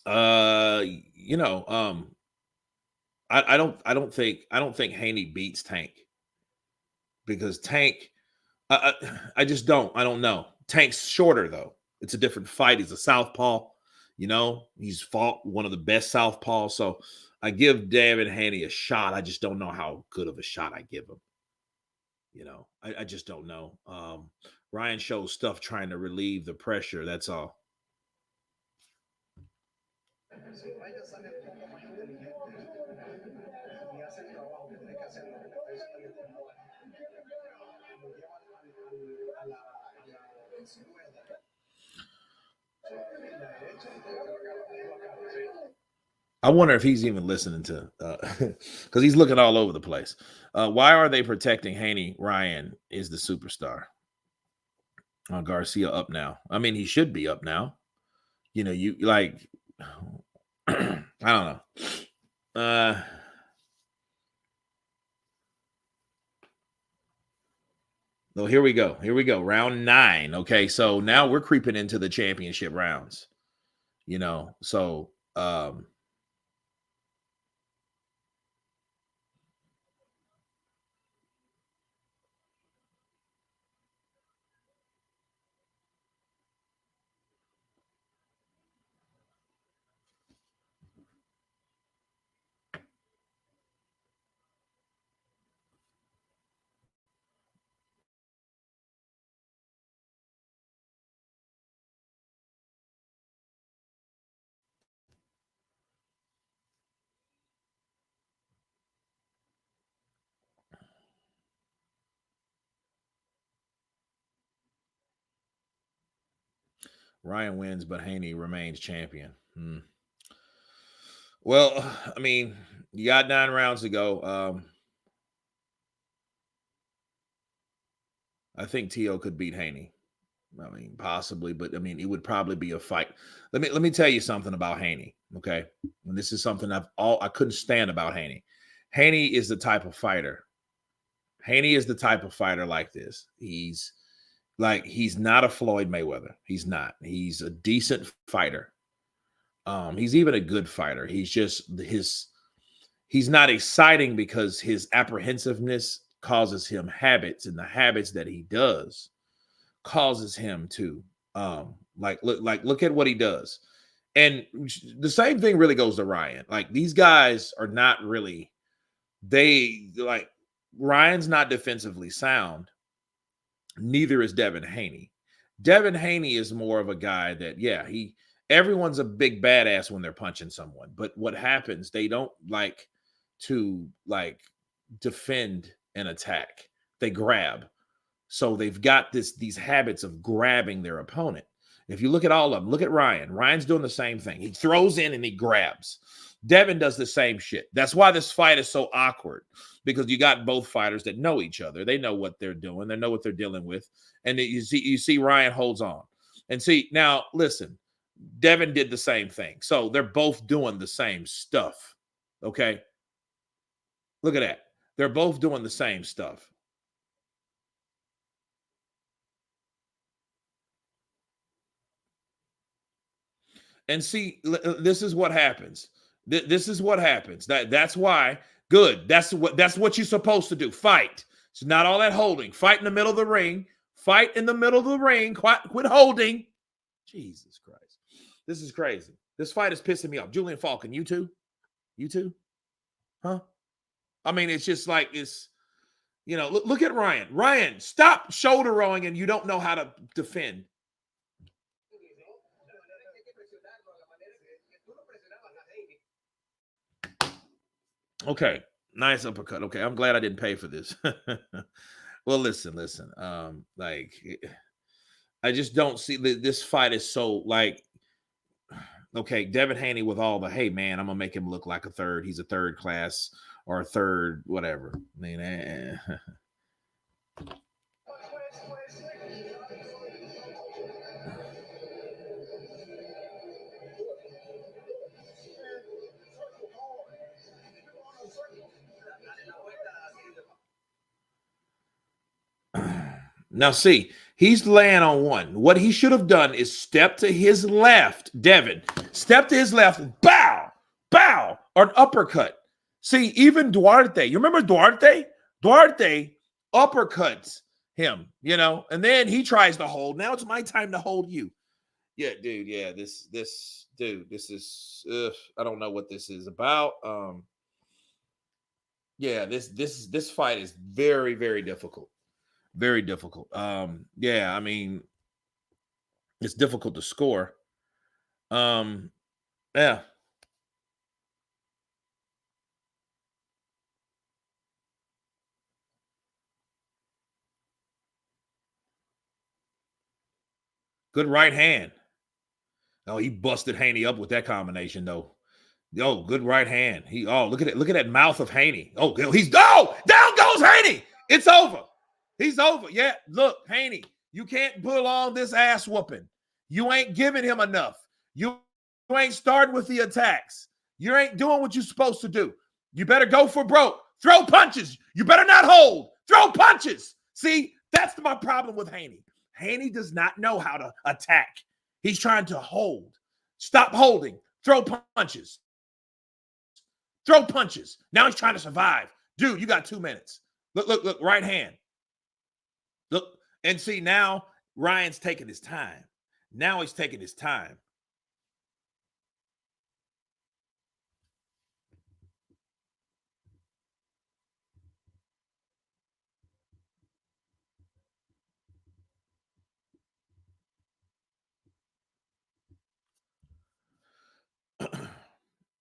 you know, I don't think Haney beats Tank because Tank, I just don't. I don't know. Tank's shorter though. It's a different fight. He's a southpaw. You know, he's fought one of the best southpaws. So I give Devin Haney a shot. I just don't know how good of a shot I give him. You know, I just don't know. Ryan shows stuff trying to relieve the pressure. That's all. I wonder if he's even listening to because he's looking all over the place. Why are they protecting Haney? Ryan is the superstar. Garcia up now. I mean, he should be up now. You know, you like I don't know. So here we go. Here we go. Round 9. Okay, so now we're creeping into the championship rounds. You know, so Ryan wins, but Haney remains champion. Well, I mean, you got 9 rounds to go. I think T.O. could beat Haney. I mean, possibly, but I mean, it would probably be a fight. Let me tell you something about Haney. Okay, and this is something I couldn't stand about Haney. Haney is the type of fighter. Haney is the type of fighter like this. He's not a Floyd Mayweather. He's not. He's a decent fighter. He's even a good fighter. He's not exciting because his apprehensiveness causes him habits, and the habits that he does causes him to look at what he does. And the same thing really goes to Ryan. Like these guys are not really Ryan's not defensively sound. Neither is Devin Haney. Devin Haney is more of a guy that, everyone's a big badass when they're punching someone. But what happens, they don't like to defend and attack. They grab. So they've got these habits of grabbing their opponent. If you look at all of them, look at Ryan. Ryan's doing the same thing. He throws in and he grabs. Devin does the same shit. That's why this fight is so awkward, because you got both fighters that know each other. They know what they're doing. They know what they're dealing with. And you see Ryan holds on. And see, now listen, Devin did the same thing. So they're both doing the same stuff. Okay. Look at that. They're both doing the same stuff. And see, this is what happens. This is what happens. That's why. Good. That's what you're supposed to do. Fight. It's not all that holding. Fight in the middle of the ring. Fight in the middle of the ring. Quit holding. Jesus Christ. This is crazy. This fight is pissing me off. Julian Falcon, you too? You too? Huh? I mean, it's just like it's, you know, look at Ryan. Ryan, stop shoulder rolling and you don't know how to defend. Okay, nice uppercut. Okay, I'm glad I didn't pay for this. Well, listen. Like, I just don't see this fight is so like, okay, Devin Haney with all the, hey man, I'm gonna make him look like a third. He's a third class or a third whatever. I mean, Now, see, he's laying on one. What he should have done is step to his left, Devin. Step to his left, bow, or an uppercut. See, even Duarte, you remember Duarte? Duarte uppercuts him, you know, and then he tries to hold. Now it's my time to hold you. Yeah, dude. Yeah, this dude, this is. I don't know what this is about. Yeah, this fight is very, very difficult. Very difficult. Yeah, I mean, it's difficult to score. Yeah. Good right hand. Oh, he busted Haney up with that combination, though. Oh, good right hand. Look at it. Look at that mouth of Haney. Oh, down goes Haney. It's over. He's over. Yeah, look, Haney, you can't pull on this ass whooping. You ain't giving him enough. You ain't starting with the attacks. You ain't doing what you're supposed to do. You better go for broke. Throw punches. You better not hold. Throw punches. See, that's my problem with Haney. Haney does not know how to attack. He's trying to hold. Stop holding. Throw punches. Throw punches. Now he's trying to survive. Dude, you got 2 minutes. Look, right hand. Look, and see, now Ryan's taking his time. Now he's taking his time.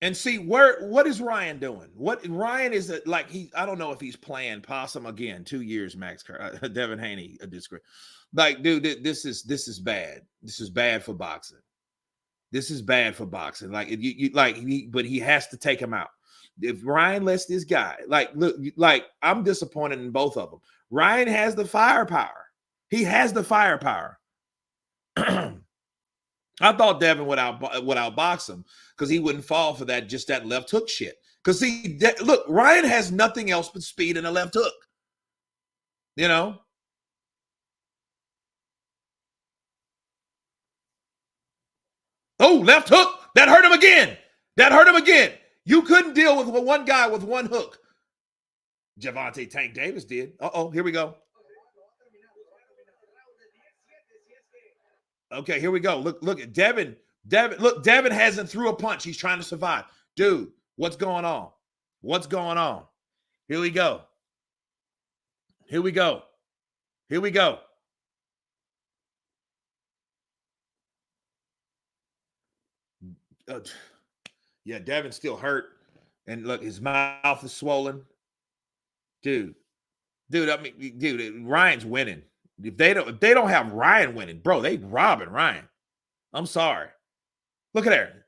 And see, what is Ryan doing? What Ryan is like? I don't know if he's playing possum again. 2 years, Max Devin Haney, a disgrace. Like, dude, this is bad. This is bad for boxing. This is bad for boxing. Like, but he has to take him out. If Ryan lets this guy, look, I'm disappointed in both of them. Ryan has the firepower. He has the firepower. I thought Devin would outbox him because he wouldn't fall for that left hook shit. Because see, look, Ryan has nothing else but speed and a left hook. You know? Oh, left hook. That hurt him again. You couldn't deal with one guy with one hook. Gervonta Tank Davis did. Uh-oh, here we go. Okay, here we go. Look at Devin. Look, Devin hasn't threw a punch. He's trying to survive. Dude, what's going on? What's going on? Here we go. Here we go. Here we go. Yeah, Devin's still hurt. And look, his mouth is swollen. Dude, I mean, dude, Ryan's winning. If they don't have Ryan winning, bro, they robbing Ryan. I'm sorry. Look at there.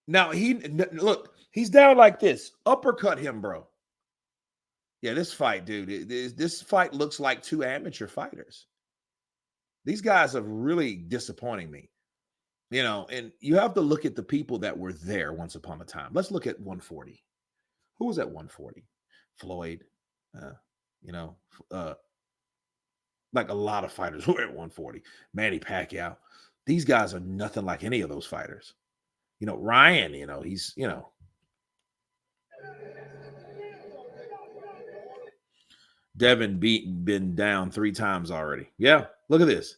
Now he's down like this. Uppercut him, bro. Yeah, this fight, dude. This fight looks like two amateur fighters. These guys are really disappointing me. You know, and you have to look at the people that were there once upon a time. Let's look at 140. Who was at 140? Floyd. Like a lot of fighters who are at 140. Manny Pacquiao. These guys are nothing like any of those fighters. You know, Ryan, he's, Devin been down 3 times already. Yeah, look at this.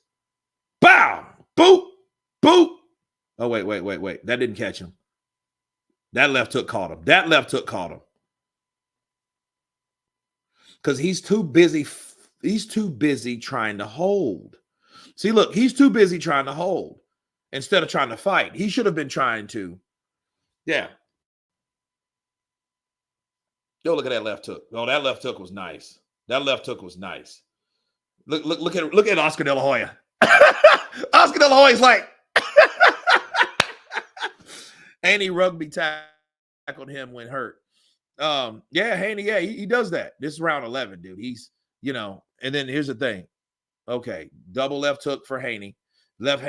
Bow! Boop! Boop! Oh, wait. That didn't catch him. That left hook caught him. because he's too busy. He's too busy trying to hold. See, look, he's too busy trying to hold instead of trying to fight. He should have been trying to. Yeah. Yo, look at that left hook. Oh, that left hook was nice. That left hook was nice. Look at Oscar De La Hoya. Oscar De La Hoya's like, Haney rugby tackled him when hurt. Yeah, Haney, yeah, he does that. This is round 11, dude. He's, and then here's the thing. Okay, double left hook for Haney. Look,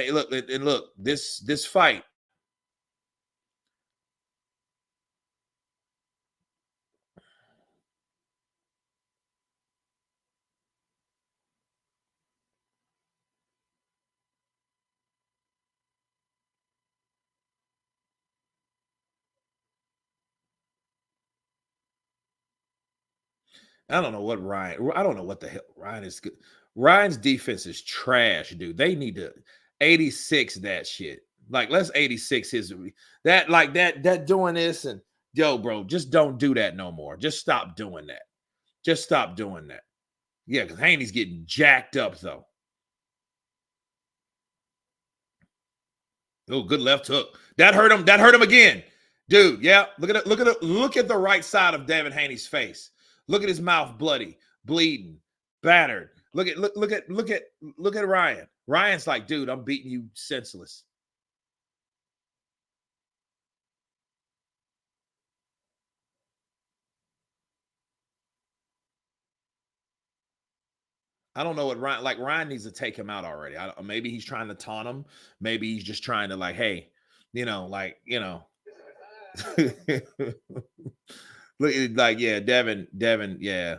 this fight. I don't know what the hell Ryan is good. Ryan's defense is trash, dude. They need to 86 that shit. Like, let's 86 his that doing this and yo, bro, just don't do that no more. Just stop doing that. Just stop doing that. Yeah, because Haney's getting jacked up though. Oh, good left hook. That hurt him. That hurt him again. Dude, yeah. Look at the right side of Devin Haney's face. Look at his mouth bloody, bleeding, battered. Look at Ryan. Ryan's like, dude, I'm beating you senseless. I don't know what Ryan needs to take him out already. Maybe he's trying to taunt him. Maybe he's just trying to hey, look, yeah, Devin, yeah,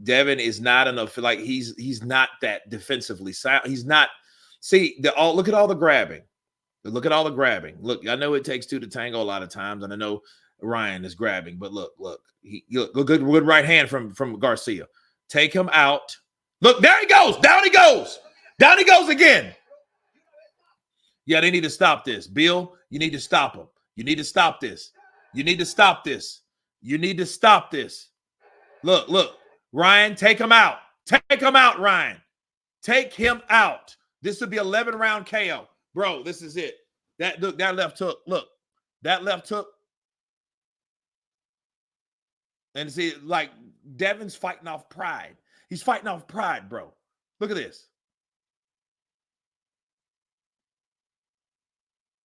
Devin is not enough. He's not that defensively sound. He's not. See, look at all the grabbing. Look at all the grabbing. Look, I know it takes two to tango a lot of times, and I know Ryan is grabbing, but look, good right hand from Garcia. Take him out. Look, there he goes. Down he goes. Down he goes again. Yeah, they need to stop this. Bill, you need to stop him. You need to stop this. You need to stop this. You need to stop this. Look. Ryan, take him out. Take him out, Ryan. Take him out. This would be 11-round KO. Bro, this is it. That left hook. Look, that left hook. And see, Devin's fighting off pride. He's fighting off pride, bro. Look at this.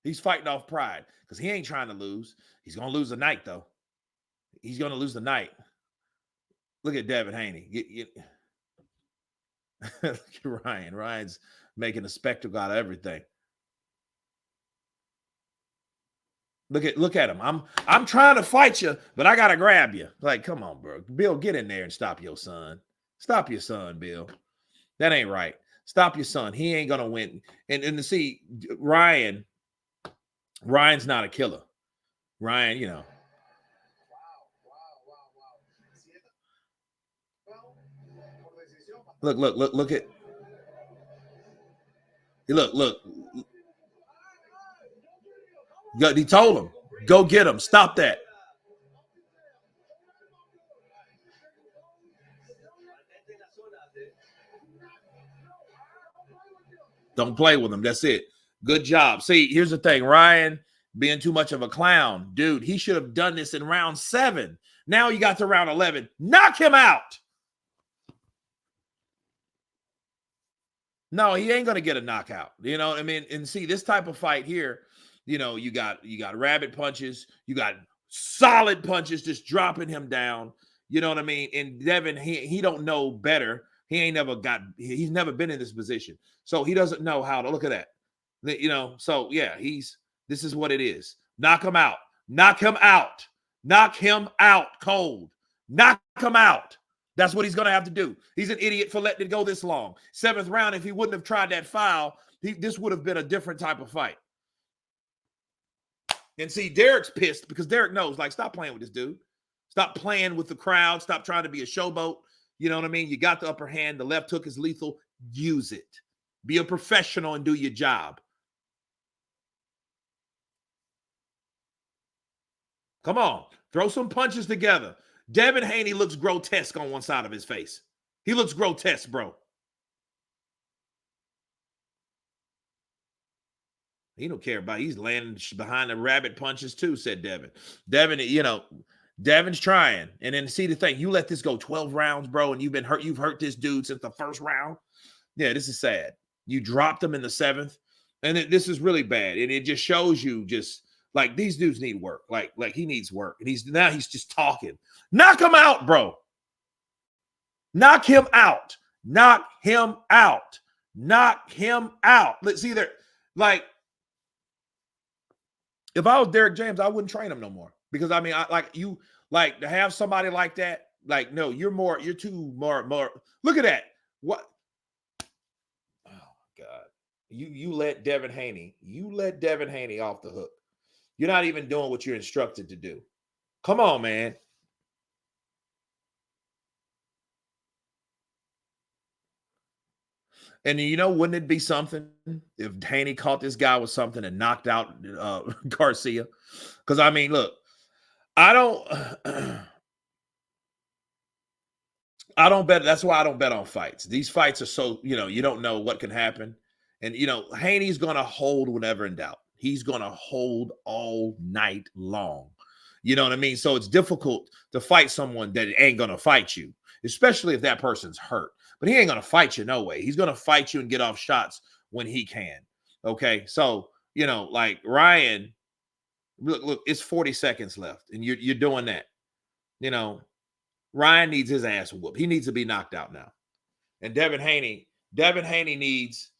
He's fighting off pride because he ain't trying to lose. He's going to lose the night, though. He's going to lose the night. Look at Devin Haney. Look at Ryan. Ryan's making a spectacle out of everything. Look at him. I'm trying to fight you, but I gotta grab you. Like, come on, bro. Bill, get in there and stop your son. Stop your son, Bill. That ain't right. Stop your son. He ain't gonna win. And to see Ryan's not a killer. Ryan, Look at. Look. He told him, go get him. Stop that. Don't play with him. That's it. Good job. See, here's the thing. Ryan being too much of a clown. Dude, he should have done this in round 7. Now you got to round 11. Knock him out. No, he ain't going to get a knockout. You know what I mean? And see, this type of fight here, you got rabbit punches. You got solid punches just dropping him down. You know what I mean? And Devin, he don't know better. He's never been in this position. So he doesn't know how to look at that. So yeah, this is what it is. Knock him out. Knock him out. Knock him out cold. Knock him out. That's what he's going to have to do. He's an idiot for letting it go this long. 7th round, if he wouldn't have tried that foul, this would have been a different type of fight. And see, Derek's pissed because Derek knows, stop playing with this dude. Stop playing with the crowd. Stop trying to be a showboat. You know what I mean? You got the upper hand. The left hook is lethal. Use it. Be a professional and do your job. Come on. Throw some punches together. Devin Haney looks grotesque on one side of his face. He looks grotesque, bro. He don't care about. He's landing behind the rabbit punches too, said Devin. Devin, Devin's trying. And then see the thing, you let this go 12 rounds, bro, and you've hurt this dude since the first round. Yeah, this is sad. You dropped him in the 7th, and this is really bad. And it just shows you just like these dudes need work. Like he needs work. And he's just talking. Knock him out, bro. Knock him out. Knock him out. Knock him out. Let's see there. Like, if I was Derek James, I wouldn't train him no more. Because I mean, to have somebody like that, like, no, you're too more. Look at that. What? Oh my God. You let Devin Haney off the hook. You're not even doing what you're instructed to do. Come on, man. And wouldn't it be something if Haney caught this guy with something and knocked out Garcia? Because I mean, look, I don't bet. That's why I don't bet on fights. These fights are so, you don't know what can happen. And, Haney's going to hold whenever in doubt. He's going to hold all night long. You know what I mean? So it's difficult to fight someone that ain't going to fight you, especially if that person's hurt. But he ain't going to fight you no way. He's going to fight you and get off shots when he can. Okay? So, like Ryan, look, it's 40 seconds left, and you're doing that. Ryan needs his ass whooped. He needs to be knocked out now. And Devin Haney needs,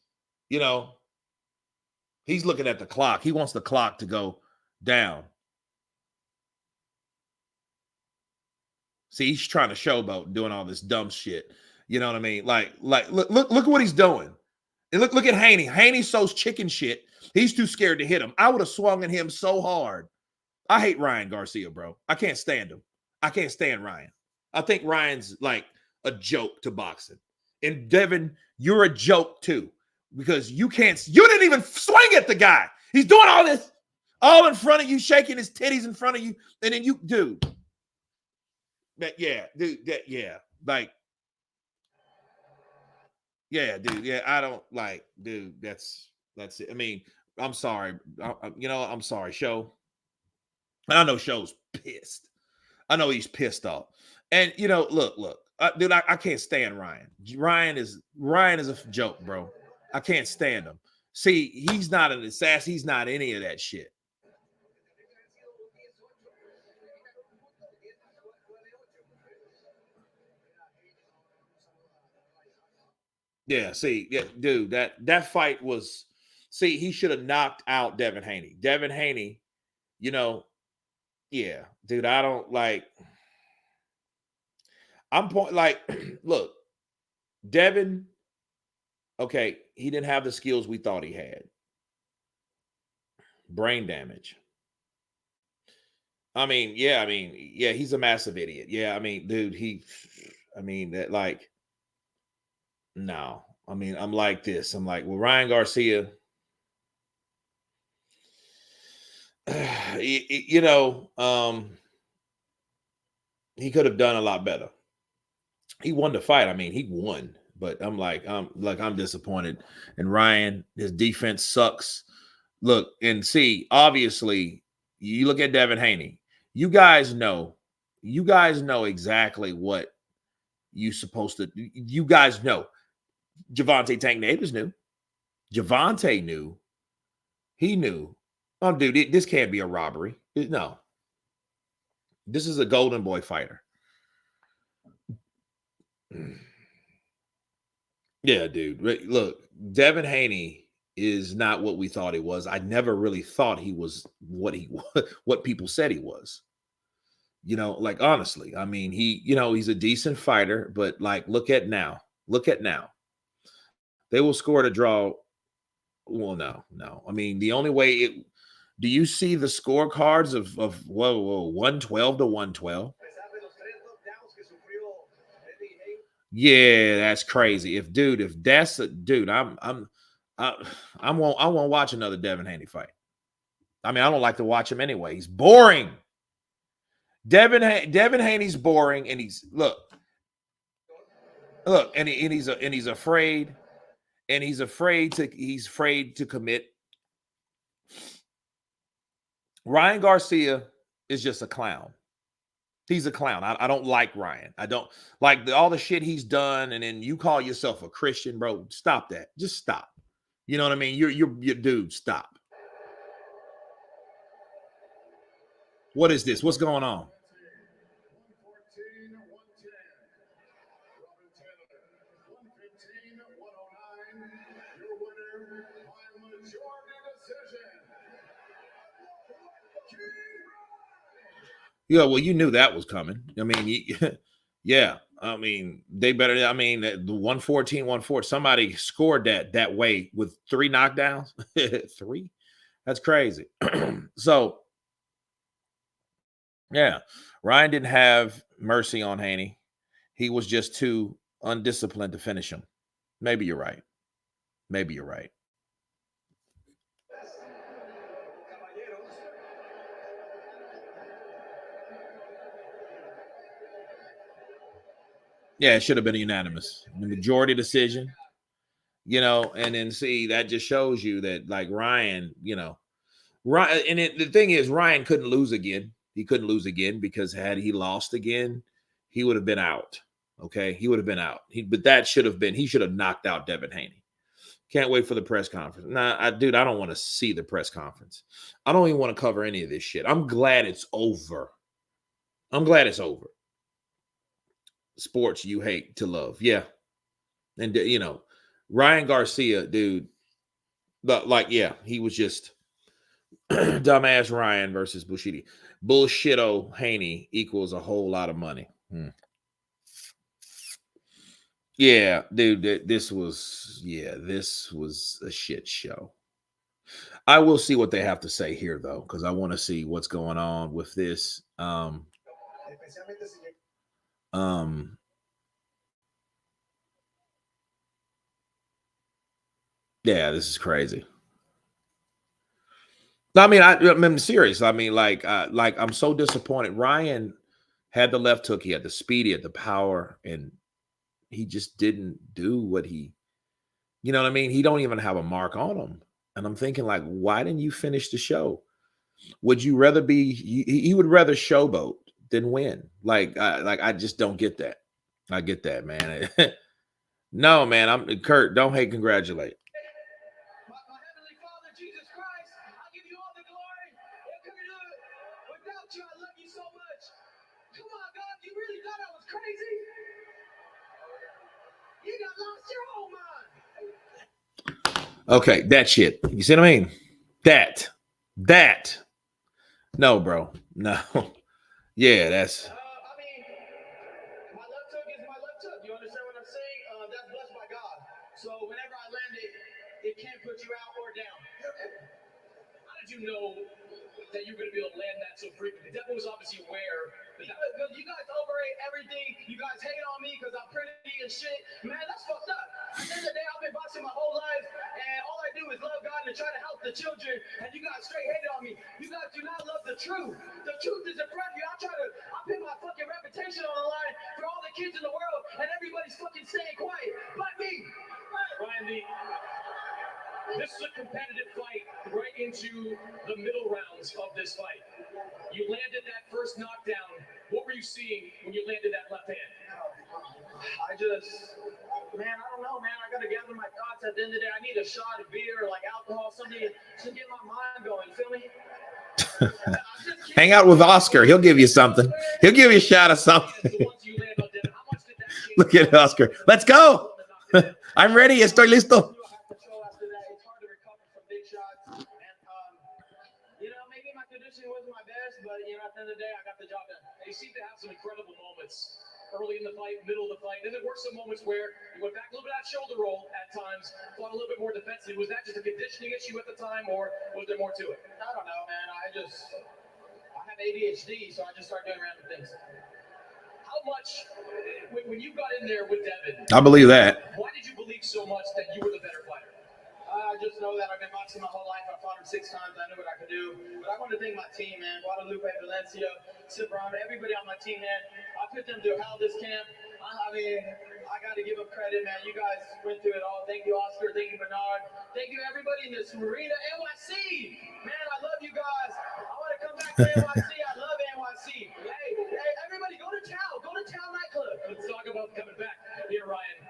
he's looking at the clock. He wants the clock to go down. See, he's trying to showboat and doing all this dumb shit. You know what I mean? Like, look what he's doing. And look at Haney. Haney sows chicken shit. He's too scared to hit him. I would have swung at him so hard. I hate Ryan Garcia, bro. I can't stand him. I can't stand Ryan. I think Ryan's like a joke to boxing. And Devin, you're a joke too. Because you didn't even swing at the guy. He's doing all this, all in front of you, shaking his titties in front of you. And then dude. Yeah, dude, like, yeah, dude. Yeah, I don't like, dude. That's it. I mean, I'm sorry. I'm sorry, Show. And I know Show's pissed. I know he's pissed off. And look, dude, I can't stand Ryan. Ryan is a joke, bro. I can't stand him. See, he's not an assassin. He's not any of that shit. Yeah, see, yeah, dude, that fight was, see, he should have knocked out Devin Haney. Devin Haney, yeah, dude, I don't like, look, Devin, okay, he didn't have the skills we thought he had. Brain damage. I mean, yeah, he's a massive idiot. Yeah, I mean, dude, that, like, no, I mean, I'm like this. I'm like, well, Ryan Garcia, he could have done a lot better. He won the fight. I mean, he won, but I'm disappointed. And Ryan, his defense sucks. Look, and see, obviously, you look at Devin Haney. You guys know exactly what you supposed to. You guys know. Javante Tank Davis knew. Javante knew. He knew. Oh, dude, this can't be a robbery. No. This is a golden boy fighter. Yeah, dude. Look, Devin Haney is not what we thought he was. I never really thought he was what people said he was. Like, honestly, I mean, he's a decent fighter, but like, look at now. They will score to draw. Well, no. I mean, the only way do you see the scorecards of 112 to 112? Yeah, that's crazy. If that's a dude, I won't watch another Devin Haney fight. I mean, I don't like to watch him anyway. He's boring. Devin Haney's boring, and he's and he's afraid, he's afraid to commit. Ryan Garcia is just a clown. He's a clown. I don't like Ryan. I don't like all the shit he's done, and then you call yourself a Christian, bro. Stop that. Just stop. You know what I mean? You're dude. Stop. What is this? What's going on? Yeah, well, you knew that was coming. I mean, yeah. I mean, they better. I mean, the 114, 114. Somebody scored that way with 3 knockdowns. 3? That's crazy. So, yeah, Ryan didn't have mercy on Haney. He was just too undisciplined to finish him. Maybe you're right. Maybe you're right. Yeah, it should have been a unanimous. The majority decision, and then see that just shows you that like Ryan, Ryan, and the thing is, Ryan couldn't lose again. He couldn't lose again because had he lost again, he would have been out. Okay, he would have been out. But that should have been. He should have knocked out Devin Haney. Can't wait for the press conference. Nah, I don't want to see the press conference. I don't even want to cover any of this shit. I'm glad it's over. I'm glad it's over. Sports you hate to love, yeah, and Ryan Garcia, dude, yeah, he was just dumbass Ryan versus bullshitto Haney equals a whole lot of money. Yeah, dude, this was a shit show. I will see what they have to say here though, because I want to see what's going on with this. Yeah, this is crazy. I mean, I'm serious. I mean, like I'm so disappointed. Ryan had the left hook, he had the speed, he had the power, and he just didn't do what he, you know what I mean? He don't even have a mark on him. And I'm thinking, like, why didn't you finish the show? Would you rather be? He would rather showboat than win. Like I just don't get that. I get that, man. No, man. I'm Kurt. Don't hate, congratulate. My Heavenly Father, Jesus Christ, I give you all the glory. I couldn't do it without you. I love you so much. Come on, God, you really thought I was crazy? You got lost your whole mind. Okay, that shit. You see what I mean? That. No, bro. No. Yeah, that's. I mean, my left hook is my left hook. You understand what I'm saying? That's blessed by God. So whenever I land it, it can't put you out or down. How did you know that you were going to be able to land that so frequently? Devin was obviously aware. Because you guys overrate everything. You guys hate on me because I'm pretty and shit. Man, that's fucked up. At the end of the day, I've been boxing my whole life, and all I do is love God and try to help the children, and you guys straight hated on me. You guys do not love the truth. The truth is in front of you. I put my fucking reputation on the line for all the kids in the world, and everybody's fucking staying quiet. But me. Randy, this is a competitive fight right into the middle rounds of this fight. You landed that first knockdown. What were you seeing when you landed that left hand? I don't know, man. I got to gather my thoughts. At the end of the day, I need a shot of beer or like alcohol, something to get my mind going. You feel me? Hang out with Oscar. He'll give you something. He'll give you a shot of something. Look at Oscar. Let's go. I'm ready. Estoy listo. At the end of the day, I got the job done. And you seem to have some incredible moments early in the fight, middle of the fight. Then there were some moments where you went back a little bit of that shoulder roll at times, fought a little bit more defensively. Was that just a conditioning issue at the time, or was there more to it? I don't know, man. I have ADHD, so I just started doing random things. How much, when you got in there with Devin, I believe that. Why did you believe so much that you were the better fighter? I just know that I've been boxing my whole life. I fought him 6 times. I knew what I could do. But I want to thank my team, man. Guadalupe, Valencia, Cibran, everybody on my team, man. I put them through hell this camp. I mean, I got to give them credit, man. You guys went through it all. Thank you, Oscar. Thank you, Bernard. Thank you, everybody in this arena. NYC, man, I love you guys. I want to come back to NYC. I love NYC. Hey, everybody, go to Town. Go to Town nightclub. Let's talk about coming back here, Ryan.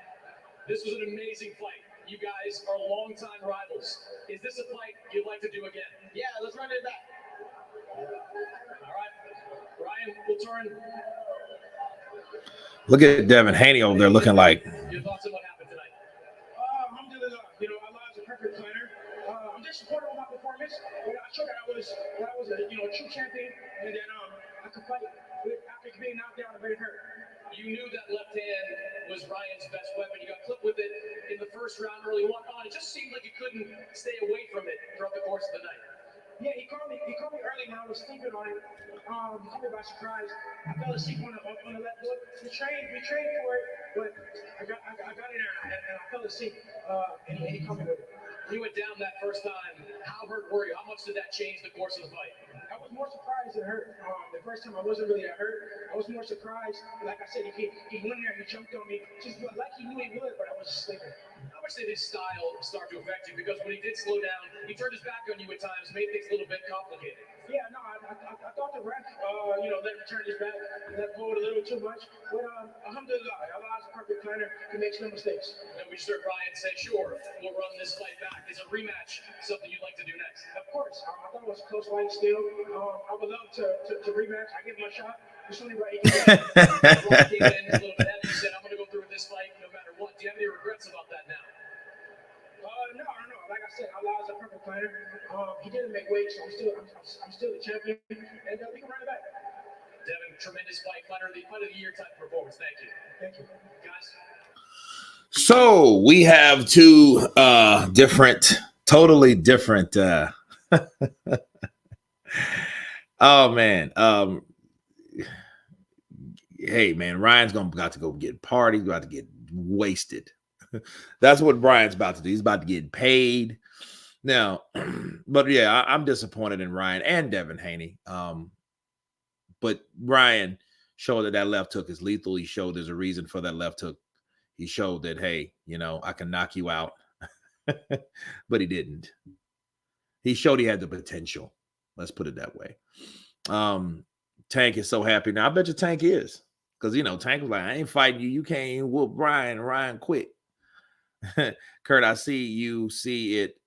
This was an amazing fight. You guys are longtime rivals. Is this a fight you'd like to do again? Yeah, let's run it back. All right, Ryan, we'll turn. Look at Devin Haney over there looking like. Your thoughts on what happened tonight? Alhamdulillah, Allah is a perfect planner. I'm disappointed with my performance, but I showed that I was a true champion, and then I could fight after being knocked down and very hurt. You knew that left hand was Ryan's best weapon. You got clipped with it in the first round early on. It just seemed like you couldn't stay away from it throughout the course of the night. Yeah, he called me early when I was sleeping on it. Caught me by surprise. I fell asleep on the left hook. We trained for it, but I got in there and I fell asleep. And he caught me with it. You went down that first time. How hurt were you? How much did that change the course of the fight? I was more surprised than hurt. The first time I wasn't really that hurt. I was more surprised. Like I said, he went there, he jumped on me, just like he knew he would, but I was just sleeping. How much did his style start to affect you? Because when he did slow down, he turned his back on you at times, made things a little bit complicated. Yeah, no, I thought the ref, let him turn his back, let pulled a little too much. But alhamdulillah, Allah is a perfect planner. He makes no mistakes. And we just heard Ryan say, sure, we'll run this fight back. Is a rematch something you'd like to do next? Of course. I thought it was a close fight still. I would love to rematch. I give him a shot. It's only right. Ryan came in a little bit heavy. You said, I'm going to go through with this fight no matter what. Do you have any regrets about that now? No. Like I said, Allah is a perfect planner. He didn't make weight, so I'm still the champion, and we can run it back. Devin, tremendous fight the fight of the year type performance. Thank you. Thank you, guys. So we have two totally different. Oh man. Hey man, Ryan's got to go get party. He's about to get wasted. That's what Brian's about to do. He's about to get paid now. But yeah, I'm disappointed in Ryan and Devin Haney. But Ryan showed that left hook is lethal. He showed there's a reason for that left hook. He showed that, hey, I can knock you out. But he didn't. He showed he had the potential. Let's put it that way. Tank is so happy now. I bet you Tank is. Because, Tank was like, I ain't fighting you. You can't even whoop Ryan. Ryan quit. Kurt, I see you see it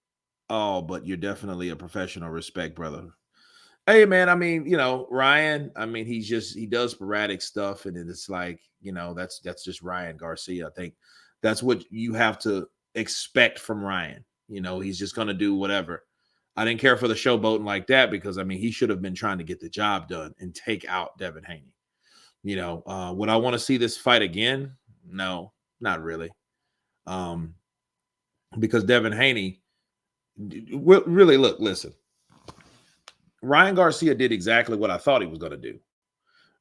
all, but you're definitely a professional. Respect, brother. Hey, man, Ryan, he does sporadic stuff, and it's like, that's just Ryan Garcia. I think that's what you have to expect from Ryan. He's just going to do whatever. I didn't care for the showboating like that because, he should have been trying to get the job done and take out Devin Haney. Would I want to see this fight again? No, not really. Because Devin Haney, really, listen. Ryan Garcia did exactly what I thought he was going to do.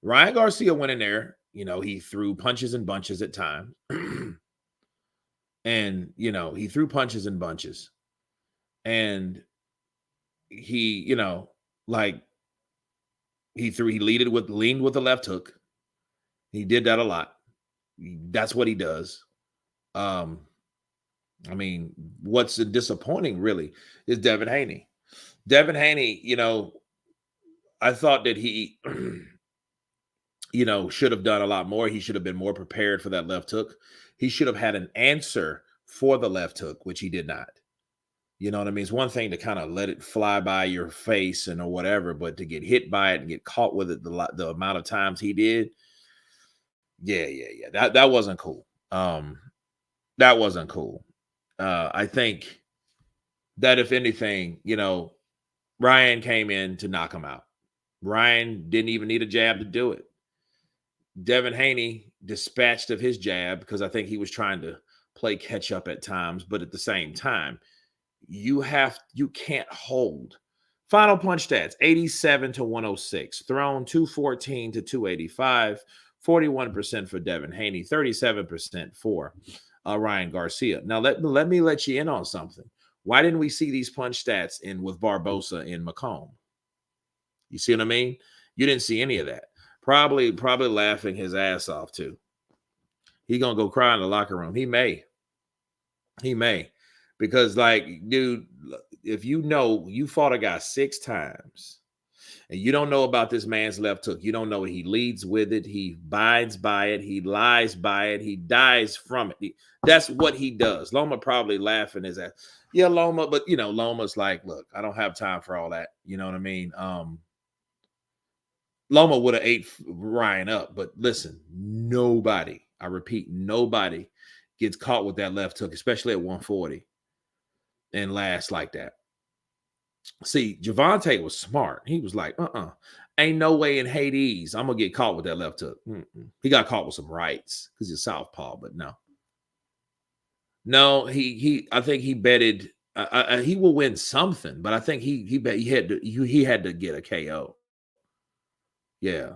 Ryan Garcia went in there, he threw punches and bunches at times. And, he threw punches and bunches. And he, he leaned with the left hook. He did that a lot. That's what he does. What's disappointing really is Devin Haney. Devin Haney, I thought that he, should have done a lot more. He should have been more prepared for that left hook. He should have had an answer for the left hook, which he did not. You know what I mean? It's one thing to kind of let it fly by your face or whatever, but to get hit by it and get caught with it the amount of times he did, yeah. That wasn't cool. That wasn't cool. I think that if anything, Ryan came in to knock him out. Ryan didn't even need a jab to do it. Devin Haney dispatched of his jab because I think he was trying to play catch up at times, but at the same time, you can't hold. Final punch stats, 87 to 106, thrown 214 to 285, 41% for Devin Haney, 37% for Ryan Garcia. Now, let me let you in on something. Why didn't we see these punch stats in with Barbosa and McComb? You see what I mean? You didn't see any of that. Probably laughing his ass off too. He gonna go cry in the locker room. He may, because like, dude, if you know you fought a guy 6 times and you don't know about this man's left hook, you don't know he leads with it, he bides by it, he lies by it, he dies from it. That's what he does. Loma probably laughing his ass. Yeah, Loma, but you know, Loma's like, look, I don't have time for all that. You know what I mean? Loma would have ate Ryan up, but listen, nobody, I repeat, nobody gets caught with that left hook, especially at 140, and lasts like that. See, Gervonta was smart. He was like, ain't no way in Hades I'm gonna get caught with that left hook. He got caught with some rights because he's southpaw, but no, he. I think he betted. He will win something, but I think he bet he had to get a KO. Yeah.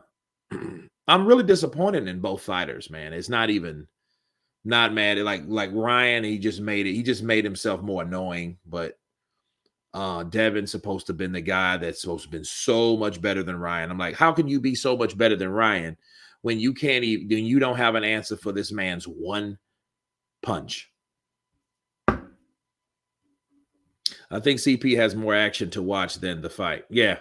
I'm really disappointed in both fighters, man. It's not mad. Like Ryan, he just made himself more annoying, but Devin's supposed to have been the guy that's supposed to have been so much better than Ryan. I'm like, how can you be so much better than Ryan when you can't even, when you don't have an answer for this man's one punch? I think CP has more action to watch than the fight. Yeah.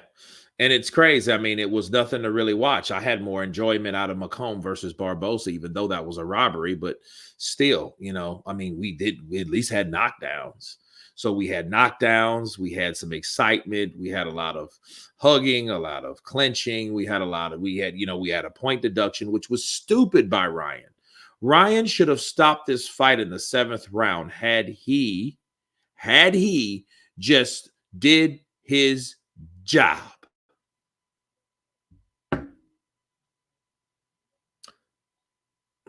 And it's crazy. I mean, it was nothing to really watch. I had more enjoyment out of McComb versus Barbosa, even though that was a robbery. But still, you know, I mean, we at least had knockdowns. So we had knockdowns. We had some excitement. We had a lot of hugging, a lot of clenching. We had a point deduction, which was stupid by Ryan. Ryan should have stopped this fight in the 7th round had he just did his job.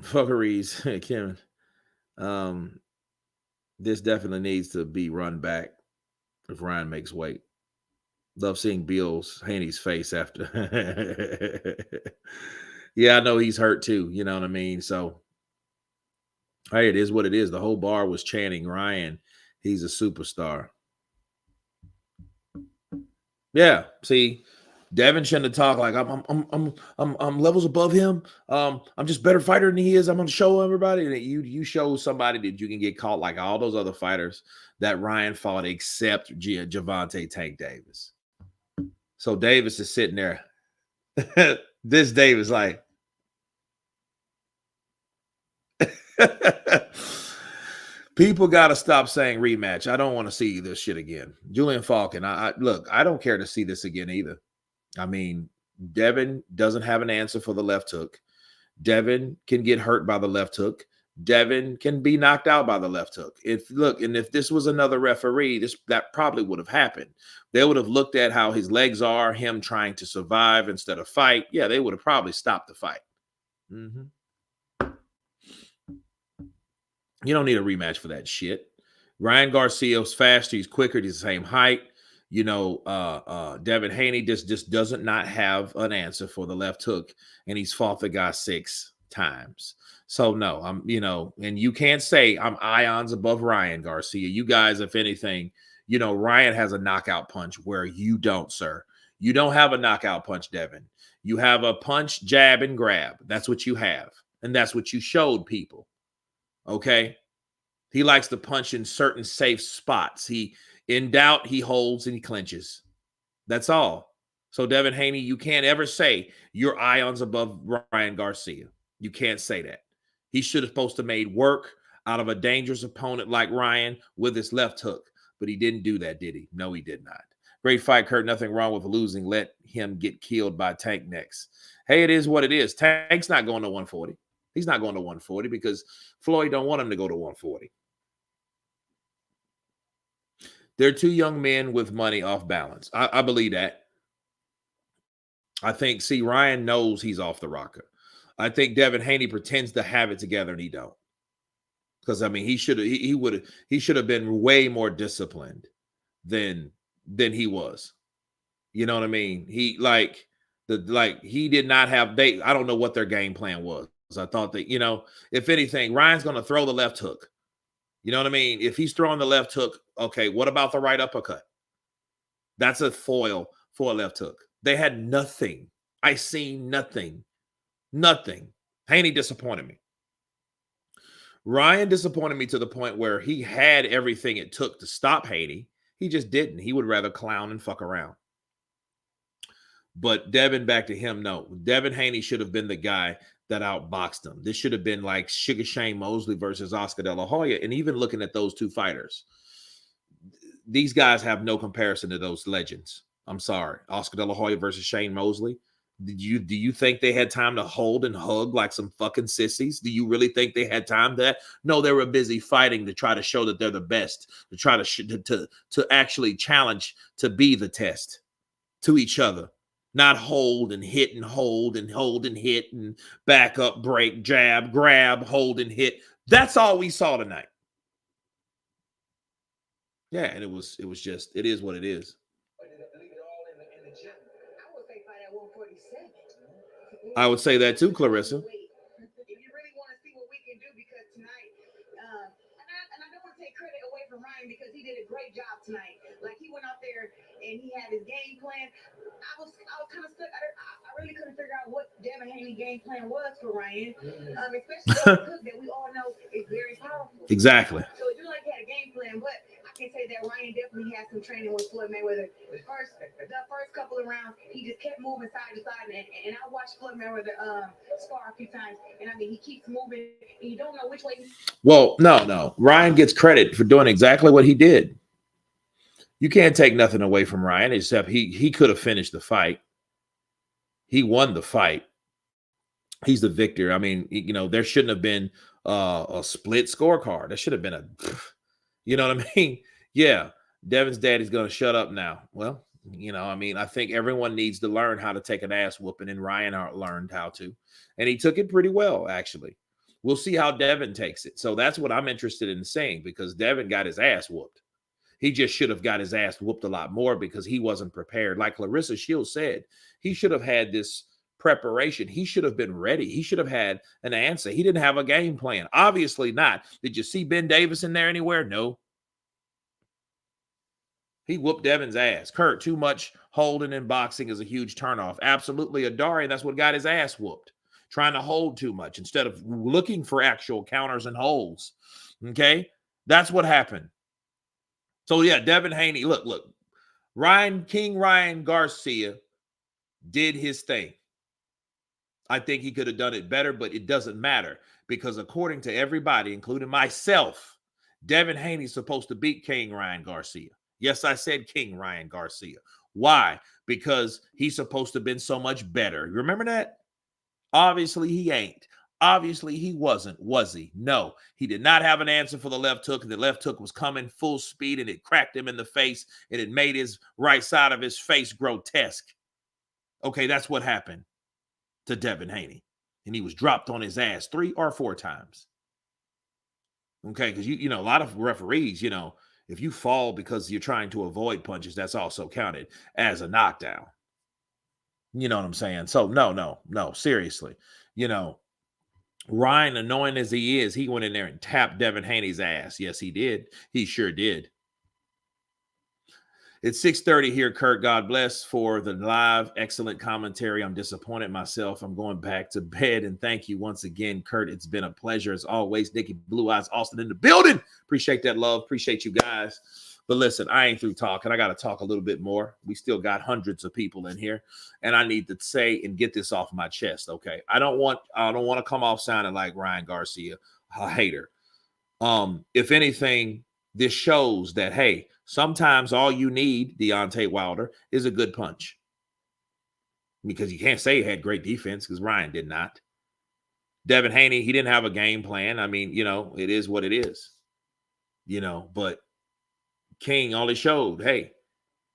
Fuckeries, Kevin. This definitely needs to be run back if Ryan makes weight. Love seeing Haney's face after. Yeah, I know he's hurt too. You know what I mean? So, hey, it is what it is. The whole bar was chanting Ryan. He's a superstar. Yeah, see, Devin shouldn't have talked like I'm levels above him. I'm just better fighter than he is. I'm gonna show everybody that you show somebody that you can get caught like all those other fighters that Ryan fought, except Gervonta Tank Davis. So Davis is sitting there. This Davis like. People got to stop saying rematch. I don't want to see this shit again. Julian Falcon, look, I don't care to see this again either. I mean, Devin doesn't have an answer for the left hook. Devin can get hurt by the left hook. Devin can be knocked out by the left hook. If this was another referee, that probably would have happened. They would have looked at how his legs are, him trying to survive instead of fight. Yeah, they would have probably stopped the fight. Mm-hmm. You don't need a rematch for that shit. Ryan Garcia's faster. He's quicker. He's the same height. You know, Devin Haney just doesn't not have an answer for the left hook, and he's fought the guy 6 times. So no, and you can't say I'm ions above Ryan Garcia. You guys, if anything, Ryan has a knockout punch where you don't, sir. You don't have a knockout punch, Devin. You have a punch, jab, and grab. That's what you have, and that's what you showed people. Okay, he likes to punch in certain safe spots. In doubt, he holds and he clinches. That's all. So Devin Haney, you can't ever say you're ions above Ryan Garcia. You can't say that. He should have supposed to made work out of a dangerous opponent like Ryan with his left hook, but he didn't do that, did he? No, he did not. Great fight, Kurt. Nothing wrong with losing. Let him get killed by Tank next. Hey, it is what it is. Tank's not going to 140. He's not going to 140 because Floyd don't want him to go to 140. They're 2 young men with money off balance. I believe that. I think, Ryan knows he's off the rocker. I think Devin Haney pretends to have it together and he don't. Because I mean, he should have been way more disciplined than he was. You know what I mean? He did not have I don't know what their game plan was. I thought that, if anything, Ryan's going to throw the left hook. You know what I mean? If he's throwing the left hook, okay, what about the right uppercut? That's a foil for a left hook. They had nothing. I seen nothing. Nothing. Haney disappointed me. Ryan disappointed me to the point where he had everything it took to stop Haney. He just didn't. He would rather clown and fuck around. But Devin, back to him, no. Devin Haney should have been the guy that outboxed him. This should have been like Sugar Shane Mosley versus Oscar De La Hoya. And even looking at those two fighters, these guys have no comparison to those legends. I'm sorry. Oscar De La Hoya versus Shane Mosley. Do you think they had time to hold and hug like some fucking sissies? Do you really think they had time to that? No, they were busy fighting to try to show that they're the best, to try to actually challenge to be the test to each other. Not hold and hit and hold and hold and hit and back up, break, jab, grab, hold and hit. That's all we saw tonight. Yeah, and it was just, it is what it is. I would say that too, Clarissa. If you really want to see what we can do, because tonight, and I don't want to take credit away from Ryan because he did a great job tonight. Like, he went out there and he had his game plan. I was kind of stuck. I really couldn't figure out what Devin Haney's game plan was for Ryan, especially the hook that we all know is very powerful. Exactly. So it looked like he had a game plan, but I can say that Ryan definitely had some training with Floyd Mayweather. The first couple of rounds, he just kept moving side to side, and I watched Floyd Mayweather spar a few times, and I mean, he keeps moving, and you don't know which way. Well, no. Ryan gets credit for doing exactly what he did. You can't take nothing away from Ryan, except he could have finished the fight. He won the fight. He's the victor. I mean, you know, there shouldn't have been a split scorecard. There should have been you know what I mean? Yeah, Devin's daddy's going to shut up now. Well, you know, I mean, I think everyone needs to learn how to take an ass whooping, and Ryan learned how to. And he took it pretty well, actually. We'll see how Devin takes it. So that's what I'm interested in saying, because Devin got his ass whooped. He just should have got his ass whooped a lot more because he wasn't prepared. Like Clarissa Shields said, he should have had this preparation. He should have been ready. He should have had an answer. He didn't have a game plan. Obviously not. Did you see Ben Davis in there anywhere? No. He whooped Devin's ass. Kurt, too much holding and boxing is a huge turnoff. Absolutely, Adari, that's what got his ass whooped. Trying to hold too much instead of looking for actual counters and holds. Okay? That's what happened. So, yeah, Devin Haney, look. Ryan Garcia did his thing. I think he could have done it better, but it doesn't matter because according to everybody, including myself, Devin Haney's supposed to beat King Ryan Garcia. Yes, I said King Ryan Garcia. Why? Because he's supposed to have been so much better. Remember that? Obviously, he ain't. Obviously, he wasn't, was he? No, he did not have an answer for the left hook. The left hook was coming full speed, and it cracked him in the face, and it made his right side of his face grotesque. Okay, that's what happened to Devin Haney. And he was dropped on his ass 3 or 4 times. Okay, because you know, a lot of referees, you know, if you fall because you're trying to avoid punches, that's also counted as a knockdown. You know what I'm saying? So no, seriously. You know, Ryan, annoying as he is, he went in there and tapped Devin Haney's ass. Yes, he did. He sure did. It's 6:30 here, Kurt. God bless for the live. Excellent commentary. I'm disappointed myself. I'm going back to bed. And thank you once again, Kurt. It's been a pleasure as always. Nikki Blue Eyes Austin in the building. Appreciate that love. Appreciate you guys. But listen, I ain't through talking. I got to talk a little bit more. We still got hundreds of people in here, and I need to say and get this off my chest. Okay, I don't want to come off sounding like Ryan Garcia, a hater. If anything, this shows that, hey, sometimes all you need, Deontay Wilder, is a good punch. Because you can't say he had great defense because Ryan did not. Devin Haney, he didn't have a game plan. I mean, you know, it is what it is. You know, but King only showed, hey,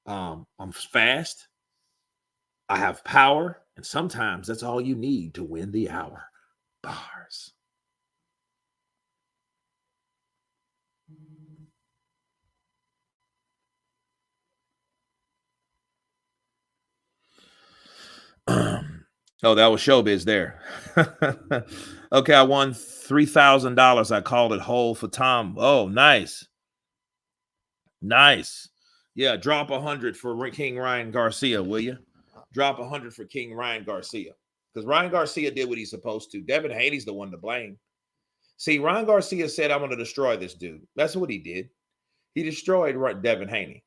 I'm fast. I have power. And sometimes that's all you need to win the hour. Bars. Oh, that was showbiz there. Okay, I won $3,000. I called it whole for Tom. Oh, nice. Nice. Yeah, drop 100 for King Ryan Garcia, will you? Drop 100 for King Ryan Garcia. Because Ryan Garcia did what he's supposed to. Devin Haney's the one to blame. See, Ryan Garcia said, I'm going to destroy this dude. That's what he did. He destroyed Devin Haney.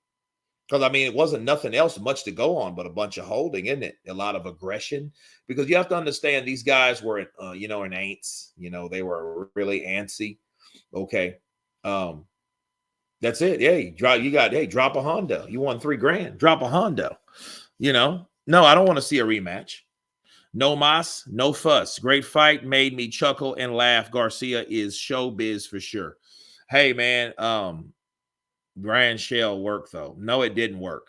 Because, I mean, it wasn't nothing else much to go on but a bunch of holding, isn't it? A lot of aggression. Because you have to understand these guys were, in ants. They were really antsy. Okay. That's it. Hey, drop a Hondo. You won $3,000. Drop a Hondo. No, I don't want to see a rematch. No mas, no fuss. Great fight. Made me chuckle and laugh. Garcia is showbiz for sure. Hey, man, Grand Shell worked, though. No, it didn't work.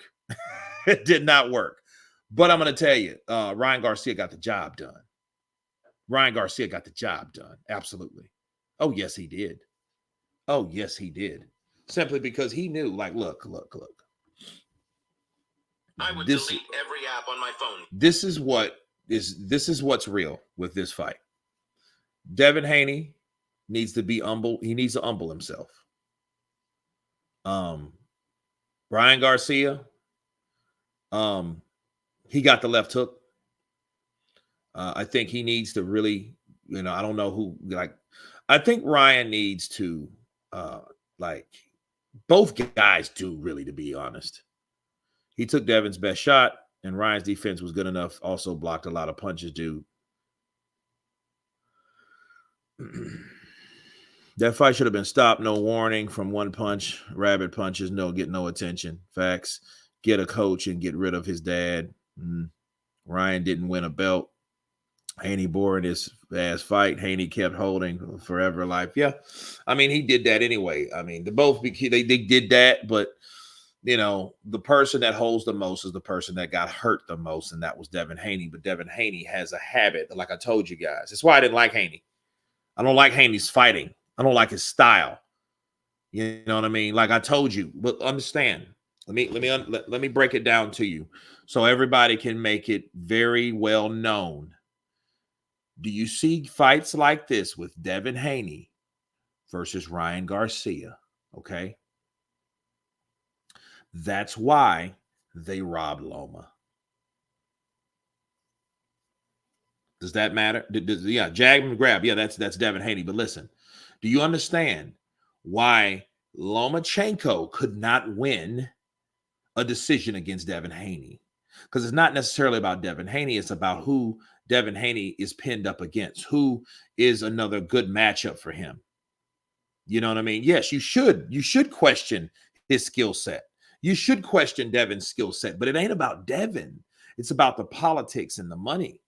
It did not work. But I'm going to tell you, Ryan Garcia got the job done. Ryan Garcia got the job done. Absolutely. Oh, yes, he did. Oh, yes, he did. Simply because he knew, like, look. I would delete every app on my phone. This is what's real with this fight. Devin Haney needs to be humble. He needs to humble himself. Ryan Garcia, he got the left hook. I think he needs to really, I don't know who, I think Ryan needs to, both guys do, really, to be honest. He took Devin's best shot, and Ryan's defense was good enough. Also blocked a lot of punches, dude. That fight should have been stopped. No warning from one punch. Rabbit punches. Get no attention. Facts. Get a coach and get rid of his dad. Ryan didn't win a belt. Haney bore in his ass fight. Haney kept holding forever life. Yeah. I mean, he did that anyway. I mean, they did that, but the person that holds the most is the person that got hurt the most, and that was Devin Haney. But Devin Haney has a habit, like I told you guys. That's why I didn't like Haney. I don't like Haney's fighting. I don't like his style. You know what I mean? Like I told you, but understand. Let me break it down to you so everybody can make it very well known. Do you see fights like this with Devin Haney versus Ryan Garcia? Okay. That's why they robbed Loma. Does that matter? Yeah, jag and grab. Yeah, that's Devin Haney. But listen, do you understand why Lomachenko could not win a decision against Devin Haney? Because it's not necessarily about Devin Haney. It's about who Devin Haney is pinned up against. Who is another good matchup for him? You know what I mean? Yes, you should question his skill set. You should question Devin's skill set, but it ain't about Devin. It's about the politics and the money.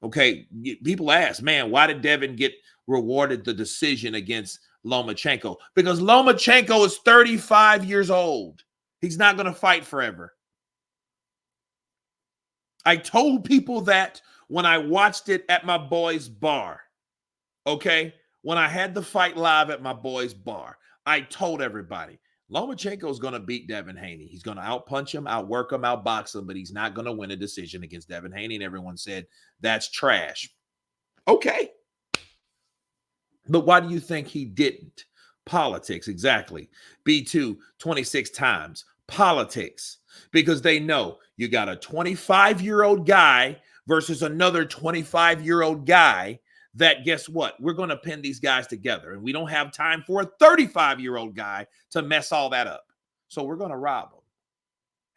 Okay, people ask, man, why did Devin get rewarded the decision against Lomachenko? Because Lomachenko is 35 years old. He's not going to fight forever. I told people that when I watched it at my boy's bar. Okay, when I had the fight live at my boy's bar, I told everybody, Lomachenko is going to beat Devin Haney. He's going to outpunch him, outwork him, outbox him, but he's not going to win a decision against Devin Haney. And everyone said, that's trash. Okay. But why do you think he didn't? Politics, exactly. B2, 26 times. Politics. Because they know you got a 25-year-old guy versus another 25-year-old guy that, guess what? We're going to pin these guys together, and we don't have time for a 35-year-old guy to mess all that up. So we're going to rob him.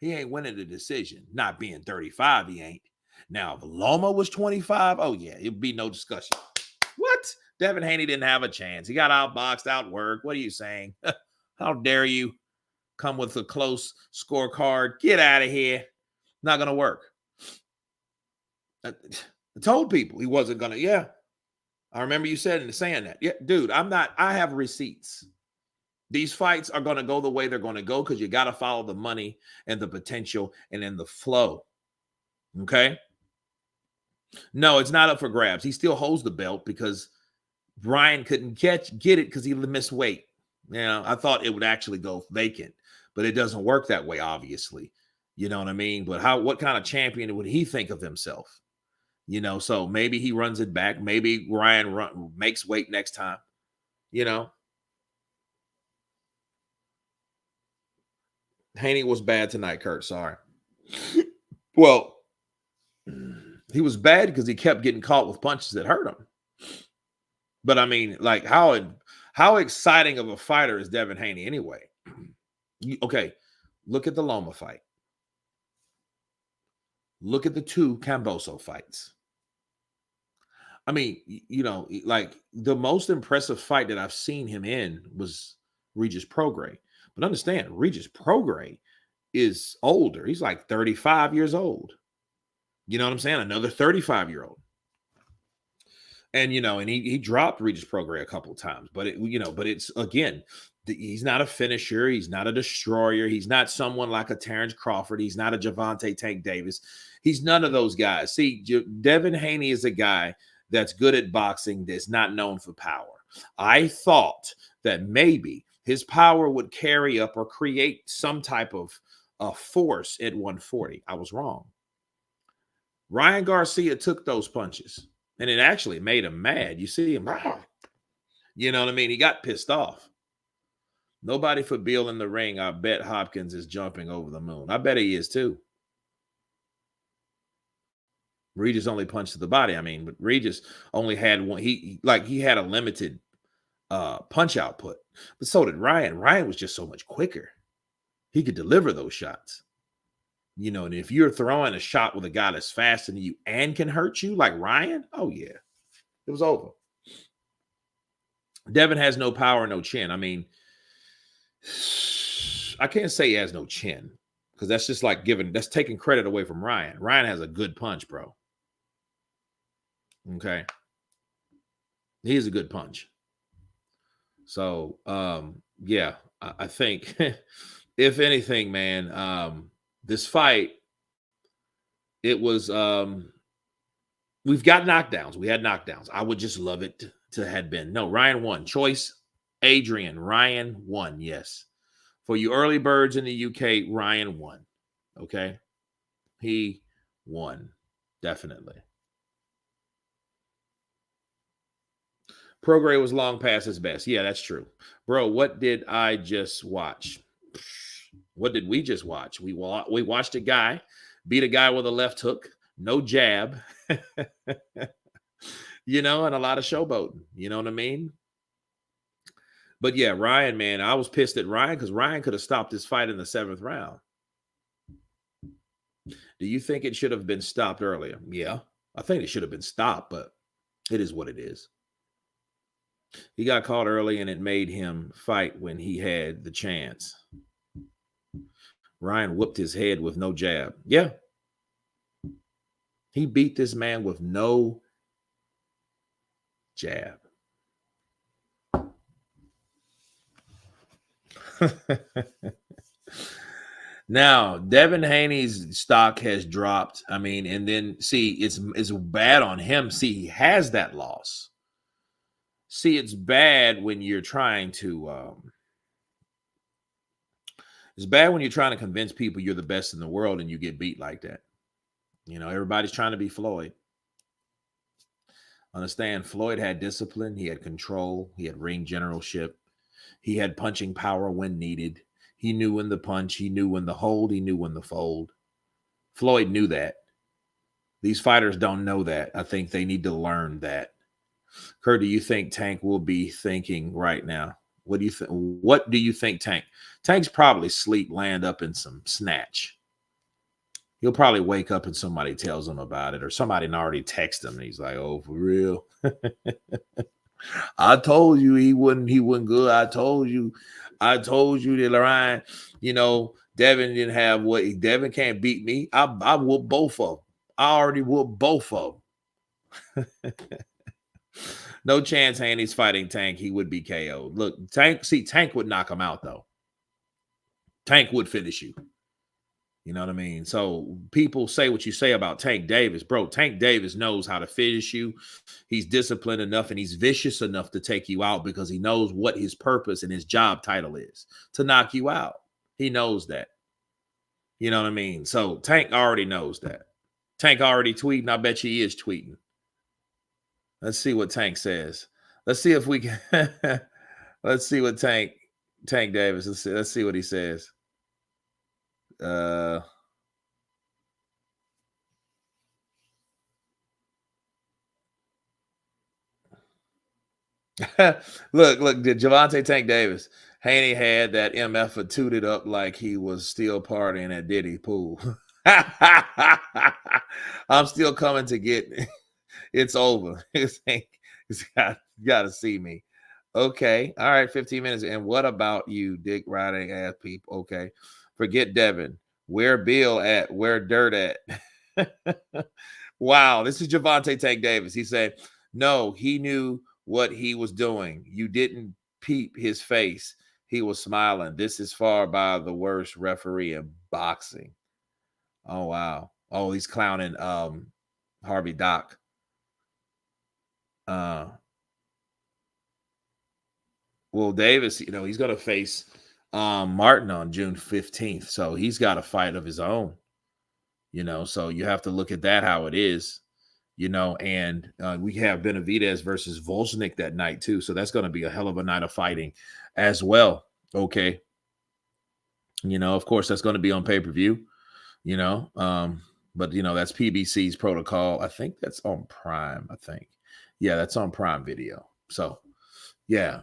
He ain't winning the decision. Not being 35, he ain't. Now, if Loma was 25, oh, yeah, it'd be no discussion. What? Devin Haney didn't have a chance. He got outboxed, outworked. What are you saying? How dare you come with a close scorecard? Get out of here. Not going to work. I told people he wasn't going to. Yeah. I remember you saying that. Yeah, dude, I have receipts. These fights are going to go the way they're going to go because you got to follow the money and the potential and then the flow. Okay? No, it's not up for grabs. He still holds the belt because Brian couldn't get it because he missed weight. I thought it would actually go vacant, but it doesn't work that way, obviously. You know what I mean? But what kind of champion would he think of himself? You know, so maybe he runs it back. Maybe Ryan makes weight next time. You know, Haney was bad tonight, Kurt. Sorry. Well, he was bad because he kept getting caught with punches that hurt him. But I mean, like, how exciting of a fighter is Devin Haney anyway? Okay, look at the Loma fight. Look at the 2 Camboso fights. I mean, you know, like the most impressive fight that I've seen him in was Regis Prograis. But understand, Regis Prograis is older. He's like 35 years old. You know what I'm saying? Another 35-year-old. And, you know, and he dropped Regis Prograis a couple of times. But, but it's, again, he's not a finisher. He's not a destroyer. He's not someone like a Terrence Crawford. He's not a Gervonta Tank Davis. He's none of those guys. See, Devin Haney is a guy that's good at boxing that's not known for power. I thought that maybe his power would carry up or create some type of force at 140. I was wrong. Ryan Garcia took those punches, and it actually made him mad. You see him, you know what I mean? He got pissed off. Nobody for Beal in the ring. I bet Hopkins is jumping over the moon. I bet he is too. Regis only punched to the body. I mean, but Regis only had one. He had a limited punch output, but so did Ryan. Ryan was just so much quicker. He could deliver those shots. You know, and if you're throwing a shot with a guy that's faster than you and can hurt you like Ryan, oh yeah, it was over. Devin has no power, no chin. I mean, I can't say he has no chin because that's just like that's taking credit away from Ryan. Ryan has a good punch, bro. Okay. He is a good punch. So, yeah, I think if anything, man, this fight, it was, we've got knockdowns. We had knockdowns. I would just love it to had been. No, Ryan won. Choice, Adrian. Ryan won. Yes. For you early birds in the UK, Ryan won. Okay. He won. Definitely. Prograis was long past his best. Yeah, that's true. Bro, what did I just watch? What did we just watch? We watched a guy beat a guy with a left hook, no jab, you know, and a lot of showboating. You know what I mean? But yeah, Ryan, man, I was pissed at Ryan because Ryan could have stopped this fight in the 7th round. Do you think it should have been stopped earlier? Yeah, I think it should have been stopped, but it is what it is. He got caught early and it made him fight when he had the chance. Ryan whooped his head with no jab. Yeah. He beat this man with no jab. Now, Devin Haney's stock has dropped. I mean, and then see, it's bad on him. See, he has that loss. See, it's bad when you're trying to it's bad when you're trying to convince people you're the best in the world and you get beat like that. You know, everybody's trying to be Floyd. Understand, Floyd had discipline, he had control, he had ring generalship, he had punching power when needed. He knew when the punch, he knew when the hold, he knew when the fold. Floyd knew that. These fighters don't know that. I think they need to learn that. Kurt, do you think Tank will be thinking right now? What do you think? What do you think, Tank? Tank's probably sleep, land up in some snatch. He'll probably wake up and somebody tells him about it, or somebody already texted him, and he's like, "Oh, for real? I told you he wouldn't good. I told you that Ryan, you know, Devin didn't have what Devin can't beat me. I whooped both of them. I already whooped both of them." No chance Haney's fighting Tank. He would be KO'd. Look, Tank would knock him out, though. Tank would finish you. You know what I mean? So people say what you say about Tank Davis. Bro, Tank Davis knows how to finish you. He's disciplined enough and he's vicious enough to take you out because he knows what his purpose and his job title is, to knock you out. He knows that. You know what I mean? So Tank already knows that. Tank already tweeting. I bet you he is tweeting. Let's see what Tank says. Let's see if we can. Let's see what Tank Davis. Let's see what he says. Look, did Javante Tank Davis. Haney had that MF tooted up like he was still partying at Diddy pool. I'm still coming to get it's over. It's got to see me. Okay. All right. 15 minutes. And what about you, dick riding ass people? Okay. Forget Devin. Where Bill at? Where Dirt at? Wow. This is Javante Tank Davis. He said, no, he knew what he was doing. You didn't peep his face. He was smiling. This is far by the worst referee in boxing. Oh, wow. Oh, he's clowning Harvey Doc. Well, Davis, he's going to face Martin on June 15th. So he's got a fight of his own, so you have to look at that how it is, and we have Benavidez versus Volchnik that night too. So that's going to be a hell of a night of fighting as well. Okay. Of course, that's going to be on pay-per-view, but that's PBC's protocol. I think that's on Prime. Yeah, that's on Prime Video. So yeah.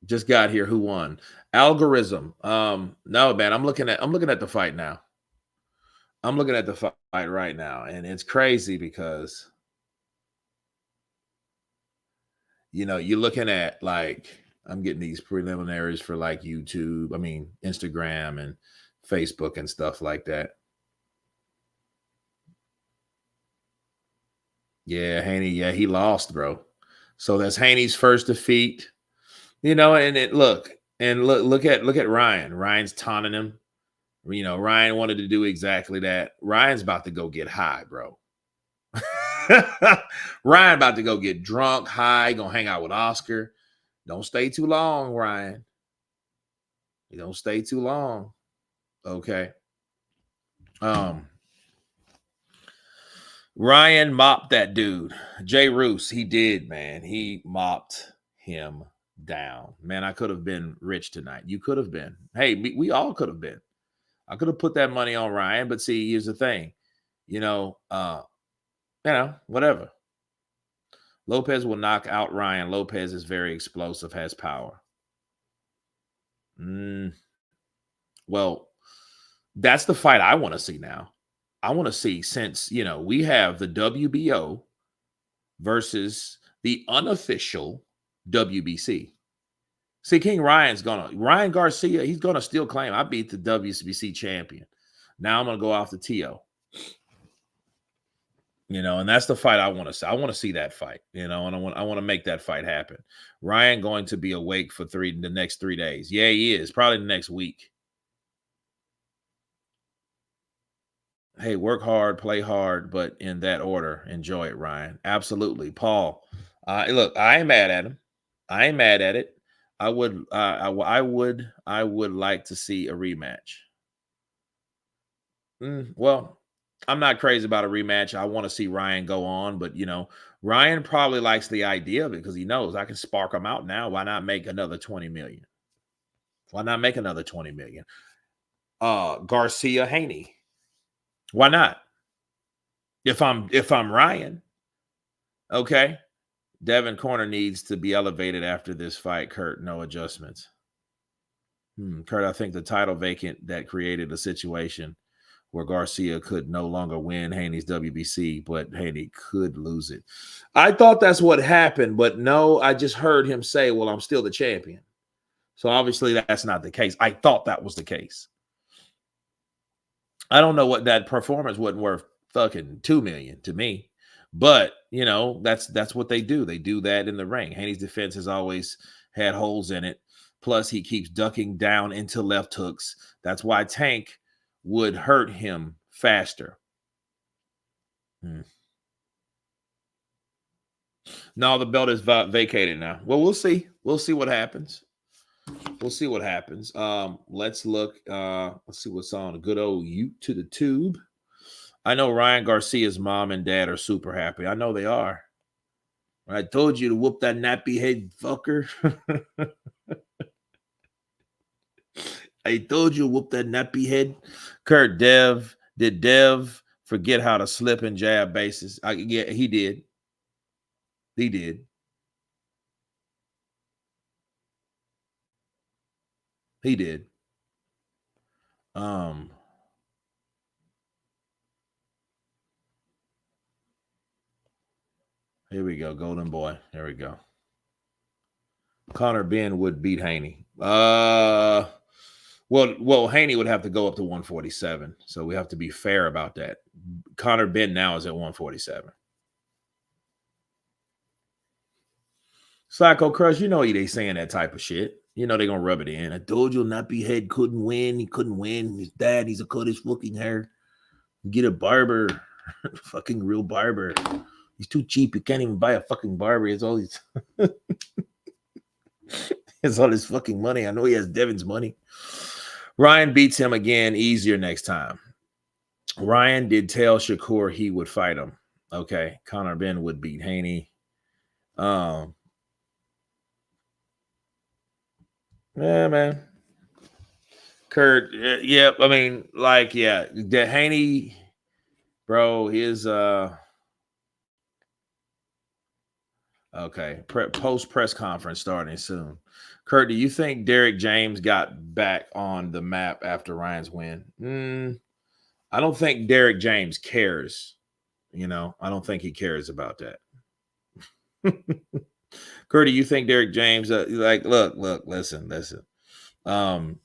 Just got here. Who won? Algorithm. No, man, I'm looking at the fight now. I'm looking at the fight right now, and it's crazy because you're looking at, like, I'm getting these preliminaries for like YouTube, Instagram and Facebook and stuff like that. Yeah, Haney, yeah, he lost, bro. So that's Haney's first defeat. And look at Ryan. Ryan's taunting him. Ryan wanted to do exactly that. Ryan's about to go get high, bro. Ryan about to go get drunk, high, gonna hang out with Oscar. Don't stay too long, Ryan. You don't stay too long. Okay. Ryan mopped that dude. Jay Roos, he did, man. He mopped him down. Man, I could have been rich tonight. You could have been. Hey, we all could have been. I could have put that money on Ryan, but see, here's the thing. Whatever. Lopez will knock out Ryan. Lopez is very explosive, has power. Well, that's the fight I want to see now. I want to see, since, we have the WBO versus the unofficial WBC. See, Ryan Garcia, he's going to still claim I beat the WBC champion. Now I'm going to go off the TO. And that's the fight I want to see. I want to see that fight, and I want to make that fight happen. Ryan going to be awake for the next 3 days. Yeah, he is. Probably the next week. Hey, work hard, play hard, but in that order. Enjoy it, Ryan. Absolutely. Paul, look, I ain't mad at him. I ain't mad at it. I would like to see a rematch. Well, I'm not crazy about a rematch. I want to see Ryan go on, but Ryan probably likes the idea of it because he knows I can spark him out now. Why not make another 20 million? Why not make another 20 million? Garcia Haney. Why not? If I'm Ryan, okay. Devin Corner needs to be elevated after this fight, Kurt. No adjustments. Kurt, I think the title vacant that created a situation where Garcia could no longer win Haney's WBC, but Haney could lose it. I thought that's what happened, but no, I just heard him say, well, I'm still the champion. So obviously that's not the case. I thought that was the case. I don't know what that performance wasn't worth fucking $2 million to me. But, that's what they do. They do that in the ring. Haney's defense has always had holes in it. Plus, he keeps ducking down into left hooks. That's why Tank would hurt him faster. No, the belt is vacated now. Well, we'll see. We'll see what happens. We'll see what happens. Let's look. Let's see what's on. A good old Ute to the tube. I know Ryan Garcia's mom and dad are super happy. I know they are. I told you to whoop that nappy head fucker. I told you to whoop that nappy head. Kurt, did Dev forget how to slip and jab bases? Yeah, he did. He did. He did. Here we go. Golden boy. Here we go. Connor Ben would beat Haney. Well, Haney would have to go up to 147. So we have to be fair about that. Connor Ben now is at 147. Psycho Crush, you know they saying that type of shit. You know they're gonna rub it in. I told you Nappy Head couldn't win. He couldn't win. His dad needs to cut his fucking hair. Get a barber. Fucking real barber. He's too cheap. He can't even buy a fucking barber. It's all these it's all his fucking money. I know he has Devin's money. Ryan beats him again easier next time. Ryan did tell Shakur he would fight him. Okay. Connor Ben would beat Haney. Yeah, man. Kurt, yeah, I mean, like, yeah, the Haney, bro, his okay, post press conference starting soon. Kurt, do you think Derek James got back on the map after Ryan's win? I don't think Derek James cares. You know, I don't think he cares about that. Kurt, do you think Derek James, like, look, listen. I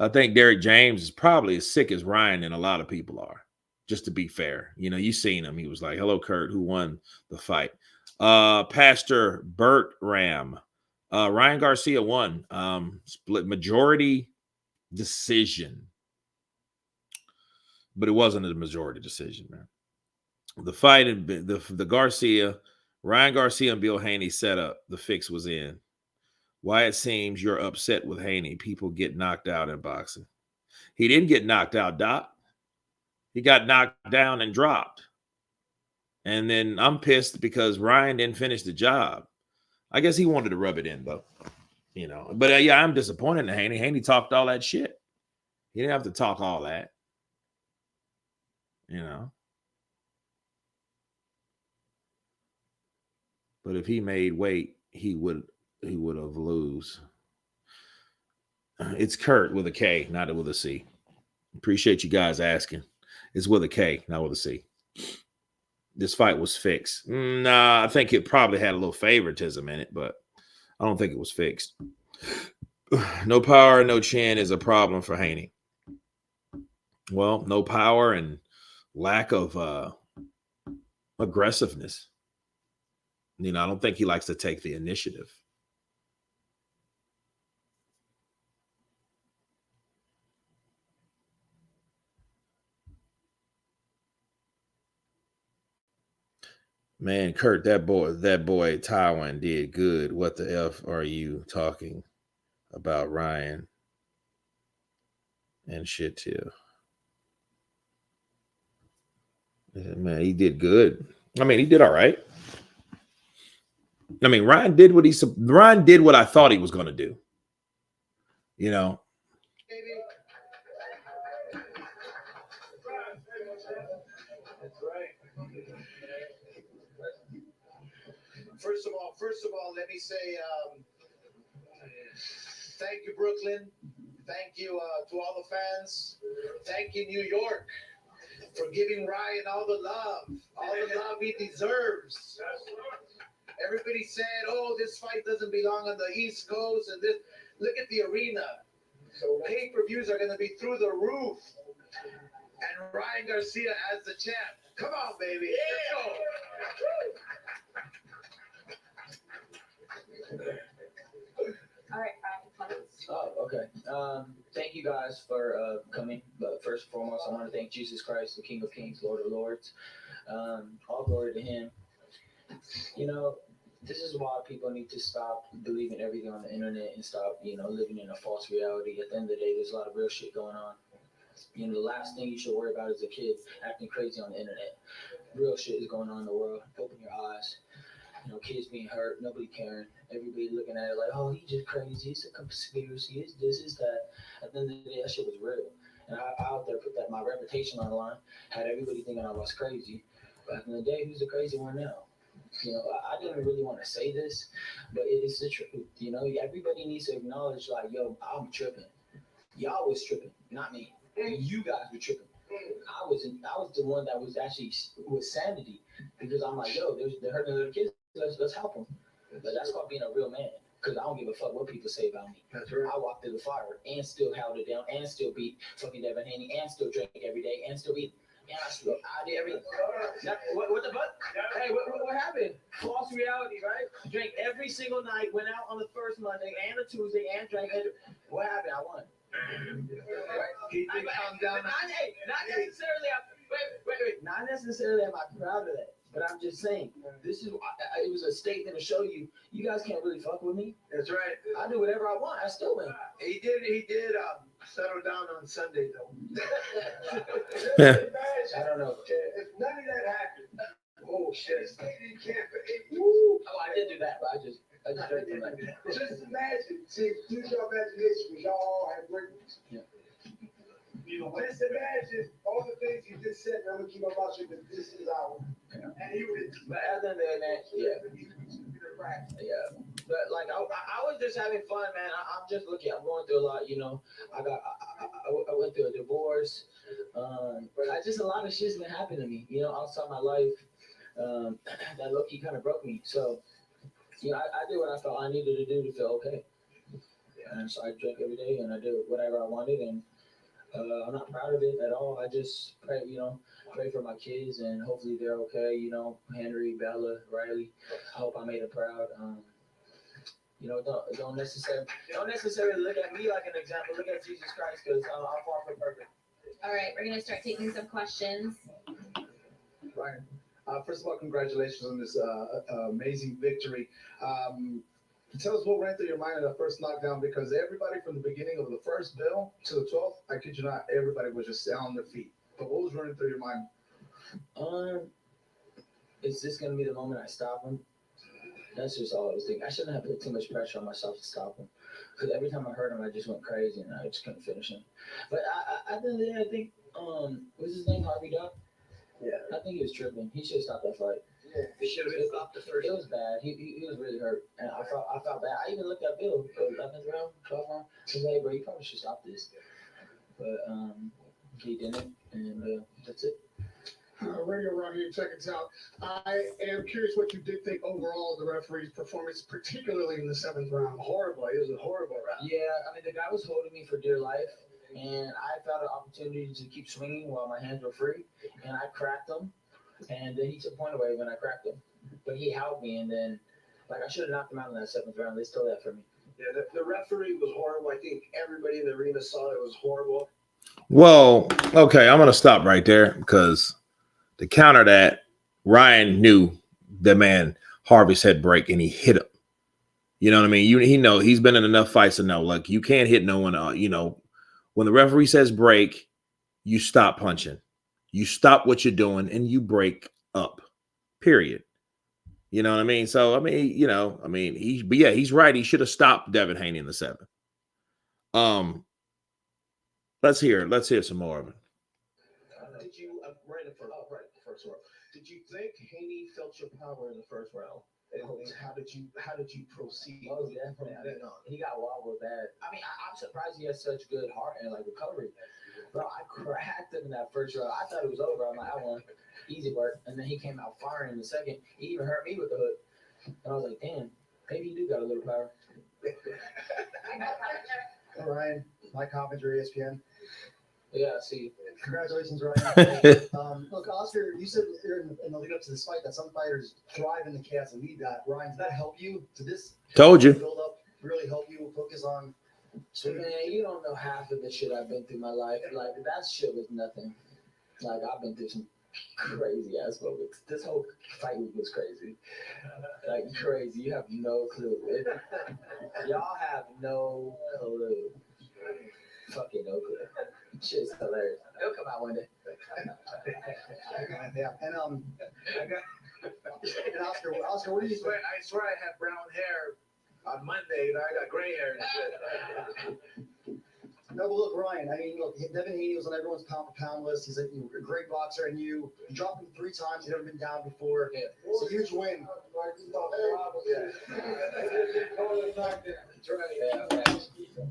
think Derek James is probably as sick as Ryan and a lot of people are, just to be fair. You know, you seen him. He was like, hello, Kurt, who won the fight? Pastor Burt Ram. Ryan Garcia won. Split majority decision. But it wasn't a majority decision, man. The fight, the Garcia, Ryan Garcia and Bill Haney setup, the fix was in. Why it seems you're upset with Haney. People get knocked out in boxing. He didn't get knocked out, Doc. He got knocked down and dropped. And then I'm pissed because Ryan didn't finish the job. I guess he wanted to rub it in, though. You know. But, yeah, I'm disappointed in Haney. Haney talked all that shit. He didn't have to talk all that. You know. But if he made weight, he would have lose. It's Kurt with a K, not with a C. Appreciate you guys asking. It's with a K, not with a C. This fight was fixed. Nah, I think it probably had a little favoritism in it, but I don't think it was fixed. No power, no chin is a problem for Haney. Well, no power and lack of aggressiveness. You know, I don't think he likes to take the initiative. Man, Kurt, that boy Tywin did good. What the F are you talking about, Ryan? And shit too. Man, he did good. I mean, he did all right. I mean, Ryan did what I thought he was going to do. You know. First of all, let me say thank you, Brooklyn. Thank you to all the fans. Thank you, New York, for giving Ryan all the love he deserves. Everybody said, "Oh, this fight doesn't belong on the East Coast," and this. Look at the arena. So pay-per-views are going to be through the roof. And Ryan Garcia as the champ. Come on, baby. Yeah. Let's go. All right, Oh, okay. Thank you guys for coming. But first and foremost, I want to thank Jesus Christ, the King of Kings, Lord of Lords. All glory to Him. You know, This is why people need to stop believing everything on the internet and stop, living in a false reality. At the end of the day, there's a lot of real shit going on. The last thing you should worry about is a kid acting crazy on the internet. Real shit is going on in the world. Open your eyes. Kids being hurt, nobody caring. Everybody looking at it like, oh, he's just crazy. It's a conspiracy. It's this, it's that. At the end of the day, that shit was real. And I out there put that my reputation on the line, had everybody thinking I was crazy. But at the end of the day, who's the crazy one now? I didn't really want to say this, but it's the truth. Everybody needs to acknowledge, like, yo, I'm tripping. Y'all was tripping, not me. You guys were tripping. I was the one that was actually with sanity, because I'm like, yo, they're hurting little kids. Let's help them. But that's called being a real man. Because I don't give a fuck what people say about me. That's right. I walked through the fire and still held it down and still beat fucking Devin Haney and still drink every day and still eat. And I did everything. What the fuck? Hey, what happened? False reality, right? Drank every single night, went out on the first Monday and a Tuesday and drank. What happened? I won. Wait. Not necessarily am I proud of that. But I'm just saying, it was a statement to show you guys can't really fuck with me. That's right. I do whatever I want. I still win. He did settle down on Sunday, though. I don't know. If none of that happened, oh, shit. I did do that, but I just drank from that. Just imagine. See, use your imagination. Y'all all have great ones. Yeah. Just imagine all the things you just said. I'm going to keep my mouth shut, because this is our. But other than that, yeah. But like I was just having fun, man. I'm just looking. I'm going through a lot, I went through a divorce. Just a lot of shit's been happening to me, outside my life. That low key kind of broke me. So, I did what I felt I needed to do to feel okay. And so I drank every day and I did whatever I wanted, and I'm not proud of it at all. I just pray for my kids, and hopefully they're okay. Henry, Bella, Riley. I hope I made them proud. Don't necessarily look at me like an example. Look at Jesus Christ, because I'm far from perfect. All right, we're gonna start taking some questions. Ryan, first of all, congratulations on this amazing victory. Tell us what ran through your mind in the first knockdown, because everybody from the beginning of the first bell to the 12th, I kid you not, everybody was just on their feet. But what was running through your mind? Is this gonna be the moment I stop him? That's just all I was thinking. I shouldn't have put too much pressure on myself to stop him, because every time I heard him, I just went crazy and I just couldn't finish him. But I think what's his name, Harvey Duck? Yeah. I think he was tripping. He should have stopped that fight. Yeah, he should have stopped the first. It was bad. He was really hurt, and I felt bad. I even looked at Bill, 11th round, 12th round. I was like, bro, you probably should stop this. But he didn't, and that's it. Radio around here, check it out. I am curious what you did think overall of the referee's performance, particularly in the 7th round. Horrible. It was a horrible round. Yeah, I mean, the guy was holding me for dear life, and I felt an opportunity to keep swinging while my hands were free, and I cracked him, and then he took point away when I cracked him. But he held me, and then, I should have knocked him out in that 7th round. They stole that from me. Yeah, the referee was horrible. I think everybody in the arena saw it was horrible. Well, okay, I'm going to stop right there, because to counter that, Ryan knew the man Harvey's head break, and he hit him. You know what I mean? He's been in enough fights to know, like, you can't hit no one. When the referee says break, you stop punching, you stop what you're doing, and you break up. Period. You know what I mean? So he's right. He should have stopped Devin Haney in the 7th. Let's hear some more of it. Did you first round? Did you think Haney felt your power in the first round? And how did you proceed? Oh, definitely. He got wobbled bad. I mean, I'm surprised he has such good heart and recovery. Bro, I cracked him in that first round. I thought it was over. I'm like, I won. Easy work. And then he came out firing in the second. He even hurt me with the hook. And I was like, damn, maybe he do got a little power. Ryan, Mike Coppinger, ESPN. Yeah, see. Congratulations, Ryan. Look, Oscar, you said in the lead up to this fight that some fighters thrive in the chaos and need that. Ryan, did that help you to this? Told you. Build up, really help you focus on. Man, you don't know half of the shit I've been through my life. That shit was nothing. I've been through some Crazy ass moments. This whole fight week was crazy. Like crazy. You have no clue. Y'all have no clue. Fucking no clue. Shit's hilarious. It'll come out one day. Yeah, and and Oscar, what do you think? I swear I had brown hair on Monday, and I got gray hair and shit. No, but look, Ryan. I mean, look, Devin Haney was on everyone's pound for pound list. He's a great boxer, and you dropped him 3 times. He's never been down before. Yeah. It's a huge win. That's right. Yeah.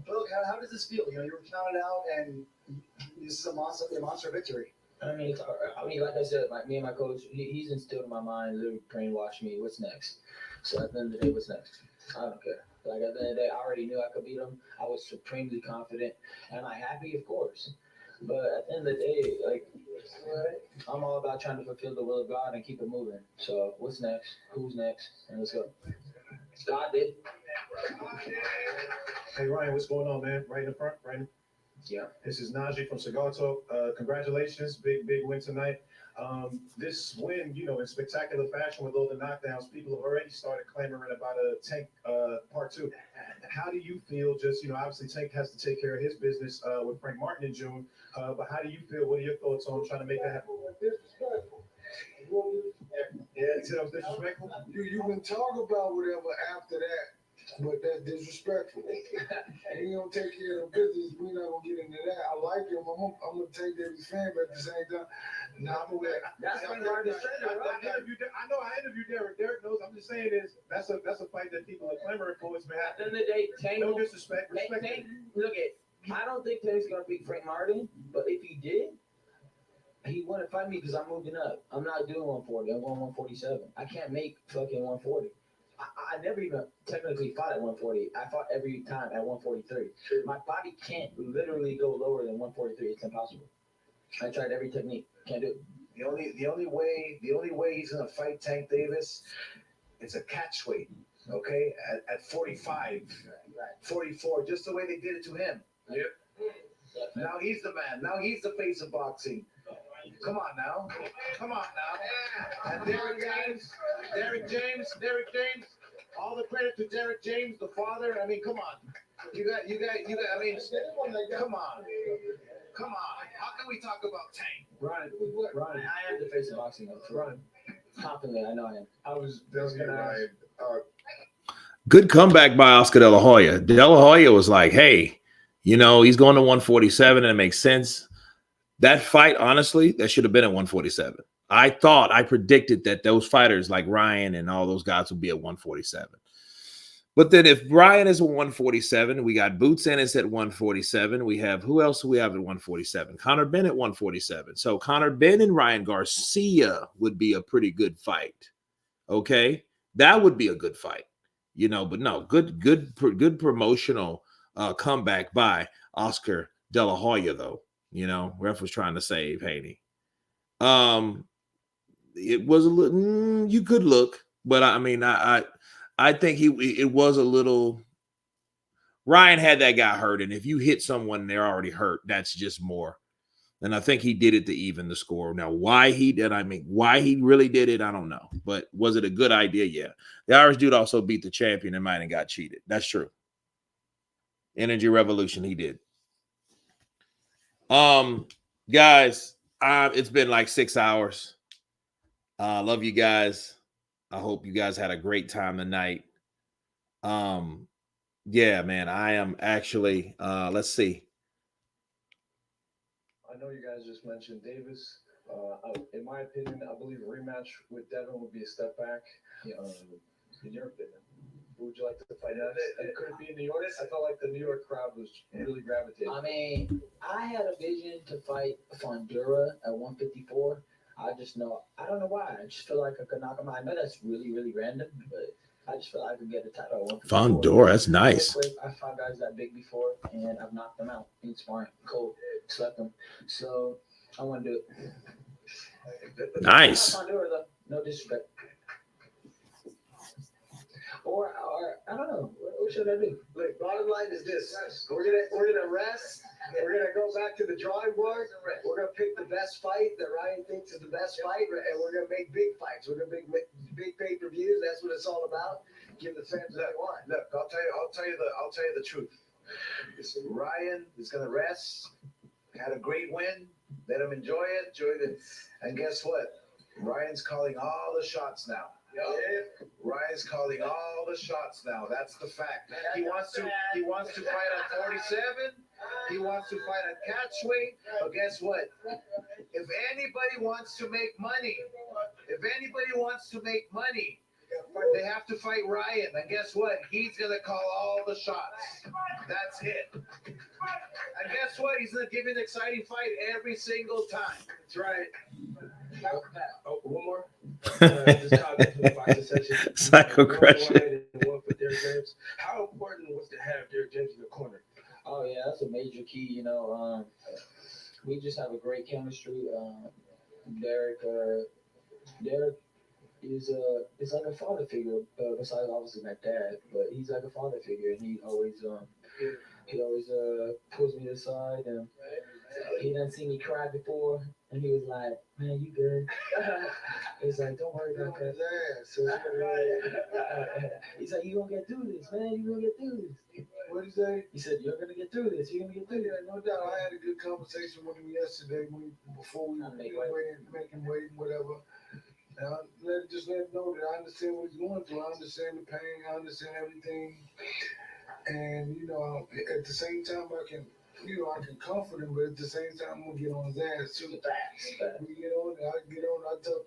But look, how does this feel? You know, you were counted out, and this is a monster victory. I mean, like I said, me and my coach, he's instilled in my mind, literally brainwashed me. What's next? So at the end of the day, what's next? I don't care. Like at the end of the day, I already knew I could beat him. I was supremely confident. Am I happy? Of course. But at the end of the day, like, I'm all about trying to fulfill the will of God and keep it moving. So what's next? Who's next? And let's go. God did. Hey Ryan, what's going on, man? Right in the front, right? Yeah. This is Najee from Cigar Talk. Congratulations, big win tonight. This win, you know, in spectacular fashion with all the knockdowns, people have already started clamoring about a Tank part 2. How do you feel? Just, you know, obviously Tank has to take care of his business with Frank Martin in June. But how do you feel? What are your thoughts on trying to make that happen? Yeah, you said I was disrespectful? You can talk about whatever after that, but that's disrespectful. And you don't take care of the business, we're not gonna get into that. I like him. I'm gonna take that as fan, but at the same time, nah, I'm aware. That's I know I interviewed Derek. Derek knows. I'm just saying that's a fight that people are clamoring for. It's been At the happening. end of the day, Tank. No disrespect. Respect. Tank, look at. I don't think Tank's gonna beat Frank Martin, but if he did, he wouldn't fight me because I'm moving up. I'm not doing 140. I'm going 147. I can't make fucking 140. I never even technically fought at 140. I fought every time at 143. My body can't literally go lower than 143. It's impossible. I tried every technique. Can't do it. The only way he's gonna fight Tank Davis, it's a catch weight, okay? At 45, 44, just the way they did it to him. Yep. Now he's the man. Now he's the face of boxing. Come on now. And Derek James. All the credit to Derek James, the father. I mean, come on. You got. I mean, come on. How can we talk about Tank? Ryan, I am the face of boxing. Ryan, confidently, I know I am. I was just gonna ask. Good comeback by Oscar De La Hoya. De La Hoya was like, hey, you know, he's going to 147 and it makes sense. That fight, honestly, that should have been at 147. I predicted that those fighters like Ryan and all those guys would be at 147. But then if Ryan is at 147, we got Boots Ennis at 147. We have, who else do we have at 147? Conor Benn at 147. So Conor Benn and Ryan Garcia would be a pretty good fight. Okay? That would be a good fight. You know, but no, good promotional comeback by Oscar De La Hoya, though. You know, ref was trying to save Haney. It was a little, you could look, but I mean, I think it was a little. Ryan had that guy hurt, and if you hit someone they're already hurt, that's just more. And I think he did it to even the score. Now, why he really did it, I don't know. But was it a good idea? Yeah. The Irish dude also beat the champion and might have got cheated. That's true. Energy Revolution, he did. Guys, it's been like 6 hours. Love you guys. I hope you guys had a great time tonight. Yeah, man, I am actually, let's see. I know you guys just mentioned Davis. In my opinion, I believe a rematch with Devin would be a step back. In your opinion, who would you like to fight next? And could it be in New York? I felt like the New York crowd was really gravitating. I mean, I had a vision to fight Fondura at 154. I don't know why. I just feel like I could knock him out. I know that's really, really random, but I just feel like I could get the title at 154. Fondura, that's nice. I fought guys that big before, and I've knocked them out. Being smart, cold, slept them. So I want to do it. Nice. Fondura, though. No disrespect. Or I don't know. What should I do? Look, bottom line is this: we're gonna rest. We're gonna go back to the drawing board. We're gonna pick the best fight that Ryan thinks is the best fight, and we're gonna make big fights. We're gonna make big pay-per-views. That's what it's all about. Give the fans what they want. Look, I'll tell you the truth. Ryan is gonna rest. Had a great win. Let him enjoy it. And guess what? Ryan's calling all the shots now. Ryan's calling all the shots now. That's the fact. He wants to fight at 47. He wants to fight at catchweight. But guess what? If anybody wants to make money, they have to fight Ryan. And guess what? He's gonna call all the shots. That's it. And guess what? He's gonna give you an exciting fight every single time. That's right. Oh, one more. Psycho Crusher. How important was to have Derrick James in the corner? Oh yeah, that's a major key. We just have a great chemistry. Derrick is like a father figure, besides obviously my dad, but he's like a father figure, and he always pulls me aside, and he done seen me cry before, and he was like, "Man, you good?" He's like, "Don't worry about that." He's like, "You gonna get through this, man. You gonna get through this." What did he say? He said, "You're gonna get through this. You're gonna get through this." No doubt. I had a good conversation with him yesterday before we making weight and whatever. And I just let him know that I understand what he's going through. I understand the pain. I understand everything. And at the same time, I can comfort him, but at the same time, I'm gonna get on his ass too. We get on, I talk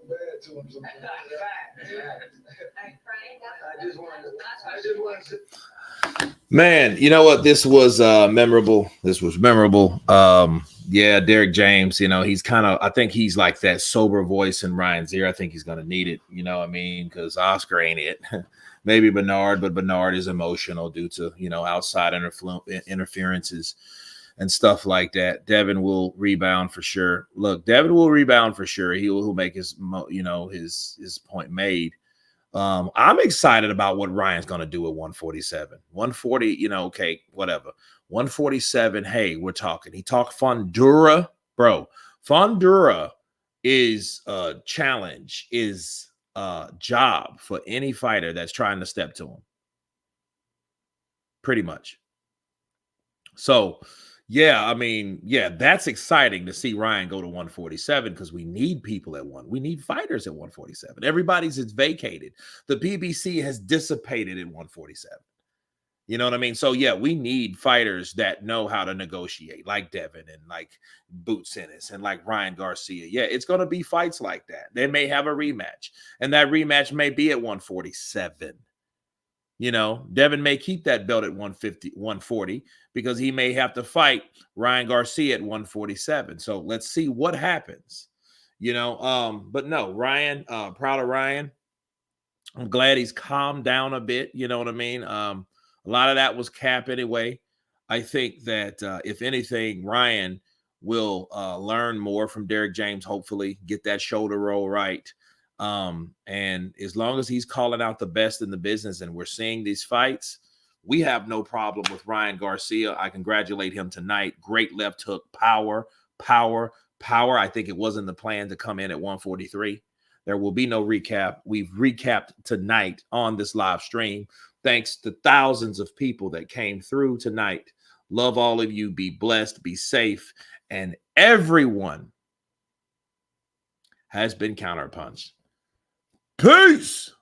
bad to him sometimes. I just want to. Man, you know what? This was memorable. Yeah, Derrick James, he's I think he's like that sober voice in Ryan's ear. I think he's going to need it, because Oscar ain't it. Maybe Bernard, but Bernard is emotional due to, outside interferences and stuff like that. Devin will rebound for sure. Look, Devin will rebound for sure. He'll make his point made. I'm excited about what Ryan's going to do at 147. 140, okay, whatever. 147, hey, we're talking. He talked Fundura, bro. Fundura is a challenge, is a job for any fighter that's trying to step to him. Pretty much. So, yeah, that's exciting to see Ryan go to 147 because we need people at we need fighters at 147. Everybody's vacated. The PBC has dissipated at 147. You know what I mean? So, yeah, we need fighters that know how to negotiate, like Devin and like Boots Ennis and like Ryan Garcia. Yeah, it's going to be fights like that. They may have a rematch, and that rematch may be at 147. Devin may keep that belt at 150, 140 because he may have to fight Ryan Garcia at 147. So let's see what happens, but no, Ryan, proud of Ryan. I'm glad he's calmed down a bit. You know what I mean? A lot of that was cap anyway. I think that if anything, Ryan will learn more from Derrick James, hopefully get that shoulder roll right. And as long as he's calling out the best in the business and we're seeing these fights, we have no problem with Ryan Garcia. I congratulate him tonight. Great left hook, power. I think it wasn't the plan to come in at 143. There will be no recap. We've recapped tonight on this live stream. Thanks to thousands of people that came through tonight. Love all of you. Be blessed, be safe. And everyone has been counterpunched. Peace.